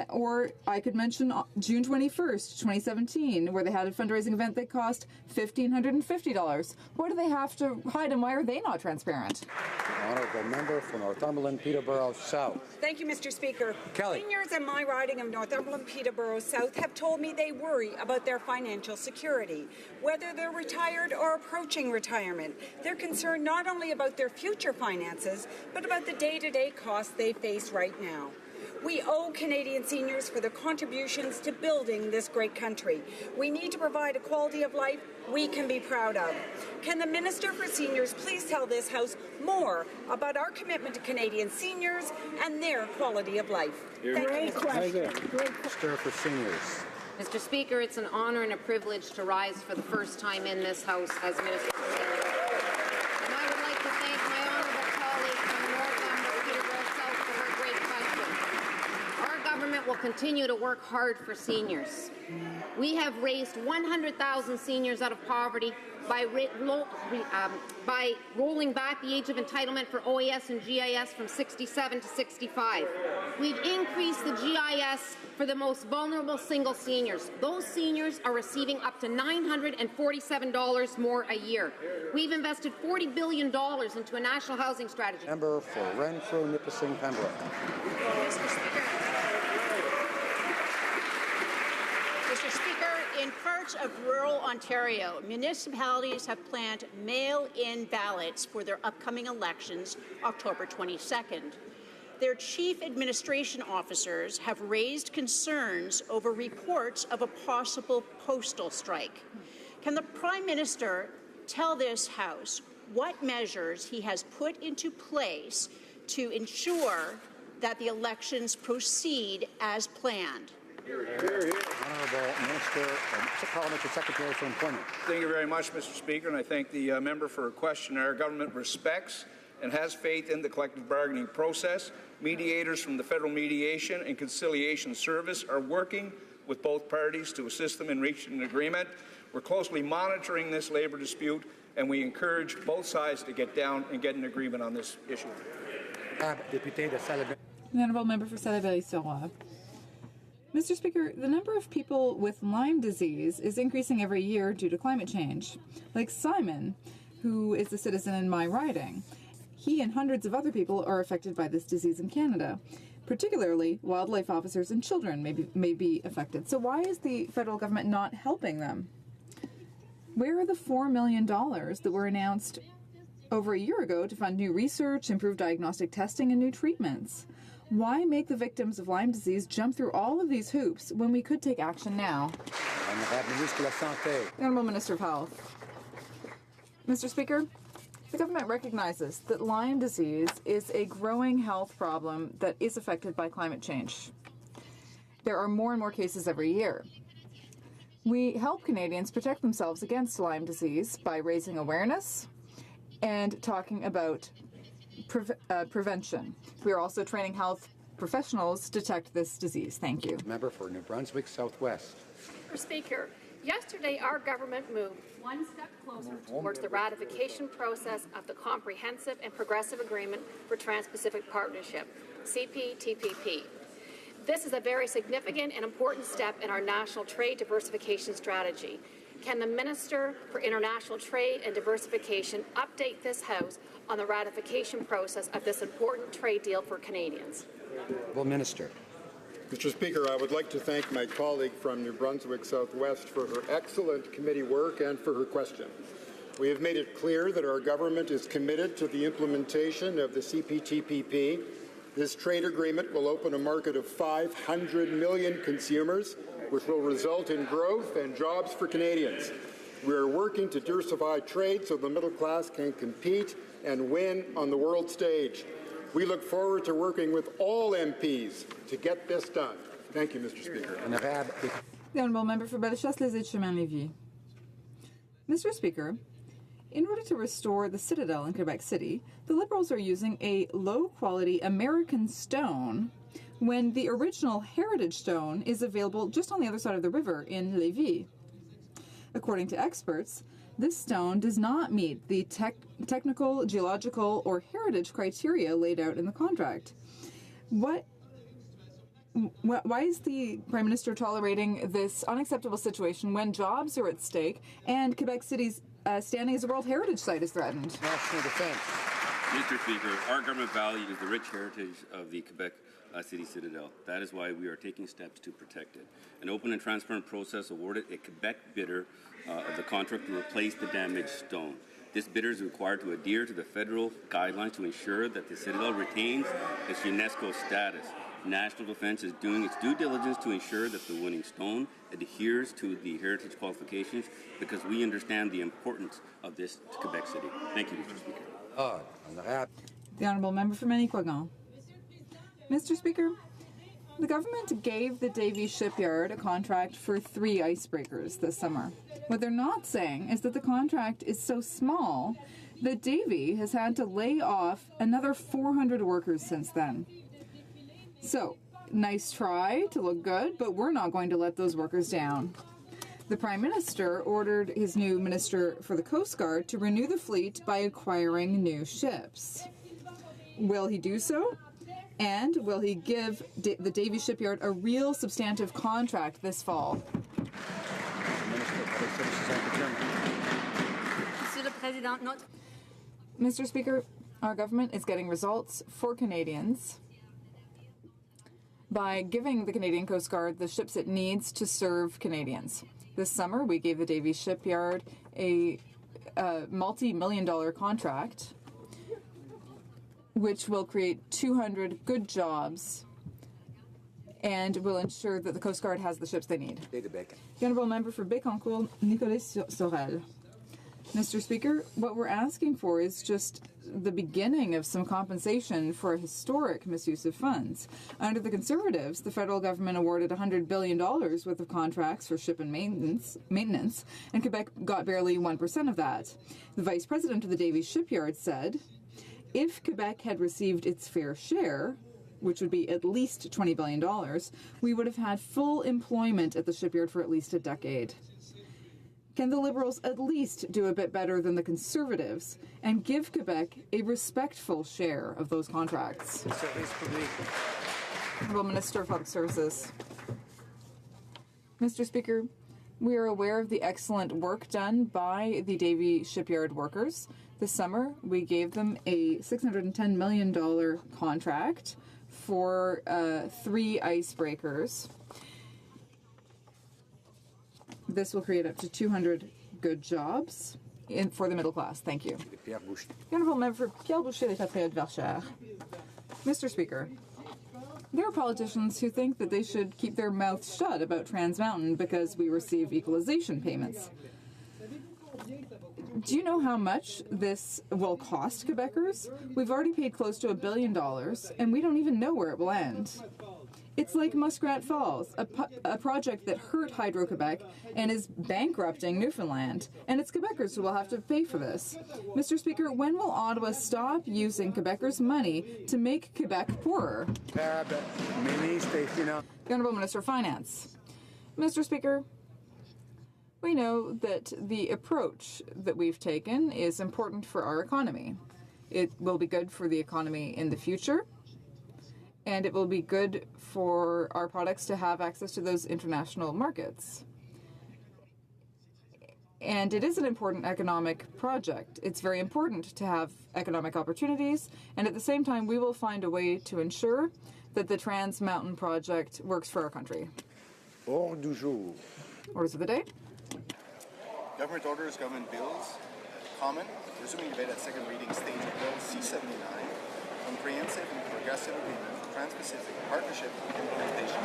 Or I could mention June 21st, 2017, where they had a fundraising event that cost $1,550. What do they have to hide, and why are they not transparent? The honourable member for Northumberland, Peterborough South. Thank you, Mr. Speaker. Kelly. Seniors in my riding of Northumberland, Peterborough South have told me they worry about their financial security. Whether they're retired or approaching retirement, they're concerned not only about their future finances, but about the day-to-day costs they face right now. We owe Canadian seniors for their contributions to building this great country. We need to provide a quality of life we can be proud of. Can the Minister for Seniors please tell this House more about our commitment to Canadian seniors and their quality of life? Thank you. Minister for Seniors. Mr. Speaker, it's an honour and a privilege to rise for the first time in this House as Minister for Seniors. And I would like to thank my honourable colleague from Northumberland, Peterborough South, for her great question. Our government will continue to work hard for seniors. We have raised 100,000 seniors out of poverty by rolling back the age of entitlement for OAS and GIS from 67 to 65. We've increased the GIS for the most vulnerable single seniors. Those seniors are receiving up to $947 more a year. We've invested $40 billion into a national housing strategy. Member for Renfrew, Nipissing, Pembroke. Mr. Speaker, in parts of rural Ontario, municipalities have planned mail-in ballots for their upcoming elections, October 22nd. Their chief administration officers have raised concerns over reports of a possible postal strike. Can the Prime Minister tell this House what measures he has put into place to ensure that the elections proceed as planned? Honourable Minister, Parliamentary Secretary for Employment. Thank you very much, Mr. Speaker, and I thank the member for a question. Our government respects and has faith in the collective bargaining process. Mediators from the Federal Mediation and Conciliation Service are working with both parties to assist them in reaching an agreement. We're closely monitoring this labour dispute, and we encourage both sides to get down and get an agreement on this issue. The Honourable Member for Salaberry-sur-Roi. Mr. Speaker, the number of people with Lyme disease is increasing every year due to climate change. Like Simon, who is a citizen in my riding. He and hundreds of other people are affected by this disease in Canada. Particularly, wildlife officers and children may be affected. So why is the federal government not helping them? Where are the $4 million that were announced over a year ago to fund new research, improve diagnostic testing, and new treatments? Why make the victims of Lyme disease jump through all of these hoops when we could take action now? The Honourable Minister of Health. Mr. Speaker, the government recognizes that Lyme disease is a growing health problem that is affected by climate change. There are more and more cases every year. We help Canadians protect themselves against Lyme disease by raising awareness and talking about prevention. We are also training health professionals to detect this disease. Thank you. Member for New Brunswick Southwest. Mr. Speaker, yesterday our government moved one step closer towards the ratification process of the Comprehensive and Progressive Agreement for Trans-Pacific Partnership, CPTPP. This is a very significant and important step in our national trade diversification strategy. Can the Minister for International Trade and Diversification update this House on the ratification process of this important trade deal for Canadians? Well, Minister. Mr. Speaker, I would like to thank my colleague from New Brunswick Southwest for her excellent committee work and for her question. We have made it clear that our government is committed to the implementation of the CPTPP. This trade agreement will open a market of 500 million consumers, which will result in growth and jobs for Canadians. We are working to diversify trade so the middle class can compete and win on the world stage. We look forward to working with all MPs to get this done. Thank you, Mr. Speaker. The Honourable Member for Bellechasse-les-Aides-Chemin-Lévis. Mr. Speaker, in order to restore the Citadel in Quebec City, the Liberals are using a low-quality American stone when the original heritage stone is available just on the other side of the river in Lévis. According to experts, this stone does not meet the technical, geological, or heritage criteria laid out in the contract. Why is the Prime Minister tolerating this unacceptable situation when jobs are at stake and Quebec City's standing as a World Heritage Site is threatened? National Defense. Mr. Speaker, our government values the rich heritage of the Quebec City Citadel. That is why we are taking steps to protect it. An open and transparent process awarded a Quebec bidder of the contract to replace the damaged stone. This bidder is required to adhere to the federal guidelines to ensure that the Citadel retains its UNESCO status. National Defense is doing its due diligence to ensure that the winning stone adheres to the heritage qualifications because we understand the importance of this to Quebec City. Thank you, Mr. Speaker. The Honourable Member for Manicouagan. Mr. Speaker, the government gave the Davie Shipyard a contract for 3 icebreakers this summer. What they're not saying is that the contract is so small that Davie has had to lay off another 400 workers since then. So, nice try to look good, but we're not going to let those workers down. The Prime Minister ordered his new Minister for the Coast Guard to renew the fleet by acquiring new ships. Will he do so? And will he give the Davie Shipyard a real substantive contract this fall? Mr. Speaker, our government is getting results for Canadians by giving the Canadian Coast Guard the ships it needs to serve Canadians. This summer, we gave the Davie Shipyard a multi-million-dollar contract which will create 200 good jobs and will ensure that the Coast Guard has the ships they need. The Honourable Member for Bécancour, Nicolas Sorel. Mr. Speaker, what we're asking for is just the beginning of some compensation for a historic misuse of funds. Under the Conservatives, the federal government awarded $100 billion worth of contracts for ship and maintenance, and Quebec got barely 1% of that. The Vice President of the Davie Shipyard said, if Quebec had received its fair share, which would be at least $20 billion, we would have had full employment at the shipyard for at least a decade. Can the Liberals at least do a bit better than the Conservatives and give Quebec a respectful share of those contracts? Honourable Minister of Public Services. Mr. Speaker, we are aware of the excellent work done by the Davie Shipyard workers. This summer, we gave them a $610 million contract for 3 icebreakers. This will create up to 200 good jobs for the middle class. Thank you. The Honourable Member for Pierre Boucher des Patriotes Verchères. Mr. Speaker, there are politicians who think that they should keep their mouths shut about Trans Mountain because we receive equalization payments. Do you know how much this will cost Quebecers? We've already paid close to $1 billion, and we don't even know where it will end. It's like Muskrat Falls, a project that hurt Hydro-Quebec and is bankrupting Newfoundland, and it's Quebecers who will have to pay for this. Mr. Speaker, when will Ottawa stop using Quebecers' money to make Quebec poorer? The Honourable Minister of Finance. Mr. Speaker, we know that the approach that we've taken is important for our economy. It will be good for the economy in the future, and it will be good for our products to have access to those international markets. And it is an important economic project. It's very important to have economic opportunities, and at the same time, we will find a way to ensure that the Trans Mountain project works for our country. Ordre du jour. Orders of the day. Government orders, government bills. Comment, resuming debate at second reading stage of Bill C-79, Comprehensive and Progressive Agreement, Trans-Pacific Partnership Implementation.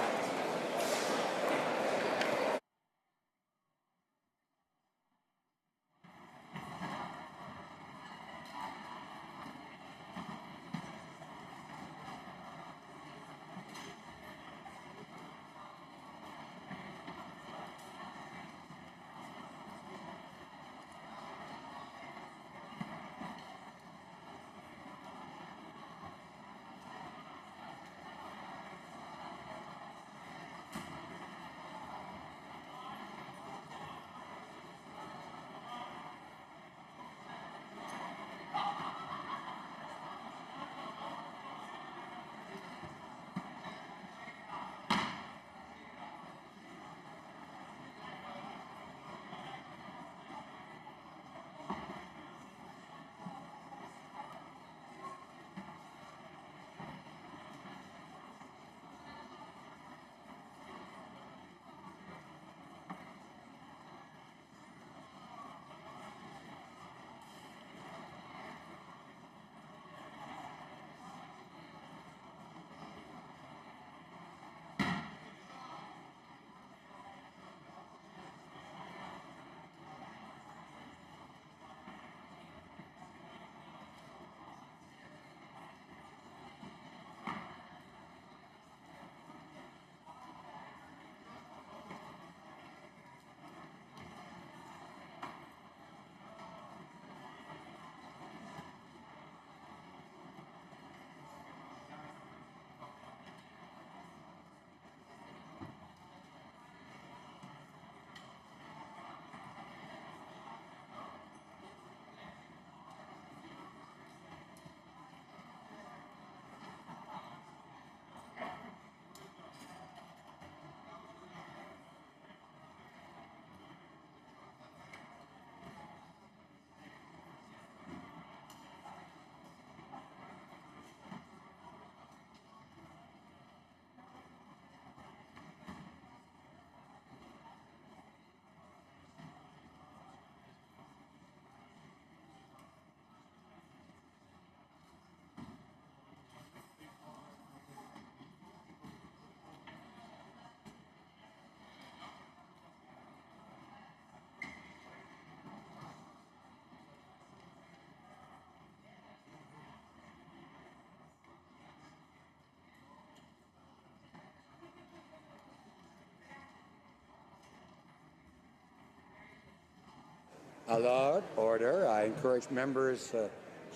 Allowed. Order. I encourage members to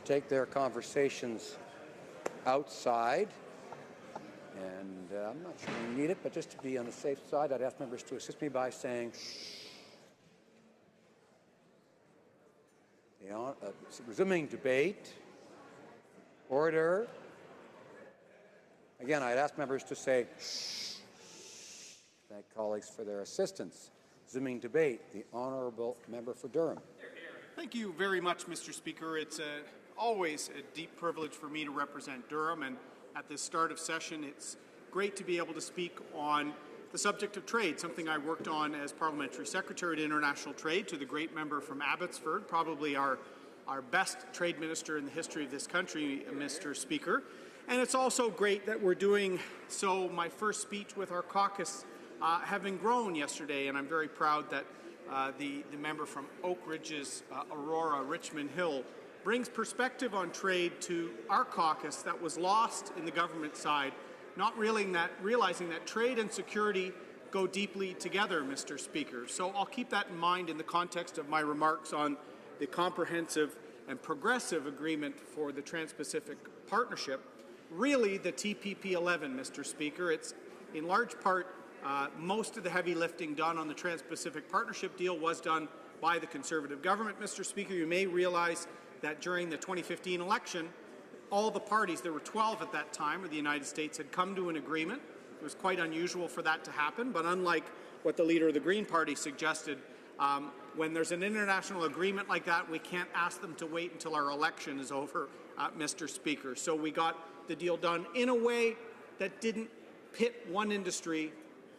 take their conversations outside. And I'm not sure we need it, but just to be on the safe side, I'd ask members to assist me by saying shh. Resuming debate. Order. Again, I'd ask members to say shh. Thank colleagues for their assistance. Resuming debate. The honourable member for Durham. Thank you very much, Mr. Speaker. It's always a deep privilege for me to represent Durham, and at the start of session, it's great to be able to speak on the subject of trade, something I worked on as Parliamentary Secretary to International Trade to the great member from Abbotsford, probably our best trade minister in the history of this country, Mr. Speaker. And it's also great that we're doing so, my first speech with our caucus having grown yesterday, and I'm very proud that the member from Oak Ridge's Aurora Richmond Hill brings perspective on trade to our caucus that was lost in the government side, not realizing that trade and security go deeply together, Mr. Speaker. So I'll keep that in mind in the context of my remarks on the comprehensive and progressive agreement for the Trans-Pacific Partnership, really the TPP-11, Mr. Speaker. It's in large part most of the heavy lifting done on the Trans-Pacific Partnership deal was done by the Conservative government, Mr. Speaker. You may realize that during the 2015 election, all the parties, there were 12 at that time, where the United States had come to an agreement. It was quite unusual for that to happen, but unlike what the leader of the Green Party suggested, when there's an international agreement like that, we can't ask them to wait until our election is over, Mr. Speaker. So we got the deal done in a way that didn't pit one industry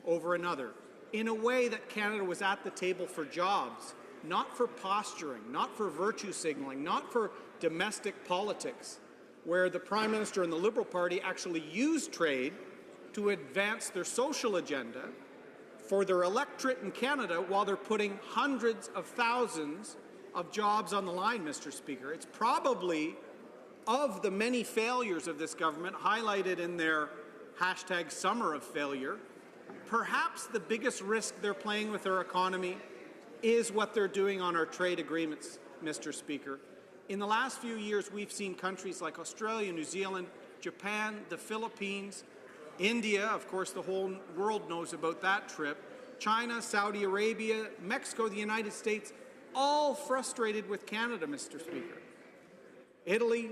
over another, in a way that Canada was at the table for jobs, not for posturing, not for virtue signaling, not for domestic politics, where the Prime Minister and the Liberal Party actually used trade to advance their social agenda for their electorate in Canada while they're putting hundreds of thousands of jobs on the line, Mr. Speaker. It's probably, of the many failures of this government highlighted in their hashtag summer of failure, perhaps the biggest risk they're playing with our economy is what they're doing on our trade agreements, Mr. Speaker. In the last few years, we've seen countries like Australia, New Zealand, Japan, the Philippines, India, of course, the whole world knows about that trip, China, Saudi Arabia, Mexico, the United States, all frustrated with Canada, Mr. Speaker. Italy,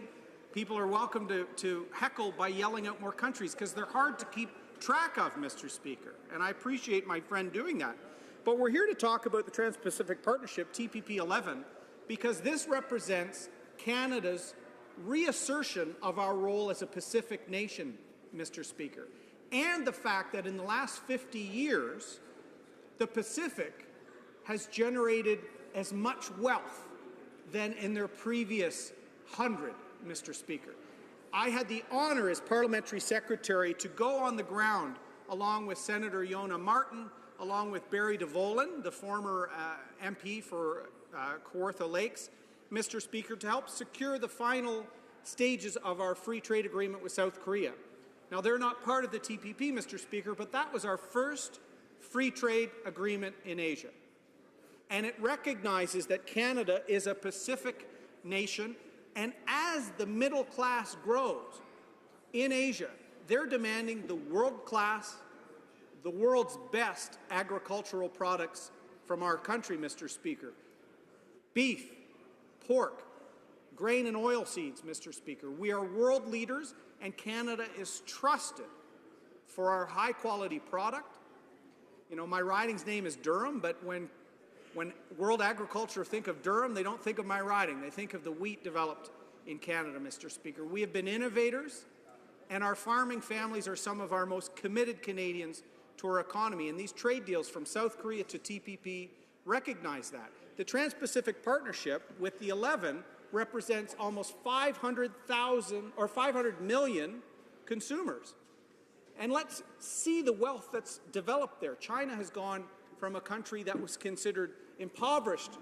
people are welcome to heckle by yelling out more countries because they're hard to keep track of, Mr. Speaker, and I appreciate my friend doing that. But we're here to talk about the Trans-Pacific Partnership, TPP-11, because this represents Canada's reassertion of our role as a Pacific nation, Mr. Speaker, and the fact that in the last 50 years, the Pacific has generated as much wealth than in their previous 100, Mr. Speaker. I had the honour as Parliamentary Secretary to go on the ground along with Senator Yona Martin, along with Barry DeVolen, the former MP for Kawartha Lakes, Mr. Speaker, to help secure the final stages of our free trade agreement with South Korea. Now, they're not part of the TPP, Mr. Speaker, but that was our first free trade agreement in Asia. And it recognizes that Canada is a Pacific nation, and as the middle class grows in Asia, they're demanding the world-class, the world's best agricultural products from our country, Mr. Speaker. Beef, pork, grain and oil seeds, Mr. Speaker. We are world leaders, and Canada is trusted for our high-quality product. You know, my riding's name is Durham, but when World Agriculture think of Durham, they don't think of my riding. They think of the wheat developed in Canada, Mr. Speaker. We have been innovators, and our farming families are some of our most committed Canadians to our economy. And these trade deals from South Korea to TPP recognize that. The Trans-Pacific Partnership with the 11 represents almost 500,000 or 500 million consumers. And let's see the wealth that's developed there. China has gone from a country that was considered impoverished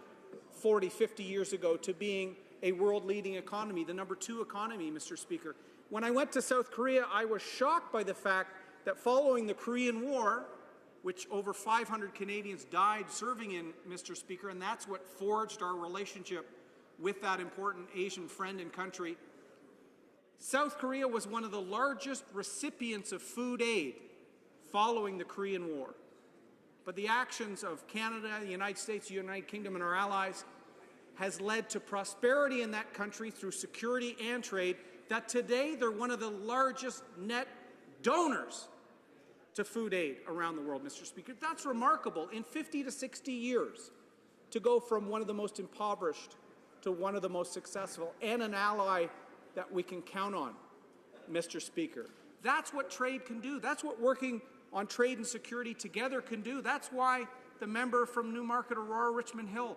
40, 50 years ago to being a world-leading economy, the number 2 economy, Mr. Speaker. When I went to South Korea, I was shocked by the fact that following the Korean War, which over 500 Canadians died serving in, Mr. Speaker, and that's what forged our relationship with that important Asian friend and country. South Korea was one of the largest recipients of food aid following the Korean War. But the actions of Canada, the United States, the United Kingdom, and our allies has led to prosperity in that country through security and trade, that today they're one of the largest net donors to food aid around the world, Mr. Speaker. That's remarkable. In 50 to 60 years, to go from one of the most impoverished to one of the most successful, and an ally that we can count on, Mr. Speaker. That's what trade can do. That's what working on trade and security together can do. That's why the member from Newmarket, Aurora, Richmond Hill,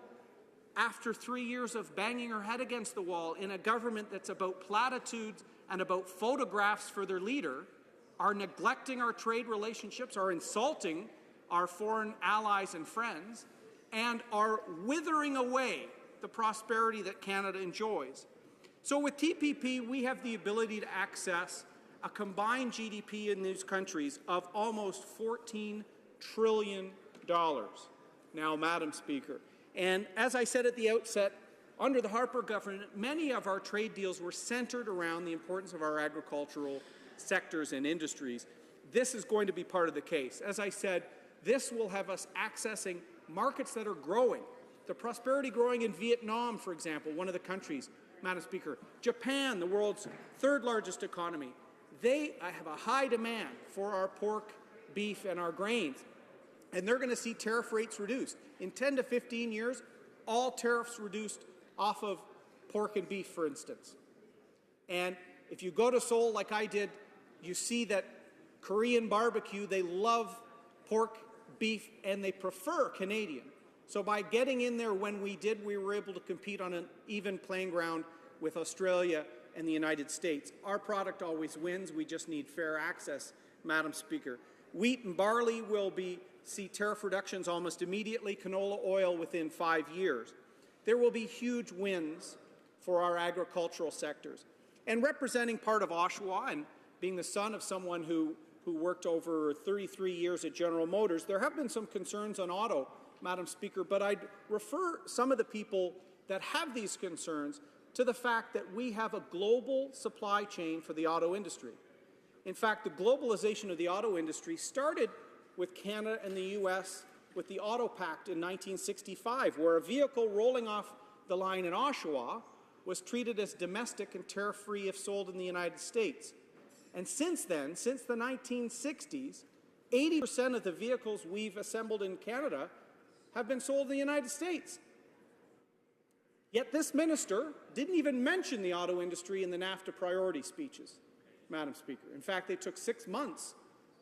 after 3 years of banging her head against the wall in a government that's about platitudes and about photographs for their leader, are neglecting our trade relationships, are insulting our foreign allies and friends, and are withering away the prosperity that Canada enjoys. So with TPP, we have the ability to access a combined GDP in these countries of almost $14 trillion. Now, Madam Speaker, and as I said at the outset, under the Harper government, many of our trade deals were centered around the importance of our agricultural sectors and industries. This is going to be part of the case. As I said, this will have us accessing markets that are growing. The prosperity growing in Vietnam, for example, one of the countries, Madam Speaker. Japan, the world's third largest economy. They have a high demand for our pork, beef, and our grains. And they're going to see tariff rates reduced. In 10 to 15 years, all tariffs reduced off of pork and beef, for instance. And if you go to Seoul like I did, you see that Korean barbecue, they love pork, beef, and they prefer Canadian. So by getting in there when we did, we were able to compete on an even playing ground with Australia and the United States. Our product always wins. We just need fair access, Madam Speaker. Wheat and barley will see tariff reductions almost immediately, canola oil within 5 years. There will be huge wins for our agricultural sectors. And representing part of Oshawa and being the son of someone who worked over 33 years at General Motors, there have been some concerns on auto, Madam Speaker, but I'd refer some of the people that have these concerns to the fact that we have a global supply chain for the auto industry. In fact, the globalization of the auto industry started with Canada and the U.S. with the Auto Pact in 1965, where a vehicle rolling off the line in Oshawa was treated as domestic and tariff-free if sold in the United States. And since then, since the 1960s, 80% of the vehicles we've assembled in Canada have been sold in the United States. Yet this minister didn't even mention the auto industry in the NAFTA priority speeches, Madam Speaker. In fact, they took 6 months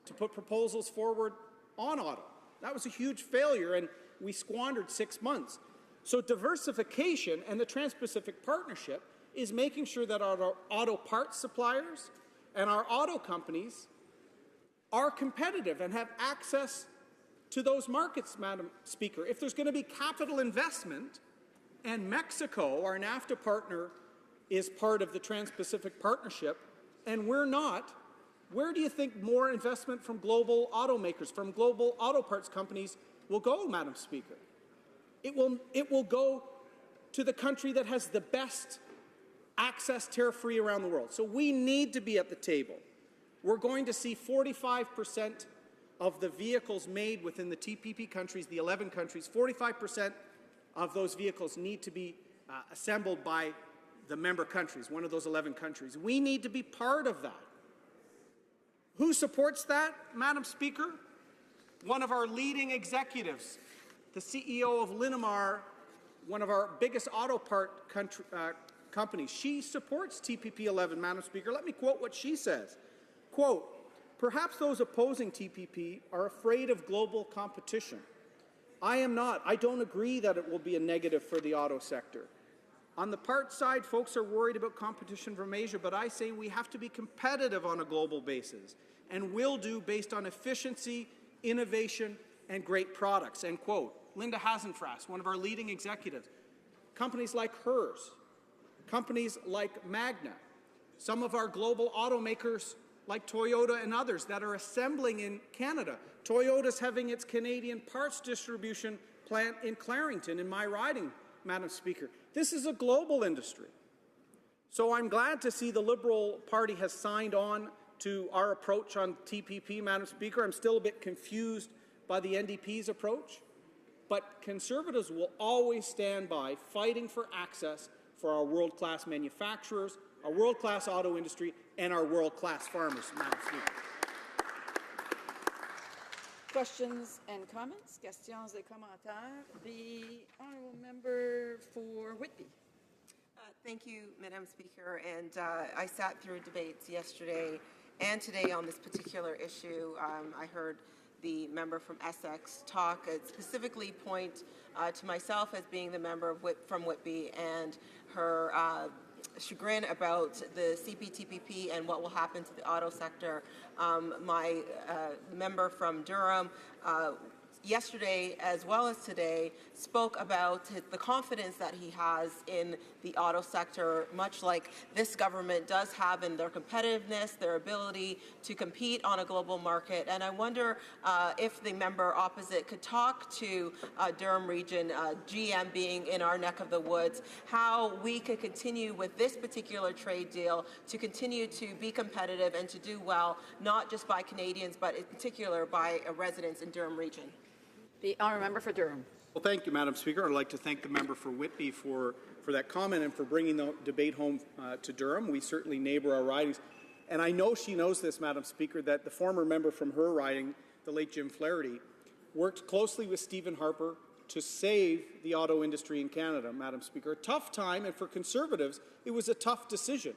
to put proposals forward on auto. That was a huge failure, and we squandered 6 months. So diversification and the Trans-Pacific Partnership is making sure that our auto parts suppliers and our auto companies are competitive and have access to those markets, Madam Speaker. If there's going to be capital investment, and Mexico, our NAFTA partner, is part of the Trans-Pacific Partnership, and we're not, where do you think more investment from global automakers, from global auto parts companies will go, Madam Speaker? It will go to the country that has the best access tariff-free around the world. So we need to be at the table. We're going to see 45% of the vehicles made within the TPP countries, the 11 countries, 45% of those vehicles need to be assembled by the member countries, one of those 11 countries. We need to be part of that. Who supports that, Madam Speaker? One of our leading executives, the CEO of Linamar, one of our biggest auto part companies. She supports TPP 11, Madam Speaker. Let me quote what she says. Quote, "Perhaps those opposing TPP are afraid of global competition. I am not. I don't agree that it will be a negative for the auto sector. On the parts side, folks are worried about competition from Asia, but I say we have to be competitive on a global basis, and will do based on efficiency, innovation, and great products." End quote. Linda Hasenfratz, one of our leading executives. Companies like hers, companies like Magna, some of our global automakers like Toyota and others that are assembling in Canada. Toyota's having its Canadian parts distribution plant in Clarington, in my riding, Madam Speaker. This is a global industry. So I'm glad to see the Liberal Party has signed on to our approach on TPP, Madam Speaker. I'm still a bit confused by the NDP's approach, but Conservatives will always stand by fighting for access for our world-class manufacturers, our world-class auto industry, and our world-class farmers, Madam Speaker. Questions and comments? Questions et commentaires. The honourable member for Whitby. Thank you, Madam Speaker. And I sat through debates yesterday and today on this particular issue. I heard the member from Essex talk, specifically point to myself as being the member from Whitby and her chagrin about the CPTPP and what will happen to the auto sector. My member from Durham yesterday as well as today spoke about the confidence that he has in the auto sector, much like this government does have in their competitiveness, their ability to compete on a global market. And I wonder if the member opposite could talk to Durham Region, GM being in our neck of the woods, how we could continue with this particular trade deal to continue to be competitive and to do well, not just by Canadians, but in particular by residents in Durham Region. The honourable member for Durham. Well, thank you, Madam Speaker. I'd like to thank the member for Whitby for that comment and for bringing the debate home to Durham. We certainly neighbour our ridings. And I know she knows this, Madam Speaker, that the former member from her riding, the late Jim Flaherty, worked closely with Stephen Harper to save the auto industry in Canada, Madam Speaker. A tough time, and for Conservatives, it was a tough decision.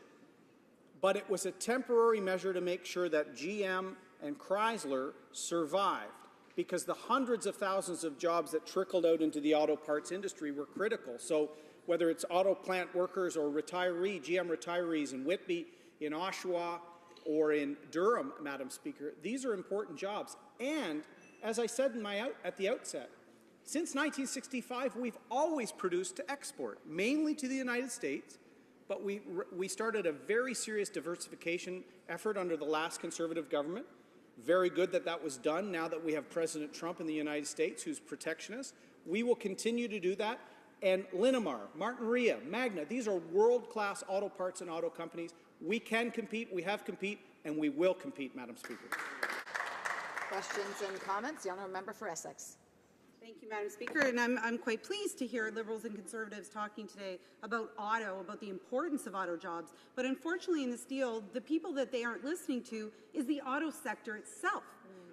But it was a temporary measure to make sure that GM and Chrysler survived, because the hundreds of thousands of jobs that trickled out into the auto parts industry were critical. So whether it's auto plant workers or GM retirees in Whitby, in Oshawa, or in Durham, Madam Speaker, these are important jobs. And as I said at the outset, since 1965, we've always produced to export, mainly to the United States, but we started a very serious diversification effort under the last Conservative government. Very good that that was done now that we have President Trump in the United States who's protectionist. We will continue to do that. And Linamar, Martin-Ria, Magna, these are world-class auto parts and auto companies. We can compete, we have compete, and we will compete, Madam Speaker. Questions and comments? The honourable member for Essex. Thank you, Madam Speaker, and I'm quite pleased to hear Liberals and Conservatives talking today about auto, about the importance of auto jobs. But unfortunately in this deal, the people that they aren't listening to is the auto sector itself,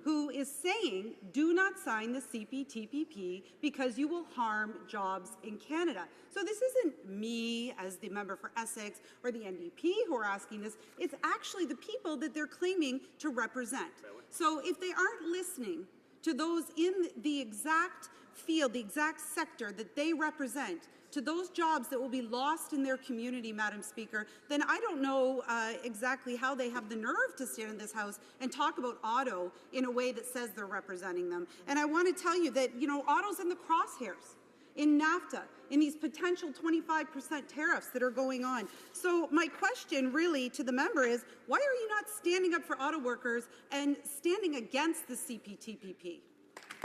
who is saying, do not sign the CPTPP because you will harm jobs in Canada. So this isn't me as the member for Essex or the NDP who are asking this, it's actually the people that they're claiming to represent. So if they aren't listening to those in the exact field, the exact sector that they represent, to those jobs that will be lost in their community, Madam Speaker, then I don't know exactly how they have the nerve to stand in this House and talk about auto in a way that says they're representing them. And I want to tell you that, auto's in the crosshairs in NAFTA, in these potential 25% tariffs that are going on. So my question really to the member is, why are you not standing up for auto workers and standing against the CPTPP?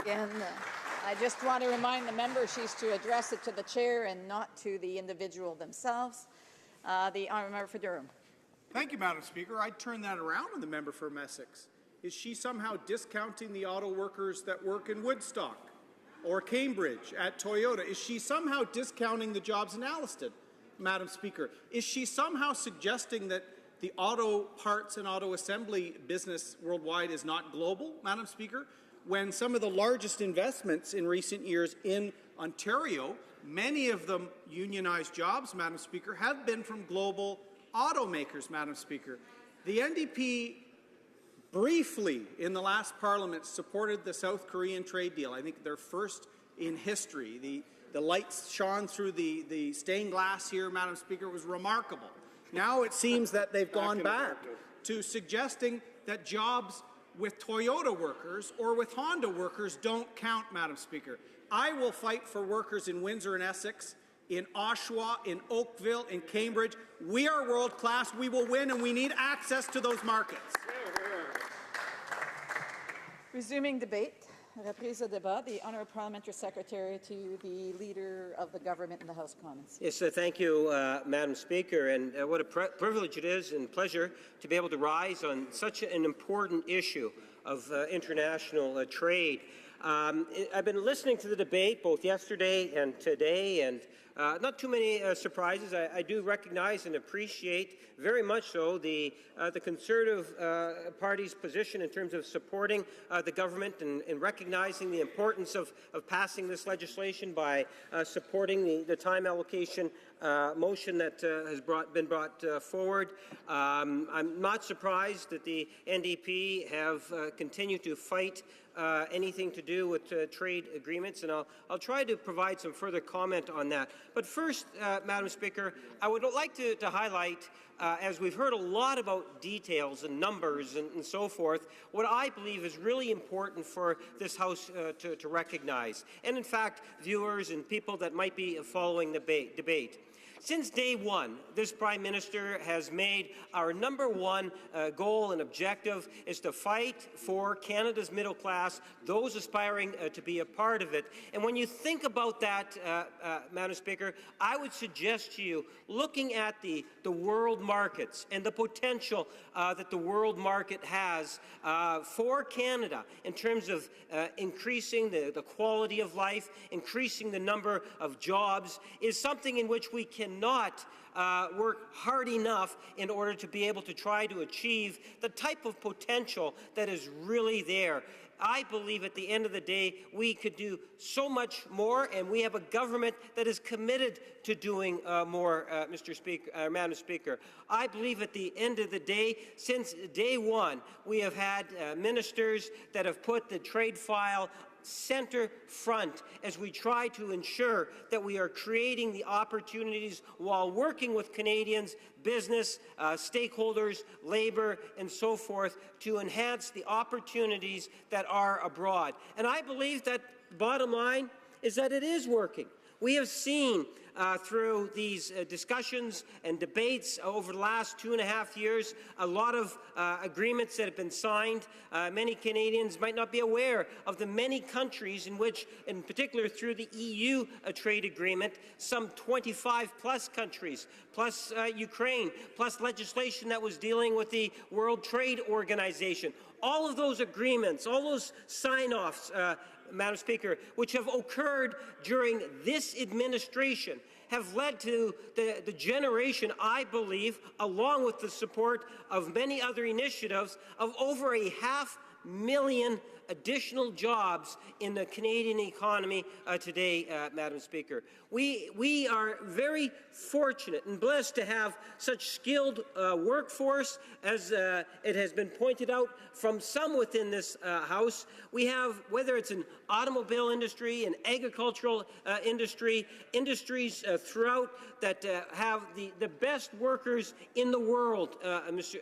Again, I just want to remind the member she's to address it to the chair and not to the individual themselves. The honourable member for Durham. Thank you, Madam Speaker. I'd turn that around on the member from Essex. Is she somehow discounting the auto workers that work in Woodstock or Cambridge at Toyota? Is she somehow discounting the jobs in Alliston, Madam Speaker? Is she somehow suggesting that the auto parts and auto assembly business worldwide is not global, Madam Speaker, when some of the largest investments in recent years in Ontario, many of them unionized jobs, Madam Speaker, have been from global automakers, Madam Speaker? The NDP briefly in the last Parliament supported the South Korean trade deal. I think their first in history. The lights shone through the stained glass here, Madam Speaker, was remarkable. Now it seems that they've gone back to suggesting that jobs with Toyota workers or with Honda workers don't count, Madam Speaker. I will fight for workers in Windsor and Essex, in Oshawa, in Oakville, in Cambridge. We are world class. We will win, and we need access to those markets. Resuming debate. Reprise de débat. The Honourable Parliamentary Secretary to the Leader of the Government in the House of Commons. Yes, thank you, Madam Speaker. And what a privilege it is and pleasure to be able to rise on such an important issue of international trade. I've been listening to the debate both yesterday and today, and not too many surprises. I do recognize and appreciate very much so the Conservative Party's position in terms of supporting the government and recognizing the importance of passing this legislation by supporting the time allocation motion that has been brought forward. I'm not surprised that the NDP have continued to fight anything to do with trade agreements, and I'll try to provide some further comment on that. But first, Madam Speaker, I would like to highlight, as we've heard a lot about details and numbers and so forth, what I believe is really important for this House to recognize, and in fact, viewers and people that might be following the debate. Since day one, this Prime Minister has made our #1 goal and objective is to fight for Canada's middle class, those aspiring to be a part of it. And when you think about that, Madam Speaker, I would suggest to you, looking at the world markets and the potential that the world market has for Canada in terms of increasing the quality of life, increasing the number of jobs, is something in which we cannot work hard enough in order to be able to try to achieve the type of potential that is really there. I believe at the end of the day, we could do so much more, and we have a government that is committed to doing more, Madam Speaker. I believe at the end of the day, since day one, we have had ministers that have put the trade file center front as we try to ensure that we are creating the opportunities while working with Canadians, business, stakeholders, labour, and so forth to enhance the opportunities that are abroad. And I believe that bottom line is that it is working. We have seen through these discussions and debates over the last 2.5 years, a lot of agreements that have been signed. Many Canadians might not be aware of the many countries in which, in particular through the EU trade agreement, some 25+ countries, plus Ukraine, plus legislation that was dealing with the World Trade Organization. All of those agreements, all those sign-offs, Madam Speaker, which have occurred during this administration, have led to the generation, I believe, along with the support of many other initiatives, of over 500,000 additional jobs in the Canadian economy today, Madam Speaker. We are very fortunate and blessed to have such skilled workforce, as it has been pointed out from some within this House. We have, whether it's an automobile industry, an agricultural industry, industries throughout that have the best workers in the world,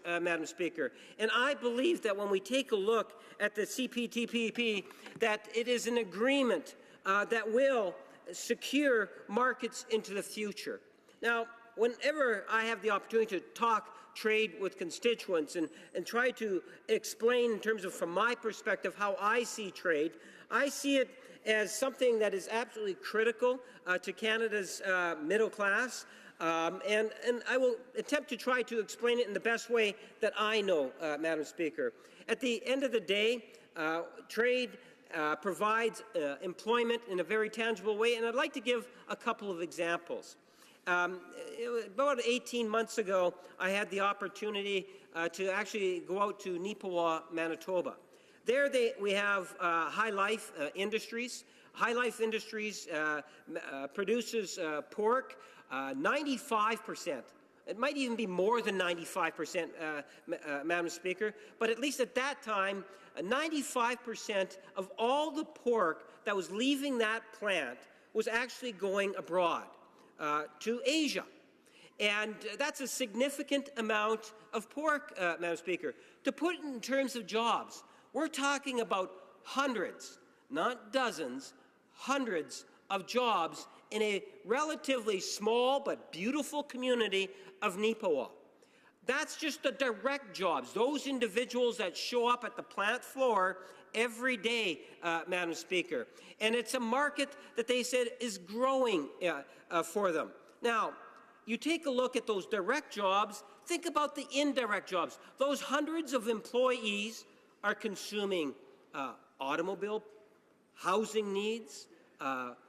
Madam Speaker. And I believe that when we take a look at the CPTPP, that it is an agreement that will secure markets into the future. Now, whenever I have the opportunity to talk trade with constituents and try to explain in terms of, from my perspective, how I see trade, I see it as something that is absolutely critical to Canada's middle class. And I will attempt to try to explain it in the best way that I know, Madam Speaker. At the end of the day, trade provides employment in a very tangible way, and I'd like to give a couple of examples. About 18 months ago, I had the opportunity to actually go out to Neepawa, Manitoba. There we have High Life Industries. High Life Industries produces pork, 95%. It might even be more than 95%, Madam Speaker, but at least at that time, 95% of all the pork that was leaving that plant was actually going abroad to Asia. And that's a significant amount of pork, Madam Speaker. To put it in terms of jobs, we're talking about hundreds, not dozens, hundreds of jobs in a relatively small but beautiful community of Neepawa. That's just the direct jobs, those individuals that show up at the plant floor every day, Madam Speaker. And it's a market that they said is growing for them. Now, you take a look at those direct jobs, think about the indirect jobs. Those hundreds of employees are consuming automobile, housing needs,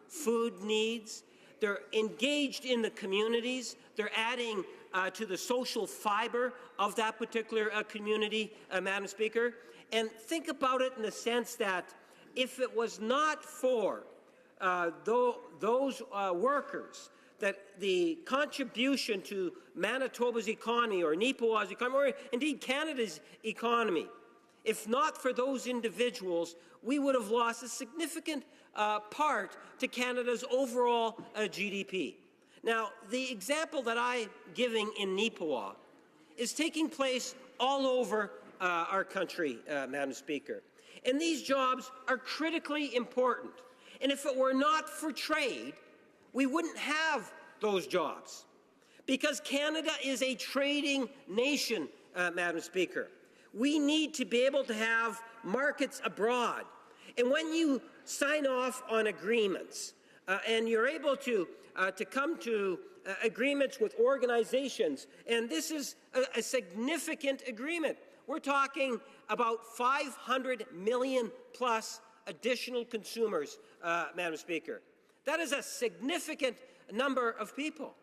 food needs. They're engaged in the communities. They're adding to the social fiber of that particular community, Madam Speaker. And think about it in the sense that if it was not for those workers, that the contribution to Manitoba's economy or Neepawa's economy, or indeed Canada's economy, if not for those individuals, we would have lost a significant part to Canada's overall GDP. Now, the example that I'm giving in Neepawa is taking place all over our country, Madam Speaker. And these jobs are critically important. And if it were not for trade, we wouldn't have those jobs. Because Canada is a trading nation, Madam Speaker. We need to be able to have markets abroad. And when you sign off on agreements and you're able to come to agreements with organizations, and this is a significant agreement. We're talking about 500 million plus additional consumers, Madam Speaker. That is a significant number of people.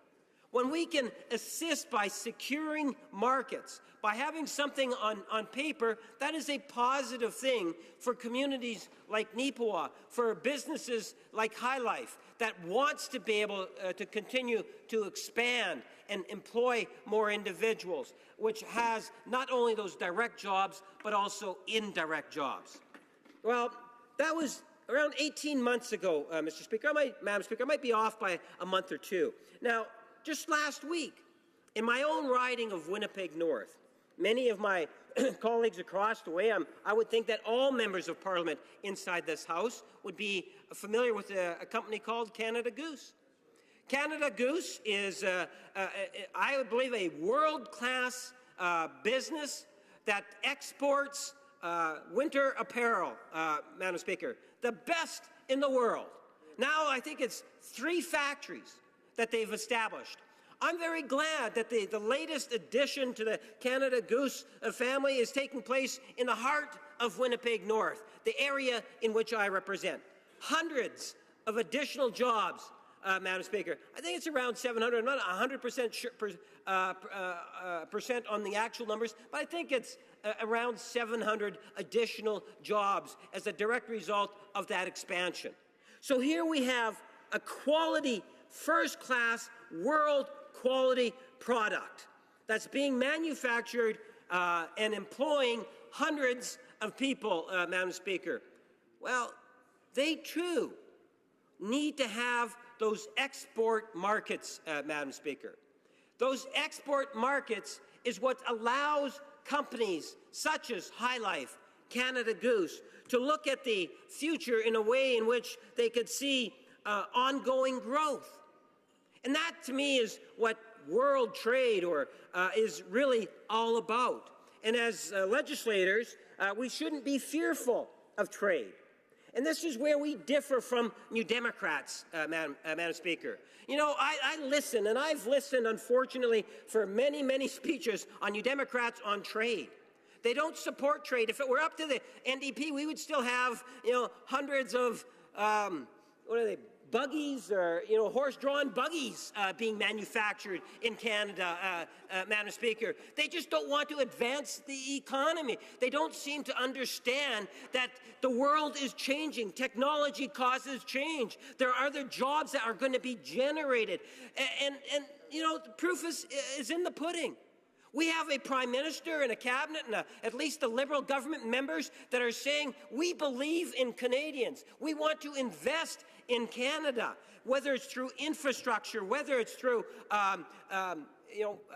When we can assist by securing markets, by having something on paper, that is a positive thing for communities like Neepawa, for businesses like High Life that wants to be able to continue to expand and employ more individuals, which has not only those direct jobs, but also indirect jobs. Well, that was around 18 months ago, Mr. Speaker. Madam Speaker, I might be off by a month or two. Now, just last week, in my own riding of Winnipeg North, many of my colleagues across the way, I would think that all members of Parliament inside this House would be familiar with a company called Canada Goose. Canada Goose is, I would believe, a world-class business that exports winter apparel, Madam Speaker, the best in the world. Now I think it's 3 factories that they've established. I'm very glad that the latest addition to the Canada Goose family is taking place in the heart of Winnipeg North, the area in which I represent. Hundreds of additional jobs, Madam Speaker. I think it's around 700. I'm not 100% sure, percent on the actual numbers, but I think it's around 700 additional jobs as a direct result of that expansion. So here we have a quality, first-class, world-quality product that's being manufactured and employing hundreds of people, Madam Speaker. Well, they too need to have those export markets, Madam Speaker. Those export markets is what allows companies such as High Life, Canada Goose, to look at the future in a way in which they could see ongoing growth. And that, to me, is what world trade is really all about. And as legislators, we shouldn't be fearful of trade. And this is where we differ from New Democrats, Madam Speaker. You know, I listen, and I've listened, unfortunately, for many, many speeches on New Democrats on trade. They don't support trade. If it were up to the NDP, we would still have, hundreds of, buggies or, horse-drawn buggies being manufactured in Canada, Madam Speaker. They just don't want to advance the economy. They don't seem to understand that the world is changing. Technology causes change. There are other jobs that are going to be generated. And the proof is in the pudding. We have a Prime Minister and a Cabinet and at least the Liberal government members that are saying, we believe in Canadians. We want to invest in Canada, whether it's through infrastructure, whether it's through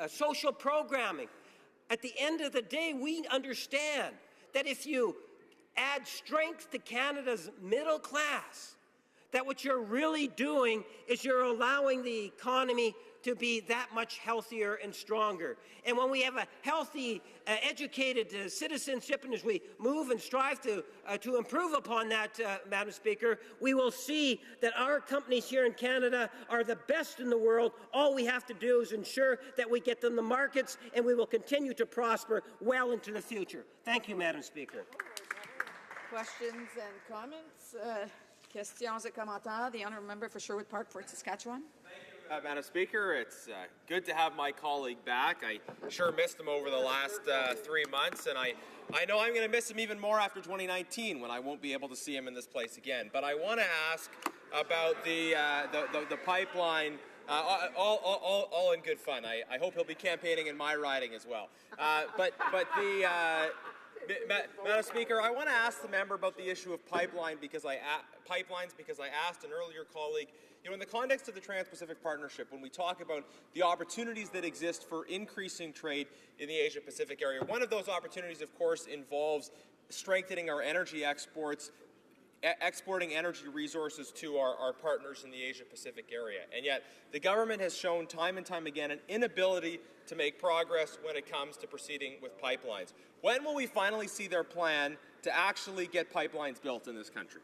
social programming. At the end of the day, we understand that if you add strength to Canada's middle class, that what you're really doing is you're allowing the economy to be that much healthier and stronger. And when we have a healthy, educated citizenship, and as we move and strive to improve upon that, Madam Speaker, we will see that our companies here in Canada are the best in the world. All we have to do is ensure that we get them the markets, and we will continue to prosper well into the future. Thank you, Madam Speaker. Questions and comments? Questions et commentaires. The honourable member for Sherwood Park, Fort Saskatchewan. Madam Speaker, it's good to have my colleague back. I sure missed him over the last 3 months, and I know I'm going to miss him even more after 2019 when I won't be able to see him in this place again. But I want to ask about the pipeline. All in good fun. I hope he'll be campaigning in my riding as well. Madam Speaker, I want to ask the member about the issue of pipelines because I asked an earlier colleague, in the context of the Trans-Pacific Partnership, when we talk about the opportunities that exist for increasing trade in the Asia-Pacific area, one of those opportunities, of course, involves strengthening our energy exports, exporting energy resources to our partners in the Asia-Pacific area. And yet, the government has shown time and time again an inability to make progress when it comes to proceeding with pipelines. When will we finally see their plan to actually get pipelines built in this country?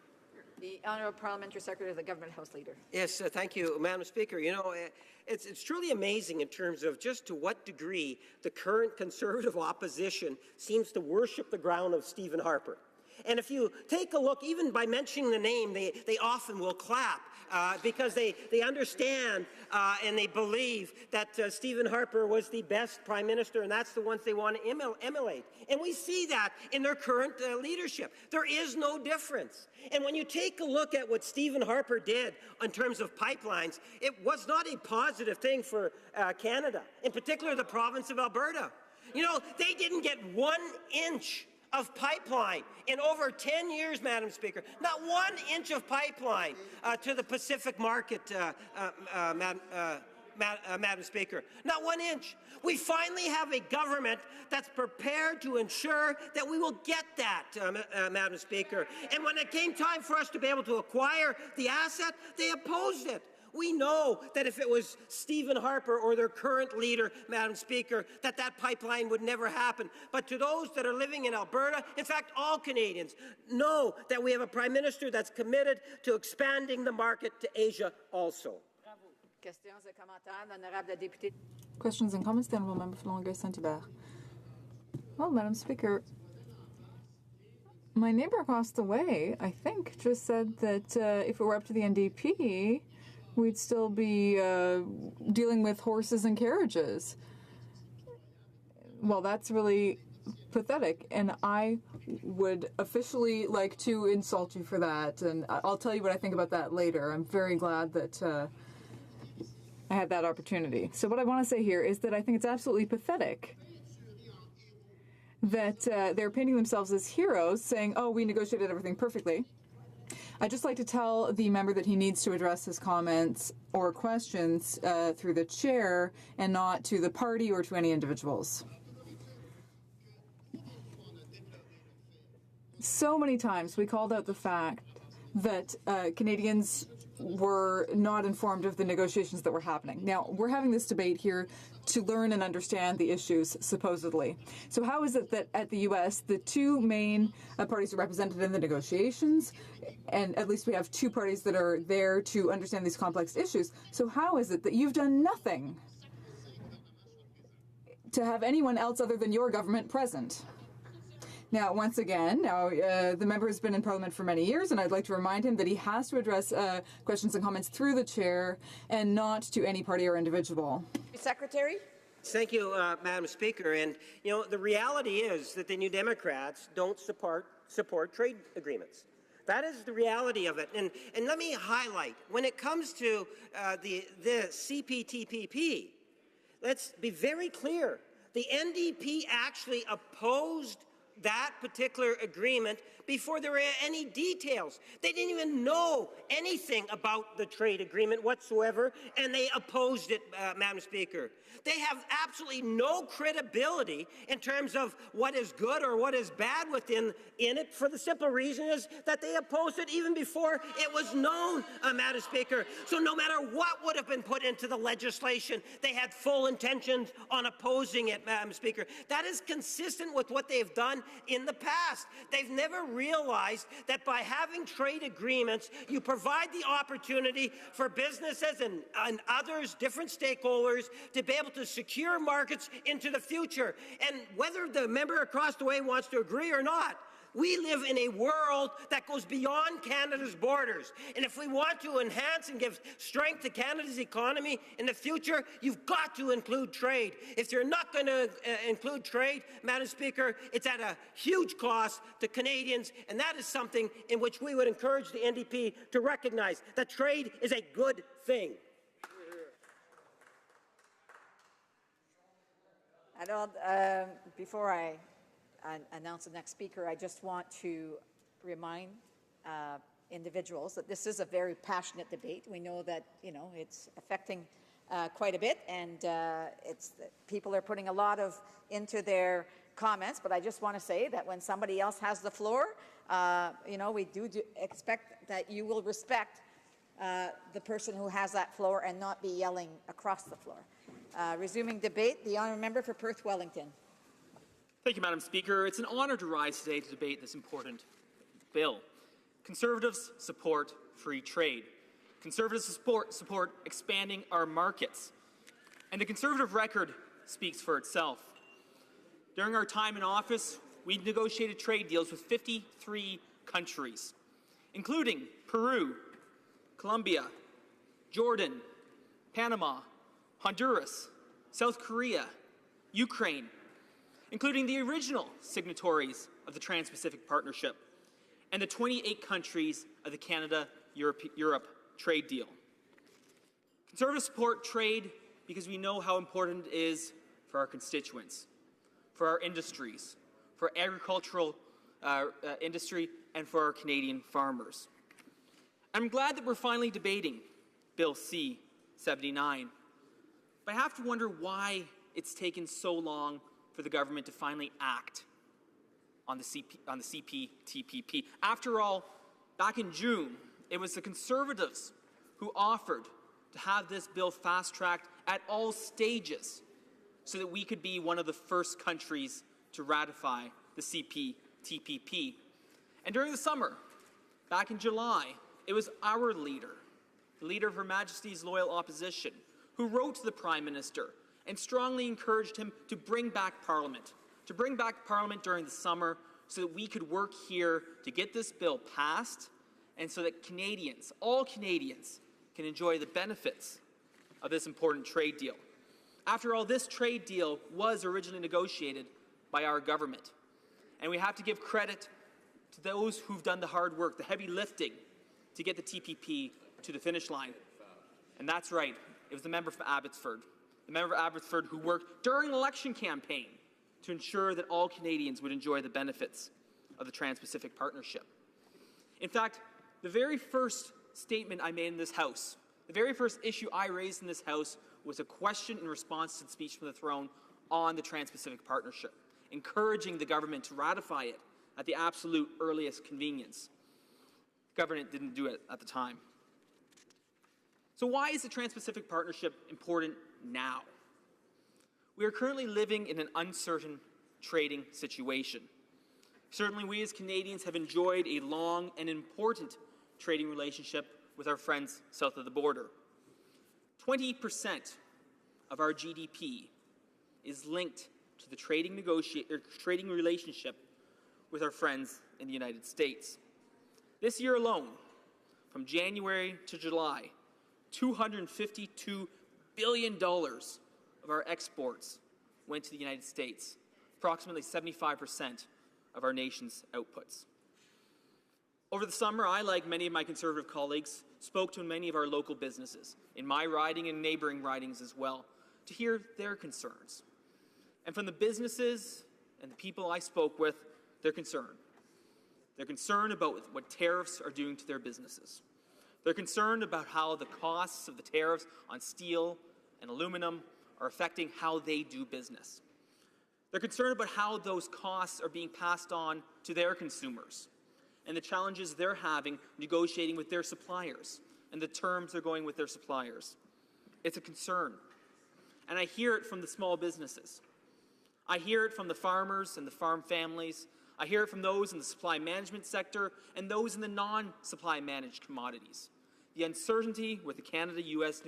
The Honourable Parliamentary Secretary of the Government House Leader. Yes, thank you, Madam Speaker. It's truly amazing in terms of just to what degree the current Conservative opposition seems to worship the ground of Stephen Harper. And if you take a look, even by mentioning the name, they often will clap because they understand and they believe that Stephen Harper was the best Prime Minister, and that's the ones they want to emulate. And we see that in their current leadership. There is no difference. And when you take a look at what Stephen Harper did in terms of pipelines, it was not a positive thing for Canada, in particular the province of Alberta. They didn't get 1 inch of pipeline in over 10 years, Madam Speaker. Not 1 inch of pipeline to the Pacific market, Madam Speaker. Not 1 inch. We finally have a government that's prepared to ensure that we will get that, Madam Speaker. And when it came time for us to be able to acquire the asset, they opposed it. We know that if it was Stephen Harper or their current leader, Madam Speaker, that pipeline would never happen. But to those that are living in Alberta, in fact, all Canadians know that we have a Prime Minister that's committed to expanding the market to Asia also. Questions and comments, the Honourable Member for Longueuil Saint-Hubert. Well, Madam Speaker, my neighbour across the way, I think, just said that if it were up to the NDP, we'd still be dealing with horses and carriages. Well, that's really pathetic, and I would officially like to insult you for that, and I'll tell you what I think about that later. I'm very glad that I had that opportunity. So what I want to say here is that I think it's absolutely pathetic that they're painting themselves as heroes, saying, oh, we negotiated everything perfectly. I'd just like to tell the member that he needs to address his comments or questions through the chair and not to the party or to any individuals. So many times we called out the fact that Canadians were not informed of the negotiations that were happening. Now, we're having this debate here to learn and understand the issues, supposedly. So how is it that at the U.S., the two main parties are represented in the negotiations, and at least we have two parties that are there to understand these complex issues? So how is it that you've done nothing to have anyone else other than your government present? Now, once again, the member has been in Parliament for many years, and I'd like to remind him that he has to address questions and comments through the chair and not to any party or individual. Secretary? Thank you, Madam Speaker. And, the reality is that the New Democrats don't support trade agreements. That is the reality of it. And let me highlight, when it comes to the CPTPP, let's be very clear. The NDP actually opposed that particular agreement before there were any details. They didn't even know anything about the trade agreement whatsoever, and they opposed it, Madam Speaker. They have absolutely no credibility in terms of what is good or what is bad within it, for the simple reason is that they opposed it even before it was known, Madam Speaker. So no matter what would have been put into the legislation, they had full intentions on opposing it, Madam Speaker. That is consistent with what they've done in the past. They've never realized that by having trade agreements, you provide the opportunity for businesses and others, different stakeholders, to be able to secure markets into the future. And whether the member across the way wants to agree or not, we live in a world that goes beyond Canada's borders. And if we want to enhance and give strength to Canada's economy in the future, you've got to include trade. If you're not going to include trade, Madam Speaker, it's at a huge cost to Canadians, and that is something in which we would encourage the NDP to recognize, that trade is a good thing. Before I announce the next speaker, I just want to remind individuals that this is a very passionate debate. We know that it's affecting quite a bit, and people are putting a lot into their comments. But I just want to say that when somebody else has the floor, we do expect that you will respect the person who has that floor and not be yelling across the floor. Resuming debate, the honourable member for Perth Wellington. Thank you, Madam Speaker. It's an honour to rise today to debate this important bill. Conservatives support free trade. Conservatives support expanding our markets. And the Conservative record speaks for itself. During our time in office, we negotiated trade deals with 53 countries, including Peru, Colombia, Jordan, Panama, Honduras, South Korea, Ukraine, including the original signatories of the Trans-Pacific Partnership and the 28 countries of the Canada-Europe trade deal. Conservatives support trade because we know how important it is for our constituents, for our industries, for agricultural industry, and for our Canadian farmers. I'm glad that we're finally debating Bill C-79, but I have to wonder why it's taken so long for the government to finally act on the CPTPP. After all, back in June, it was the Conservatives who offered to have this bill fast-tracked at all stages so that we could be one of the first countries to ratify the CPTPP. And during the summer, back in July, it was our leader, the leader of Her Majesty's Loyal Opposition, who wrote to the Prime Minister and strongly encouraged him to bring back Parliament, during the summer so that we could work here to get this bill passed and so that Canadians, all Canadians, can enjoy the benefits of this important trade deal. After all, this trade deal was originally negotiated by our government, and we have to give credit to those who've done the hard work, the heavy lifting, to get the TPP to the finish line. And that's right, it was the member from Abbotsford, who worked during an election campaign to ensure that all Canadians would enjoy the benefits of the Trans-Pacific Partnership. In fact, the very first statement I made in this House, the very first issue I raised in this House was a question in response to the speech from the throne on the Trans-Pacific Partnership, encouraging the government to ratify it at the absolute earliest convenience. The government didn't do it at the time. So why is the Trans-Pacific Partnership important now? We are currently living in an uncertain trading situation. Certainly we as Canadians have enjoyed a long and important trading relationship with our friends south of the border. 20% of our GDP is linked to the trading relationship with our friends in the United States. This year alone, from January to July, $252 billion of our exports went to the United States, approximately 75% of our nation's outputs. Over the summer, I, like many of my Conservative colleagues, spoke to many of our local businesses, in my riding and neighbouring ridings as well, to hear their concerns. And from the businesses and the people I spoke with, They're concerned. They're concerned about what tariffs are doing to their businesses. They're concerned about how the costs of the tariffs on steel and aluminum are affecting how they do business. They're concerned about how those costs are being passed on to their consumers and the challenges they're having negotiating with their suppliers and the terms they're going with their suppliers. It's a concern. And I hear it from the small businesses. I hear it from the farmers and the farm families. I hear it from those in the supply management sector and those in the non-supply managed commodities. The uncertainty with the Canada-US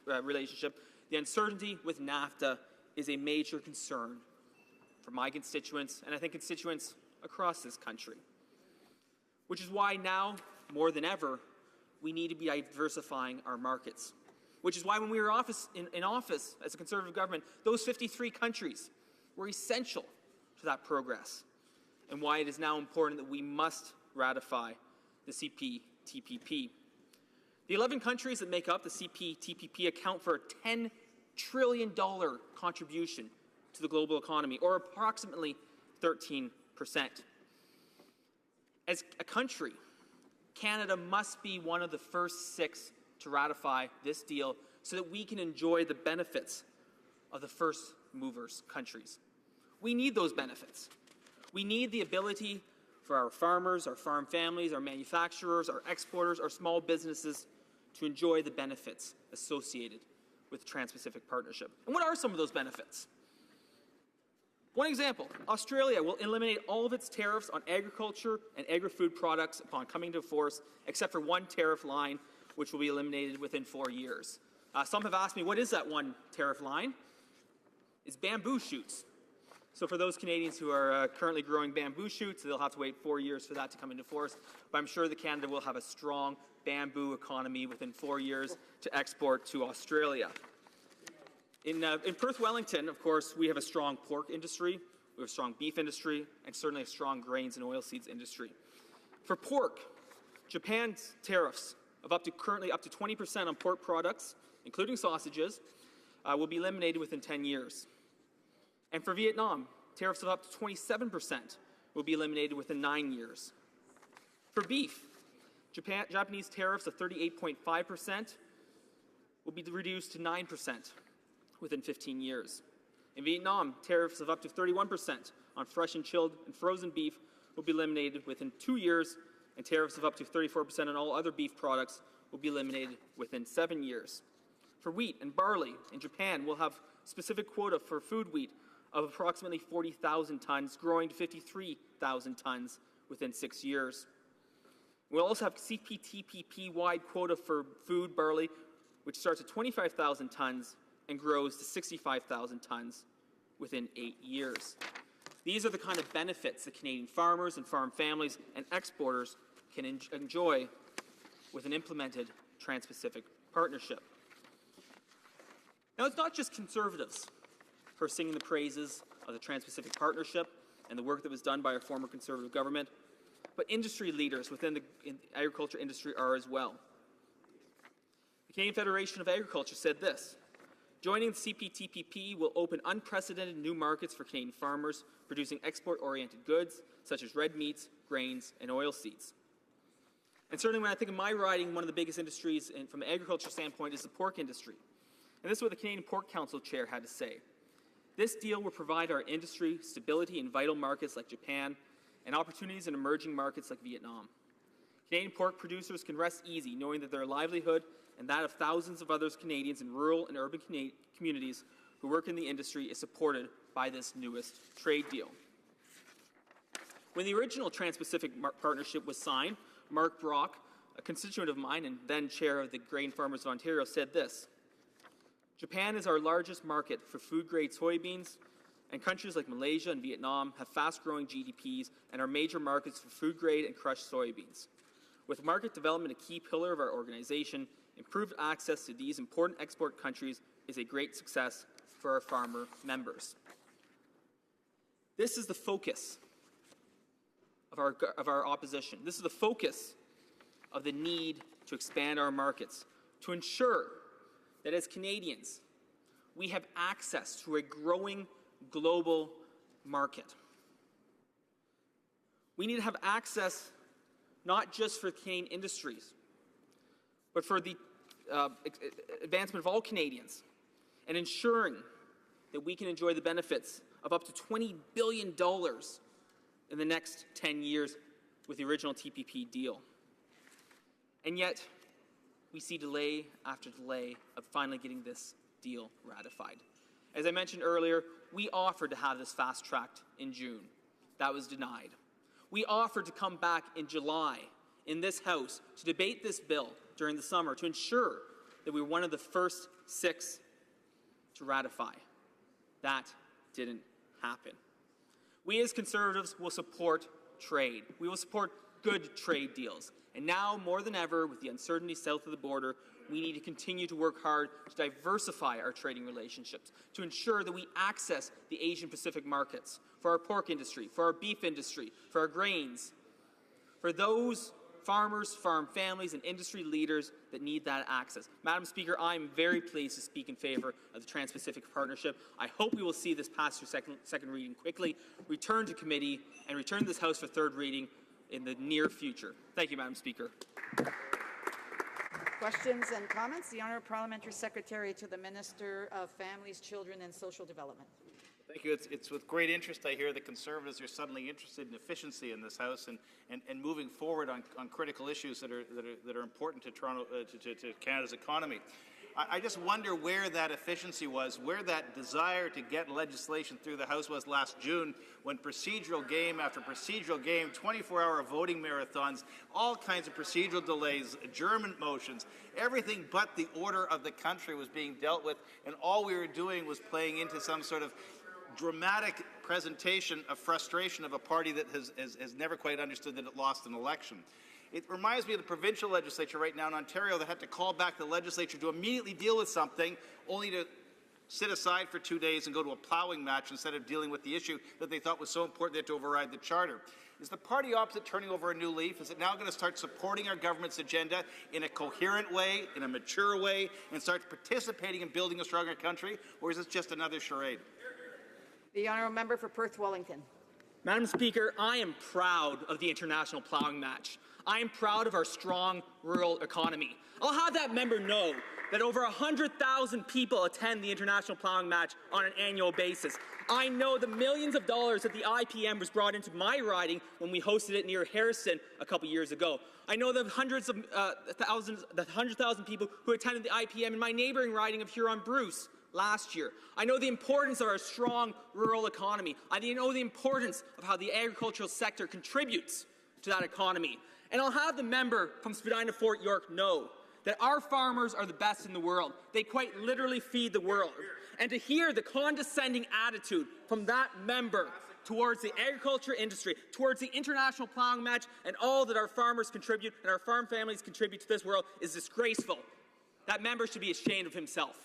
relationship, the uncertainty with NAFTA is a major concern for my constituents, and I think constituents across this country. Which is why now, more than ever, we need to be diversifying our markets. Which is why when we were in office as a Conservative government, those 53 countries were essential to that progress, and why it is now important that we must ratify the CPTPP. The 11 countries that make up the CPTPP account for a $10 trillion contribution to the global economy, or approximately 13%. As a country, Canada must be one of the first 6 to ratify this deal so that we can enjoy the benefits of the first movers countries. We need those benefits. We need the ability for our farmers, our farm families, our manufacturers, our exporters, our small businesses to enjoy the benefits associated with the Trans-Pacific Partnership. And what are some of those benefits? One example, Australia will eliminate all of its tariffs on agriculture and agri-food products upon coming to force, except for one tariff line, which will be eliminated within 4 years. Some have asked me, what is that one tariff line? It's bamboo shoots. So for those Canadians who are currently growing bamboo shoots, they'll have to wait 4 years for that to come into force. But I'm sure that Canada will have a strong bamboo economy within 4 years to export to Australia. In Perth, Wellington, of course, we have a strong pork industry, we have a strong beef industry, and certainly a strong grains and oilseeds industry. For pork, Japan's tariffs of currently up to 20% on pork products, including sausages, will be eliminated within 10 years. And for Vietnam, tariffs of up to 27% will be eliminated within 9 years. For beef, Japanese tariffs of 38.5% will be reduced to 9% within 15 years. In Vietnam, tariffs of up to 31% on fresh and chilled and frozen beef will be eliminated within 2 years, and tariffs of up to 34% on all other beef products will be eliminated within 7 years. For wheat and barley, in Japan, we'll have specific quota for food wheat of approximately 40,000 tons, growing to 53,000 tons within 6 years. We'll also have CPTPP-wide quota for food barley, which starts at 25,000 tons and grows to 65,000 tons within 8 years. These are the kind of benefits that Canadian farmers and farm families and exporters can enjoy with an implemented Trans-Pacific Partnership. Now, it's not just Conservatives who are singing the praises of the Trans-Pacific Partnership and the work that was done by our former Conservative government, but industry leaders within the agriculture industry are as well. The Canadian Federation of Agriculture said this: joining the CPTPP will open unprecedented new markets for Canadian farmers producing export-oriented goods, such as red meats, grains, and oilseeds. And certainly when I think of my riding, one of the biggest industries from an agriculture standpoint is the pork industry. And this is what the Canadian Pork Council chair had to say. This deal will provide our industry stability in vital markets like Japan and opportunities in emerging markets like Vietnam. Canadian pork producers can rest easy knowing that their livelihood and that of thousands of other Canadians in rural and urban communities who work in the industry is supported by this newest trade deal. When the original Trans-Pacific Partnership was signed, Mark Brock, a constituent of mine and then chair of the Grain Farmers of Ontario, said this: Japan is our largest market for food-grade soybeans, and countries like Malaysia and Vietnam have fast-growing GDPs and are major markets for food-grade and crushed soybeans. With market development a key pillar of our organization, improved access to these important export countries is a great success for our farmer members. This is the focus of our opposition. This is the focus of the need to expand our markets, to ensure that as Canadians, we have access to a growing global market. We need to have access not just for Canadian industries, but for the advancement of all Canadians, and ensuring that we can enjoy the benefits of up to $20 billion in the next 10 years with the original TPP deal. And yet, we see delay after delay of finally getting this deal ratified. As I mentioned earlier, we offered to have this fast-tracked in June. That was denied. We offered to come back in July in this House to debate this bill during the summer to ensure that we were one of the first 6 to ratify. That didn't happen. We as Conservatives will support trade. We will support good trade deals. And now, more than ever, with the uncertainty south of the border, we need to continue to work hard to diversify our trading relationships, to ensure that we access the Asian Pacific markets for our pork industry, for our beef industry, for our grains, for those farmers, farm families, and industry leaders that need that access. Madam Speaker, I'm very pleased to speak in favour of the Trans-Pacific Partnership. I hope we will see this pass through second reading quickly, return to committee, and return to this House for third reading in the near future. Thank you, Madam Speaker. Questions and comments? The Honourable Parliamentary Secretary to the Minister of Families, Children and Social Development. Thank you. It's with great interest I hear the Conservatives are suddenly interested in efficiency in this House and moving forward on critical issues that are important to Toronto to Canada's economy. I just wonder where that efficiency was, where that desire to get legislation through the House was last June, when procedural game after procedural game, 24-hour voting marathons, all kinds of procedural delays, adjournment motions, everything but the order of the country was being dealt with, and all we were doing was playing into some sort of dramatic presentation of frustration of a party that has never quite understood that it lost an election. It reminds me of the provincial legislature right now in Ontario that had to call back the legislature to immediately deal with something, only to sit aside for 2 days and go to a ploughing match instead of dealing with the issue that they thought was so important they had to override the charter. Is the party opposite turning over a new leaf? Is it now going to start supporting our government's agenda in a coherent way, in a mature way, and start participating in building a stronger country? Or is this just another charade? The Honourable Member for Perth Wellington. Madam Speaker, I am proud of the International Ploughing Match. I am proud of our strong rural economy. I'll have that member know that over 100,000 people attend the International Ploughing Match on an annual basis. I know the millions of dollars that the IPM was brought into my riding when we hosted it near Harrison a couple years ago. I know the hundreds of thousands, the 100,000 people who attended the IPM in my neighbouring riding of Huron-Bruce last year. I know the importance of our strong rural economy. I know the importance of how the agricultural sector contributes to that economy. And I'll have the member from Spadina Fort York know that our farmers are the best in the world. They quite literally feed the world. And to hear the condescending attitude from that member towards the agriculture industry, towards the International Ploughing Match, and all that our farmers contribute and our farm families contribute to this world is disgraceful. That member should be ashamed of himself.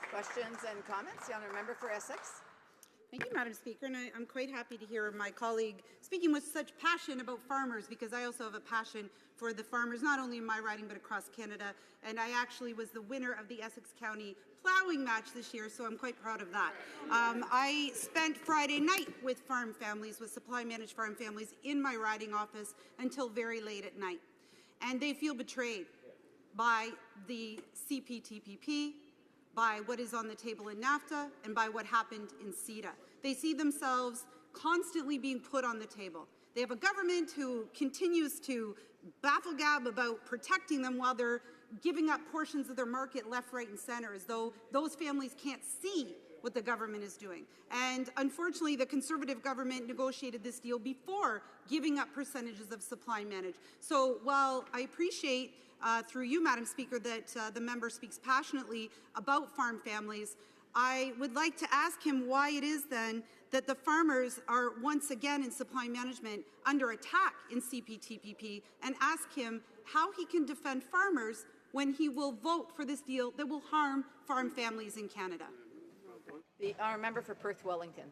Questions and comments? The Honourable Member for Essex. Thank you, Madam Speaker, and I'm quite happy to hear my colleague speaking with such passion about farmers, because I also have a passion for the farmers, not only in my riding but across Canada, and I actually was the winner of the Essex County Ploughing Match this year, so I'm quite proud of that. I spent Friday night with farm families, with supply managed farm families, in my riding office until very late at night, and they feel betrayed by the CPTPP, by what is on the table in NAFTA, and by what happened in CETA. They see themselves constantly being put on the table. They have a government who continues to baffle-gab about protecting them while they're giving up portions of their market left, right, and centre, as though those families can't see what the government is doing. And unfortunately, the Conservative government negotiated this deal before giving up percentages of supply manage. So while I appreciate through you, Madam Speaker, that the member speaks passionately about farm families, I would like to ask him why it is then that the farmers are once again in supply management under attack in CPTPP, and ask him how he can defend farmers when he will vote for this deal that will harm farm families in Canada. The Honourable Member for Perth Wellington.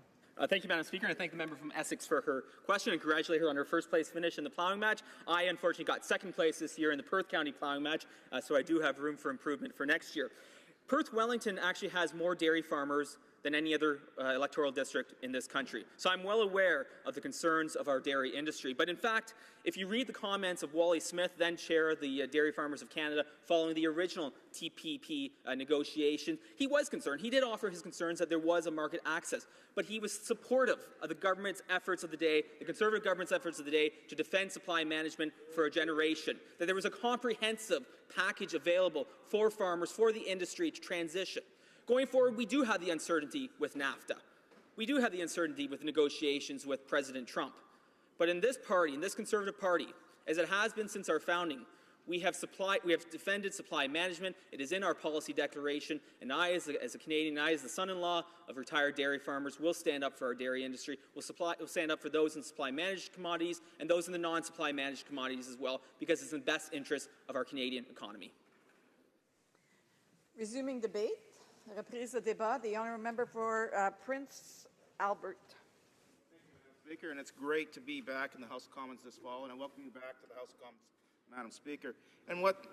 Thank you, Madam Speaker, and I thank the member from Essex for her question and congratulate her on her first place finish in the ploughing match. I unfortunately got second place this year in the Perth County ploughing match, so I do have room for improvement for next year. Perth Wellington actually has more dairy farmers than any other electoral district in this country. So I'm well aware of the concerns of our dairy industry. But in fact, if you read the comments of Wally Smith, then chair of the Dairy Farmers of Canada, following the original TPP negotiation, he was concerned. He did offer his concerns that there was a market access, but he was supportive of the government's efforts of the day, the Conservative government's efforts of the day, to defend supply management for a generation, that there was a comprehensive package available for farmers, for the industry to transition. Going forward, we do have the uncertainty with NAFTA. We do have the uncertainty with negotiations with President Trump. But in this party, in this Conservative Party, as it has been since our founding, we have defended supply management. It is in our policy declaration, and I, as a Canadian, I, as the son-in-law of retired dairy farmers, will stand up for our dairy industry. We'll stand up for those in supply-managed commodities and those in the non-supply-managed commodities as well, because it's in the best interest of our Canadian economy. Resuming debate. Reprise de débat. The honourable member for Prince Albert. Speaker, and it's great to be back in the House of Commons this fall, and I welcome you back to the House of Commons, Madam Speaker. And what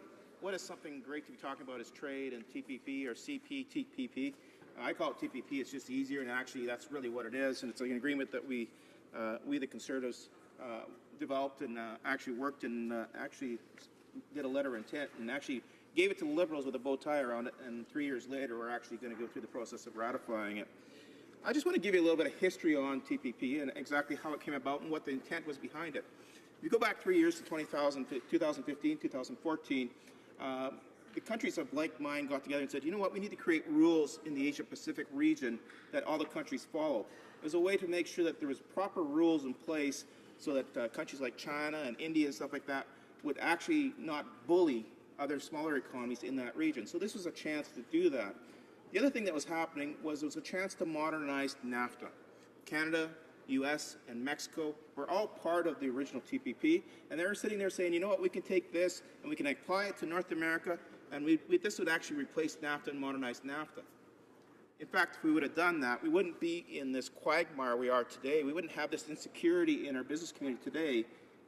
is something great to be talking about is trade and TPP or CPTPP. I call it TPP. It's just easier, and actually that's really what it is. And it's like an agreement that we the Conservatives, developed and actually worked and actually did a letter of intent and actually gave it to the Liberals with a bow tie around it, and 3 years later we're actually going to go through the process of ratifying it. I just want to give you a little bit of history on TPP and exactly how it came about and what the intent was behind it. If you go back 3 years to 2015, 2014, the countries of like mind got together and said, you know what, we need to create rules in the Asia-Pacific region that all the countries follow. It was a way to make sure that there was proper rules in place so that countries like China and India and stuff like that would actually not bully other smaller economies in that region. So this was a chance to do that. The other thing that was happening was it was a chance to modernize NAFTA. Canada, U.S., and Mexico were all part of the original TPP, and they were sitting there saying, you know what, we can take this and we can apply it to North America, and this would actually replace NAFTA and modernize NAFTA. In fact, if we would have done that, we wouldn't be in this quagmire we are today. We wouldn't have this insecurity in our business community today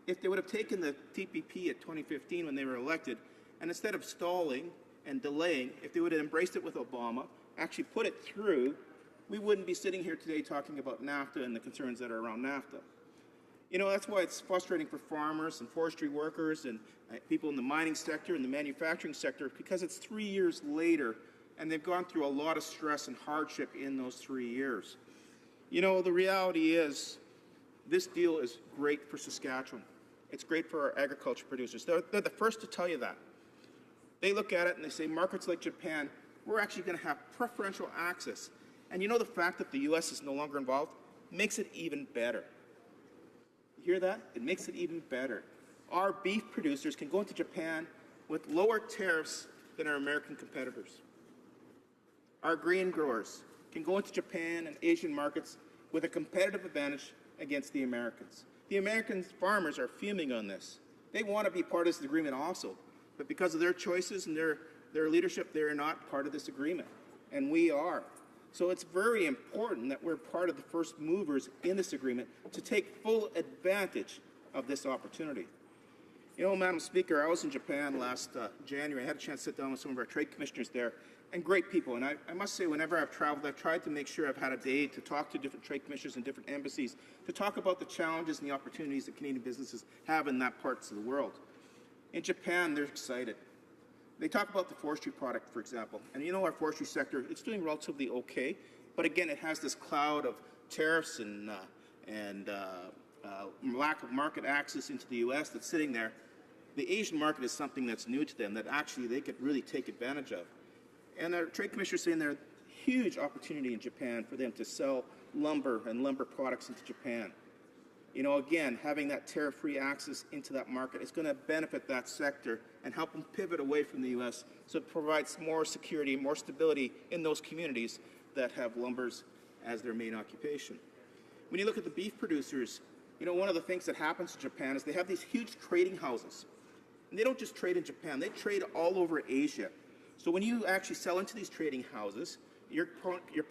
if they would have taken the TPP at 2015 when they were elected, and instead of stalling and delaying, if they would have embraced it with Obama, actually put it through, we wouldn't be sitting here today talking about NAFTA and the concerns that are around NAFTA. You know, that's why it's frustrating for farmers and forestry workers and people in the mining sector and the manufacturing sector, because it's 3 years later and they've gone through a lot of stress and hardship in those 3 years. You know, the reality is this deal is great for Saskatchewan. It's great for our agriculture producers. They're the first to tell you that. They look at it and they say, markets like Japan, we're actually going to have preferential access. And you know, the fact that the U.S. is no longer involved makes it even better. You hear that? It makes it even better. Our beef producers can go into Japan with lower tariffs than our American competitors. Our grain growers can go into Japan and Asian markets with a competitive advantage against the Americans. The American farmers are fuming on this. They want to be part of this agreement also, but because of their choices and their leadership, they're not part of this agreement, and we are. So it's very important that we're part of the first movers in this agreement to take full advantage of this opportunity. You know, Madam Speaker, I was in Japan last January. I had a chance to sit down with some of our trade commissioners there, and great people. And I must say, whenever I've traveled, I've tried to make sure I've had a day to talk to different trade commissioners and different embassies to talk about the challenges and the opportunities that Canadian businesses have in that parts of the world. In Japan, they're excited. They talk about the forestry product, for example. And you know, our forestry sector, it's doing relatively okay. But again, it has this cloud of tariffs and lack of market access into the U.S. that's sitting there. The Asian market is something that's new to them that actually they could really take advantage of. And our trade commissioner is saying there's a huge opportunity in Japan for them to sell lumber and lumber products into Japan. You know, again, having that tariff-free access into that market is going to benefit that sector and help them pivot away from the U.S. so it provides more security, more stability in those communities that have lumbers as their main occupation. When you look at the beef producers, you know, one of the things that happens in Japan is they have these huge trading houses. And they don't just trade in Japan, they trade all over Asia. So when you actually sell into these trading houses, your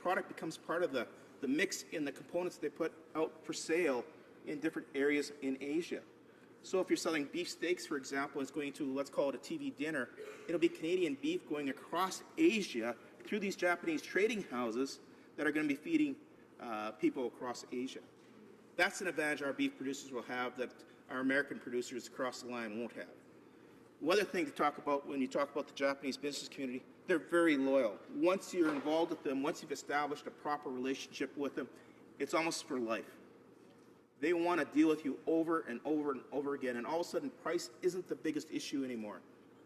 product becomes part of the mix in the components they put out for sale in different areas in Asia. So if you're selling beef steaks, for example, it's going to, let's call it a TV dinner, it'll be Canadian beef going across Asia through these Japanese trading houses that are going to be feeding people across Asia. That's an advantage our beef producers will have that our American producers across the line won't have. One other thing to talk about when you talk about the Japanese business community, they're very loyal. Once you're involved with them, once you've established a proper relationship with them, it's almost for life. They want to deal with you over and over and over again, and all of a sudden price isn't the biggest issue anymore.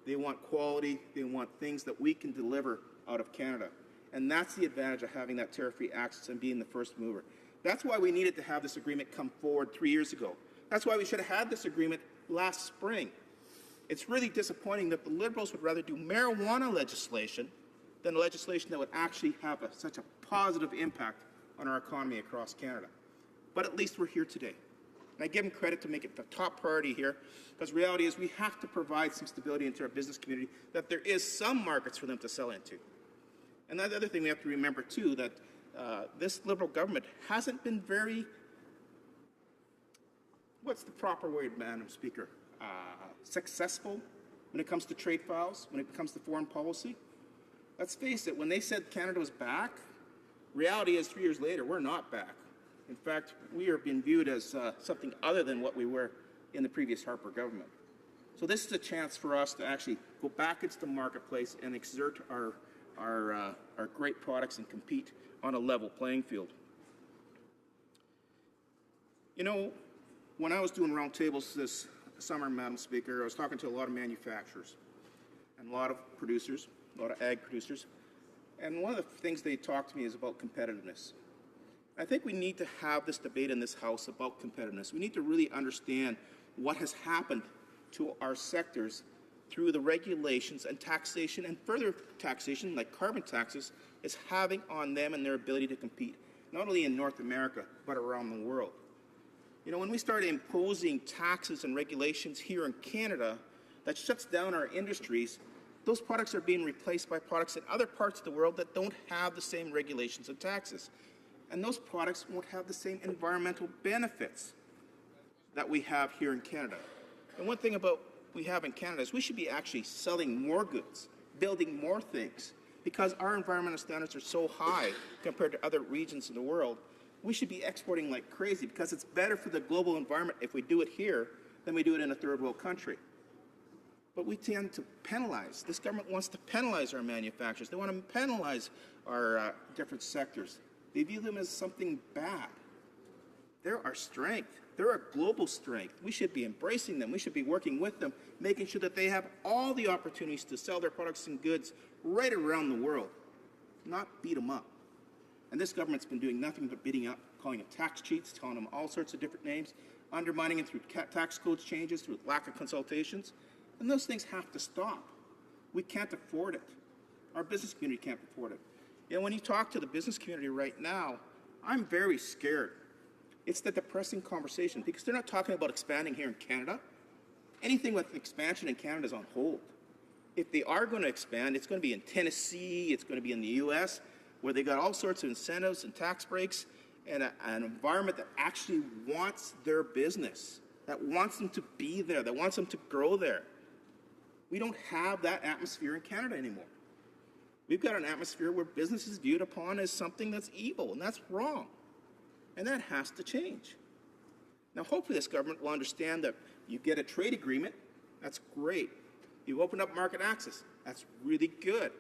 They want quality, they want things that we can deliver out of Canada. And that's the advantage of having that tariff-free access and being the first mover. That's why we needed to have this agreement come forward 3 years ago. That's why we should have had this agreement last spring. It's really disappointing that the Liberals would rather do marijuana legislation than legislation that would actually have such a positive impact on our economy across Canada. But at least we're here today. And I give them credit to make it the top priority here, because the reality is we have to provide some stability into our business community, that there is some markets for them to sell into. And that other thing we have to remember, too, that this Liberal government hasn't been very, what's the proper word, Madam Speaker, successful when it comes to trade files, when it comes to foreign policy. Let's face it, when they said Canada was back, reality is 3 years later, we're not back. In fact, we are being viewed as something other than what we were in the previous Harper government. So this is a chance for us to actually go back into the marketplace and exert our great products and compete on a level playing field. You know, when I was doing roundtables this summer, Madam Speaker, I was talking to a lot of manufacturers and a lot of producers, a lot of ag producers, and one of the things they talked to me is about competitiveness. I think we need to have this debate in this House about competitiveness. We need to really understand what has happened to our sectors through the regulations and taxation and further taxation, like carbon taxes, is having on them and their ability to compete, not only in North America, but around the world. You know, when we start imposing taxes and regulations here in Canada that shuts down our industries, those products are being replaced by products in other parts of the world that don't have the same regulations and taxes. And those products won't have the same environmental benefits that we have here in Canada. And one thing about we have in Canada is we should be actually selling more goods, building more things, because our environmental standards are so high compared to other regions in the world. We should be exporting like crazy because it's better for the global environment if we do it here than we do it in a third world country. But we tend to penalize. This government wants to penalize our manufacturers. They want to penalize our different sectors. They view them as something bad. They're our strength. They're our global strength. We should be embracing them. We should be working with them, making sure that they have all the opportunities to sell their products and goods right around the world, not beat them up. And this government's been doing nothing but beating up, calling them tax cheats, calling them all sorts of different names, undermining it through tax codes changes, through lack of consultations. And those things have to stop. We can't afford it. Our business community can't afford it. You know, when you talk to the business community right now, I'm very scared. It's the depressing conversation because they're not talking about expanding here in Canada. Anything with expansion in Canada is on hold. If they are going to expand, it's going to be in Tennessee, it's going to be in the U.S., where they got all sorts of incentives and tax breaks and an environment that actually wants their business, that wants them to be there, that wants them to grow there. We don't have that atmosphere in Canada anymore. We've got an atmosphere where business is viewed upon as something that's evil, and that's wrong. And that has to change. Now, hopefully this government will understand that you get a trade agreement, that's great. You open up market access, that's really good.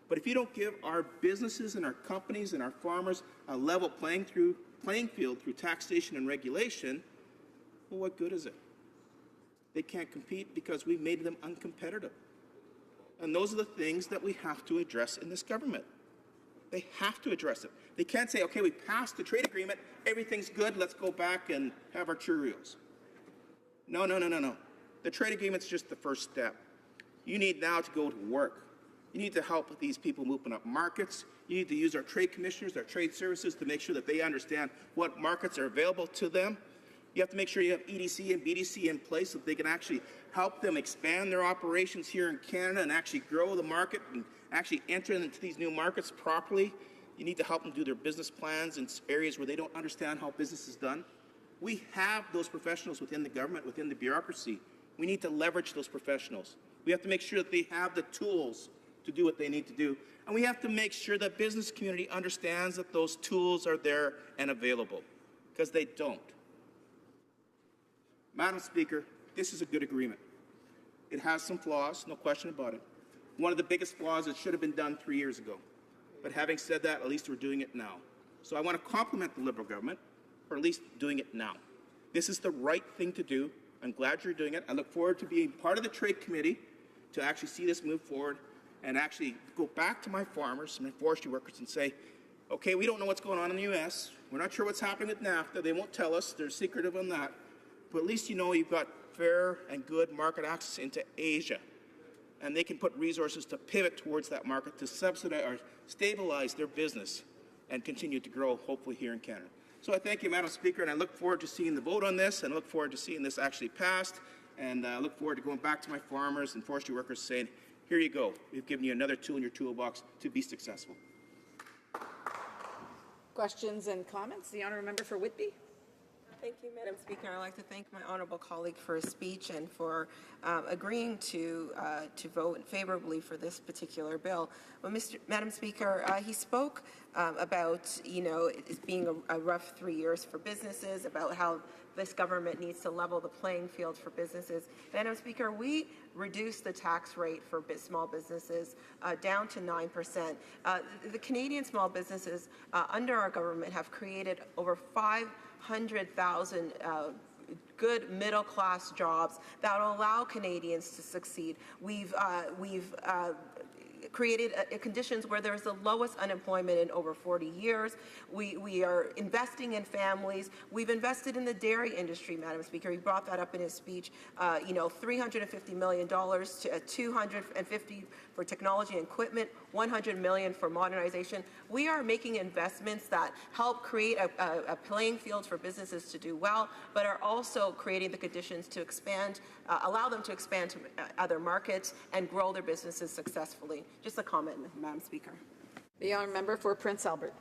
But if you don't give our businesses and our companies and our farmers a level playing field through taxation and regulation, well, what good is it? They can't compete because we made them uncompetitive. And those are the things that we have to address in this government. They have to address it. They can't say, okay, we passed the trade agreement, everything's good, let's go back and have our Cheerios. No. The trade agreement's just the first step. You need now to go to work. You need to help these people open up markets. You need to use our trade commissioners, our trade services to make sure that they understand what markets are available to them. You have to make sure you have EDC and BDC in place so that they can actually help them expand their operations here in Canada and actually grow the market and actually enter into these new markets properly. You need to help them do their business plans in areas where they don't understand how business is done. We have those professionals within the government, within the bureaucracy. We need to leverage those professionals. We have to make sure that they have the tools to do what they need to do. And we have to make sure that business community understands that those tools are there and available, because they don't. Madam Speaker, this is a good agreement. It has some flaws, no question about it. One of the biggest flaws, it should have been done 3 years ago. But having said that, at least we're doing it now. So I want to compliment the Liberal government for at least doing it now. This is the right thing to do. I'm glad you're doing it. I look forward to being part of the Trade Committee to actually see this move forward and actually go back to my farmers and my forestry workers and say, okay, we don't know what's going on in the U.S. We're not sure what's happening with NAFTA. They won't tell us. They're secretive on that. But at least you know you've got fair and good market access into Asia. And they can put resources to pivot towards that market to subsidize or stabilize their business and continue to grow, hopefully, here in Canada. So I thank you, Madam Speaker, and I look forward to seeing the vote on this, and I look forward to seeing this actually passed, and I look forward to going back to my farmers and forestry workers saying, here you go. We've given you another tool in your toolbox to be successful. Questions and comments? The honourable member for Whitby. Thank you, Madam Speaker. I'd like to thank my honourable colleague for his speech and for agreeing to vote favorably for this particular bill. Well, Madam Speaker, he spoke about, it being a rough 3 years for businesses, about how this government needs to level the playing field for businesses. Madam Speaker, we reduced the tax rate for small businesses down to 9%. The Canadian small businesses under our government have created over 500,000 good middle-class jobs that will allow Canadians to succeed. We've created conditions where there's the lowest unemployment in over 40 years. We are investing in families. We've invested in the dairy industry, Madam Speaker. He brought that up in his speech. $350 million to $250 for technology and equipment, $100 million for modernization. We are making investments that help create a playing field for businesses to do well, but are also creating the conditions to expand, allow them to expand to other markets and grow their businesses successfully. Just a comment, Madam Speaker. The honourable member for Prince Albert.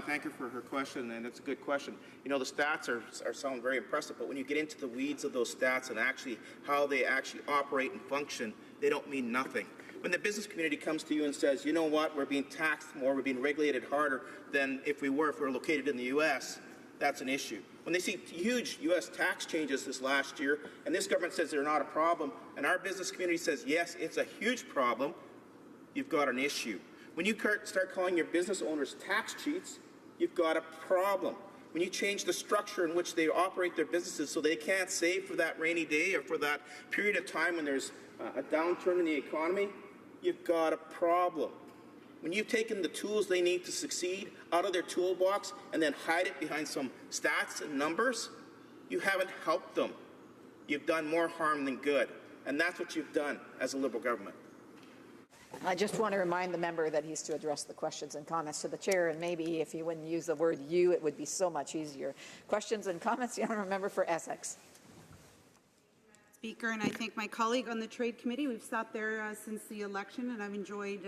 Thank you for her question, and it's a good question. The stats are sound very impressive, but when you get into the weeds of those stats and actually how they actually operate and function, they don't mean nothing. When the business community comes to you and says, you know what, we're being taxed more, we're being regulated harder than if we're located in the U.S., that's an issue. When they see huge U.S. tax changes this last year, and this government says they're not a problem, and our business community says, yes, it's a huge problem, you've got an issue. When you start calling your business owners tax cheats, you've got a problem. When you change the structure in which they operate their businesses so they can't save for that rainy day or for that period of time when there's a downturn in the economy, you've got a problem. When you've taken the tools they need to succeed out of their toolbox and then hide it behind some stats and numbers, you haven't helped them. You've done more harm than good. And that's what you've done as a Liberal government. I just want to remind the member that he's to address the questions and comments to the chair, and maybe if he wouldn't use the word you, it would be so much easier. Questions and comments, the honourable member for Essex. Speaker, and I thank my colleague on the Trade Committee. We've sat there since the election, and I've enjoyed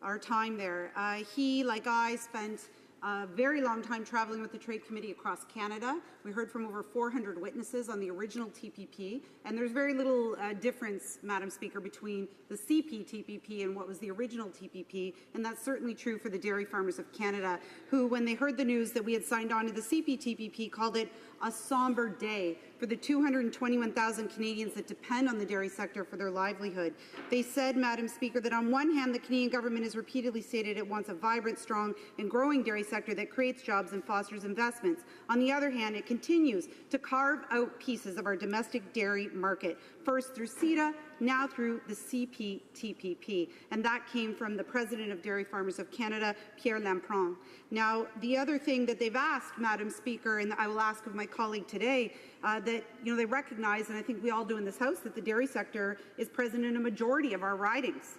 our time there. He, like I, spent a very long time traveling with the Trade Committee across Canada. We heard from over 400 witnesses on the original TPP, and there's very little difference, Madam Speaker, between the CP-TPP and what was the original TPP, and that's certainly true for the dairy farmers of Canada, who, when they heard the news that we had signed on to the CP-TPP, called it a somber day for the 221,000 Canadians that depend on the dairy sector for their livelihood. They said, Madam Speaker, that on one hand, the Canadian government has repeatedly stated it wants a vibrant, strong and growing dairy sector that creates jobs and fosters investments. On the other hand, it continues to carve out pieces of our domestic dairy market, first through CETA, now through the CP-TPP. And that came from the President of Dairy Farmers of Canada, Pierre Lampron. Now, the other thing that they've asked, Madam Speaker, and I will ask of my colleague today, that they recognize, and I think we all do in this House, that the dairy sector is present in a majority of our ridings.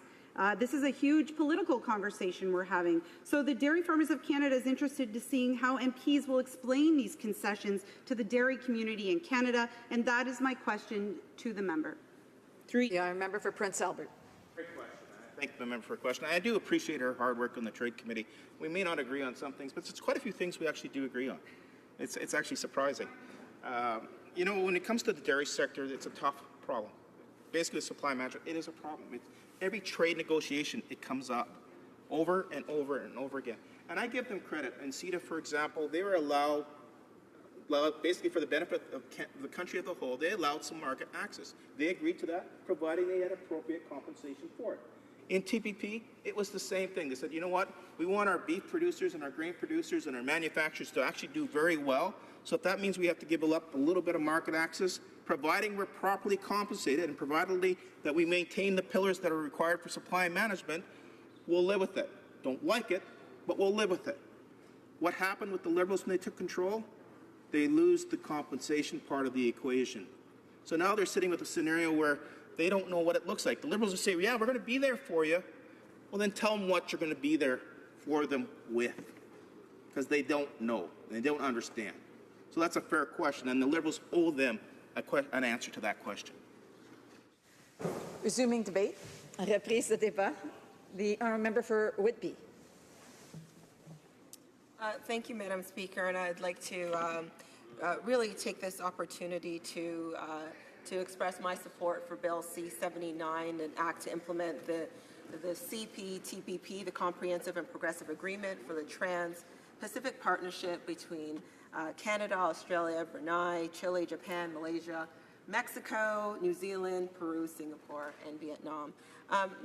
This is a huge political conversation we're having. So the Dairy Farmers of Canada is interested in seeing how MPs will explain these concessions to the dairy community in Canada, and that is my question to the member. The member for Prince Albert. Great question. I thank the member for a question. I do appreciate her hard work on the Trade Committee. We may not agree on some things, but it's quite a few things we actually do agree on. It's actually surprising. When it comes to the dairy sector, it's a tough problem. basically the supply management, it is a problem. Every trade negotiation, it comes up over and over and over again. And I give them credit. In CETA, for example, they were allowed, basically for the benefit of the country as a whole, they allowed some market access. They agreed to that, providing they had appropriate compensation for it. In TPP, it was the same thing. They said, you know what, we want our beef producers and our grain producers and our manufacturers to actually do very well. So if that means we have to give up a little bit of market access, providing we're properly compensated and provided that we maintain the pillars that are required for supply management, we'll live with it. Don't like it, but we'll live with it. What happened with the Liberals when they took control? They lose the compensation part of the equation. So now they're sitting with a scenario where they don't know what it looks like. The Liberals will say, yeah, we're going to be there for you. Well, then tell them what you're going to be there for them with, because they don't know. They don't understand. So that's a fair question, and the Liberals owe them an answer to that question. Resuming debate. Reprise de débat. The honourable member for Whitby. Thank you, Madam Speaker, and I'd like to really take this opportunity to express my support for Bill C-79, an act to implement the CPTPP, the Comprehensive and Progressive Agreement for the Trans-Pacific Partnership between Canada, Australia, Brunei, Chile, Japan, Malaysia, Mexico, New Zealand, Peru, Singapore, and Vietnam.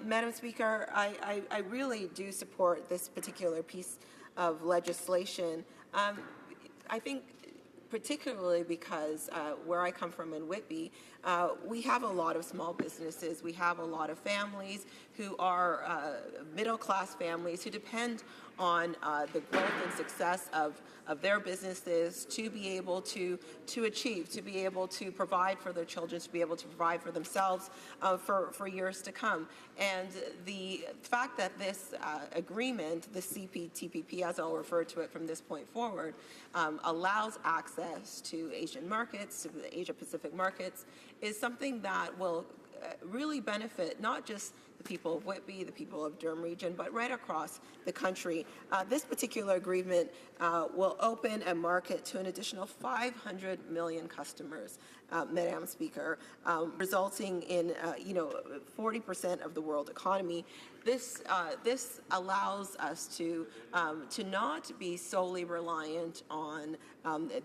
Madam Speaker, I really do support this particular piece of legislation. I think particularly because where I come from in Whitby, we have a lot of small businesses. We have a lot of families who are middle-class families who depend on the growth and success of their businesses to be able to achieve, to be able to provide for their children, to be able to provide for themselves for years to come. And the fact that this agreement, the CPTPP, as I'll refer to it from this point forward, allows access to Asian markets, to the Asia-Pacific markets, is something that will really benefit not just the people of Whitby, the people of Durham region, but right across the country. This particular agreement will open a market to an additional 500 million customers, Madam Speaker, resulting in 40% of the world economy. This allows us to not be solely reliant on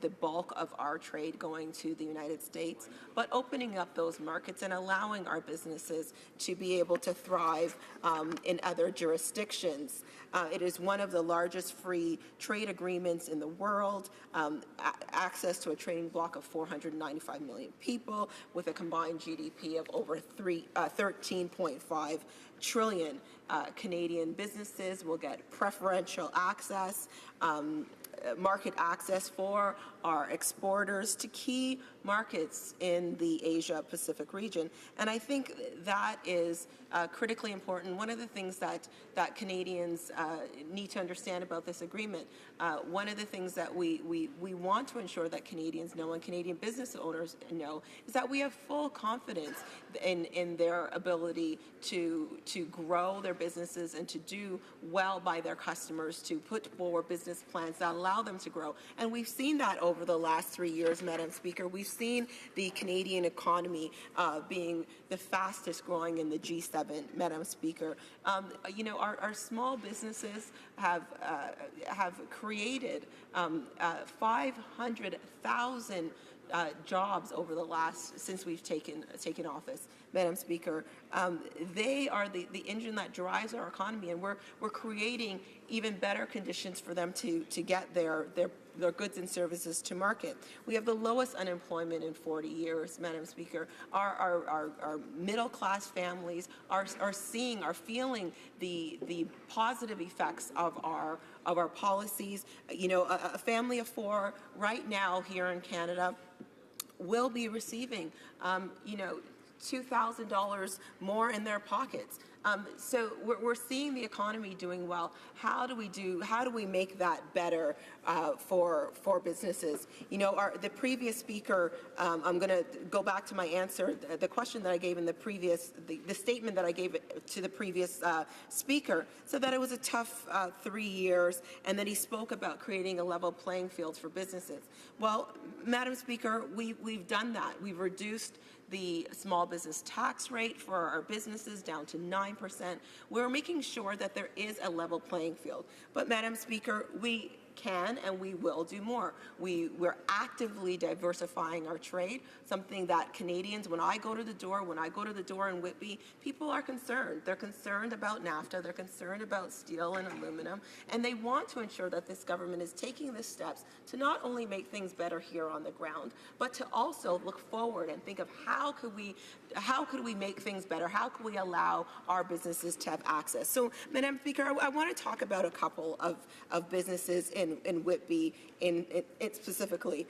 the bulk of our trade going to the United States, but opening up those markets and allowing our businesses to be able to thrive in other jurisdictions. It is one of the largest free trade agreements in the world, access to a trading bloc of 495 million people with a combined GDP of over 13.5 trillion. Canadian businesses will get preferential access, market access for our exporters to key markets in the Asia-Pacific region. And I think that is critically important. One of the things that Canadians need to understand about this agreement, one of the things that we want to ensure that Canadians know and Canadian business owners know is that we have full confidence in their ability to grow their businesses and to do well by their customers, to put forward business plans that allow them to grow. And we've seen that over the last 3 years, Madam Speaker. We've seen the Canadian economy being the fastest growing in the G7, Madam Speaker. Our small businesses have created 500,000 jobs over the since we've taken office, Madam Speaker. They are the engine that drives our economy, and we're creating even better conditions for them to get their goods and services to market. We have the lowest unemployment in 40 years, Madam Speaker. Our middle-class families are feeling the positive effects of our policies. A family of 4 right now here in Canada will be receiving, $2,000 more in their pockets. So we're seeing the economy doing well. How do we make that better for businesses? You know, the previous speaker, I'm going to go back to my answer, the question that I gave in the previous, the statement that I gave to the previous speaker, said that it was a tough 3 years, and then he spoke about creating a level playing field for businesses. Well, Madam Speaker, we've done that. We've reduced the small business tax rate for our businesses down to 9%. We're making sure that there is a level playing field. But Madam Speaker, we can and we will do more. We're actively diversifying our trade, something that Canadians, when I go to the door in Whitby, people are concerned. They're concerned about NAFTA, they're concerned about steel and aluminum, and they want to ensure that this government is taking the steps to not only make things better here on the ground, but to also look forward and think of how could we make things better? How can we allow our businesses to have access? So, Madam Speaker, I want to talk about a couple of businesses in Whitby, specifically.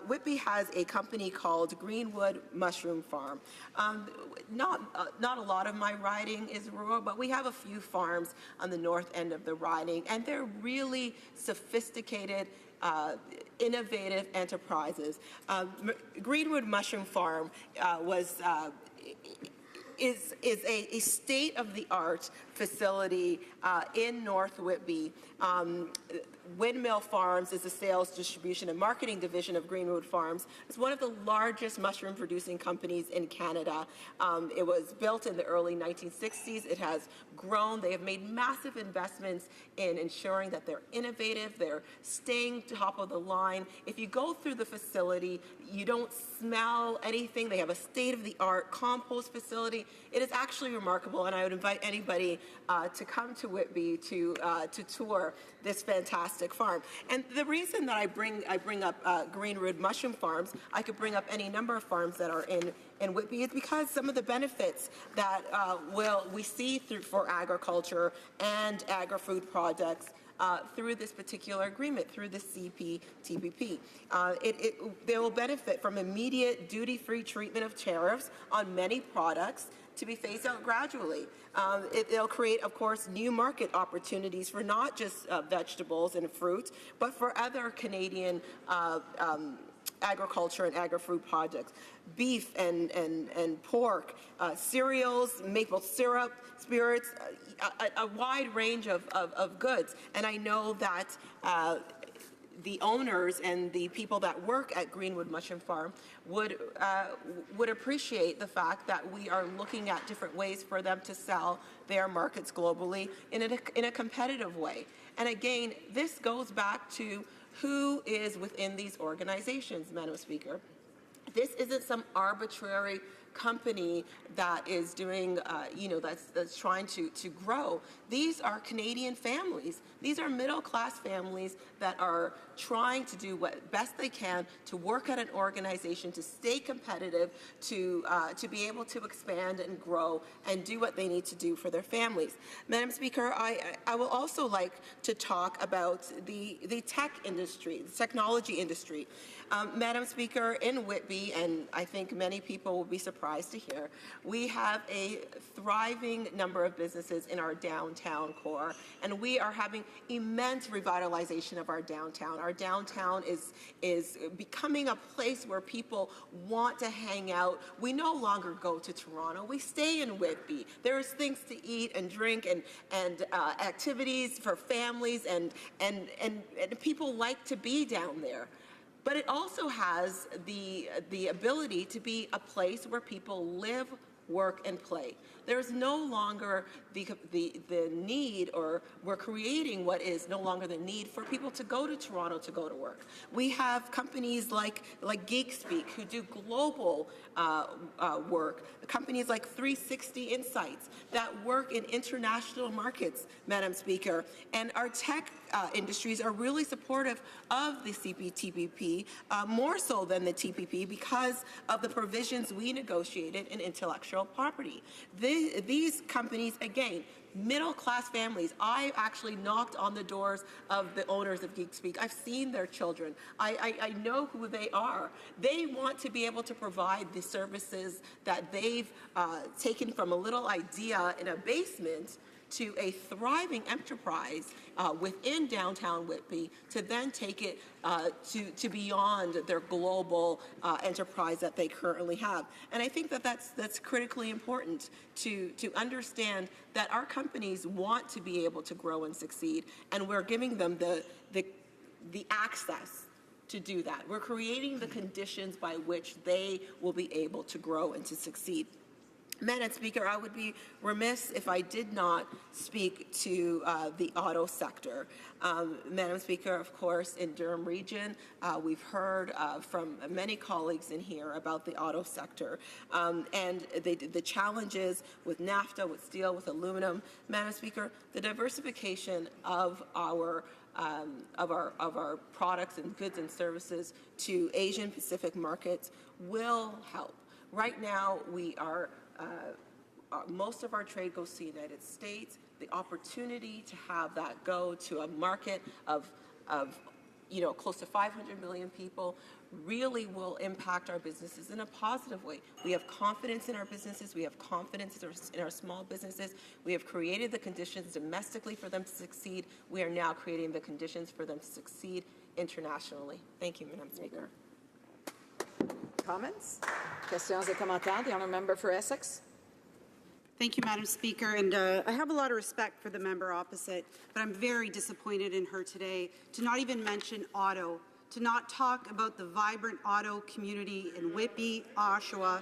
Whitby has a company called Greenwood Mushroom Farm. Not a lot of my riding is rural, but we have a few farms on the north end of the riding, and they're really sophisticated, innovative enterprises. Greenwood Mushroom Farm is a state-of-the-art facility in North Whitby. Windmill Farms is the sales, distribution, and marketing division of Greenwood Farms. It's one of the largest mushroom-producing companies in Canada. It was built in the early 1960s. It has grown. They have made massive investments in ensuring that they're innovative, they're staying top of the line. If you go through the facility, you don't smell anything. They have a state-of-the-art compost facility. It is actually remarkable, and I would invite anybody to come to Whitby to tour this fantastic farm. And the reason that I bring up Greenwood Mushroom Farms, I could bring up any number of farms that are in Whitby, is because some of the benefits that we see for agriculture and agri-food products through this particular agreement, through the CPTPP. They will benefit from immediate duty-free treatment of tariffs on many products to be phased out gradually. It'll create, of course, new market opportunities for not just vegetables and fruit, but for other Canadian agriculture and agri-food products, beef and pork, cereals, maple syrup, spirits, a wide range of goods. And I know that the owners and the people that work at Greenwood Mushroom Farm would appreciate the fact that we are looking at different ways for them to sell their markets globally in a competitive way. And again, this goes back to who is within these organizations, Madam Speaker. This isn't some arbitrary company that is doing, that's trying to grow. These are Canadian families. These are middle-class families that are trying to do what best they can to work at an organization, to stay competitive, to be able to expand and grow and do what they need to do for their families. Madam Speaker, I will also like to talk about the tech industry, the technology industry. Madam Speaker, in Whitby, and I think many people will be surprised to hear, we have a thriving number of businesses in our downtown core, and we are having immense revitalization of our downtown. Our downtown is becoming a place where people want to hang out. We no longer go to Toronto. We stay in Whitby. There's things to eat and drink and activities for families, and people like to be down there. But it also has the ability to be a place where people live, work, and play. There's no longer the need, or we're creating what is no longer the need for people to go to Toronto to go to work. We have companies like GeekSpeak who do global work, companies like 360 Insights that work in international markets, Madam Speaker. And our tech industries are really supportive of the CPTPP, more so than the TPP, because of the provisions we negotiated in intellectual intellectual property. These companies, again, middle-class families. I actually knocked on the doors of the owners of Geek Speak. I've seen their children. I know who they are. They want to be able to provide the services that they've taken from a little idea in a basement to a thriving enterprise within downtown Whitby, to then take it to beyond their global enterprise that they currently have. And I think that that's critically important to understand that our companies want to be able to grow and succeed, and we're giving them the access to do that. We're creating the conditions by which they will be able to grow and to succeed. Madam Speaker, I would be remiss if I did not speak to the auto sector. Madam Speaker, of course, in Durham Region, we've heard from many colleagues in here about the auto sector and the challenges with NAFTA, with steel, with aluminum. Madam Speaker, the diversification of our products and goods and services to Asian Pacific markets will help. Right now, we are most of our trade goes to the United States. The opportunity to have that go to a market of close to 500 million people really will impact our businesses in a positive way. We have confidence in our businesses. We have confidence in our small businesses. We have created the conditions domestically for them to succeed. We are now creating the conditions for them to succeed internationally. Thank you, Madam Speaker. Comments? Questions et commentaires? The honourable member for Essex. Thank you, Madam Speaker. And I have a lot of respect for the member opposite, but I'm very disappointed in her today to not even mention auto, to not talk about the vibrant auto community in Whitby, Oshawa.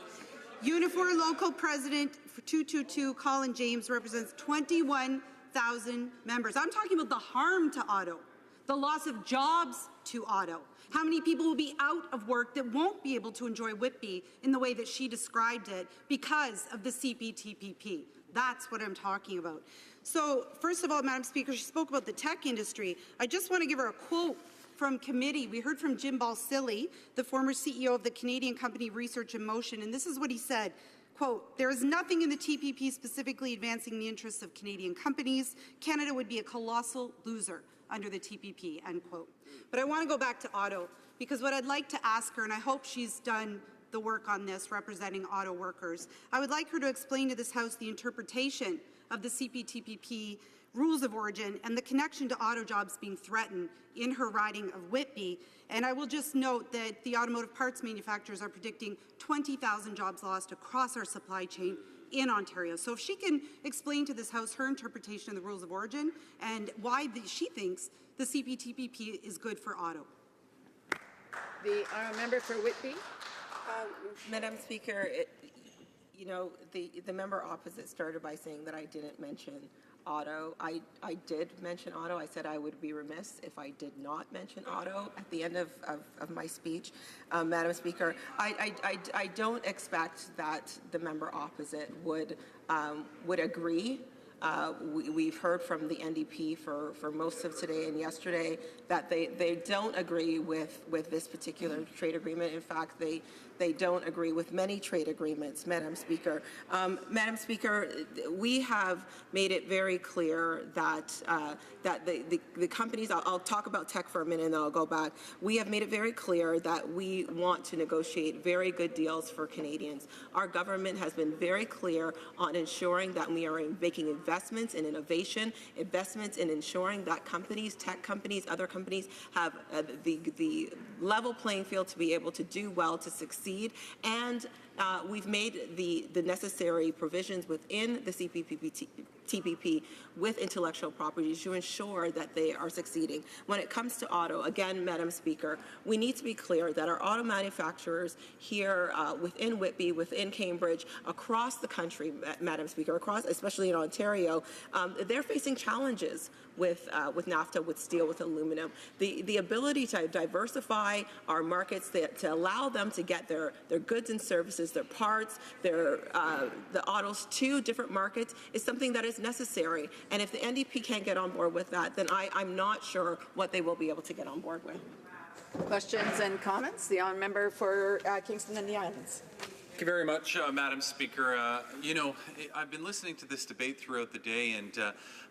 Unifor local president for 222, Colin James, represents 21,000 members. I'm talking about the harm to auto, the loss of jobs to auto. How many people will be out of work that won't be able to enjoy Whitby in the way that she described it because of the CPTPP? That's what I'm talking about. So, first of all, Madam Speaker, she spoke about the tech industry. I just want to give her a quote from committee. We heard from Jim Balsillie, the former CEO of the Canadian company Research in Motion, and this is what he said. Quote, there is nothing in the TPP specifically advancing the interests of Canadian companies. Canada would be a colossal loser under the TPP, end quote. But I want to go back to auto, because what I'd like to ask her, and I hope she's done the work on this representing auto workers, I would like her to explain to this House the interpretation of the CPTPP rules of origin and the connection to auto jobs being threatened in her riding of Whitby. And I will just note that the automotive parts manufacturers are predicting 20,000 jobs lost across our supply chain in Ontario. So if she can explain to this House her interpretation of the rules of origin and why she thinks the CPTPP is good for auto. The honourable member for Whitby. Madam Speaker, the member opposite started by saying that I didn't mention auto. I did mention auto. I said I would be remiss if I did not mention auto at the end of my speech. Madam Speaker, I don't expect that the member opposite would agree. We've heard from the NDP for most of today and yesterday that they don't agree with this particular trade agreement. In fact, they don't agree with many trade agreements, Madam Speaker. Madam Speaker, we have made it very clear that the companies, I'll talk about tech for a minute and then I'll go back. We have made it very clear that we want to negotiate very good deals for Canadians. Our government has been very clear on ensuring that we are making investments in innovation, investments in ensuring that companies, tech companies, other companies have the level playing field to be able to do well, to succeed. And we've made the necessary provisions within the TPP with intellectual property to ensure that they are succeeding. When it comes to auto, again, Madam Speaker, we need to be clear that our auto manufacturers here within Whitby, within Cambridge, across the country, Madam Speaker, especially in Ontario, they're facing challenges with NAFTA, with steel, with aluminum. The ability to diversify our markets, to allow them to get their goods and services, their parts, the autos to different markets is something that is necessary. And if the NDP can't get on board with that, then I'm not sure what they will be able to get on board with. Questions and comments? The honourable member for Kingston and the Islands. Thank you very much, Madam Speaker. You know, I've been listening to this debate throughout the day, and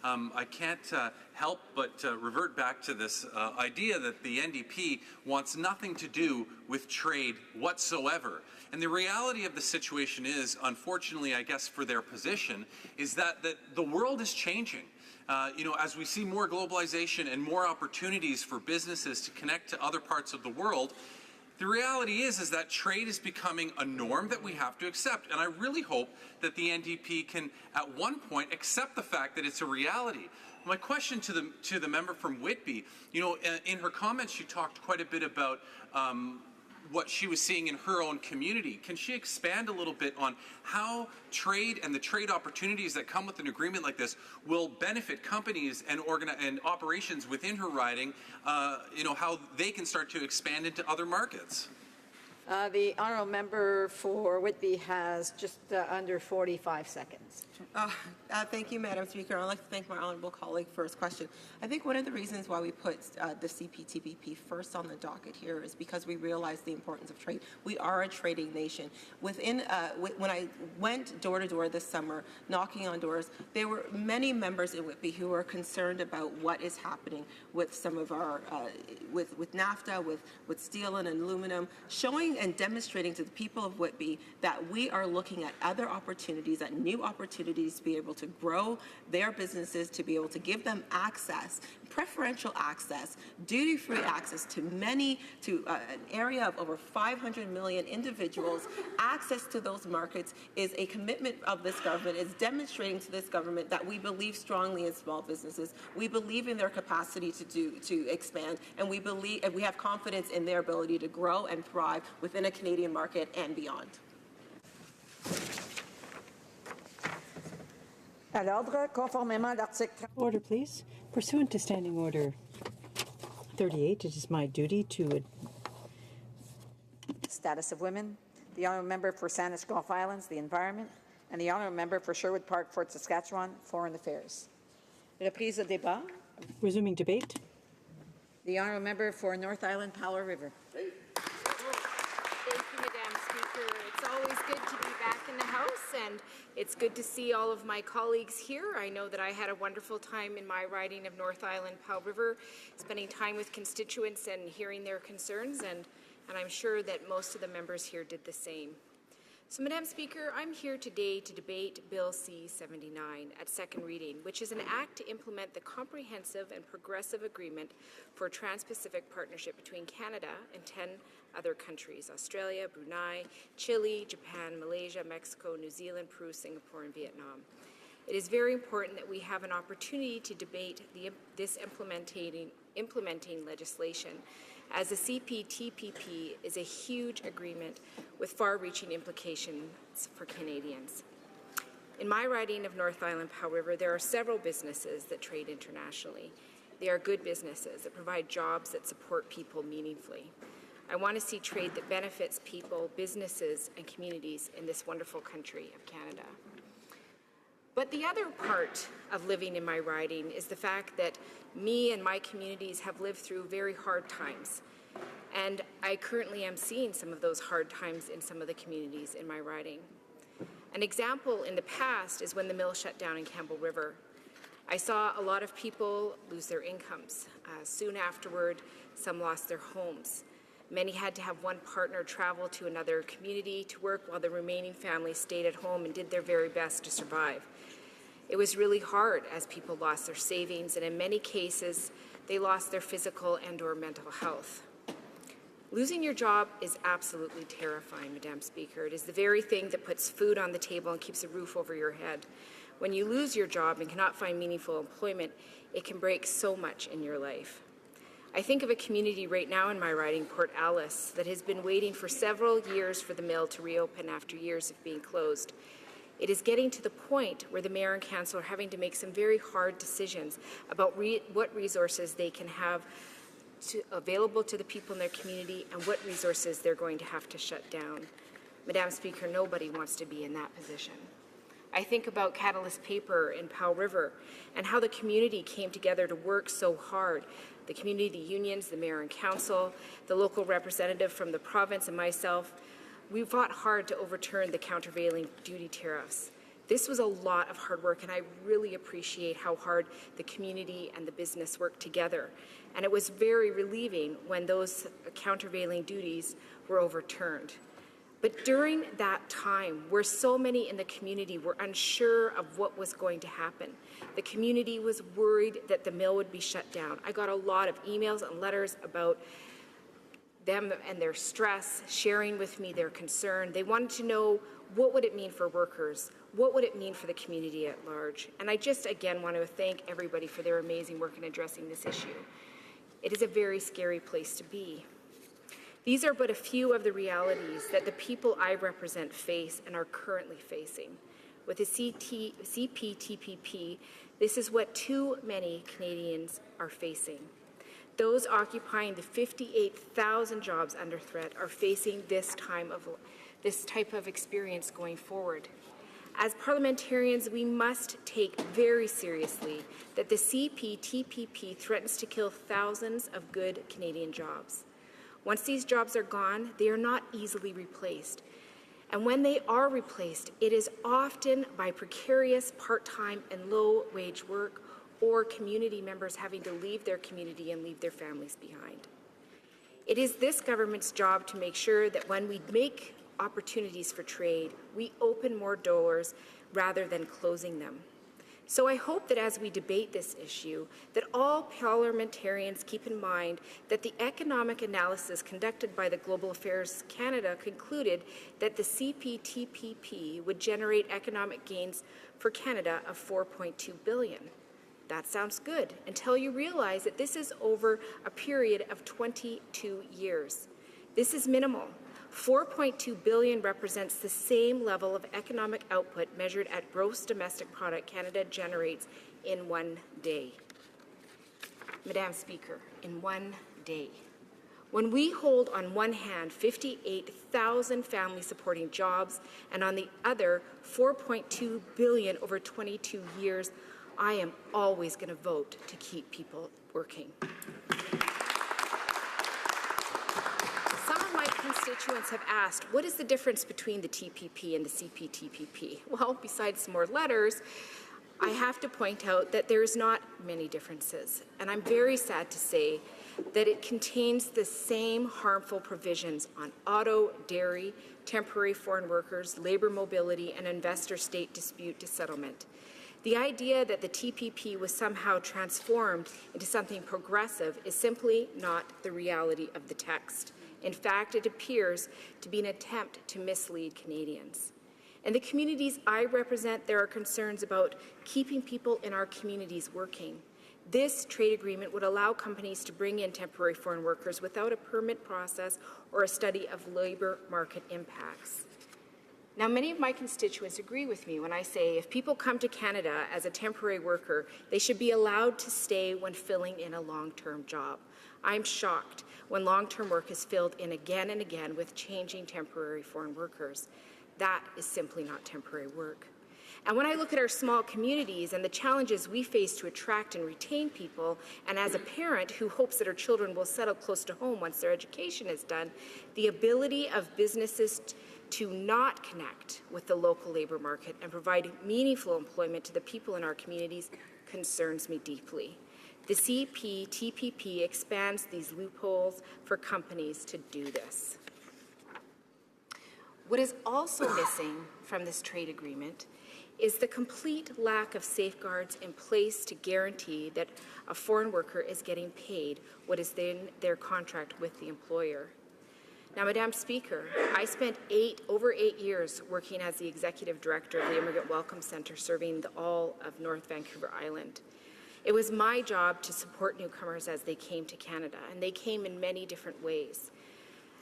I can't help but revert back to this idea that the NDP wants nothing to do with trade whatsoever. And the reality of the situation is, unfortunately, I guess, for their position, is that the world is changing. You know, as we see more globalization and more opportunities for businesses to connect to other parts of the world, the reality is that trade is becoming a norm that we have to accept. And I really hope that the NDP can, at one point, accept the fact that it's a reality. My question to the member from Whitby, you know, in her comments, she talked quite a bit about what she was seeing in her own community. Can she expand a little bit on how trade and the trade opportunities that come with an agreement like this will benefit companies and operations within her riding, you know, how they can start to expand into other markets? The honourable member for Whitby has just under 45 seconds. Thank you, Madam Speaker. I'd like to thank my honourable colleague for his question. I think one of the reasons why we put the CPTPP first on the docket here is because we realize the importance of trade. We are a trading nation. When I went door to door this summer, knocking on doors, there were many members in Whitby who are concerned about what is happening with some of our, with NAFTA, with steel and aluminum, showing and demonstrating to the people of Whitby that we are looking at other opportunities, at new opportunities to be able to grow their businesses, to be able to give them access, preferential access, duty-free access to an area of over 500 million individuals. Access to those markets is a commitment of this government, is demonstrating to this government that we believe strongly in small businesses. We believe in their capacity to expand, and we have confidence in their ability to grow and thrive within a Canadian market and beyond. Order, please. Pursuant to Standing Order 38, it is my duty to... Status of Women, the honourable member for Saanich Gulf Islands, the Environment, and the honourable member for Sherwood Park, Fort Saskatchewan, Foreign Affairs. Reprise au débat. Resuming debate. The honourable member for North Island, Powell River. Thank you, Madam Speaker. It's always good to be back in the House, and it's good to see all of my colleagues here. I know that I had a wonderful time in my riding of North Island, Powell River, spending time with constituents and hearing their concerns, and I'm sure that most of the members here did the same. So, Madam Speaker, I'm here today to debate Bill C-79 at second reading, which is an act to implement the comprehensive and progressive agreement for a Trans-Pacific partnership between Canada and 10 other countries: Australia, Brunei, Chile, Japan, Malaysia, Mexico, New Zealand, Peru, Singapore, and Vietnam. It is very important that we have an opportunity to debate this implementing legislation, as the CPTPP is a huge agreement with far-reaching implications for Canadians. In my riding of North Island Powell River, there are several businesses that trade internationally. They are good businesses that provide jobs that support people meaningfully. I want to see trade that benefits people, businesses, and communities in this wonderful country of Canada. But the other part of living in my riding is the fact that me and my communities have lived through very hard times. And I currently am seeing some of those hard times in some of the communities in my riding. An example in the past is when the mill shut down in Campbell River. I saw a lot of people lose their incomes. Soon afterward, some lost their homes. Many had to have one partner travel to another community to work while the remaining family stayed at home and did their very best to survive. It was really hard as people lost their savings, and in many cases, they lost their physical and/or mental health. Losing your job is absolutely terrifying, Madam Speaker. It is the very thing that puts food on the table and keeps a roof over your head. When you lose your job and cannot find meaningful employment, it can break so much in your life. I think of a community right now in my riding, Port Alice, that has been waiting for several years for the mill to reopen after years of being closed. It is getting to the point where the mayor and council are having to make some very hard decisions about what resources they can have available to the people in their community and what resources they're going to have to shut down. Madam Speaker, nobody wants to be in that position. I think about Catalyst Paper in Powell River and how the community came together to work so hard. The community unions, the mayor and council, the local representative from the province, and myself. we fought hard to overturn the countervailing duty tariffs. This was a lot of hard work, and I really appreciate how hard the community and the business worked together. And it was very relieving when those countervailing duties were overturned. But during that time, where so many in the community were unsure of what was going to happen, the community was worried that the mill would be shut down. I got a lot of emails and letters about them and their stress, sharing with me their concern. They wanted to know, what would it mean for workers? What would it mean for the community at large? And I just, again, want to thank everybody for their amazing work in addressing this issue. It is a very scary place to be. These are but a few of the realities that the people I represent face and are currently facing. With the CPTPP, this is what too many Canadians are facing. Those occupying the 58,000 jobs under threat are facing this type of experience going forward. As parliamentarians, we must take very seriously that the CPTPP threatens to kill thousands of good Canadian jobs. Once these jobs are gone, they are not easily replaced. And when they are replaced, it is often by precarious, part-time, and low-wage work, or community members having to leave their community and leave their families behind. It is this government's job to make sure that when we make opportunities for trade, we open more doors rather than closing them. So I hope that as we debate this issue, that all parliamentarians keep in mind that the economic analysis conducted by the Global Affairs Canada concluded that the CPTPP would generate economic gains for Canada of $4.2 billion. That sounds good until you realize that this is over a period of 22 years. This is minimal. $4.2 billion represents the same level of economic output measured at gross domestic product Canada generates in one day. Madam Speaker, in one day. When we hold on one hand 58,000 family supporting jobs and on the other $4.2 billion over 22 years, I am always going to vote to keep people working. Constituents have asked, what is the difference between the TPP and the CPTPP? Well, besides more letters, I have to point out that there's not many differences. And I'm very sad to say that it contains the same harmful provisions on auto, dairy, temporary foreign workers, labor mobility, and investor-state dispute settlement. The idea that the TPP was somehow transformed into something progressive is simply not the reality of the text. In fact, it appears to be an attempt to mislead Canadians. In the communities I represent, there are concerns about keeping people in our communities working. This trade agreement would allow companies to bring in temporary foreign workers without a permit process or a study of labour market impacts. Now, many of my constituents agree with me when I say if people come to Canada as a temporary worker, they should be allowed to stay when filling in a long-term job. I'm shocked when long-term work is filled in again and again with changing temporary foreign workers. That is simply not temporary work. And when I look at our small communities and the challenges we face to attract and retain people, and as a parent who hopes that her children will settle close to home once their education is done, the ability of businesses to not connect with the local labour market and provide meaningful employment to the people in our communities concerns me deeply. The CPTPP expands these loopholes for companies to do this. What is also missing from this trade agreement is the complete lack of safeguards in place to guarantee that a foreign worker is getting paid what is in their contract with the employer. Now, Madam Speaker, I spent over 8 years working as the Executive Director of the Immigrant Welcome Centre, serving all of North Vancouver Island. It was my job to support newcomers as they came to Canada, and they came in many different ways.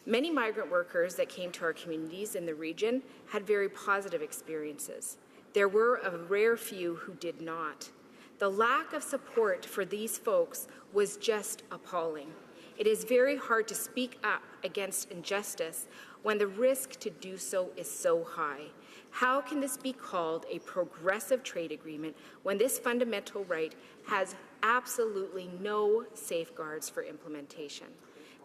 Many migrant workers that came to our communities in the region had very positive experiences. There were a rare few who did not. The lack of support for these folks was just appalling. It is very hard to speak up against injustice when the risk to do so is so high. How can this be called a progressive trade agreement when this fundamental right has absolutely no safeguards for implementation?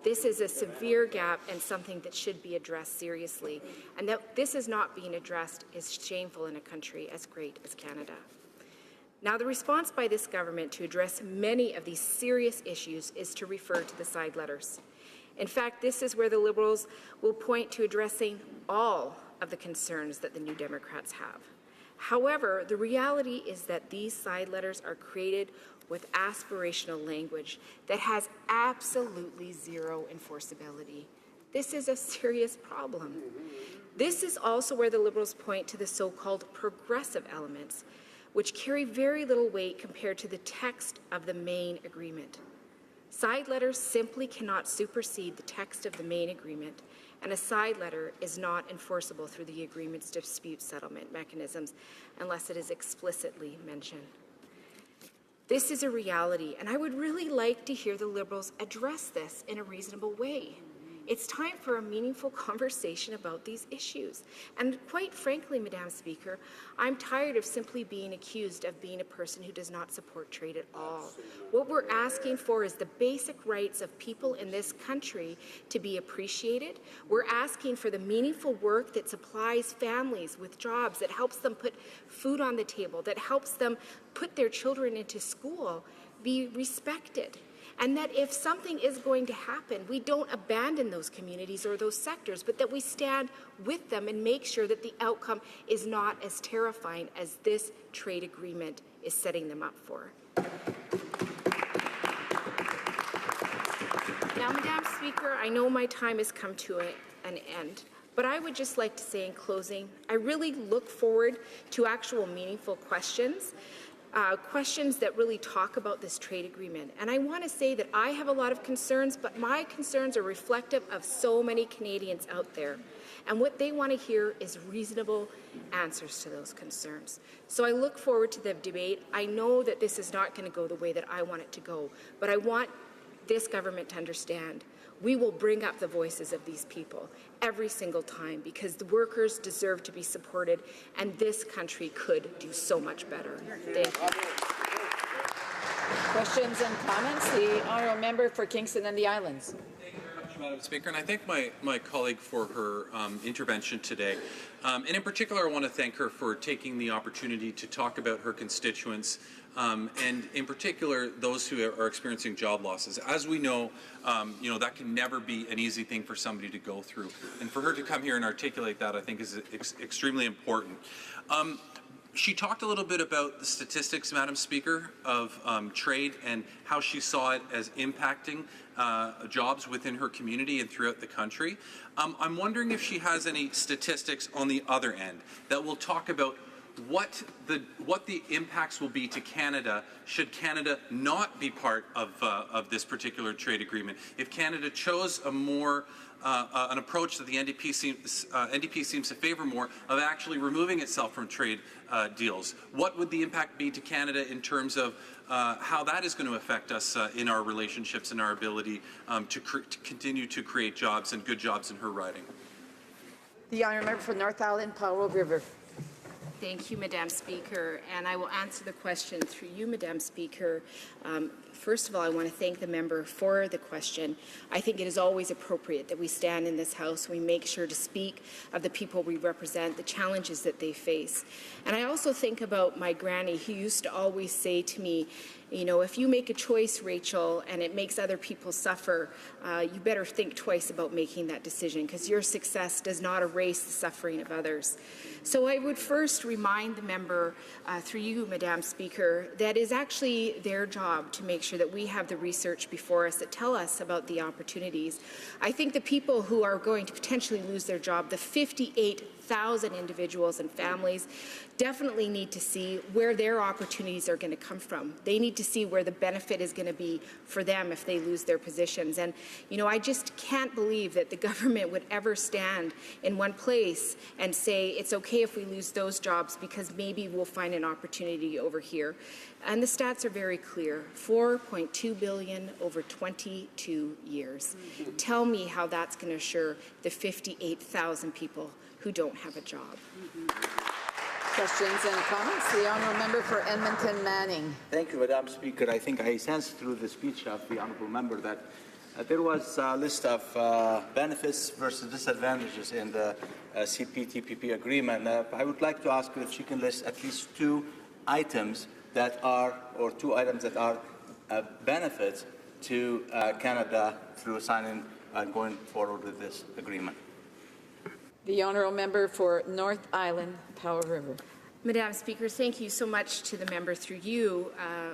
This is a severe gap and something that should be addressed seriously. And that this is not being addressed is shameful in a country as great as Canada. Now, the response by this government to address many of these serious issues is to refer to the side letters. In fact, this is where the Liberals will point to addressing all of the concerns that the New Democrats have. However, the reality is that these side letters are created with aspirational language that has absolutely zero enforceability. This is a serious problem. This is also where the Liberals point to the so-called progressive elements, which carry very little weight compared to the text of the main agreement. Side letters simply cannot supersede the text of the main agreement, and a side letter is not enforceable through the agreement's dispute settlement mechanisms unless it is explicitly mentioned. This is a reality, and I would really like to hear the Liberals address this in a reasonable way. It's time for a meaningful conversation about these issues. And quite frankly, Madam Speaker, I'm tired of simply being accused of being a person who does not support trade at all. What we're asking for is the basic rights of people in this country to be appreciated. We're asking for the meaningful work that supplies families with jobs, that helps them put food on the table, that helps them put their children into school, be respected. And that if something is going to happen, we don't abandon those communities or those sectors, but that we stand with them and make sure that the outcome is not as terrifying as this trade agreement is setting them up for. Now, Madam Speaker, I know my time has come to an end, but I would just like to say in closing, I really look forward to actual meaningful questions. Questions that really talk about this trade agreement. And I want to say that I have a lot of concerns, but my concerns are reflective of so many Canadians out there. And what they want to hear is reasonable answers to those concerns. So I look forward to the debate. I know that this is not going to go the way that I want it to go, but I want this government to understand we will bring up the voices of these people every single time because the workers deserve to be supported and this country could do so much better. Thank you. Questions and comments? The honourable member for Kingston and the Islands. Thank you very much, Madam Speaker, and I thank my colleague for her intervention today. And in particular, I want to thank her for taking the opportunity to talk about her constituents and in particular, those who are experiencing job losses. As we know, that can never be an easy thing for somebody to go through. And for her to come here and articulate that, I think is extremely important. She talked a little bit about the statistics, Madam Speaker, of trade and how she saw it as impacting jobs within her community and throughout the country. I'm wondering if she has any statistics on the other end that will talk about what the impacts will be to Canada should Canada not be part of this particular trade agreement. If Canada chose a more an approach that the NDP seems to favor more of actually removing itself from trade deals, what would the impact be to Canada in terms of how that is going to affect us in our relationships and our ability to continue to create jobs and good jobs in her riding? The honourable member for North Island, Powell River. Thank you, Madam Speaker, and I will answer the question through you, Madam Speaker. First of all, I want to thank the member for the question. I think it is always appropriate that we stand in this House, we make sure to speak of the people we represent, the challenges that they face. And I also think about my granny who used to always say to me, you know, if you make a choice, Rachel, and it makes other people suffer, you better think twice about making that decision because your success does not erase the suffering of others. So I would first remind the member, through you, Madam Speaker, that it is actually their job to make sure that we have the research before us that tell us about the opportunities. I think the people who are going to potentially lose their job, the 58,000 individuals and families, definitely need to see where their opportunities are going to come from. They need to see where the benefit is going to be for them if they lose their positions. And, you know, I just can't believe that the government would ever stand in one place and say it's okay if we lose those jobs because maybe we'll find an opportunity over here. And the stats are very clear, $4.2 billion over 22 years. Tell me how that's going to assure the 58,000 people who don't have a job. Questions and comments? The honourable member for Edmonton Manning. Thank you, Madam Speaker. I think I sensed through the speech of the honourable member that There was a list of benefits versus disadvantages in the CPTPP agreement. I would like to ask you if she can list at least two items that are benefits to Canada through signing and going forward with this agreement. The honourable member for North Island, Powell River. Madam Speaker, thank you so much to the member through you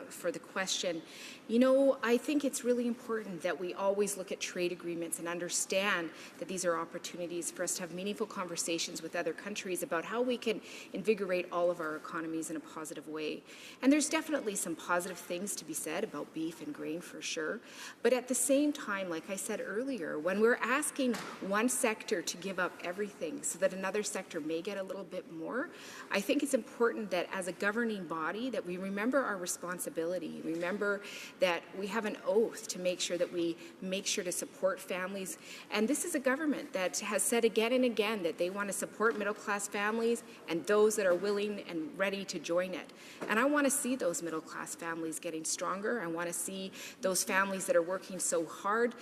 for the question. You know, I think it's really important that we always look at trade agreements and understand that these are opportunities for us to have meaningful conversations with other countries about how we can invigorate all of our economies in a positive way. And there's definitely some positive things to be said about beef and grain for sure. But at the same time, like I said earlier, when we're asking one sector to give up everything so that another sector may get a little bit more, I think it's important that as a governing body that we remember our responsibility, remember that we have an oath to make sure that we make sure to support families. And this is a government that has said again and again that they want to support middle-class families and those that are willing and ready to join it. And I want to see those middle-class families getting stronger. I want to see those families that are working so hard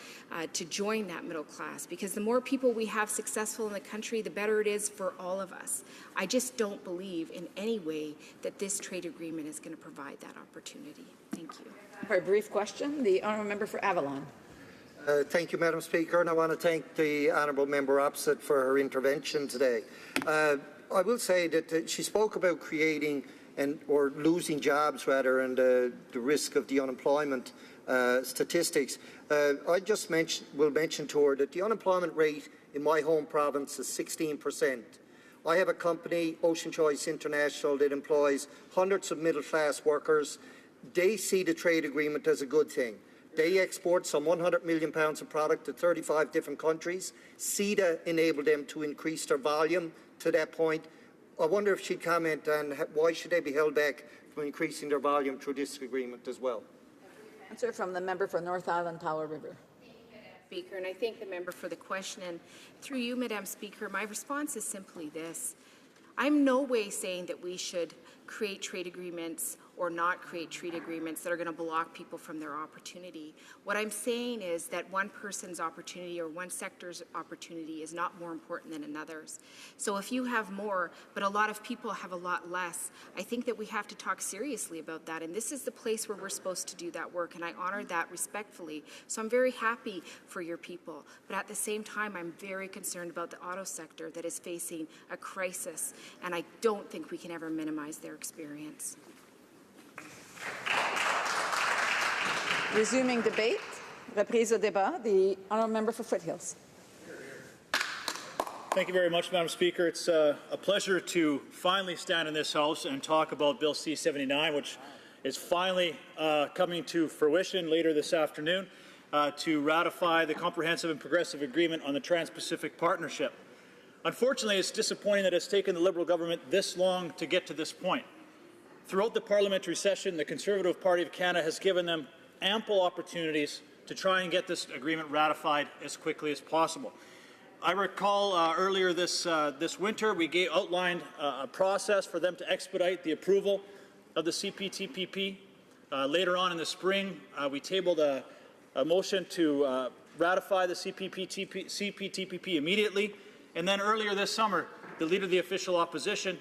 to join that middle class, because the more people we have successful in the country, the better it is for all of us. I just don't believe in any way that this trade agreement is going to provide that opportunity. Thank you. For a brief question, the honourable member for Avalon. Thank you, Madam Speaker, and I want to thank the honourable member opposite for her intervention today. I will say that she spoke about creating or losing jobs rather, and the risk of the unemployment statistics. I just will mention to her that the unemployment rate in my home province is 16%. I have a company, Ocean Choice International, that employs hundreds of middle-class workers. They see the trade agreement as a good thing. They export some 100 million pounds of product to 35 different countries. CETA enabled them to increase their volume to that point. I wonder if she'd comment on why should they be held back from increasing their volume through this agreement as well. Answer from the member for North Island, Powell River. Speaker, and I thank the member for the question. And through you, Madam Speaker, my response is simply this. I'm no way saying that we should create trade agreements or not create trade agreements that are going to block people from their opportunity. What I'm saying is that one person's opportunity or one sector's opportunity is not more important than another's. So if you have more, but a lot of people have a lot less, I think that we have to talk seriously about that. And this is the place where we're supposed to do that work, and I honor that respectfully. So I'm very happy for your people. But at the same time, I'm very concerned about the auto sector that is facing a crisis, and I don't think we can ever minimize their experience. Resuming debate, reprise au débat, the honourable member for Foothills. Thank you very much, Madam Speaker. It's a pleasure to finally stand in this House and talk about Bill C-79, which is finally coming to fruition later this afternoon to ratify the Comprehensive and Progressive Agreement on the Trans-Pacific Partnership. Unfortunately, it's disappointing that it's taken the Liberal government this long to get to this point. Throughout the parliamentary session, the Conservative Party of Canada has given them ample opportunities to try and get this agreement ratified as quickly as possible. I recall earlier this winter we outlined a process for them to expedite the approval of the CPTPP. Later on in the spring, we tabled a motion to ratify the CPTPP immediately. And then earlier this summer, the Leader of the Official Opposition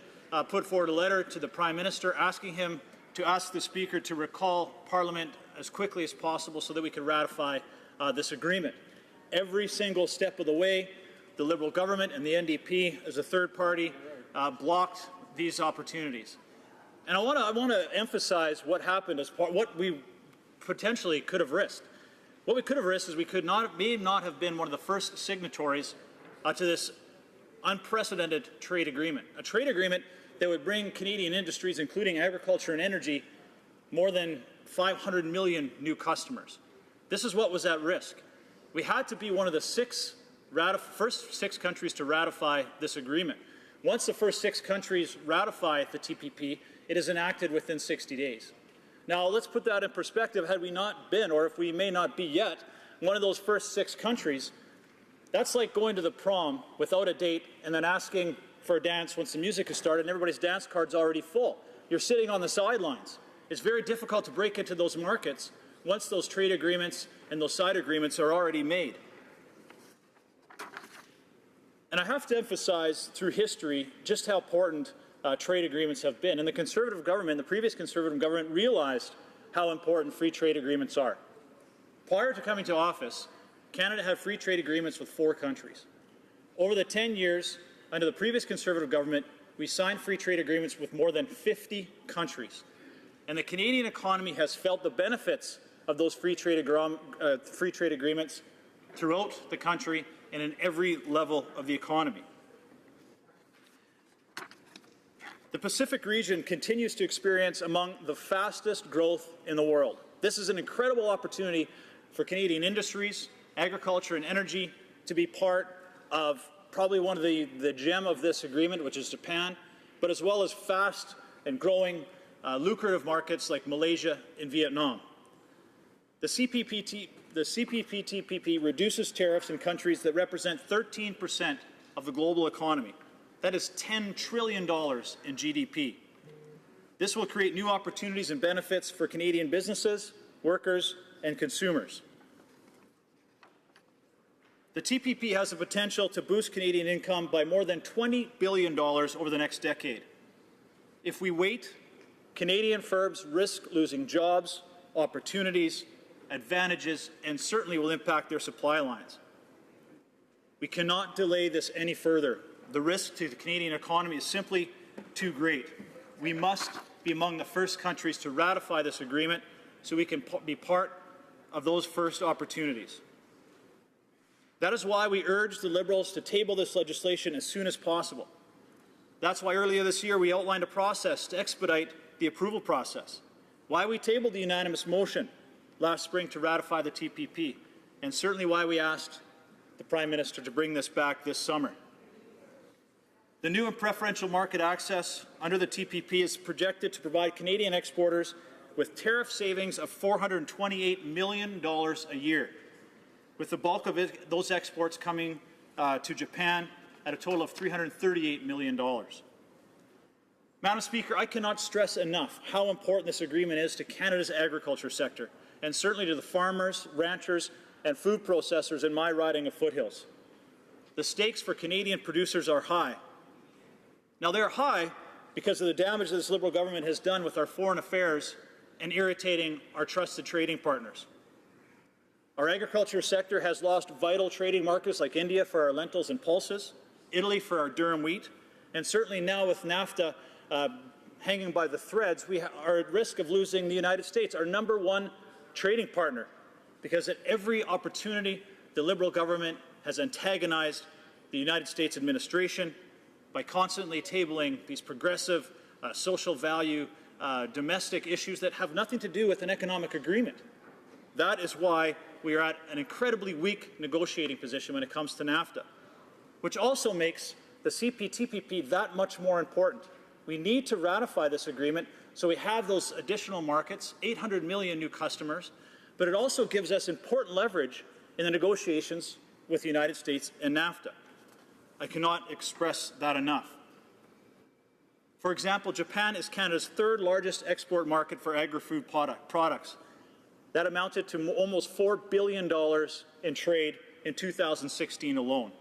put forward a letter to the Prime Minister asking him to ask the Speaker to recall Parliament as quickly as possible so that we could ratify this agreement. Every single step of the way, the Liberal government and the NDP, as a third party, blocked these opportunities. And I want to emphasize what happened as what we potentially could have risked. What we could have risked is we may not have been one of the first signatories to this unprecedented trade agreement, a trade agreement that would bring Canadian industries, including agriculture and energy, more than 500 million new customers. This is what was at risk. We had to be one of the first six countries to ratify this agreement. Once the first 6 countries ratify the TPP, it is enacted within 60 days. Now, let's put that in perspective. Had we not been, or if we may not be yet, one of those first 6 countries, that's like going to the prom without a date and then asking for a dance once the music has started and everybody's dance card's already full. You're sitting on the sidelines. It's very difficult to break into those markets once those trade agreements and those side agreements are already made. And I have to emphasize through history just how important trade agreements have been. And the Conservative government, the previous Conservative government, realized how important free trade agreements are. Prior to coming to office, Canada had free trade agreements with 4 countries. Over the 10 years, under the previous Conservative government, we signed free trade agreements with more than 50 countries. And the Canadian economy has felt the benefits of those free trade agreements throughout the country and in every level of the economy. The Pacific region continues to experience among the fastest growth in the world. This is an incredible opportunity for Canadian industries, agriculture and energy to be part of probably one of the gem of this agreement, which is Japan, but as well as fast and growing lucrative markets like Malaysia and Vietnam. The CPTPP reduces tariffs in countries that represent 13% of the global economy. That is $10 trillion in GDP. This will create new opportunities and benefits for Canadian businesses, workers, and consumers. The TPP has the potential to boost Canadian income by more than $20 billion over the next decade. If we wait, Canadian firms risk losing jobs, opportunities, advantages, and certainly will impact their supply lines. We cannot delay this any further. The risk to the Canadian economy is simply too great. We must be among the first countries to ratify this agreement so we can be part of those first opportunities. That is why we urge the Liberals to table this legislation as soon as possible. That's why earlier this year we outlined a process to expedite the approval process. Why we tabled the unanimous motion last spring to ratify the TPP, and certainly why we asked the Prime Minister to bring this back this summer. The new and preferential market access under the TPP is projected to provide Canadian exporters with tariff savings of $428 million a year, with the bulk of those exports coming to Japan at a total of $338 million. Madam Speaker, I cannot stress enough how important this agreement is to Canada's agriculture sector, and certainly to the farmers, ranchers, and food processors in my riding of Foothills. The stakes for Canadian producers are high. Now, they're high because of the damage that this Liberal government has done with our foreign affairs and irritating our trusted trading partners. Our agriculture sector has lost vital trading markets like India for our lentils and pulses, Italy for our durum wheat, and certainly now with NAFTA hanging by the threads, we are at risk of losing the United States, our #1 trading partner, because at every opportunity, the Liberal government has antagonized the United States administration by constantly tabling these progressive, social value, domestic issues that have nothing to do with an economic agreement. That is why we are at an incredibly weak negotiating position when it comes to NAFTA, which also makes the CPTPP that much more important. We need to ratify this agreement so we have those additional markets, 800 million new customers, but it also gives us important leverage in the negotiations with the United States and NAFTA. I cannot express that enough. For example, Japan is Canada's 3rd largest export market for agri-food products. That amounted to almost $4 billion in trade in 2016 alone.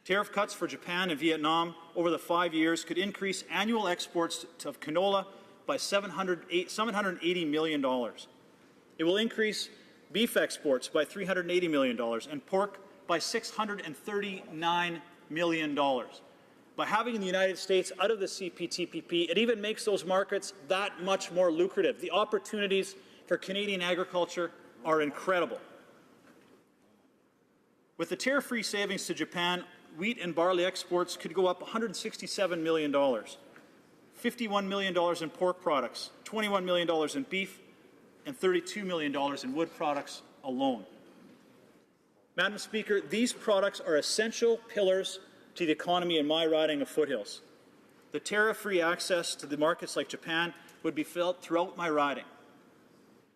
Tariff cuts for Japan and Vietnam over the 5 years could increase annual exports of canola by $780 million. It will increase beef exports by $380 million and pork by $639 million. By having the United States out of the CPTPP, it even makes those markets that much more lucrative. The opportunities for Canadian agriculture are incredible. With the tariff-free savings to Japan, wheat and barley exports could go up $167 million, $51 million in pork products, $21 million in beef, and $32 million in wood products alone. Madam Speaker, these products are essential pillars to the economy in my riding of Foothills. The tariff-free access to the markets like Japan would be felt throughout my riding.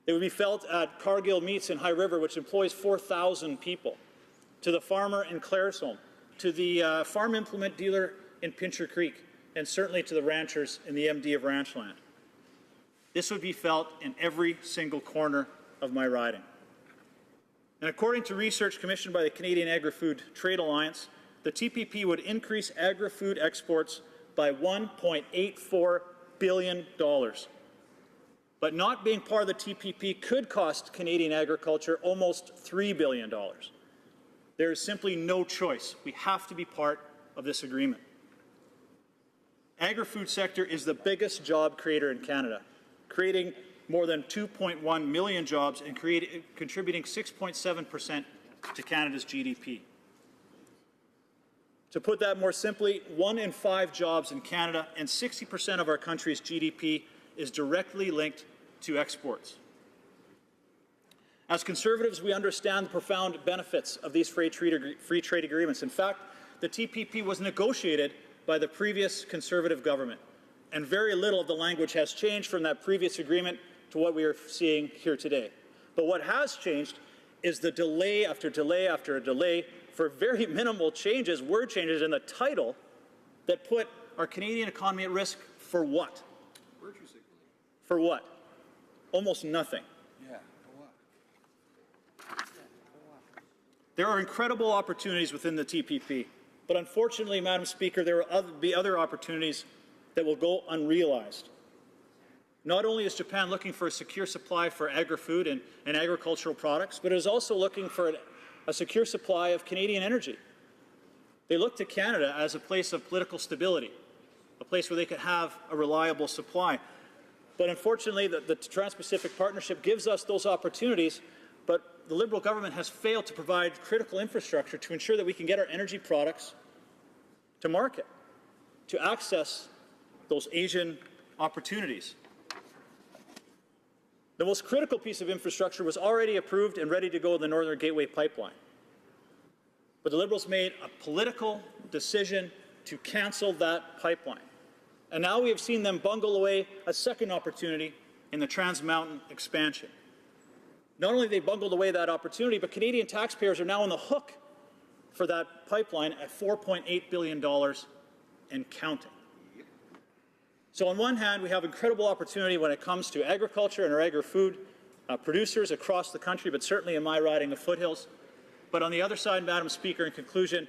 It would be felt at Cargill Meats in High River, which employs 4,000 people, to the farmer in Claresholm, to the farm implement dealer in Pincher Creek, and certainly to the ranchers in the MD of Ranchland. This would be felt in every single corner of my riding. And according to research commissioned by the Canadian Agri-Food Trade Alliance, the TPP would increase agri-food exports by $1.84 billion. But not being part of the TPP could cost Canadian agriculture almost $3 billion. There is simply no choice. We have to be part of this agreement. Agri-food sector is the biggest job creator in Canada, creating more than 2.1 million jobs and contributing 6.7% to Canada's GDP. To put that more simply, 1 in 5 jobs in Canada and 60% of our country's GDP is directly linked to exports. As Conservatives, we understand the profound benefits of these free trade agreements. In fact, the TPP was negotiated by the previous Conservative government, and very little of the language has changed from that previous agreement to what we are seeing here today. But what has changed is the delay after delay after delay for very minimal changes, word changes in the title that put our Canadian economy at risk for what? For what? Almost nothing. Yeah, for what? There are incredible opportunities within the TPP, but unfortunately, Madam Speaker, there will be other opportunities that will go unrealized. Not only is Japan looking for a secure supply for agri-food and agricultural products, but it is also looking for a secure supply of Canadian energy. They look to Canada as a place of political stability, a place where they could have a reliable supply. But unfortunately, the Trans-Pacific Partnership gives us those opportunities, but the Liberal government has failed to provide critical infrastructure to ensure that we can get our energy products to market, to access those Asian opportunities. The most critical piece of infrastructure was already approved and ready to go in the Northern Gateway Pipeline. But the Liberals made a political decision to cancel that pipeline. And now we have seen them bungle away a second opportunity in the Trans Mountain expansion. Not only have they bungled away that opportunity, but Canadian taxpayers are now on the hook for that pipeline at $4.8 billion and counting. So on one hand, we have incredible opportunity when it comes to agriculture and our agri-food producers across the country, but certainly in my riding of Foothills. But on the other side, Madam Speaker, in conclusion,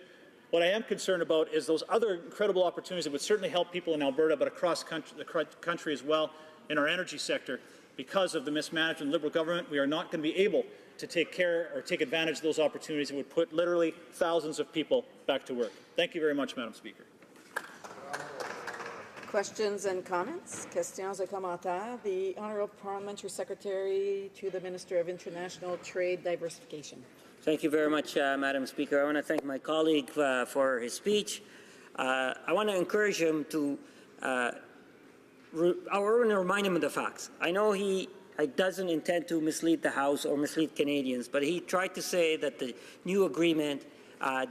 what I am concerned about is those other incredible opportunities that would certainly help people in Alberta, but across the country as well, in our energy sector. Because of the mismanagement of the Liberal government, we are not going to be able to take care or take advantage of those opportunities that would put literally thousands of people back to work. Thank you very much, Madam Speaker. Questions and comments? Questions et commentaires. The Honourable Parliamentary Secretary to the Minister of International Trade Diversification. Thank you very much, Madam Speaker. I want to thank my colleague for his speech. I want to encourage him to I want to remind him of the facts. I know he doesn't intend to mislead the House or mislead Canadians, but he tried to say that the new agreement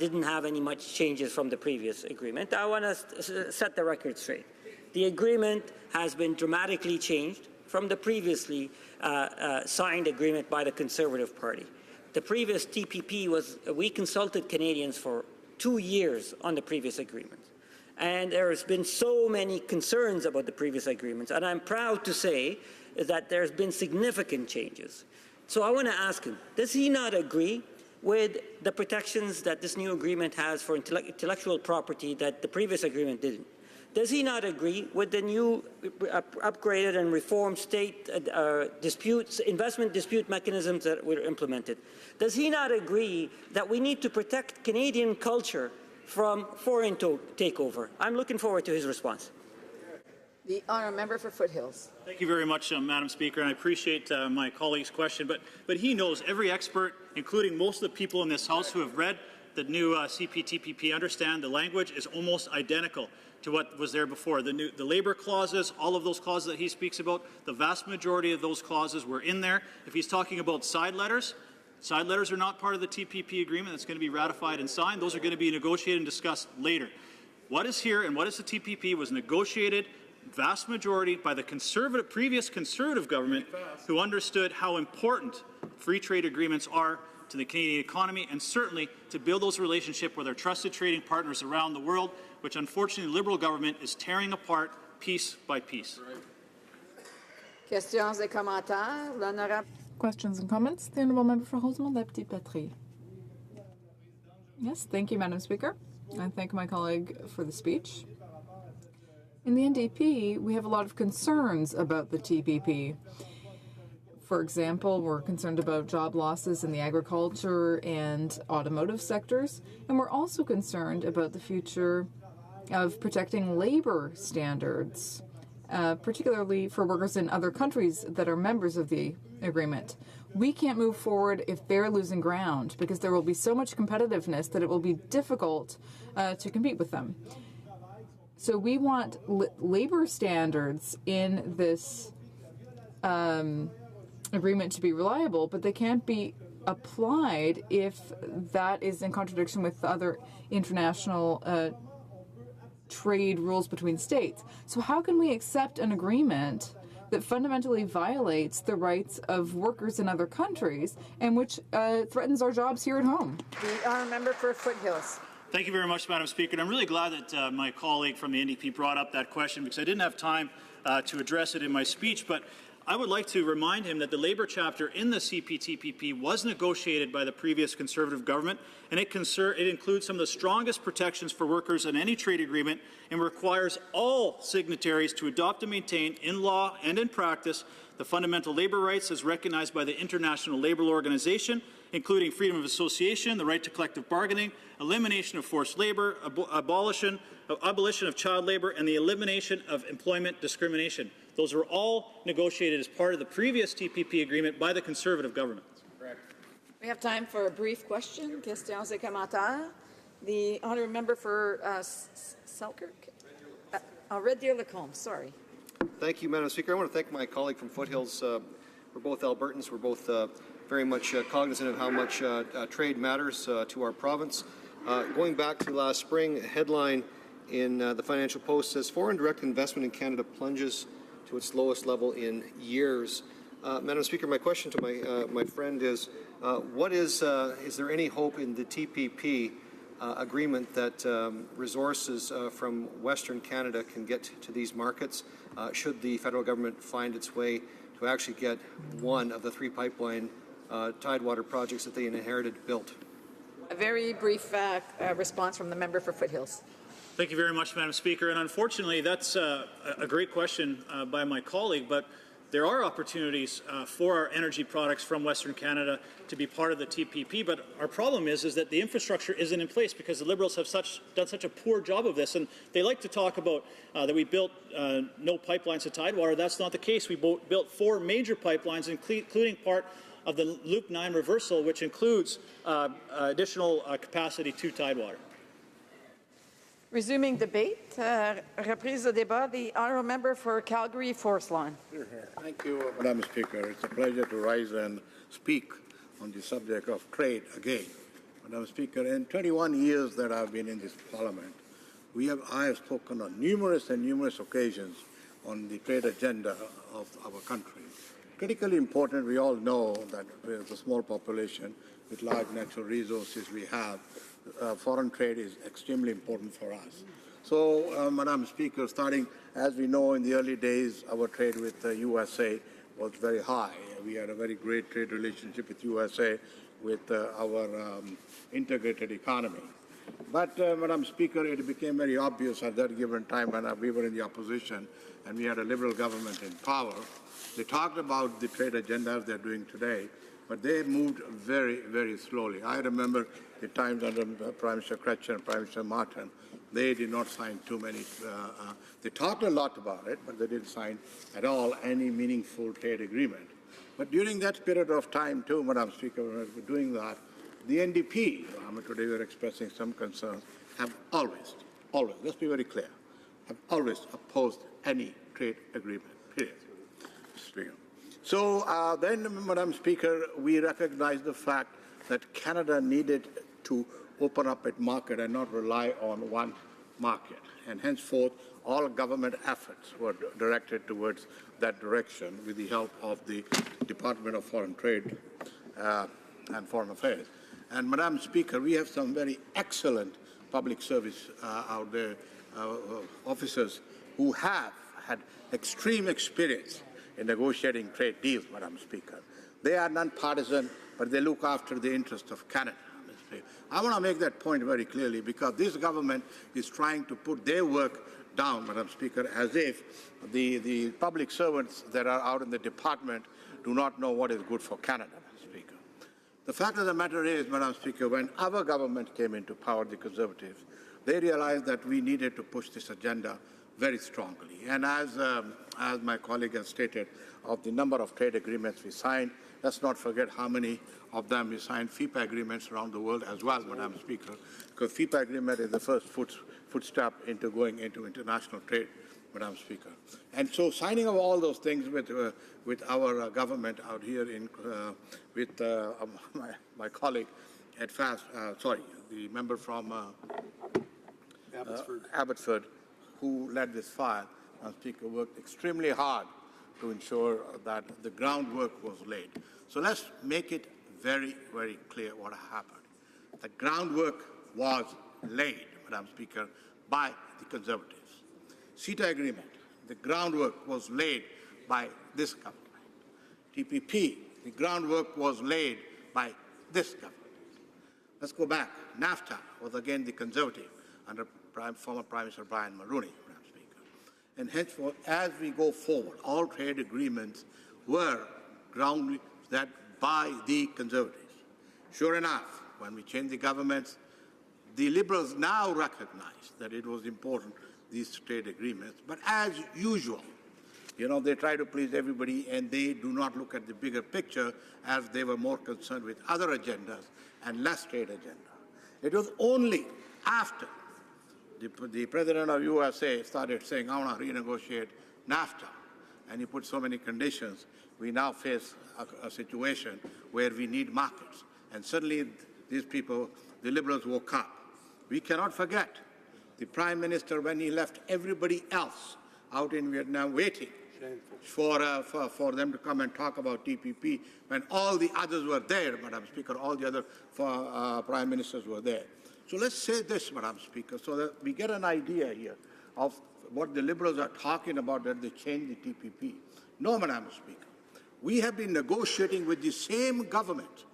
didn't have any much changes from the previous agreement. I want to set the record straight. The agreement has been dramatically changed from the previously signed agreement by the Conservative Party. The previous TPP we consulted Canadians for 2 years on the previous agreement. And there's been so many concerns about the previous agreements, and I'm proud to say that there's been significant changes. So I want to ask him, does he not agree with the protections that this new agreement has for intellectual property that the previous agreement didn't? Does he not agree with the new upgraded and reformed state investment dispute mechanisms that were implemented? Does he not agree that we need to protect Canadian culture from foreign takeover? I'm looking forward to his response. The Honourable Member for Foothills. Thank you very much, Madam Speaker, and I appreciate my colleague's question. But he knows, every expert, including most of the people in this House who have read the new CPTPP, understand the language is almost identical to what was there before. The labour clauses, all of those clauses that he speaks about, the vast majority of those clauses were in there. If he's talking about side letters are not part of the TPP agreement that's going to be ratified and signed. Those are going to be negotiated and discussed later. What is here and what is the TPP was negotiated, vast majority, by the previous Conservative government, who understood how important free trade agreements are to the Canadian economy, and certainly to build those relationships with our trusted trading partners around the world, which unfortunately the Liberal government is tearing apart piece by piece. Questions et commentaires. L'honorable. Questions and comments? The Honourable Member for Rosemont, La Petite-Patrie. Yes, thank you, Madam Speaker. I thank my colleague for the speech. In the NDP, we have a lot of concerns about the TPP. For example, we're concerned about job losses in the agriculture and automotive sectors, and we're also concerned about the future of protecting labor standards, particularly for workers in other countries that are members of the agreement. We can't move forward if they're losing ground, because there will be so much competitiveness that it will be difficult to compete with them. So we want labor standards in this agreement to be reliable, but they can't be applied if that is in contradiction with other international trade rules between states. So how can we accept an agreement that fundamentally violates the rights of workers in other countries and which threatens our jobs here at home? The honourable member for Foothills. Thank you very much, Madam Speaker. And I'm really glad that my colleague from the NDP brought up that question, because I didn't have time to address it in my speech. But I would like to remind him that the labour chapter in the CPTPP was negotiated by the previous Conservative government, and it includes some of the strongest protections for workers in any trade agreement and requires all signatories to adopt and maintain in law and in practice the fundamental labour rights as recognized by the International Labour Organization, including freedom of association, the right to collective bargaining, elimination of forced labour, abolition of child labour, and the elimination of employment discrimination. Those were all negotiated as part of the previous TPP agreement by the Conservative government. Correct. We have time for a brief question. Questions et commentaires. The honourable member for Selkirk. Red Deer Lacombe, sorry. Thank you, Madam Speaker. I want to thank my colleague from Foothills. We're both Albertans. We're both very much cognizant of how much trade matters to our province. Going back to last spring, a headline in the Financial Post says, foreign direct investment in Canada plunges to its lowest level in years. Madam Speaker, my question to my friend is there any hope in the TPP agreement that resources from Western Canada can get to these markets should the federal government find its way to actually get one of the 3 pipeline Tidewater projects that they inherited built? A very brief response from the member for Foothills. Thank you very much, Madam Speaker. And unfortunately, that's a great question by my colleague, but there are opportunities for our energy products from Western Canada to be part of the TPP. But our problem is that the infrastructure isn't in place because the Liberals have done such a poor job of this. And they like to talk about that we built no pipelines to Tidewater. That's not the case. We built 4 major pipelines, including part of the Loop 9 reversal, which includes additional capacity to Tidewater. Resuming debate, reprise de débat, the honourable member for Calgary Forest Lawn. Thank you, Madam Speaker. It's a pleasure to rise and speak on the subject of trade again. Madam Speaker, in 21 years that I've been in this Parliament, I have spoken on numerous occasions on the trade agenda of our country. Critically important, we all know that with a small population, with large natural resources we have, foreign trade is extremely important for us. So, Madam Speaker, starting, as we know, in the early days, our trade with the USA was very high. We had a very great trade relationship with USA with our integrated economy. But, Madam Speaker, it became very obvious at that given time when we were in the opposition and we had a Liberal government in power. They talked about the trade agenda as they're doing today, but they moved very, very slowly. I remember the times under Prime Minister Chrétien and Prime Minister Martin, they did not sign too many. They talked a lot about it, but they didn't sign at all any meaningful trade agreement. But during that period of time, too, Madam Speaker, when we were doing that, the NDP, today we are expressing some concerns, have always, let's be very clear, have always opposed any trade agreement, period. Speaker. So then, Madam Speaker, we recognized the fact that Canada needed to open up its market and not rely on one market. And henceforth, all government efforts were directed towards that direction with the help of the Department of Foreign Trade and Foreign Affairs. And, Madam Speaker, we have some very excellent public service out there, officers who have had extreme experience in negotiating trade deals, Madam Speaker. They are non-partisan, but they look after the interests of Canada. I want to make that point very clearly because this government is trying to put their work down, Madam Speaker, as if the public servants that are out in the department do not know what is good for Canada, Madam Speaker. The fact of the matter is, Madam Speaker, when our government came into power, the Conservatives, they realized that we needed to push this agenda very strongly. And as my colleague has stated, of the number of trade agreements we signed, let's not forget how many of them we signed FIPA agreements around the world as well, Madam Speaker, because FIPA agreement is the first footstep into going into international trade, Madam Speaker. And so signing of all those things with our government out here with my colleague at the member from Abbotsford, who led this file, Madam Speaker, worked extremely hard to ensure that the groundwork was laid. So let's make it very, very clear what happened. The groundwork was laid, Madam Speaker, by the Conservatives. CETA agreement, the groundwork was laid by this government. TPP, the groundwork was laid by this government. Let's go back. NAFTA was again the Conservative under former Prime Minister Brian Mulroney, Madam Speaker. And henceforth, as we go forward, all trade agreements were grounded that by the Conservatives. Sure enough, when we changed the governments, the Liberals now recognize that it was important, these trade agreements. But as usual, they try to please everybody and they do not look at the bigger picture as they were more concerned with other agendas and less trade agenda. It was only after the President of USA started saying, I want to renegotiate NAFTA, and he put so many conditions, we now face a situation where we need markets. And suddenly these people, the Liberals, woke up. We cannot forget the Prime Minister, when he left everybody else out in Vietnam waiting for them to come and talk about TPP, when all the others were there, Madam Speaker, all the other Prime Ministers were there. So let's say this, Madam Speaker, so that we get an idea here of what the Liberals are talking about, that they change the TPP. No, Madam Speaker. We have been negotiating with the same government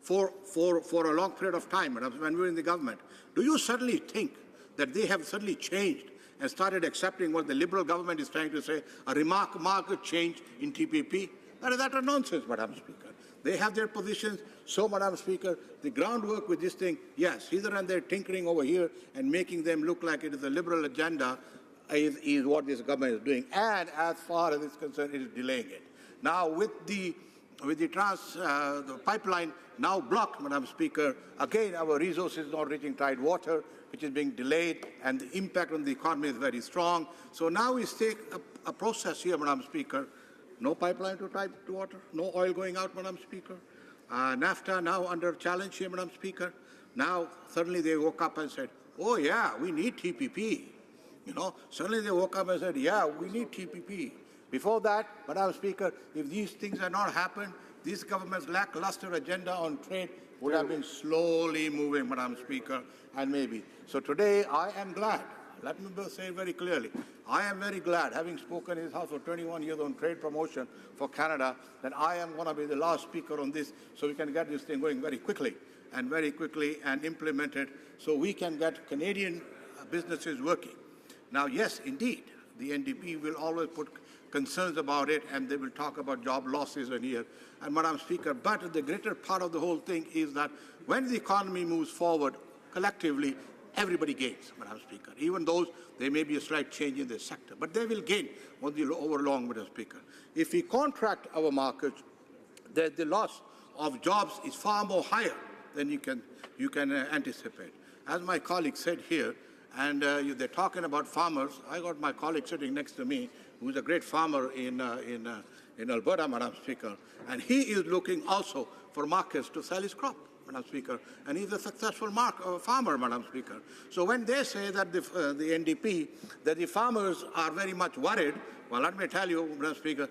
for a long period of time, Madam, when we were in the government. Do you suddenly think that they have suddenly changed and started accepting what the Liberal government is trying to say, a remarkable change in TPP? That is utter nonsense, Madam Speaker. They have their positions. So, Madam Speaker, the groundwork with this thing, yes, either and they're tinkering over here and making them look like it is a Liberal agenda is what this government is doing. And as far as it's concerned, it is delaying it. Now, with the pipeline now blocked, Madam Speaker, again, our resources not reaching tide water, which is being delayed, and the impact on the economy is very strong. So now we take a process here, Madam Speaker. No pipeline to tide water, no oil going out, Madam Speaker. NAFTA now under challenge here, Madam Speaker. Now, suddenly they woke up and said, oh, yeah, we need TPP. Suddenly they woke up and said, yeah, we need TPP. Before that, Madam Speaker, if these things had not happened, this government's lackluster agenda on trade would have been slowly moving, Madam Speaker, and maybe. So today, I am glad. Let me say very clearly, I am very glad, having spoken in this House for 21 years on trade promotion for Canada, that I am going to be the last speaker on this, so we can get this thing going very quickly and implement it, so we can get Canadian businesses working. Now, yes, indeed, the NDP will always put concerns about it, and they will talk about job losses in here. And, Madam Speaker, but the greater part of the whole thing is that when the economy moves forward collectively, everybody gains, Madam Speaker. Even those, there may be a slight change in the sector, but they will gain over long, Madam Speaker. If we contract our markets, the loss of jobs is far more higher than you can anticipate. As my colleague said here, and they're talking about farmers. I got my colleague sitting next to me, who's a great farmer in Alberta, Madam Speaker, and he is looking also for markets to sell his crop, Madam Speaker, and he's a successful farmer, Madam Speaker. So when they say that the NDP, that the farmers are very much worried, well, let me tell you, Madam Speaker,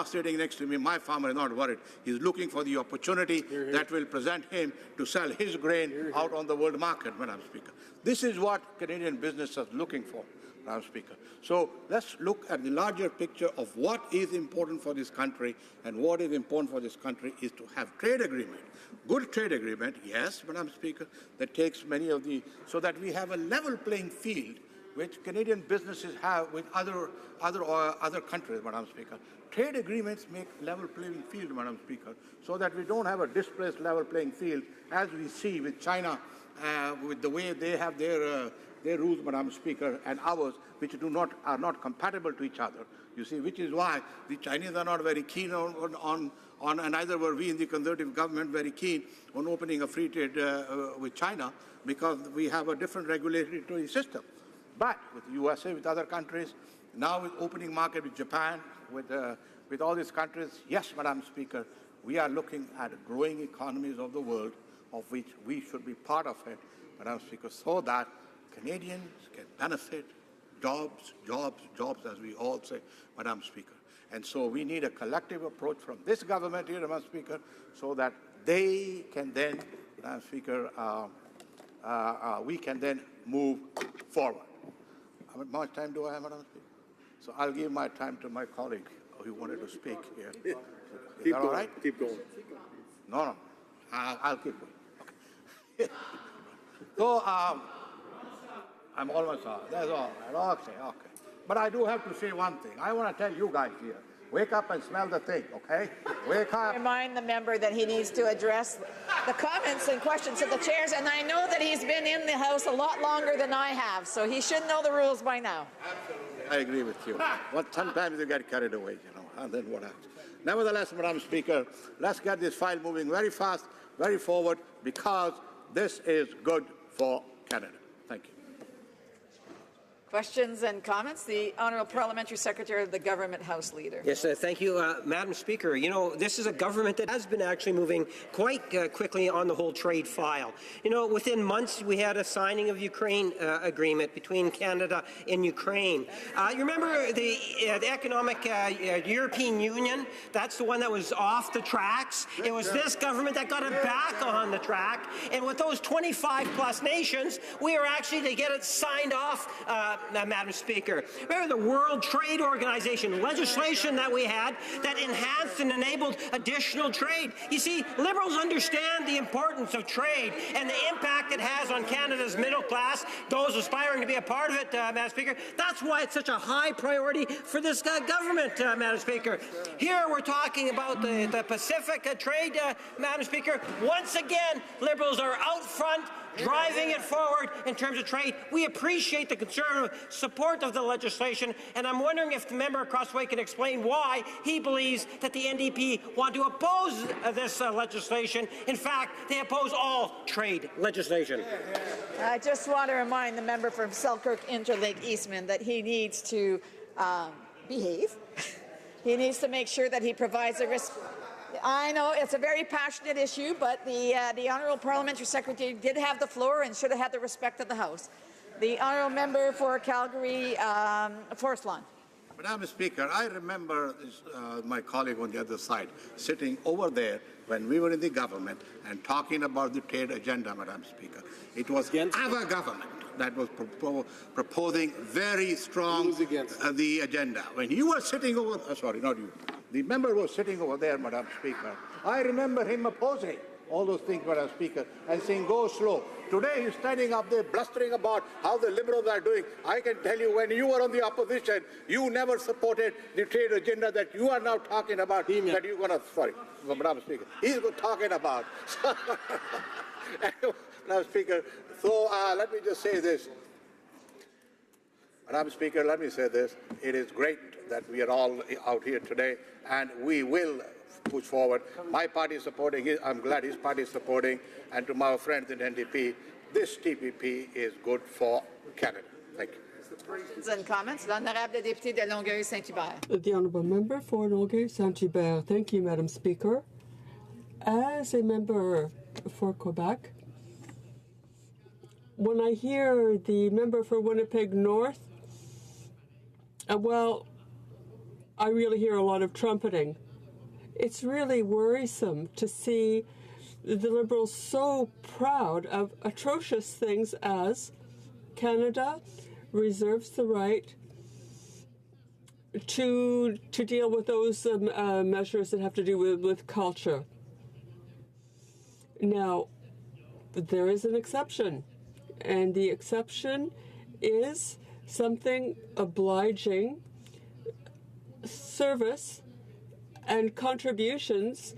sitting next to me, my farmer is not worried. He's looking for the opportunity that will present him to sell his grain out on the world market, Madam Speaker. This is what Canadian business is looking for. Madam Speaker. So let's look at the larger picture of what is important for this country, and what is important for this country is to have trade agreement. Good trade agreement, yes, Madam Speaker, that takes many of the, so that we have a level playing field which Canadian businesses have with other countries, Madam Speaker. Trade agreements make level playing field, Madam Speaker, so that we don't have a displaced level playing field as we see with China, with the way they have their rules, Madam Speaker, and ours, which are not compatible to each other. You see, which is why the Chinese are not very keen on and neither were we in the Conservative government very keen on opening a free trade with China, because we have a different regulatory system. But with the USA, with other countries, now with opening market with Japan, with all these countries, yes, Madam Speaker, we are looking at growing economies of the world, of which we should be part of it, Madam Speaker, so that Canadians can benefit, jobs, as we all say, Madam Speaker. And so we need a collective approach from this government here, Madam Speaker, so that they can then, Madam Speaker, we can then move forward. How much time do I have, Madam Speaker? So I'll give my time to my colleague who wanted to speak here. Is that all right? Keep going. No. I'll keep going. Okay. So I'm almost out. That's all right. Okay. But I do have to say one thing. I want to tell you guys here. Wake up and smell the thing, okay? Wake up. Remind the member that he needs to address the comments and questions of the chairs, and I know that he's been in the House a lot longer than I have, so he should know the rules by now. Absolutely. I agree with you. But sometimes you get carried away, and then what happens? Nevertheless, Madam Speaker, let's get this file moving very fast, very forward, because this is good for Canada. Thank you. Questions and comments? The Honourable Parliamentary Secretary of the Government House Leader. Yes, thank you, Madam Speaker. You know, this is a government that has been actually moving quite quickly on the whole trade file. You know, within months we had a signing of Ukraine agreement between Canada and Ukraine. You remember the economic European Union? That's the one that was off the tracks. It was this government that got it back on the track. And with those 25+ nations, we are actually to get it signed off. Madam Speaker. Remember the World Trade Organization legislation that we had that enhanced and enabled additional trade. You see, Liberals understand the importance of trade and the impact it has on Canada's middle class, those aspiring to be a part of it, Madam Speaker. That's why it's such a high priority for this government, Madam Speaker. Here we're talking about the Pacific trade, Madam Speaker. Once again, Liberals are out front, driving it forward in terms of trade. We appreciate the Conservative support of the legislation, and I'm wondering if the member across the way can explain why he believes that the NDP want to oppose this legislation. In fact, they oppose all trade legislation. I just want to remind the member from Selkirk Interlake Eastman that he needs to behave. He needs to make sure that he provides a I know it's a very passionate issue, but the Honourable Parliamentary Secretary did have the floor and should have had the respect of the House. The Honourable Member for Calgary, Forest Lawn. Madam Speaker, I remember my colleague on the other side sitting over there when we were in the government and talking about the trade agenda, Madam Speaker. It was our government that was proposing very strong the agenda. When you were sitting over, sorry, not you, the member was sitting over there, Madam Speaker. I remember him opposing all those things, Madam Speaker, and saying, go slow. Today he's standing up there blustering about how the Liberals are doing. I can tell you, when you were on the opposition, you never supported the trade agenda that you are now talking about, that you're going to, sorry, Madam Speaker, he's talking about. Madam Speaker, so let me just say this. Madam Speaker, let me say this. It is great that we are all out here today, and we will push forward. My party is supporting it. I'm glad his party is supporting. And to my friends in NDP, this TPP is good for Canada. Thank you. Questions and comments? L'honorable député de Longueuil-Saint-Hubert. The honourable member for Longueuil-Saint-Hubert. Thank you, Madam Speaker. As a member for Quebec, when I hear the member for Winnipeg North, well, I really hear a lot of trumpeting. It's really worrisome to see the Liberals so proud of atrocious things as Canada reserves the right to deal with those measures that have to do with culture. Now, there is an exception, and the exception is something obliging service and contributions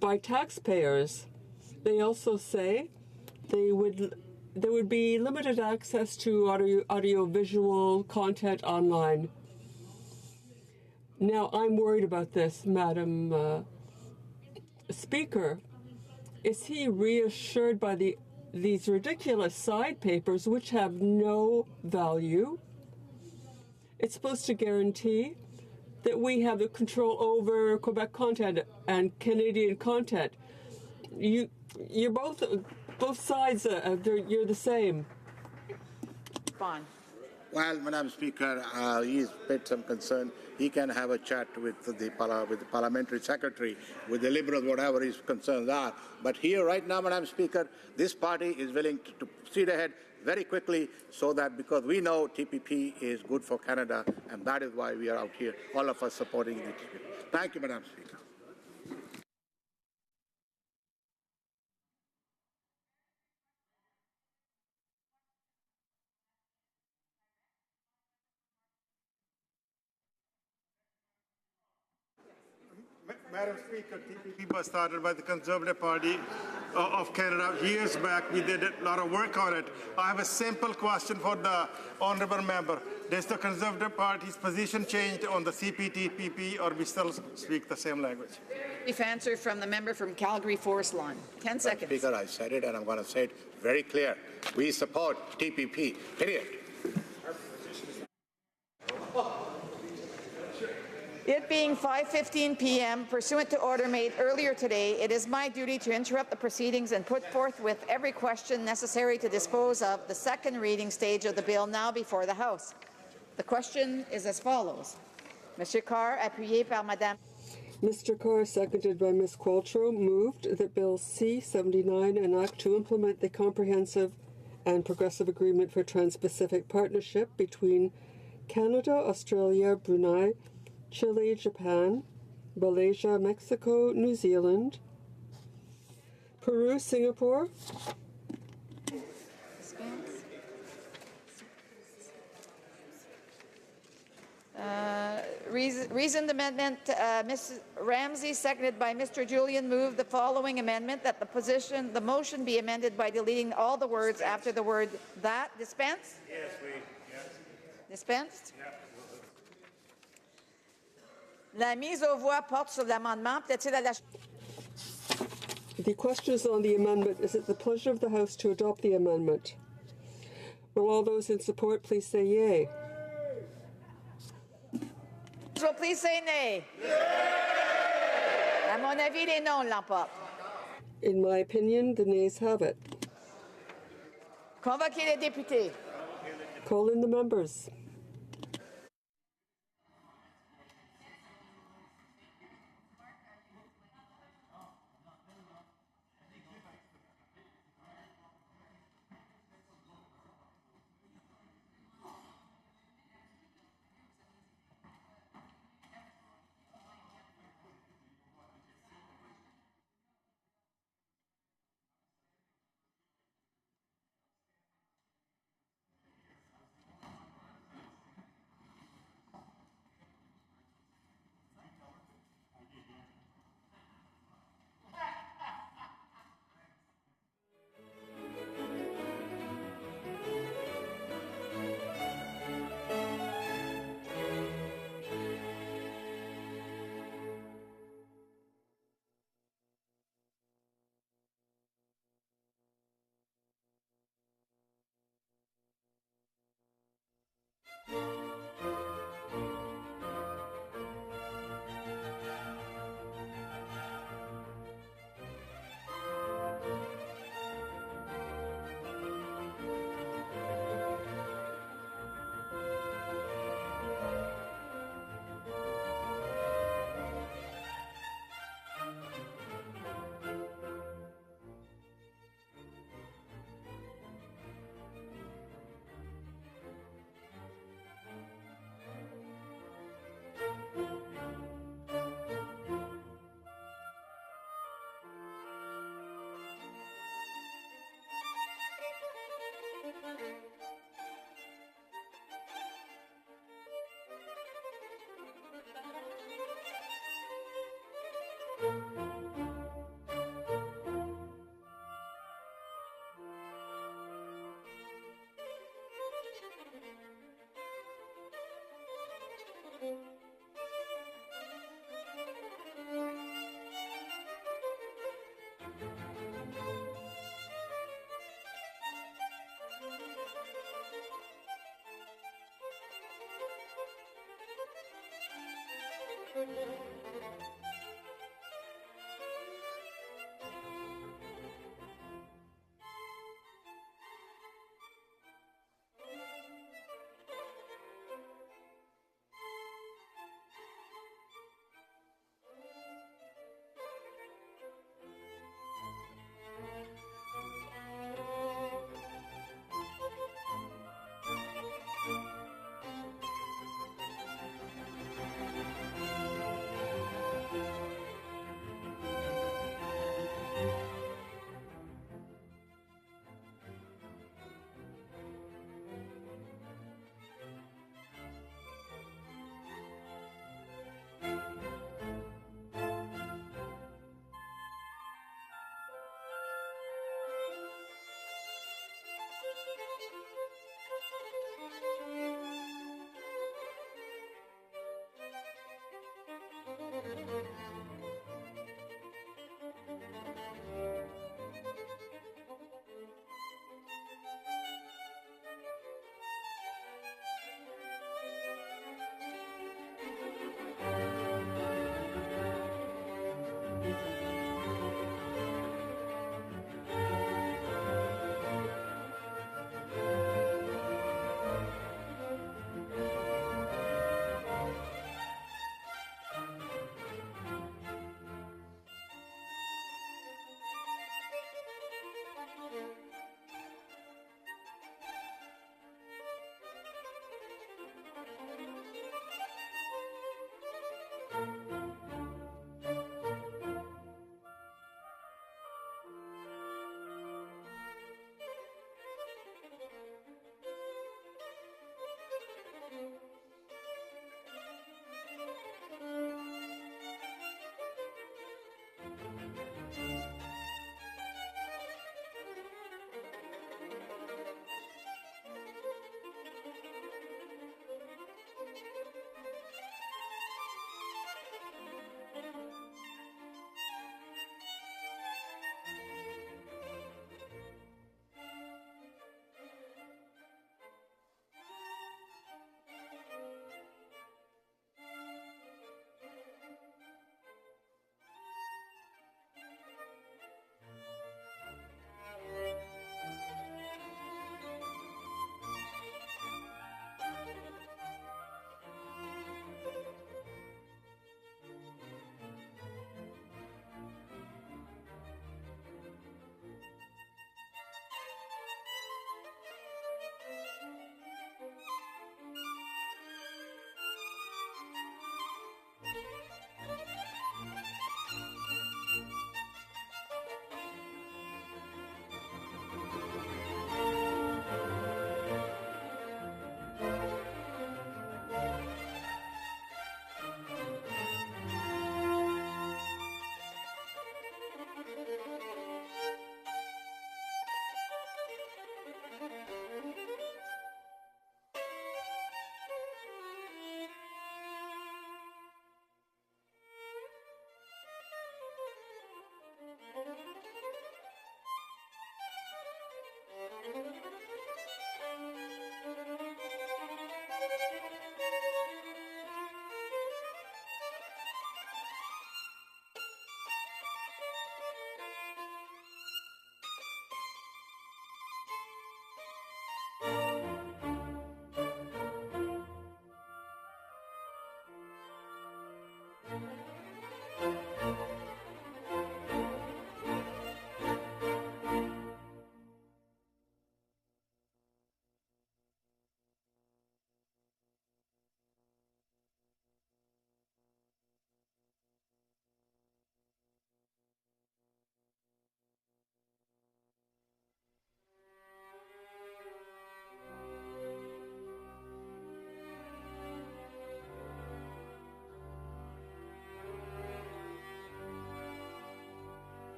by taxpayers. They also say there would be limited access to audio-visual content online. Now, I'm worried about this, Madam Speaker. Is he reassured by these ridiculous side papers which have no value? It's supposed to guarantee that we have the control over Quebec content and Canadian content. You're both sides. You're the same. Bond. Well, Madam Speaker, he's paid some concern. He can have a chat with the parliamentary secretary, with the Liberals, whatever his concerns are. But here, right now, Madam Speaker, this party is willing to proceed ahead very quickly, so that because we know TPP is good for Canada, and that is why we are out here, all of us supporting the TPP. Thank you, Madam Speaker. Madam Speaker, TPP was started by the Conservative Party of Canada years back. We did a lot of work on it. I have a simple question for the honourable member. Does the Conservative Party's position change on the CPTPP, or we still speak the same language? Brief answer from the member from Calgary Forest Lawn. 10 seconds. Speaker, I said it, and I'm going to say it very clear. We support TPP, period. It being 5:15 p.m., pursuant to order made earlier today, it is my duty to interrupt the proceedings and put forth with every question necessary to dispose of the second reading stage of the bill now before the House. The question is as follows. Monsieur Carr, appuyé par Madame. Mr. Carr, seconded by Ms. Qualtrough, moved that Bill C-79, an act to implement the Comprehensive and Progressive Agreement for Trans-Pacific Partnership between Canada, Australia, Brunei, Chile, Japan, Malaysia, Mexico, New Zealand, Peru, Singapore, Reasoned amendment, Ms. Ramsey, seconded by Mr. Julian, moved the following amendment, that the motion be amended by deleting all the words after the word that. Dispensed? Yes, Dispensed? La mise aux voix porte sur l'amendement. Plaît-il à la... The question is on the amendment. Is it the pleasure of the House to adopt the amendment? Will all those in support please say yea? So please say nay. À mon avis, les noms l'emportent. In my opinion, the nays have it. Convoquez les députés. Call in the members.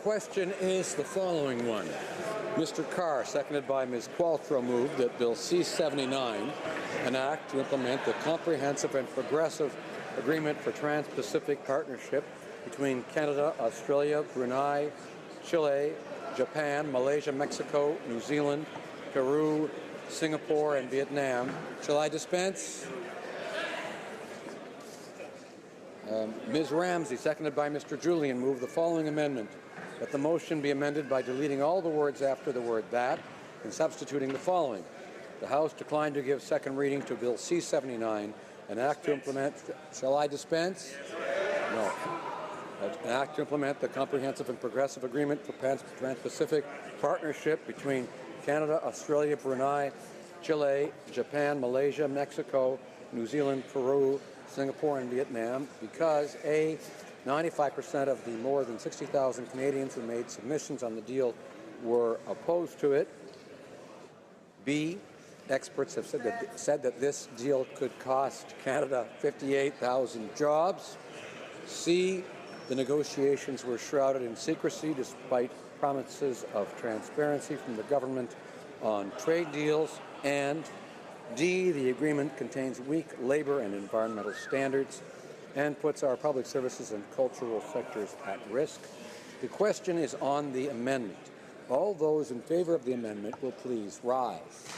question is the following one. Mr. Carr, seconded by Ms. Qualtrough, moved that Bill C-79, an act to implement the Comprehensive and Progressive Agreement for Trans-Pacific Partnership between Canada, Australia, Brunei, Chile, Japan, Malaysia, Mexico, New Zealand, Peru, Singapore, and Vietnam. Shall I dispense? Ms. Ramsey, seconded by Mr. Julian, moved the following amendment, that the motion be amended by deleting all the words after the word that and substituting the following. The House declined to give second reading to Bill C-79, an act to implement... Shall I dispense? No. An act to implement the Comprehensive and Progressive Agreement for Trans-Pacific Partnership between Canada, Australia, Brunei, Chile, Japan, Malaysia, Mexico, New Zealand, Peru, Singapore, and Vietnam, because A, 95% of the more than 60,000 Canadians who made submissions on the deal were opposed to it. B, experts have said that this deal could cost Canada 58,000 jobs. C, the negotiations were shrouded in secrecy despite promises of transparency from the government on trade deals. And D, the agreement contains weak labor and environmental standards and puts our public services and cultural sectors at risk. The question is on the amendment. All those in favor of the amendment will please rise.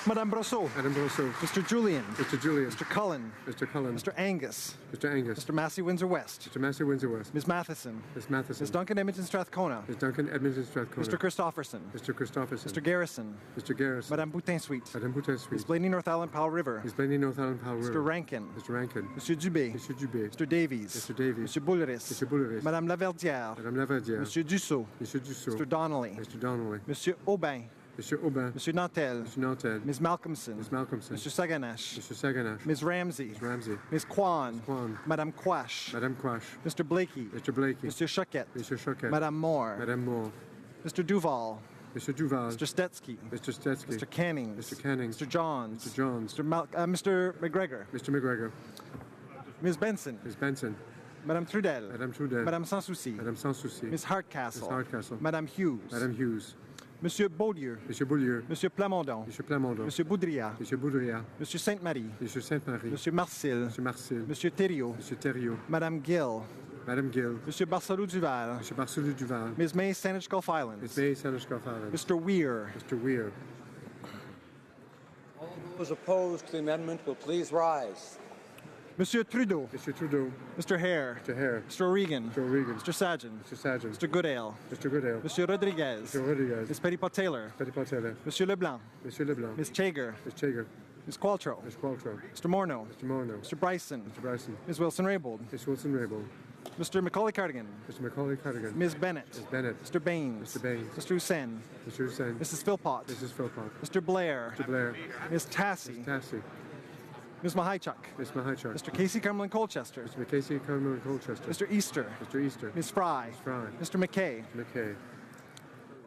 Madame Brosseau. Madame Brosseau. Mr. Julian. Mr. Julian. Mr. Cullen. Mr. Cullen. Mr. Angus. Mr. Angus. Mr. Massey Windsor West. Mr. Massey Windsor West. Ms. Matheson. Ms. Matheson. Ms. Duncan Edmonton Strathcona. Ms. Duncan Edmonton Strathcona. Mr. Christopherson. Mr. Christopherson. Mr. Garrison. Mr. Garrison. Madame Boutin Suite. Madame Boutin Suite. Ms. Blaney North Island Powell River. Ms. Blaney North Island Powell River. Mr. Rankin. Mr. Rankin. Monsieur Dubé. Monsieur Dubé. Mr. Davies. Mr. Davies. Mr. Boulris. Mr. Boulris. Madame Laverdière. Madame Laverdière. Monsieur Dussault. Monsieur Dussault. Mr. Donnelly. Mr. Donnelly. Monsieur Aubin. Monsieur Aubin. Monsieur Nantel. Monsieur Nantel. Ms. Malcolmson. Ms. Malcolmson. Mr. Saganash. Mr. Saganash. Ms. Ramsey. Ms. Ramsey. Ms. Kwan. Ms. Kwan. Madame Quash. Madame Quash. Mr. Blakey. Mr. Blakey. Mr. Choquette. Mr. Choquette. Madame Moore. Madame Moore. Mr. Duval. Mr. Duval. Mr. Stetsky. Mr. Stetsky. Mr. Cannings. Mr. Cannings. Mr. Johns. Mr. Johns. Mr. McGregor. Mr. McGregor. Ms. Benson. Ms. Benson. Madame Trudel. Madame Trudel. Madame Sans Souci. Madame Sans Souci. Ms. Hardcastle. Ms. Hardcastle. Madame Hughes. Madame Hughes. Monsieur Beaulieu. Monsieur Beaulieu. Monsieur Plamondon. Monsieur Plamondon. Monsieur Boudria. Monsieur Boudria. Monsieur Sainte-Marie. Monsieur Sainte-Marie. Monsieur Marcil. Monsieur Marcil. Monsieur Thériault. Monsieur Thériault. Madame Gill. Madame Gill. Monsieur Barcelou Duval. Monsieur Barcelou Duval. Ms. May Saanich Gulf Islands. Ms. May Saanich Gulf Islands. Mr. Weir. Mr. Weir. All those opposed to the amendment will please rise. Monsieur Trudeau. Mr. Trudeau. Mr. Hare. Mr. Hare. Mr. O'Regan. Mr. O'Regan. Mr. Sajan. Mr. Sajan. Mr. Goodale. Mr. Goodale. Monsieur Rodriguez. Mr. Rodriguez. Ms. Petitpot-Taylor. Petitpot-Taylor. Monsieur Leblanc. Monsieur Leblanc. Ms. Chager. Ms. Chager. Ms. Qualtrough. Ms. Qualtrough. Mr. Morneau. Mr. Morneau. Mr. Bryson. Mr. Bryson. Ms. Wilson-Raybould. Ms. Wilson-Raybould. Mr. Macaulay-Cardigan. Mr. Macaulay-Cardigan. Ms. Bennett. Ms. Bennett. Mr. Baines. Mr. Baines. Mr. Hussein. Mr. Hussein. Mrs. Philpott. Mrs. Philpott. Mr. Blair. Mr. Blair. Ms. Tassie. Ms. Tassie. Ms. Mahichuk. Ms. Mahichuk. Mr. Casey Cumberland Colchester. Mr. Casey Cumberland Colchester. Mr. Easter. Mr. Easter. Ms. Fry. Ms. Fry. Mr. McKay. Mr. McKay.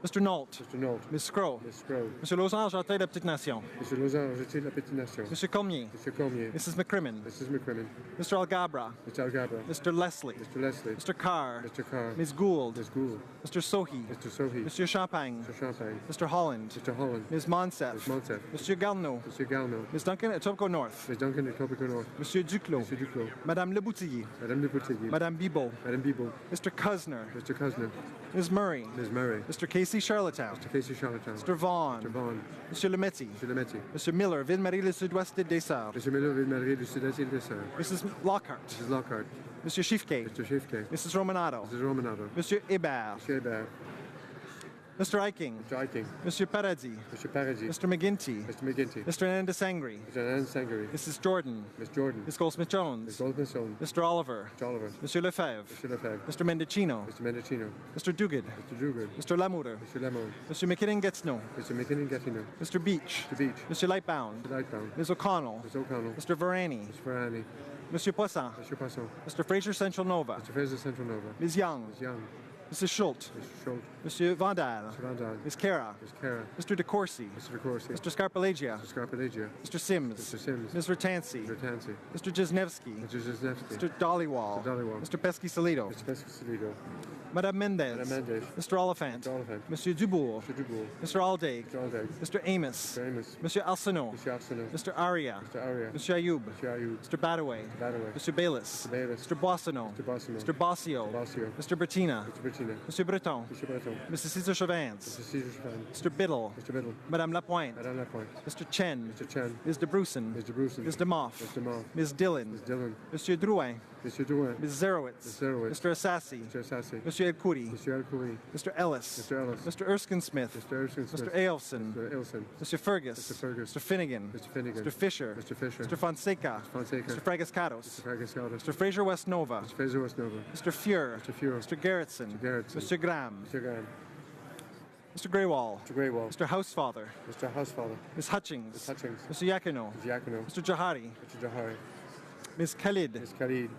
Mr. Nault. Mr. Nault. Ms. Scrow. Ms. Scrow. Monsieur Lausanne, Argentin de la Petite Nation. Mr. Lausanne, Argentin de la Petite Nation. Monsieur Cormier. Mr. Cormier. Mrs. McCrimmon. Mrs. McCrimmon. Mr. Algabra. Mr. Algabra. Mr. Leslie. Mr. Leslie. Mr. Carr. Mr. Carr. Ms. Gould. Ms. Gould. Mr. Sohi. Mr. Sohi. Monsieur Champagne. Mr. Champagne. Mr. Holland. Mr. Holland. Ms. Monsef. Ms. Monsef. Monsieur Garneau. Monsieur Garneau. Ms. Duncan at Etobicoke North. Ms. Duncan at Etobicoke North. Monsieur Duclos. Monsieur Duclos. Madame Leboutillier. Madame de Boutillier. Madame Bibot. Madame Bibot. Mr. Cousin. Mr. Cousin. Ms. Murray. Ms. Murray. Mr. Casey Charlottetown. Mr. Casey Charlottetown. Mr. Vaughan. Mr. Vaughan. Monsieur Lemetti. Monsieur Lemetti. Monsieur Miller, Ville-Marie, le sud-ouest des Sœurs. Monsieur Miller, Ville-Marie, du sud-est des Sœurs. Mrs. Lockhart. Mrs. Lockhart. Monsieur Schiffke. Mr. Schiffke. Mrs. Romanato. Mrs. Romanato. Monsieur Hébert. Monsieur Hébert. Mr. Eiking. Mr. Eiking. Monsieur Paradis. Monsieur Paradis. Mr. McGinty. Mr. McGinty. Mr. Nandasangri. Mr. Anand Sangari. Mrs. Jordan. Ms. Jordan. Ms. Goldsmith-Jones. Ms. Goldsmith-Jones. Mr. Oliver. Mr. Oliver. Monsieur Lefebvre. Mr. Lefebvre. Mr. Mendocino. Mr. Mendocino. Mr. Duguid. Mr. Duguid. Mr. Lamour. Mr. Lamont. Mr. McKinnon-Gatineau. Mr. McKinnon-Gatineau. Mr. Beach. Mr. Beach. Mr. Lightbound. Mr. Lightbound. Ms. O'Connell. Mr. O'Connell. Mr. Varani. Mr. Varani. Monsieur Poisson. Mr. Poisson. Mr. Fraser Central Nova. Mr. Fraser Central Nova. Ms. Young. Ms. Young. Mrs. Schultz. Mr. Schultz. Monsieur Vandal. Mr. Vandal. Ms. Cara. Ms. Cara. Mr. DeCourcy. Mr. DeCourcy. Mr. Scarpalagia. Mr. Scarpalagia. Mr. Sims. Mr. Sims. Ms. Ratansi. Mr. Tansy. Mr. Jesnevsky. Mr. Jesnevsky. Mr. Dollywall. Mr. Dollywall. Mr. Pesky-Salido. Mr. Pesky-Salido. Madame Mendez. Madame Mendez. Mr. Oliphant. Mr. Oliphant. Monsieur Dubourg. Mr. Dubourg. Mr. Aldaig. Mr. Aldaig. Mr. Amos. Mr. Amos. Monsieur Arsenault. Monsieur Arsenault. Mr. Aria. Mr. Aria. Monsieur Ayoub. Mr. Ayoub. Mr. Badaway. Mr. Badaway. Mr. Bayless. Mr. Bayless. Mr. Boissonneau. Mr. Boissonneau. Mr. Bossio. Bossio. Mr. Bertina. Mr. Bertina. Monsieur Breton. Mr. Breton. Mrs. Cesar Chavans. Mr. Cesar Chavan. Mr. Biddle. Mr. Biddle. Madame Lapointe. Madame Lapointe. Mr. Chen. Mr. Chen. Ms. de Brussen. Ms. de Brussen. Ms. de Moff. Ms. de Moff. Ms. Dillon. Ms. Dillon. Monsieur Drouin. Monsieur Drouin. Ms. Zerowitz. Ms. Zerowitz. Mr. Assassi. Mr. Assassi. Monsieur Elkouri. Monsieur Elkouri. Mr. Ellis. Mr. Ellis. Mr. Erskine Smith. Mr. Erskine Smith. Mr. Ailson. Mr. Ailson. Mr. Fergus. Mr. Fergus. Mr. Finnegan. Mr. Finnegan. Mr. Fisher. Mr. Fisher. Mr. Fonseca. Mr. Fonseca. Mr. Fragascatos. Mr. Fragascatos. Mr. Fraser West Nova. Mr. Fraser West Nova. Mr. Fuhr. Mr. Fuhr. Mr. Gerritsen. Mr. Gerritsen. Mr. Graham. Mr. Graham. Mr. Greywall. Mr. Greywall. Mr. Housefather. Mr. Housefather. Ms. Hutchings. Ms. Hutchings. Mr. Yakino. Mr. Yakino. Mr. Jahari. Mr. Jahari. Ms. Khalid. Ms. Khalid.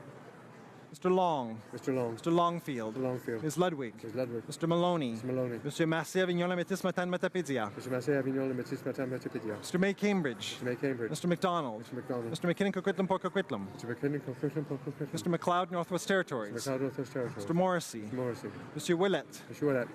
Mr. Long. Mr. Long. Mr. Longfield. Mr. Longfield. Ms. Ludwig. Ms. Ludwig. Mr. Maloney. Mr. Maloney. Monsieur Massé Avignon Métis Matan Matapédia. Mr. Massé Avignon Métis Matin Matapédia. Mr. May Cambridge. Mr. May Cambridge. Mr. McDonald. Mr. McDonald. Mr. McKinnon Coquitlam Port Coquitlam. Mr. McKinnon Coquitlam Port Coquitlam. Mr. McLeod Northwest Territories. Mr. McLeod Northwest Territories. Mr. Morrissey. Mr. Morrissey. Monsieur Willett. Mr. Willett.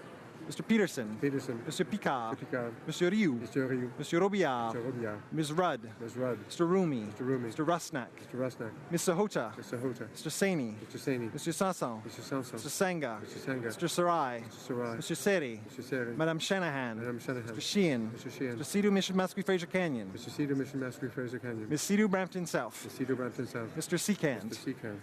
Mr. Peterson. Peterson. Mr. Picard. Mr. Picard. Monsieur Rioux. Mr. Rioux. Monsieur Robillard. Mr. Robillard. Ms. Rudd. Ms. Rudd. Mr. Rumi. Mr. Rumi. Mr. Rusnak. Mr. Rusnak. Ms. Sahota. Mr. Hota. Mr. Saini. Mr. Saini. Mr. Sanson. Mr. Sanson. Mr. Sanga. Mr. Sanga. Mr. Sarai. Mr. Sarai. Mr. Seri. Mr. Seri. Madame Shanahan. Madame Shanahan. Mr. Sheehan. Mr. Sheehan. Mr. Sidhu Mission Masque Fraser Canyon. Mr. Cedar Mission Mastery Fraser Canyon. Ms. Sidhu Brampton South. Mr. Cedar Brampton South. Mr. Seacand. Mr. Seacand.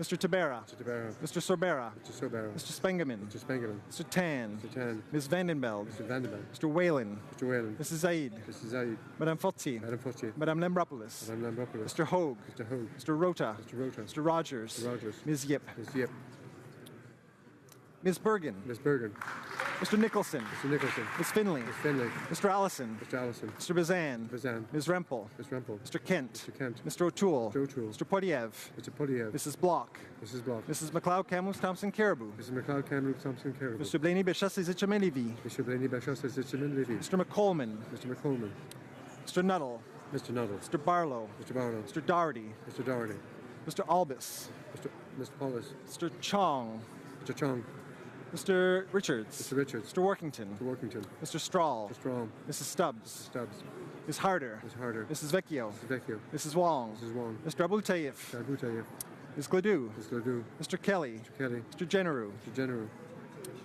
Mr. Tabera. Mr. Tabera. Mr. Sorbera. Mr. Sobera. Mr. Spengeman. Mr. Spengeman. Mr. Tan. Mr. Tan. Ms. Vandenbeld. Mr. Vanderbilt. Mr. Whalen. Mr. Whalen. Mrs. Zaid. Mrs. Zaid. Madame Fotzi. Madame Fortier. Madame Lambropoulos. Madame Lambropoulos. Mr. Hogue. Mr. Hogue. Mr. Rota. Mr. Rota. Mr. Rogers. Mr. Rogers. Ms. Yip. Ms. Yip. Ms. Bergen. Ms. Bergen. Mr. Nicholson. Mr. Nicholson. Ms. Finley. Ms. Finley. Mr. Allison. Mr. Allison. Mr. Bazan. Bazan. Ms. Rempel. Ms. Rempel. Mr. Kent. Mr. Kent. Mr. O'Toole. Mr. O'Toole. Mr. Podiev. Mr. Podiev. Mrs. Block. Mrs. Block. Mrs. McLeod Camus Thompson Caribou. Mrs. McLeod Cameron Thompson Caribou. Mr. Blaney Bishas Zichamen Levy. Mr. Blaney Bashas Zichaman Levy. Mr. McColeman. Mr. McColeman. Mr. Nuttall. Mr. Nuttall. Mr. Barlow. Mr. Barlow. Mr. Doherty. Mr. Doherty. Mr. Albus. Mr. Paulus. Mr. Chong. Mr. Chong. Mr. Richards. Mr. Richards. Mr. Workington. Mr. Workington. Mr. Strahl. Mr. Strong. Mrs. Stubbs. Stubbs. Ms. Harder. Ms. Harder. Mrs. Vecchio. Mrs. Vecchio. Mrs. Wong. Mrs. Wong. Mr. Abultayev. Mr. Abutayev. Ms. Gladue. Ms. Gladue. Mr. Kelly. Mr. Kelly. Mr. Generu. Mr. General.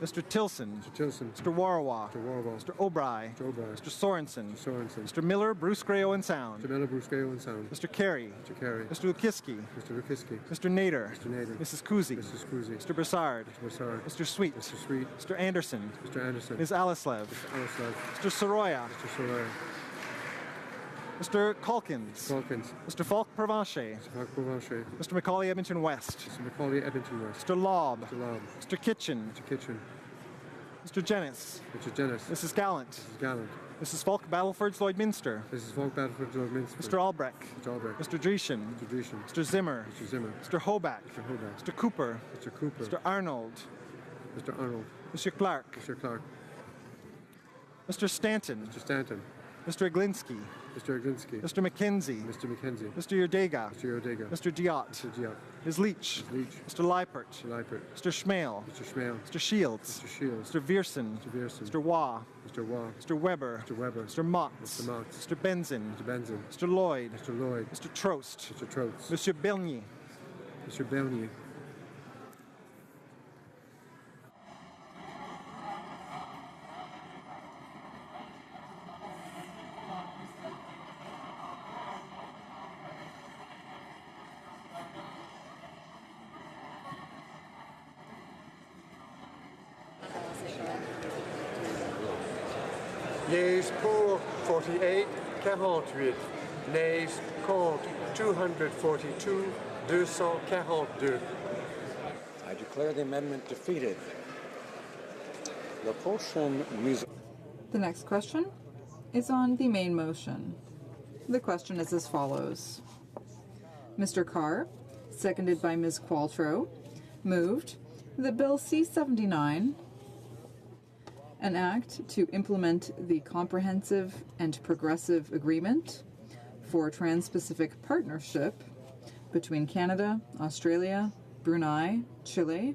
Mr. Tilson. Mr. Tilson. Mr. Warwa. Mr. Warwell. Mr. O'Bry. Mr. O'Brien. Mr. Sorensen. Mr. Sorensen. Mr. Miller, Bruce Gray Owen Sound. Mr. Miller, Bruce Gale and Sound. Mr. Carey. Mr. Carey. Mr. Lukiski. Mr. Lukiski. Mr. Nader. Mr. Nader. Mrs. Kuzi. Mrs. Kuzi. Mr. Broussard. Mr. Broussard. Mr. Sweet. Mr. Sweet. Mr. Anderson. Mr. Anderson. Ms. Alislev. Mr. Alislav. Mr. Soroya. Mr. Soroya. Mr. Calkins. Calkins. Mr. Falk Provencher. Mr. Mark Provencher. Mr. Macaulay Edmonton West. Mr. Macaulay Edmonton West. Mr. Lobb. Mr. Lobb. Mr. Kitchen. Mr. Kitchen. Mr. Jennings. Mr. Jennis. Mrs. Gallant. Mrs. Gallant. Mrs. Falk Battleford Lloydminster. Mrs. Falk Battleford Lloydminster. Mr. Albrecht. Mr. Albrecht. Mr. Dreeshen. Mr. Dreeshen. Mr. Zimmer. Mr. Zimmer. Mr. Hoback. Mr. Hoback. Mr. Cooper. Mr. Cooper. Mr. Arnold. Mr. Arnold. Mr. Clark. Mr. Clark. Mr. Stanton. Mr. Stanton. Mr. Iglinski. Mr. Oglinski. Mr. McKenzie. Mr. McKenzie. Mr. Yerdega. Mr. Yodega. Mr. Diot. Mr. Diop. Ms. Leach. Mr. Leach. Mr. Leipert. Mr. Leipert. Mr. Schmale. Mr. Schmale. Mr. Shields. Mr. Shields. Mr. Viersen. Mr. Viersen. Mr. Waugh. Mr. Waugh. Mr. Weber. Mr. Weber. Mr. Motz. Mr. Motz. Mr. Benzin. Mr. Benzin. Mr. Lloyd. Mr. Lloyd. Mr. Trost. Mr. Trots. Monsieur Bernier. Mr. Bernier. Yeas pour 48, 48. Nays contre 242, 242. I declare the amendment defeated. The prochaine mise. The next question is on the main motion. The question is as follows. Mr. Carr, seconded by Ms. Qualtrough, moved that Bill C-79, an act to implement the Comprehensive and Progressive Agreement for Trans-Pacific Partnership between Canada, Australia, Brunei, Chile,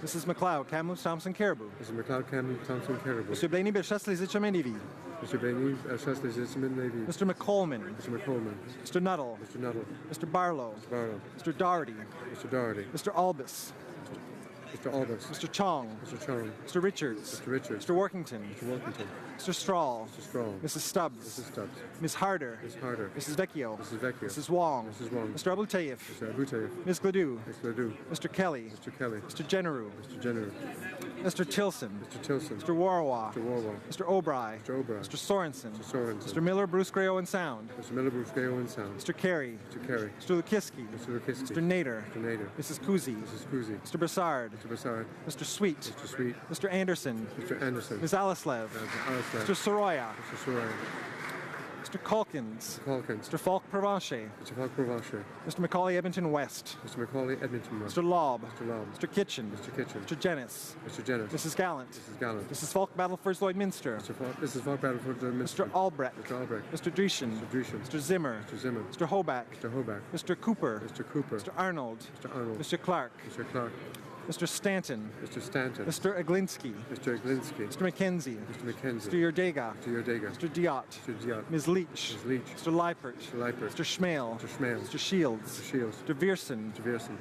Mrs. McLeod, Kamloops, Thompson, Caribou. Mr. McLeod, Kamloops, Thompson, Caribou. Monsieur Blaney, Bellechasse, Les Etchemins, Lévis. Mr. Blaney, Bellechasse, Les Etchemins, Lévis. Mr. McColman. Mr. McColman. Mr. Nuttall. Mr. Nuttall. Mr. Barlow. Mr. Barlow. Mr. Doherty. Mr. Doherty. Mr. Albus. Mr. Albus. Mr. Chong. Mr. Chong. Mr. Richards. Mr. Richards. Mr. Workington. Mr. Workington. Mr. Strahl. Mr. Strahl. Mrs. Stubbs. Mrs. Stubbs. Ms. Harder. Ms. Harder. Mrs. Vecchio. Mrs. Vecchio. Mrs. Wong. Mrs. Wong. Mr. Abultayev. Mr. Abutayev. Ms. Gladue. Ms. Ledoux. Mr. Kelly. Mr. Kelly. Mr. Generu. Mr. General. Mr. Tilson. Mr. Tilson. Mr. Warwa. Mr. Warwell. Mr. Obry. Mr. O'Brien. Mr. Sorensen. Mr. Sorensen. Mr. Miller, Bruce Gray, Owen Sound. Mr. Miller, Bruce Gay, Owen Sound. Mr. Carey. Mr. Carey. Mr. Lukiski. Mr. Lukiski. Mr. Nader. Mr. Nader. Mrs. Kuzi. Mrs. Kuzi. Mr. Broussard. Mr. Broussard. Mr. Sweet. Mr. Sweet. Mr. Anderson. Mr. Anderson. Ms. Alislev. Alislev. Mr. Soroya. Mr. Soraya. Mr. Calkins. Mr. Calkins. Mr. Falk Provencher. Mr. Falk Provencher. Mr. Macaulay Edmonton West. Mr. Macaulay Edmonton West. Mr. Lobb. Mr. Lobb. Mr. Kitchen. Mr. Kitchen. Mr. Jennis. Mr. Jennis. Mrs. Gallant. Mrs. Gallant. Mrs. Falk Battleford Lloydminster. Mrs. Falk Battleford Lloydminster. Mr. Albrecht. Mr. Albrecht. Mr. Dreeshen. Mr. Dreeshen. Mr. Zimmer. Mr. Zimmer. Mr. Hoback. Mr. Hoback. Mr. Cooper. Mr. Cooper. Mr. Arnold. Mr. Arnold. Mr. Clark. Mr. Clark. Mr. Stanton. Mr. Stanton. Mr. Aglinski. Mr. Aglinski. Mr. McKenzie. Mr. McKenzie. Mr. Yordega. Mr. Yordega. Mr. Diot. Mr. Diot. Ms. Leach. Ms. Leach. Mr. Leipert. Mr. Leipert. Mr. Schmale. Mr. Schmale. Mr. Shields. Mr. Shields. Mr. Viersen. Mr. Viersen.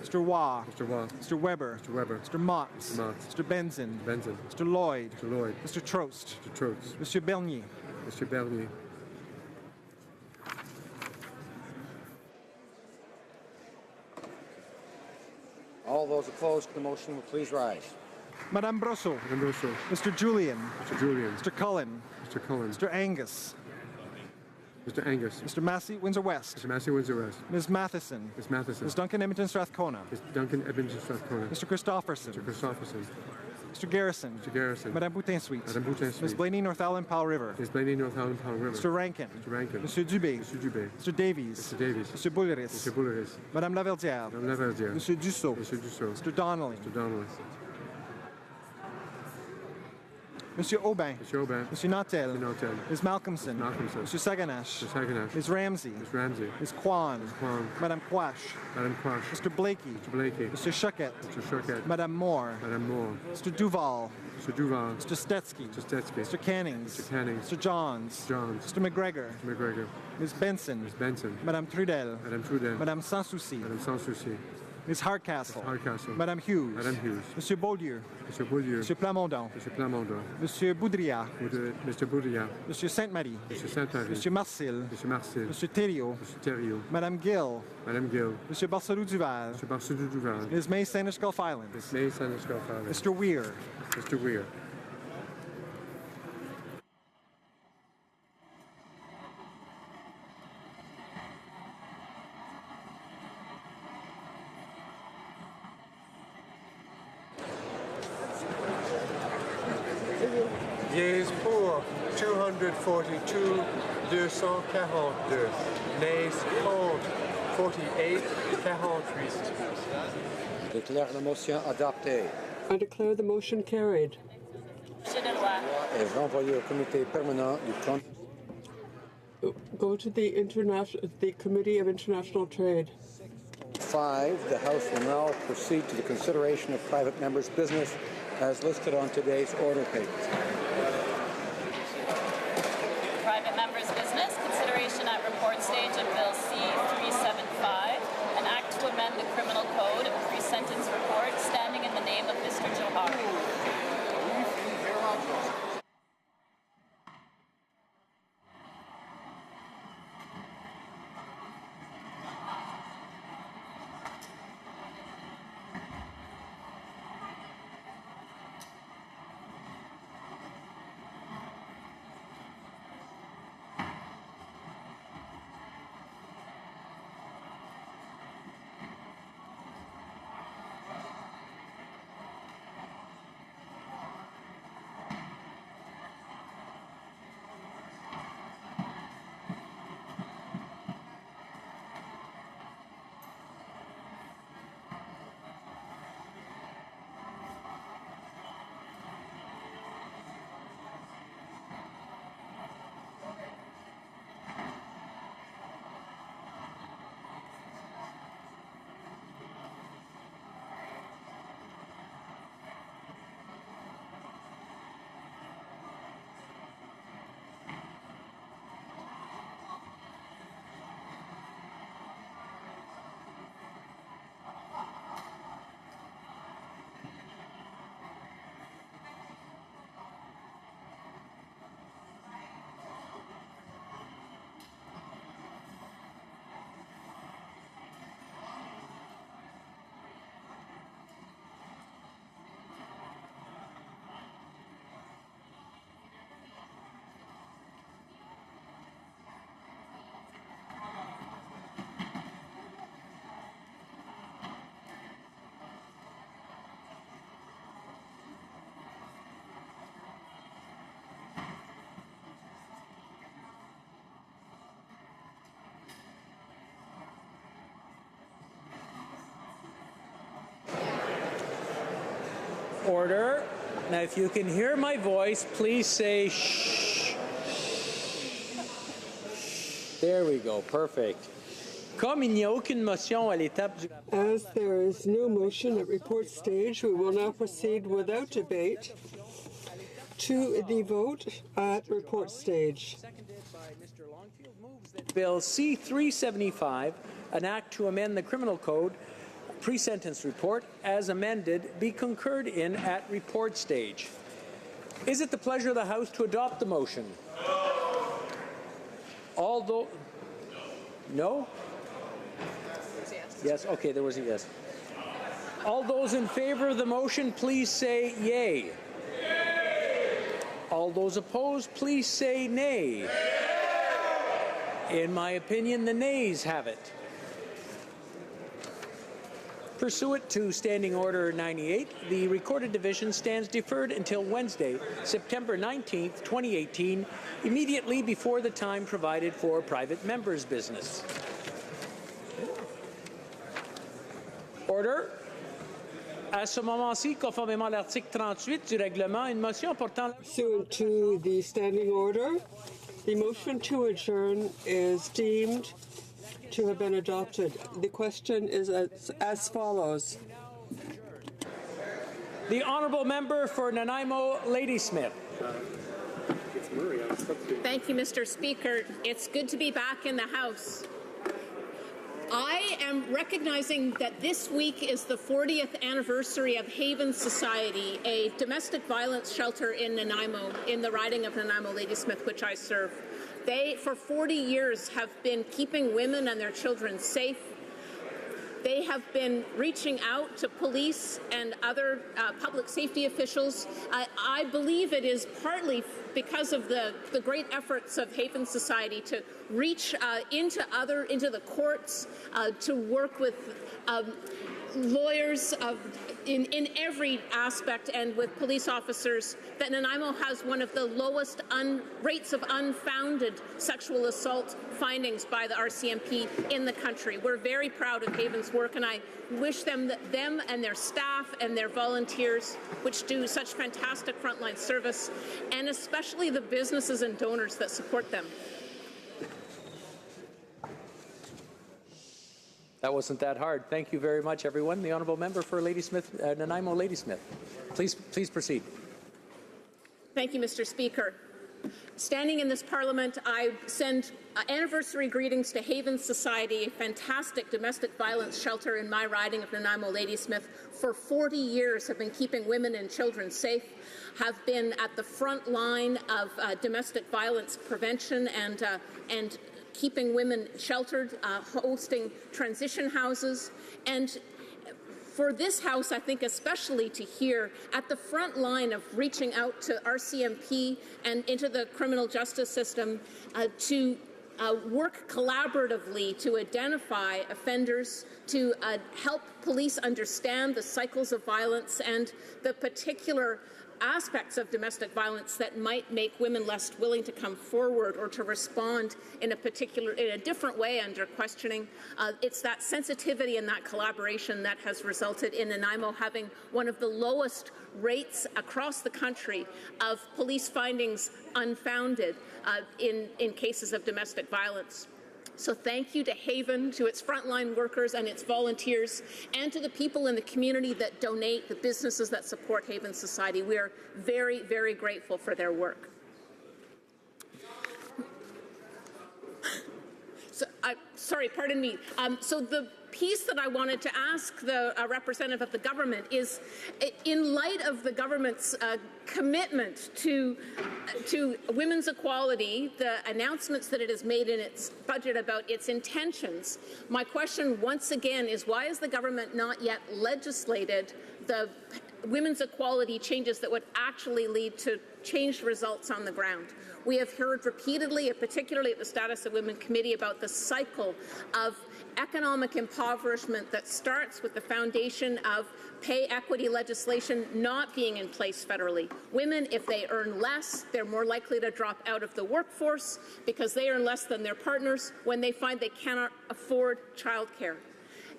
Mr. Waugh. Mr. Waugh. Mr. Weber. Mr. Weber. Mr. Motts. Mr. Motts. Mr. Benzin. Benson. Mr. Lloyd. Mr. Lloyd. Mr. Trost. Mr. Trost. Monsieur Bernier. Mr. Bernier. All those opposed to the motion will please rise. Madame Brosseau. Madame Brosseau. Mr. Julian. Mr. Julian. Mr. Cullen. Mr. Cullen. Mr. Angus. Mr. Angus. Mr. Massey, Windsor West. Mr. Massey, Windsor West. Ms. Matheson. Ms. Matheson. Ms. Duncan, Edmonton, Strathcona. Ms. Duncan, Edmonton, Strathcona. Mr. Christopherson. Mr. Christopherson. Mr. Garrison. Mr. Garrison. Madame Boutin-Suite. Madame Boutin-Suite. Ms. Blaney, North Island, Powell River. Ms. Blaney, North Island, Powell River. Mr. Rankin. Mr. Rankin. Monsieur Dubé. Mr. Dubé. Mr. Davies. Mr. Davies. Mr. Bulleris. Mr. Bulleris. Madame Laverdière. Madame Laverdière. Monsieur Dussault. Mr. Dussault. Mr. Donnelly. Mr. Donnelly. Monsieur Aubin. Mr. Aubin. Monsieur Nautel. Mr. Nautel. Ms. Malcolmson. Malcolmson. Monsieur Saganash. Mr. Saganash. Ms. Ramsey. Ms. Ramsey. Ms. Kwan. Ms. Kwan. Madame Quash. Madame Quash. Mr. Blakey. Mr. Blakey. Monsieur Choquette. Mr. Choquette. Madame Moore. Madame Moore. Mr. Duval. Mr. Duval. Mr. Stetsky. Mr. Stetsky. Mr. Cannings. Mr. Cannings. Mr. Johns. Johns. Mr. McGregor. Mr. McGregor. Ms. Benson. Ms. Benson. Madame Trudel. Madame Trudel. Madame Sans Souci. Madame Sans Souci. Ms. Hardcastle. Ms. Hardcastle. Madame Hughes. Madame Hughes. Monsieur Beaulieu. Monsieur Beaulieu. Monsieur Plamondon. Monsieur Plamondon. Monsieur Boudria. Mr. Boudria. Monsieur Sainte-Marie. Monsieur Saint-Marie. Monsieur Marcil. Monsieur Marcel. Monsieur Thériault. Monsieur Thériault. Madame Gill. Madame Gill. Monsieur Barcelou Duval. Monsieur Barcelou Duval. Ms. May Sanders Gulf Islands. Ms. May Sanders Gulf Islands. Mr. Weir. Mr. Weir. Yeas pour 242, 242. Nays contre 48, 48. Je déclare la motion adoptée. I declare the motion carried. Est renvoyée au comité permanent du compte. Go to the Committee of International Trade. 5, the House will now proceed to the consideration of private members' business as listed on today's order papers. Private members' business, consideration at report stage of Bill C-375, an act to amend the criminal code, pre-sentence report, standing in the name of Mr. Johari. Order. Now, if you can hear my voice, please say shh. There we go. Perfect. Comme il n'y a aucune motion à l'étape du rapport. As there is no motion at report stage, we will now proceed without debate to the vote at report stage. Bill C-375, an act to amend the criminal code pre-sentence report as amended, be concurred in at report stage. Is it the pleasure of the House to adopt the motion? Although, no? Yes, okay, there was a yes. All those in favor of the motion, please say yay. All those opposed, please say nay. In my opinion, the nays have it. Pursuant to Standing Order 98, the Recorded Division stands deferred until Wednesday, September 19th, 2018, immediately before the time provided for private members' business. Order. À ce moment-ci, conformément à l'article 38 du règlement, une motion portant... Pursuant to the standing order, the motion to adjourn is deemed to have been adopted. The question is as follows. The honourable member for Nanaimo, Ladysmith. Thank you, Mr. Speaker. It's good to be back in the House. I am recognizing that this week is the 40th anniversary of Haven Society, a domestic violence shelter in Nanaimo, in the riding of Nanaimo Ladysmith, which I serve. They, for 40 years, have been keeping women and their children safe. They have been reaching out to police and other public safety officials. I believe it is partly because of the great efforts of Haven Society to reach into the courts, to work with lawyers in every aspect and with police officers, that Nanaimo has one of the lowest rates of unfounded sexual assault findings by the RCMP in the country. We're very proud of Haven's work, and I wish them and their staff and their volunteers, which do such fantastic frontline service, and especially the businesses and donors that support them. That wasn't that hard. Thank you very much, everyone. The honourable member for Ladysmith, Nanaimo Ladysmith. Please proceed. Thank you, Mr. Speaker. Standing in this Parliament, I send anniversary greetings to Haven Society, a fantastic domestic violence shelter in my riding of Nanaimo Ladysmith. For 40 years have been keeping women and children safe, have been at the front line of domestic violence prevention and keeping women sheltered, hosting transition houses, and for this House, I think especially to hear at the front line of reaching out to RCMP and into the criminal justice system to work collaboratively to identify offenders, to help police understand the cycles of violence and the particular aspects of domestic violence that might make women less willing to come forward or to respond in a different way under questioning. It's that sensitivity and that collaboration that has resulted in Nanaimo having one of the lowest rates across the country of police findings unfounded in cases of domestic violence. So thank you to Haven, to its frontline workers and its volunteers, and to the people in the community that donate, the businesses that support Haven Society. We are very, very grateful for their work. Sorry, pardon me. So the piece that I wanted to ask the representative of the government is, in light of the government's commitment to women's equality, the announcements that it has made in its budget about its intentions, my question once again is, why has the government not yet legislated the women's equality changes that would actually lead to changed results on the ground? We have heard repeatedly, particularly at the Status of Women Committee, about the cycle of economic impoverishment that starts with the foundation of pay equity legislation not being in place federally. Women, if they earn less, they're more likely to drop out of the workforce because they earn less than their partners when they find they cannot afford childcare.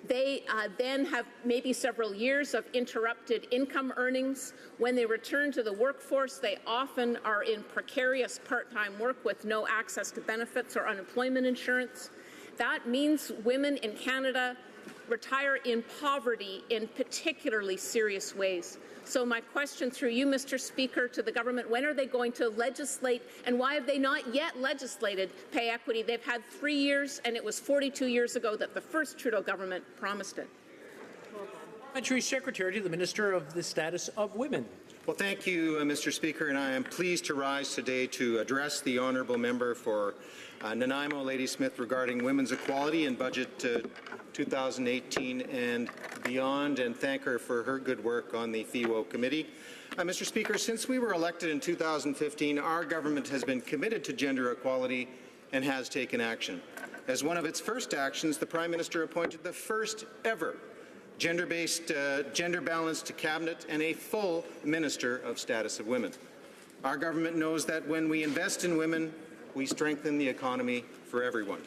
They then have maybe several years of interrupted income earnings. When they return to the workforce, they often are in precarious part-time work with no access to benefits or unemployment insurance. That means women in Canada retire in poverty in particularly serious ways. So my question through you, Mr. Speaker, to the government, when are they going to legislate, and why have they not yet legislated pay equity? They've had 3 years, and it was 42 years ago that the first Trudeau government promised it. Parliamentary Secretary to the Minister of the Status of Women. Well, thank you, Mr. Speaker, and I am pleased to rise today to address the honourable member for Nanaimo, Lady Smith, regarding women's equality in Budget 2018 and beyond, and thank her for her good work on the HoC Committee. Mr. Speaker, since we were elected in 2015, our government has been committed to gender equality and has taken action. As one of its first actions, the Prime Minister appointed the first ever gender-balanced cabinet and a full Minister of Status of Women. Our government knows that when we invest in women, we strengthen the economy for everyone.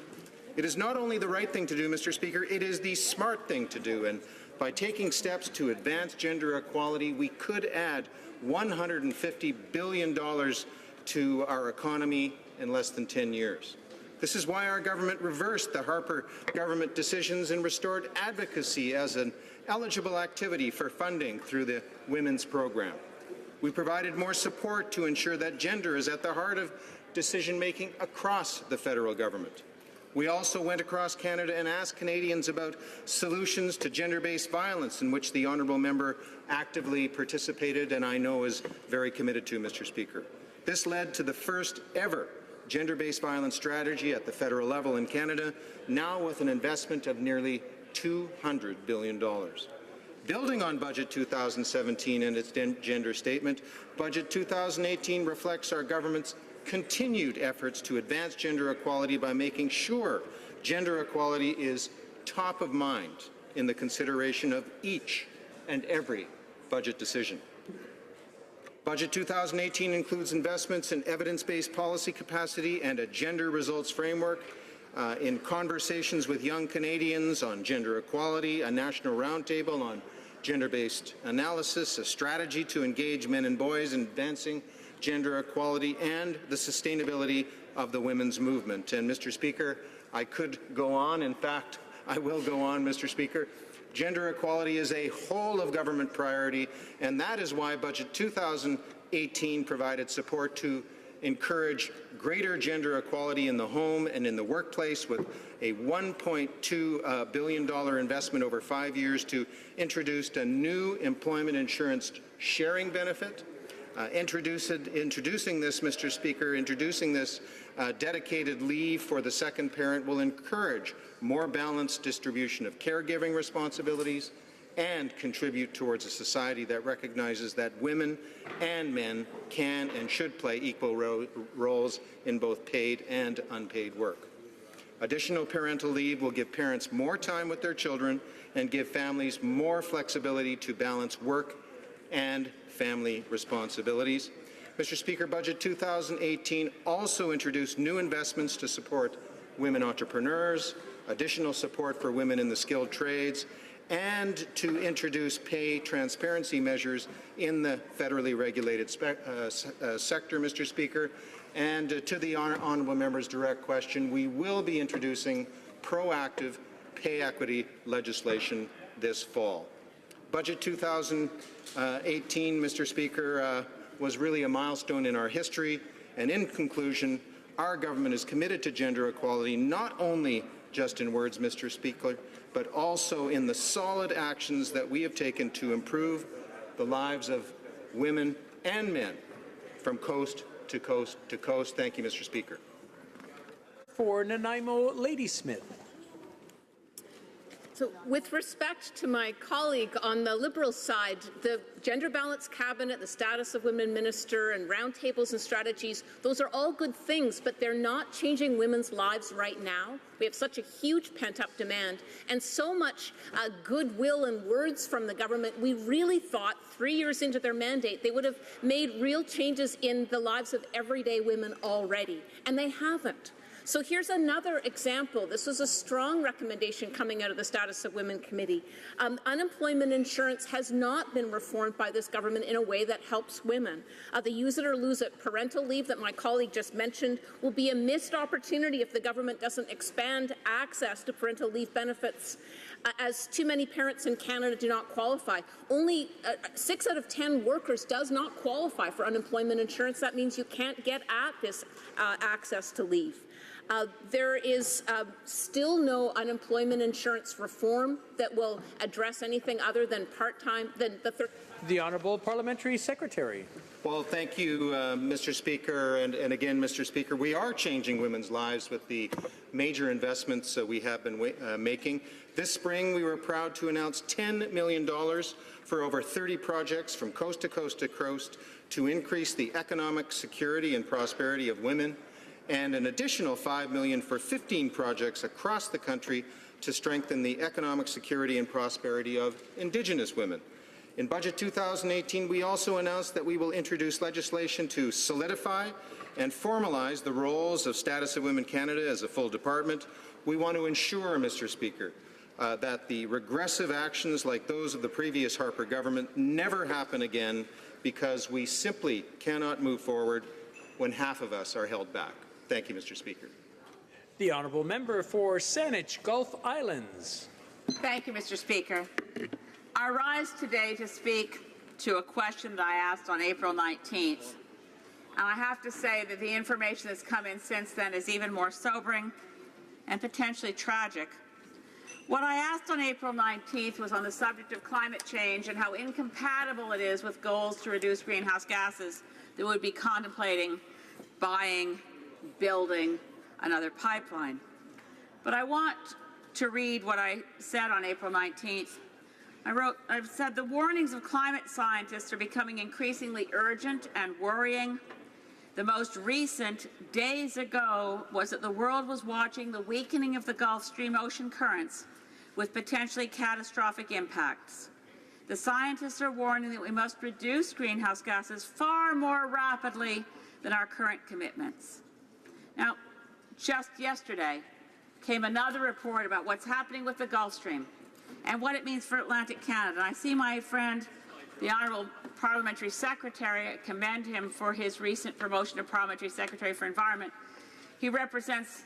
It is not only the right thing to do, Mr. Speaker, it is the smart thing to do, and by taking steps to advance gender equality, we could add $150 billion to our economy in less than 10 years. This is why our government reversed the Harper government decisions and restored advocacy as an eligible activity for funding through the Women's Program. We provided more support to ensure that gender is at the heart of decision-making across the federal government. We also went across Canada and asked Canadians about solutions to gender-based violence, in which the honourable member actively participated and I know is very committed to, Mr. Speaker. This led to the first ever gender-based violence strategy at the federal level in Canada, now with an investment of nearly $200 billion. Building on Budget 2017 and its gender statement, Budget 2018 reflects our government's continued efforts to advance gender equality by making sure gender equality is top of mind in the consideration of each and every budget decision. Budget 2018 includes investments in evidence-based policy capacity and a gender results framework, in conversations with young Canadians on gender equality, a national roundtable on gender-based analysis, a strategy to engage men and boys in advancing gender equality, and the sustainability of the women's movement. And, Mr. Speaker, I could go on. In fact, I will go on, Mr. Speaker. Gender equality is a whole-of-government priority, and that is why Budget 2018 provided support to encourage greater gender equality in the home and in the workplace, with a $1.2 billion investment over 5 years to introduce a new employment insurance sharing benefit. Introducing this, Mr. Speaker, dedicated leave for the second parent will encourage more balanced distribution of caregiving responsibilities and contribute towards a society that recognizes that women and men can and should play equal roles in both paid and unpaid work. Additional parental leave will give parents more time with their children and give families more flexibility to balance work and family responsibilities. Mr. Speaker, Budget 2018 also introduced new investments to support women entrepreneurs, additional support for women in the skilled trades, and to introduce pay transparency measures in the federally regulated sector, Mr. Speaker. And to the honourable member's direct question, we will be introducing proactive pay equity legislation this fall. Budget 2018, Mr. Speaker, was really a milestone in our history, and in conclusion, our government is committed to gender equality, not only just in words, Mr. Speaker, but also in the solid actions that we have taken to improve the lives of women and men from coast to coast to coast. Thank you, Mr. Speaker. For Nanaimo, Lady Smith. So with respect to my colleague on the Liberal side, the Gender Balance Cabinet, the Status of Women Minister, and roundtables and strategies, those are all good things, but they're not changing women's lives right now. We have such a huge pent-up demand and so much goodwill and words from the government. We really thought 3 years into their mandate they would have made real changes in the lives of everyday women already, and they haven't. So here's another example. This was a strong recommendation coming out of the Status of Women Committee. Unemployment insurance has not been reformed by this government in a way that helps women. The use it or lose it parental leave that my colleague just mentioned will be a missed opportunity if the government doesn't expand access to parental leave benefits, as too many parents in Canada do not qualify. Only 6 out of 10 workers does not qualify for unemployment insurance. That means you can't get at this access to leave. There is still no unemployment insurance reform that will address anything other than part-time, than the Honourable Parliamentary Secretary. Well, thank you, Mr. Speaker. And again, Mr. Speaker, we are changing women's lives with the major investments we have been making. This spring, we were proud to announce $10 million for over 30 projects from coast to coast to coast to increase the economic security and prosperity of women, and an additional $5 million for 15 projects across the country to strengthen the economic security and prosperity of Indigenous women. In Budget 2018, we also announced that we will introduce legislation to solidify and formalize the roles of Status of Women Canada as a full department. We want to ensure, Mr. Speaker, that the regressive actions like those of the previous Harper government never happen again, because we simply cannot move forward when half of us are held back. Thank you, Mr. Speaker. The Honourable Member for Saanich Gulf Islands. Thank you, Mr. Speaker. I rise today to speak to a question that I asked on April 19th. And I have to say that the information that's come in since then is even more sobering and potentially tragic. What I asked on April 19th was on the subject of climate change and how incompatible it is with goals to reduce greenhouse gases that would be contemplating buying, building another pipeline. But I want to read what I said on April 19th. I've said the warnings of climate scientists are becoming increasingly urgent and worrying. The most recent, days ago, was that the world was watching the weakening of the Gulf Stream ocean currents with potentially catastrophic impacts. The scientists are warning that we must reduce greenhouse gases far more rapidly than our current commitments. Now, just yesterday came another report about what's happening with the Gulf Stream and what it means for Atlantic Canada. And I see my friend, the Honourable Parliamentary Secretary, I commend him for his recent promotion to Parliamentary Secretary for Environment. He represents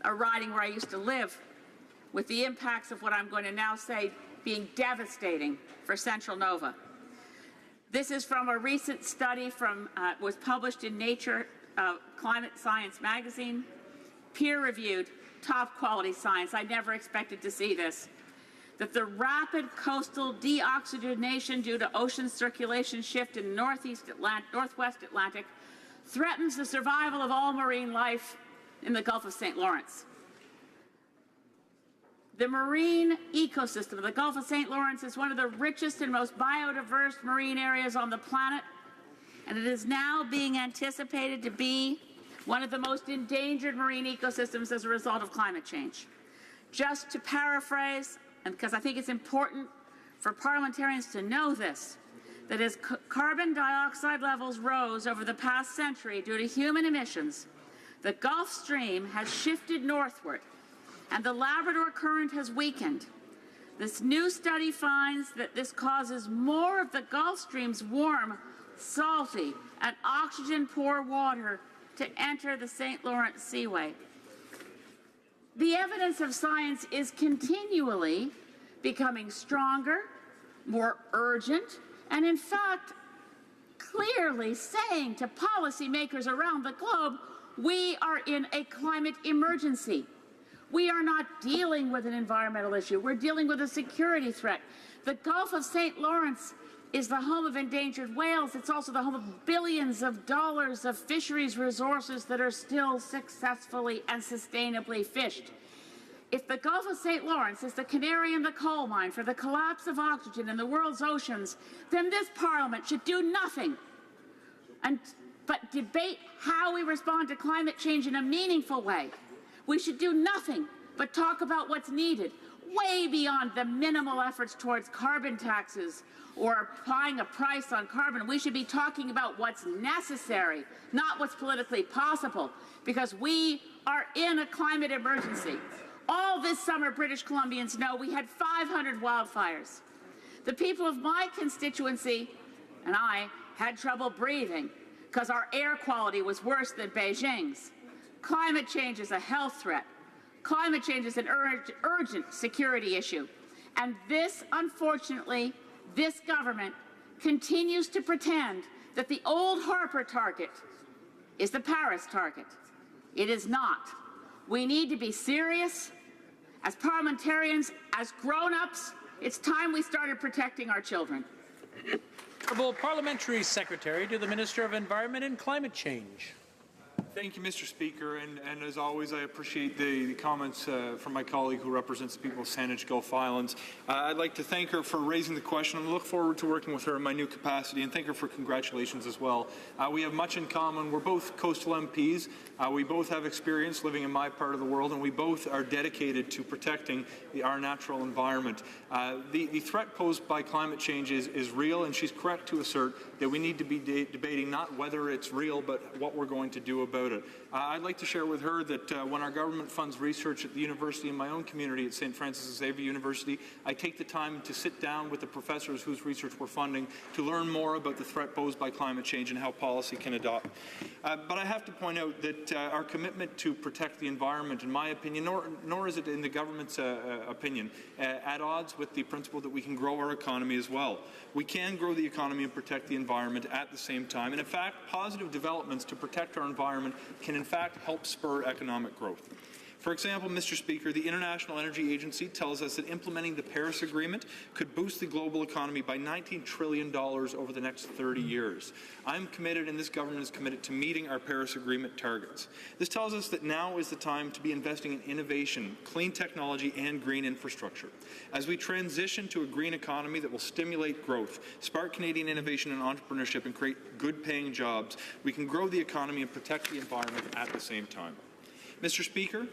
a riding where I used to live, with the impacts of what I'm going to now say being devastating for Central Nova. This is from a recent study from was published in Nature Climate Science magazine, peer-reviewed, top-quality science. I never expected to see this. That the rapid coastal deoxygenation due to ocean circulation shift in the northwest Atlantic threatens the survival of all marine life in the Gulf of St. Lawrence. The marine ecosystem of the Gulf of St. Lawrence is one of the richest and most biodiverse marine areas on the planet, and it is now being anticipated to be one of the most endangered marine ecosystems as a result of climate change. Just to paraphrase, and because I think it's important for parliamentarians to know this, that as carbon dioxide levels rose over the past century due to human emissions, the Gulf Stream has shifted northward, and the Labrador Current has weakened. This new study finds that this causes more of the Gulf Stream's warm, salty, and oxygen-poor water to enter the St. Lawrence Seaway. The evidence of science is continually becoming stronger, more urgent, and in fact, clearly saying to policymakers around the globe, we are in a climate emergency. We are not dealing with an environmental issue. We're dealing with a security threat. The Gulf of St. Lawrence is the home of endangered whales. It's also the home of billions of dollars of fisheries resources that are still successfully and sustainably fished. If the Gulf of St. Lawrence is the canary in the coal mine for the collapse of oxygen in the world's oceans, then this Parliament should do nothing but debate how we respond to climate change in a meaningful way. We should do nothing but talk about what's needed. way beyond the minimal efforts towards carbon taxes or applying a price on carbon. We should be talking about what's necessary, not what's politically possible, because we are in a climate emergency. All this summer, British Columbians know we had 500 wildfires. The people of my constituency and I had trouble breathing because our air quality was worse than Beijing's. Climate change is a health threat. Climate change is an urgent security issue. And this, unfortunately, this government continues to pretend that the old Harper target is the Paris target. It is not. We need to be serious. As parliamentarians, as grown-ups, it's time we started protecting our children. Honourable Parliamentary Secretary to the Minister of Environment and Climate Change. Thank you, Mr. Speaker, and as always, I appreciate the comments from my colleague who represents the people of Saanich Gulf Islands. I'd like to thank her for raising the question and look forward to working with her in my new capacity, and thank her for congratulations as well. We have much in common. We're both coastal MPs. We both have experience living in my part of the world, and we both are dedicated to protecting our natural environment. The threat posed by climate change is real, and she's correct to assert that we need to be debating not whether it's real, but what we're going to do about it. I'd like to share with her that when our government funds research at the university in my own community at St. Francis Xavier University, I take the time to sit down with the professors whose research we're funding to learn more about the threat posed by climate change and how policy can adopt. But I have to point out that our commitment to protect the environment, in my opinion, nor is it in the government's opinion, at odds with the principle that we can grow our economy as well. We can grow the economy and protect the environment at the same time. And in fact, positive developments to protect our environment can in fact help spur economic growth. For example, Mr. Speaker, the International Energy Agency tells us that implementing the Paris Agreement could boost the global economy by $19 trillion over the next 30 years. I'm committed, and this government is committed, to meeting our Paris Agreement targets. This tells us that now is the time to be investing in innovation, clean technology, and green infrastructure. As we transition to a green economy that will stimulate growth, spark Canadian innovation and entrepreneurship, and create good-paying jobs, we can grow the economy and protect the environment at the same time. Mr. Speaker,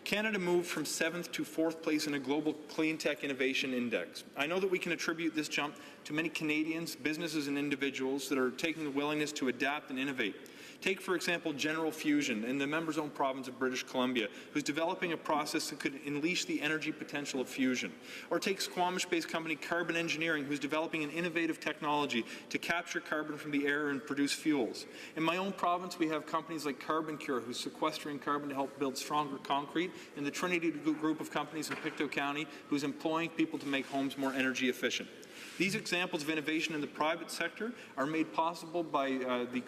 Canada moved from 7th to 4th place in a global clean tech innovation index. I know that we can attribute this jump to many Canadians, businesses and individuals that are taking the willingness to adapt and innovate. Take, for example, General Fusion in the member's own province of British Columbia, who's developing a process that could unleash the energy potential of fusion. Or take Squamish-based company Carbon Engineering, who's developing an innovative technology to capture carbon from the air and produce fuels. In my own province, we have companies like Carbon Cure, who's sequestering carbon to help build stronger concrete, and the Trinity Group of companies in Pictou County, who's employing people to make homes more energy efficient. These examples of innovation in the private sector are made possible by the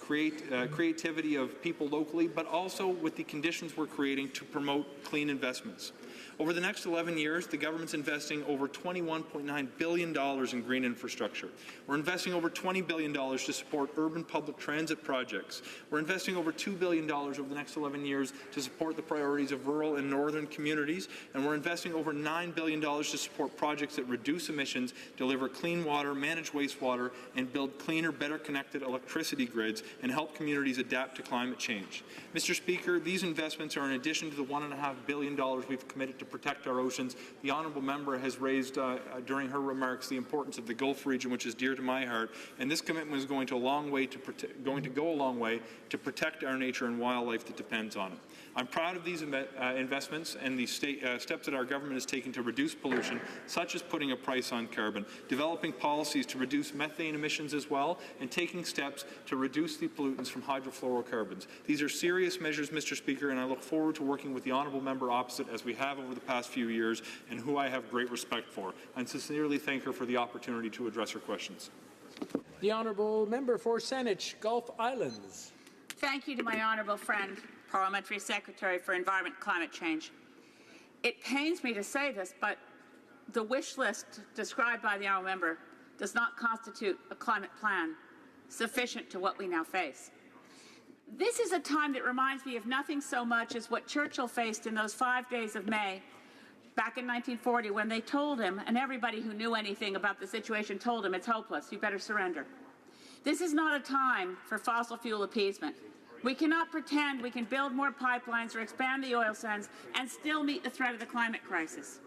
creativity of people locally, but also with the conditions we're creating to promote clean investments. Over the next 11 years, the government's investing over $21.9 billion in green infrastructure. We're investing over $20 billion to support urban public transit projects. We're investing over $2 billion over the next 11 years to support the priorities of rural and northern communities. And we're investing over $9 billion to support projects that reduce emissions, deliver clean water, manage wastewater, and build cleaner, better connected electricity grids and help communities adapt to climate change. Mr. Speaker, these investments are in addition to the $1.5 billion we've committed to protect our oceans. The honourable member has raised during her remarks the importance of the Gulf region, which is dear to my heart, and this commitment is going to go a long way to protect our nature and wildlife that depends on it. I'm proud of these investments and the steps that our government is taking to reduce pollution, such as putting a price on carbon, developing policies to reduce methane emissions as well, and taking steps to reduce the pollutants from hydrofluorocarbons. These are serious measures, Mr. Speaker, and I look forward to working with the honourable member opposite as we have over the past few years, and who I have great respect for. I sincerely thank her for the opportunity to address her questions. The honourable member for Saanich Gulf Islands. Thank you to my honourable friend, Parliamentary Secretary for Environment and Climate Change. It pains me to say this, but the wish list described by the honourable member does not constitute a climate plan sufficient to what we now face. This is a time that reminds me of nothing so much as what Churchill faced in those 5 days of May back in 1940 when they told him, and everybody who knew anything about the situation told him, it's hopeless, you better surrender. This is not a time for fossil fuel appeasement. We cannot pretend we can build more pipelines or expand the oil sands and still meet the threat of the climate crisis.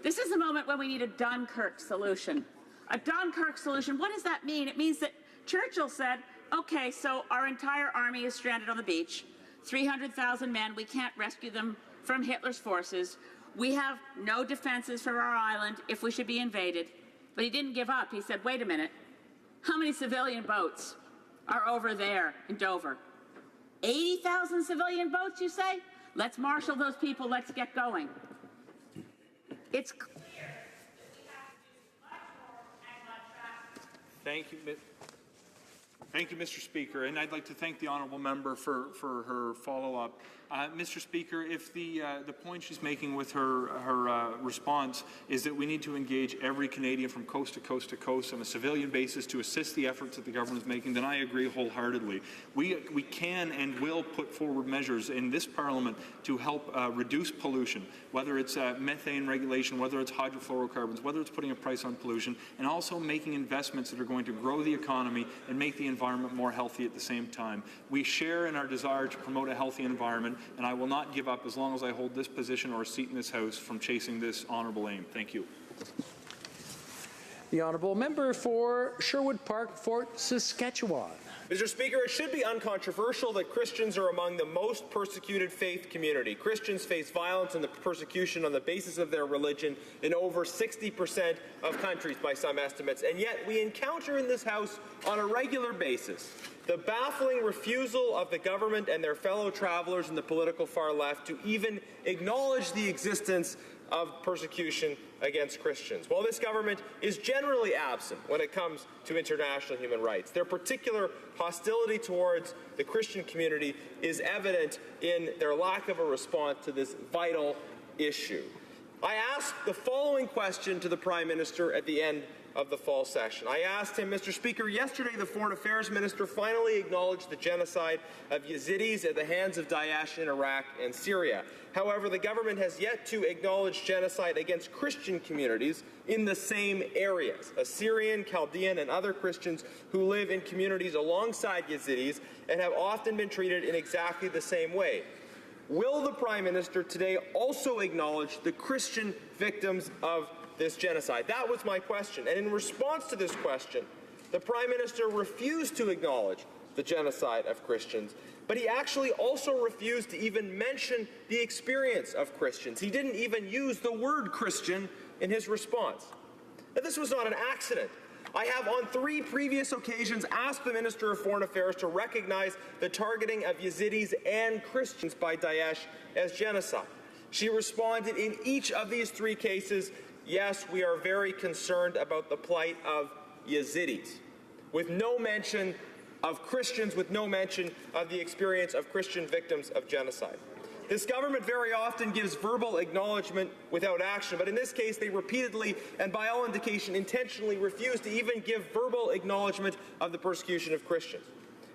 This is the moment when we need a Dunkirk solution. A Dunkirk solution, what does that mean? It means that Churchill said, okay, so our entire army is stranded on the beach, 300,000 men, we can't rescue them from Hitler's forces. We have no defenses for our island if we should be invaded. But he didn't give up. He said, wait a minute, how many civilian boats are over there in Dover? 80,000 civilian boats, you say? Let's marshal those people, let's get going. It's clear that we have to do much more and much faster. Thank you, Mr. Speaker, and I'd like to thank the honourable member for her follow-up. Mr. Speaker, if the point she's making with her response is that we need to engage every Canadian from coast to coast to coast on a civilian basis to assist the efforts that the government is making, then I agree wholeheartedly. We can and will put forward measures in this Parliament to help reduce pollution, whether it's methane regulation, whether it's hydrofluorocarbons, whether it's putting a price on pollution, and also making investments that are going to grow the economy and make the environment more healthy at the same time. We share in our desire to promote a healthy environment, and I will not give up as long as I hold this position or a seat in this House from chasing this honourable aim. Thank you. The honourable member for Sherwood Park, Fort Saskatchewan. Mr. Speaker, it should be uncontroversial that Christians are among the most persecuted faith community. Christians face violence and persecution on the basis of their religion in over 60% of countries by some estimates, and yet we encounter in this House on a regular basis the baffling refusal of the government and their fellow travelers in the political far left to even acknowledge the existence of persecution against Christians. While this government is generally absent when it comes to international human rights, their particular hostility towards the Christian community is evident in their lack of a response to this vital issue. I asked the following question to the Prime Minister at the end of the fall session. I asked him, Mr. Speaker, yesterday the Foreign Affairs Minister finally acknowledged the genocide of Yazidis at the hands of Daesh in Iraq and Syria. However, the government has yet to acknowledge genocide against Christian communities in the same areas, Assyrian, Chaldean, and other Christians who live in communities alongside Yazidis and have often been treated in exactly the same way. Will the Prime Minister today also acknowledge the Christian victims of this genocide? That was my question. And in response to this question, the Prime Minister refused to acknowledge the genocide of Christians, but he actually also refused to even mention the experience of Christians. He didn't even use the word Christian in his response. Now, this was not an accident. I have on 3 previous occasions asked the Minister of Foreign Affairs to recognize the targeting of Yazidis and Christians by Daesh as genocide. She responded in each of these 3 cases, yes, we are very concerned about the plight of Yazidis, with no mention of Christians, with no mention of the experience of Christian victims of genocide. This government very often gives verbal acknowledgement without action, but in this case they repeatedly and by all indication intentionally refuse to even give verbal acknowledgement of the persecution of Christians.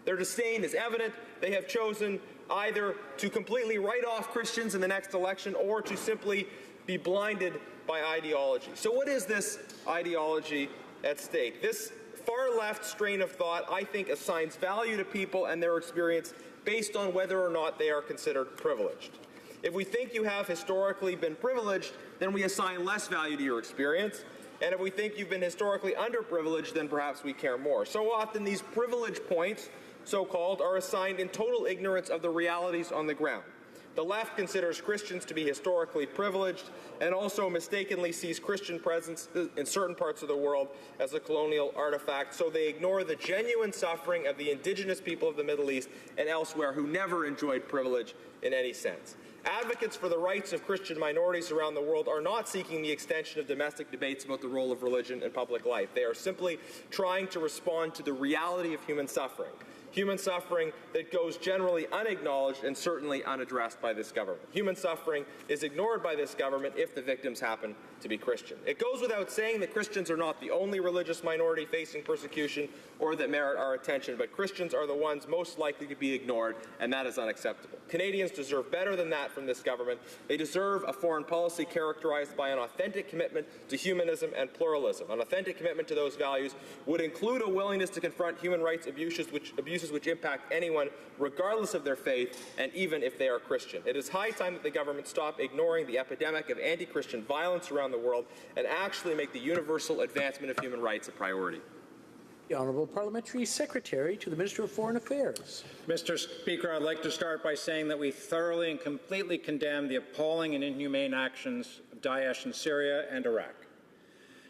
Their disdain is evident. They have chosen either to completely write off Christians in the next election or to simply be blinded by ideology. So what is this ideology at stake? This far-left strain of thought, I think, assigns value to people and their experience based on whether or not they are considered privileged. If we think you have historically been privileged, then we assign less value to your experience. And if we think you've been historically underprivileged, then perhaps we care more. So often these privilege points, so-called, are assigned in total ignorance of the realities on the ground. The left considers Christians to be historically privileged and also mistakenly sees Christian presence in certain parts of the world as a colonial artifact, so they ignore the genuine suffering of the indigenous people of the Middle East and elsewhere who never enjoyed privilege in any sense. Advocates for the rights of Christian minorities around the world are not seeking the extension of domestic debates about the role of religion in public life. They are simply trying to respond to the reality of human suffering that goes generally unacknowledged and certainly unaddressed by this government. Human suffering is ignored by this government if the victims happen to be Christian. It goes without saying that Christians are not the only religious minority facing persecution or that merit our attention, but Christians are the ones most likely to be ignored, and that is unacceptable. Canadians deserve better than that from this government. They deserve a foreign policy characterized by an authentic commitment to humanism and pluralism. An authentic commitment to those values would include a willingness to confront human rights abuses which abuses which impact anyone, regardless of their faith, and even if they are Christian. It is high time that the government stop ignoring the epidemic of anti-Christian violence around the world and actually make the universal advancement of human rights a priority. The Honourable Parliamentary Secretary to the Minister of Foreign Affairs. Mr. Speaker, I'd like to start by saying that we thoroughly and completely condemn the appalling and inhumane actions of Daesh in Syria and Iraq.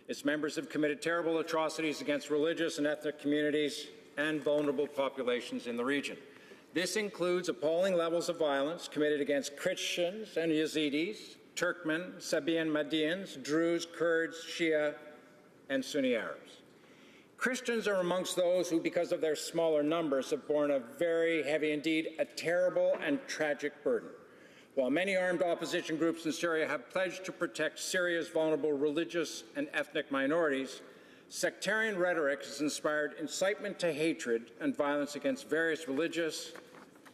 Its members have committed terrible atrocities against religious and ethnic communities and vulnerable populations in the region. This includes appalling levels of violence committed against Christians and Yazidis, Turkmen, Sabian Madians, Druze, Kurds, Shia, and Sunni Arabs. Christians are amongst those who, because of their smaller numbers, have borne a very heavy, indeed a terrible and tragic burden. While many armed opposition groups in Syria have pledged to protect Syria's vulnerable religious and ethnic minorities, sectarian rhetoric has inspired incitement to hatred and violence against various religious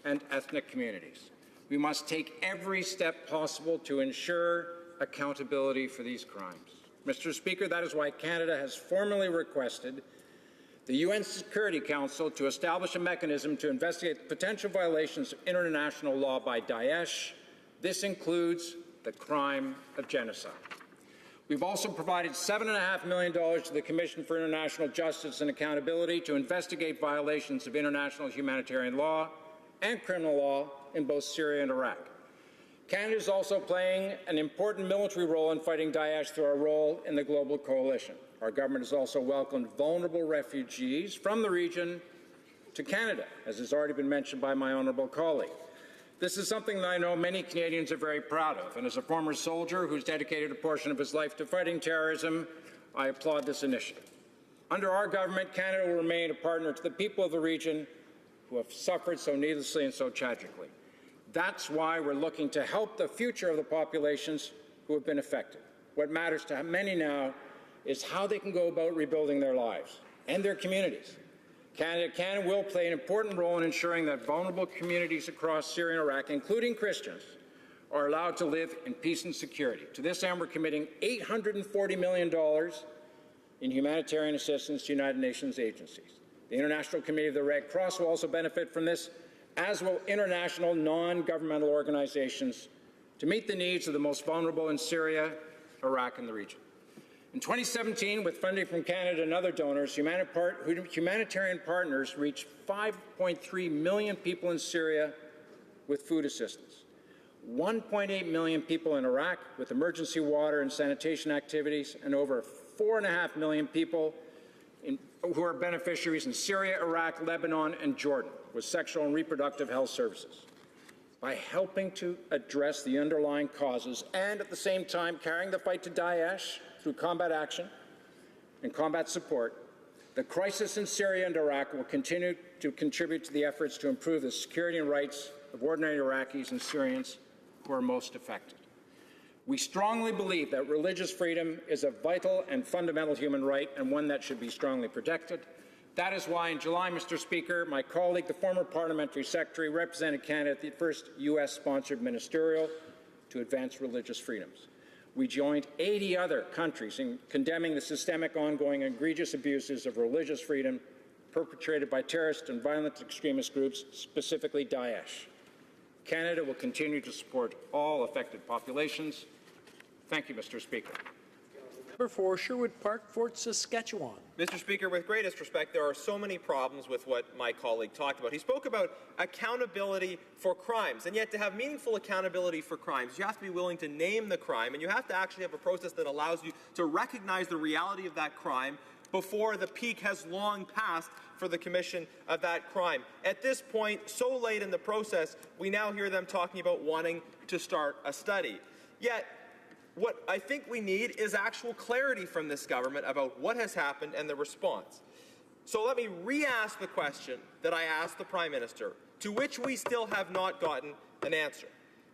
and ethnic communities. We must take every step possible to ensure accountability for these crimes. Mr. Speaker, that is why Canada has formally requested the UN Security Council to establish a mechanism to investigate potential violations of international law by Daesh. This includes the crime of genocide. We've also provided $7.5 million to the Commission for International Justice and Accountability to investigate violations of international humanitarian law and criminal law in both Syria and Iraq. Canada is also playing an important military role in fighting Daesh through our role in the global coalition. Our government has also welcomed vulnerable refugees from the region to Canada, as has already been mentioned by my honourable colleague. This is something that I know many Canadians are very proud of, and as a former soldier who's dedicated a portion of his life to fighting terrorism, I applaud this initiative. Under our government, Canada will remain a partner to the people of the region who have suffered so needlessly and so tragically. That's why we're looking to help the future of the populations who have been affected. What matters to many now is how they can go about rebuilding their lives and their communities. Canada can and will play an important role in ensuring that vulnerable communities across Syria and Iraq, including Christians, are allowed to live in peace and security. To this end, we're committing $840 million in humanitarian assistance to United Nations agencies. The International Committee of the Red Cross will also benefit from this, as will international non-governmental organizations, to meet the needs of the most vulnerable in Syria, Iraq, and the region. In 2017, with funding from Canada and other donors, humanitarian partners reached 5.3 million people in Syria with food assistance, 1.8 million people in Iraq with emergency water and sanitation activities, and over 4.5 million people who are beneficiaries in Syria, Iraq, Lebanon, and Jordan with sexual and reproductive health services. By helping to address the underlying causes and at the same time carrying the fight to Daesh through combat action and combat support, the crisis in Syria and Iraq will continue to contribute to the efforts to improve the security and rights of ordinary Iraqis and Syrians who are most affected. We strongly believe that religious freedom is a vital and fundamental human right and one that should be strongly protected. That is why in July, Mr. Speaker, my colleague, the former Parliamentary Secretary, represented Canada at the first U.S.-sponsored ministerial to advance religious freedoms. We joined 80 other countries in condemning the systemic, ongoing, egregious abuses of religious freedom perpetrated by terrorist and violent extremist groups, specifically Daesh. Canada will continue to support all affected populations. Thank you, Mr. Speaker. Member for Sherwood Park, Fort Saskatchewan. Mr. Speaker, with greatest respect, there are so many problems with what my colleague talked about. He spoke about accountability for crimes, and yet to have meaningful accountability for crimes, you have to be willing to name the crime, and you have to actually have a process that allows you to recognize the reality of that crime before the peak has long passed for the commission of that crime. At this point, so late in the process, we now hear them talking about wanting to start a study. Yet, what I think we need is actual clarity from this government about what has happened and the response. So let me re-ask the question that I asked the Prime Minister, to which we still have not gotten an answer.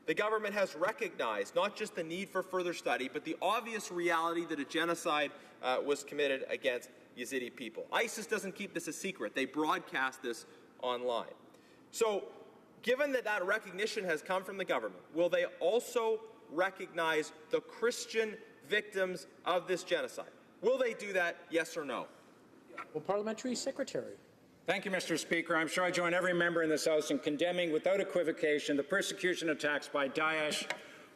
The government has recognized not just the need for further study, but the obvious reality that a genocide was committed against Yazidi people. ISIS doesn't keep this a secret. They broadcast this online. So, given that that recognition has come from the government, will they also recognize the Christian victims of this genocide? Will they do that, yes or no? Well, Parliamentary Secretary. Thank you, Mr. Speaker. I'm sure I join every member in this House in condemning without equivocation the persecution attacks by Daesh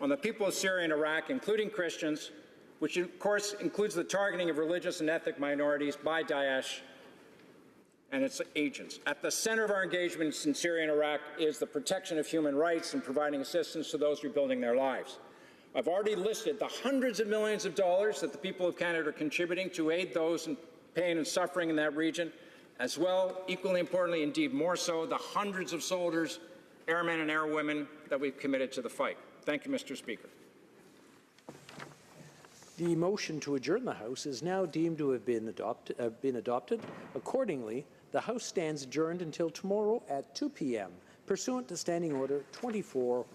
on the people of Syria and Iraq, including Christians, which of course includes the targeting of religious and ethnic minorities by Daesh and its agents. At the center of our engagements in Syria and Iraq is the protection of human rights and providing assistance to those rebuilding their lives. I've already listed the hundreds of millions of dollars that the people of Canada are contributing to aid those in pain and suffering in that region, as well, equally importantly, indeed more so, the hundreds of soldiers, airmen and airwomen that we've committed to the fight. Thank you, Mr. Speaker. The motion to adjourn the House is now deemed to have been adopted. Accordingly, the House stands adjourned until tomorrow at 2 p.m., pursuant to Standing Order 24-1.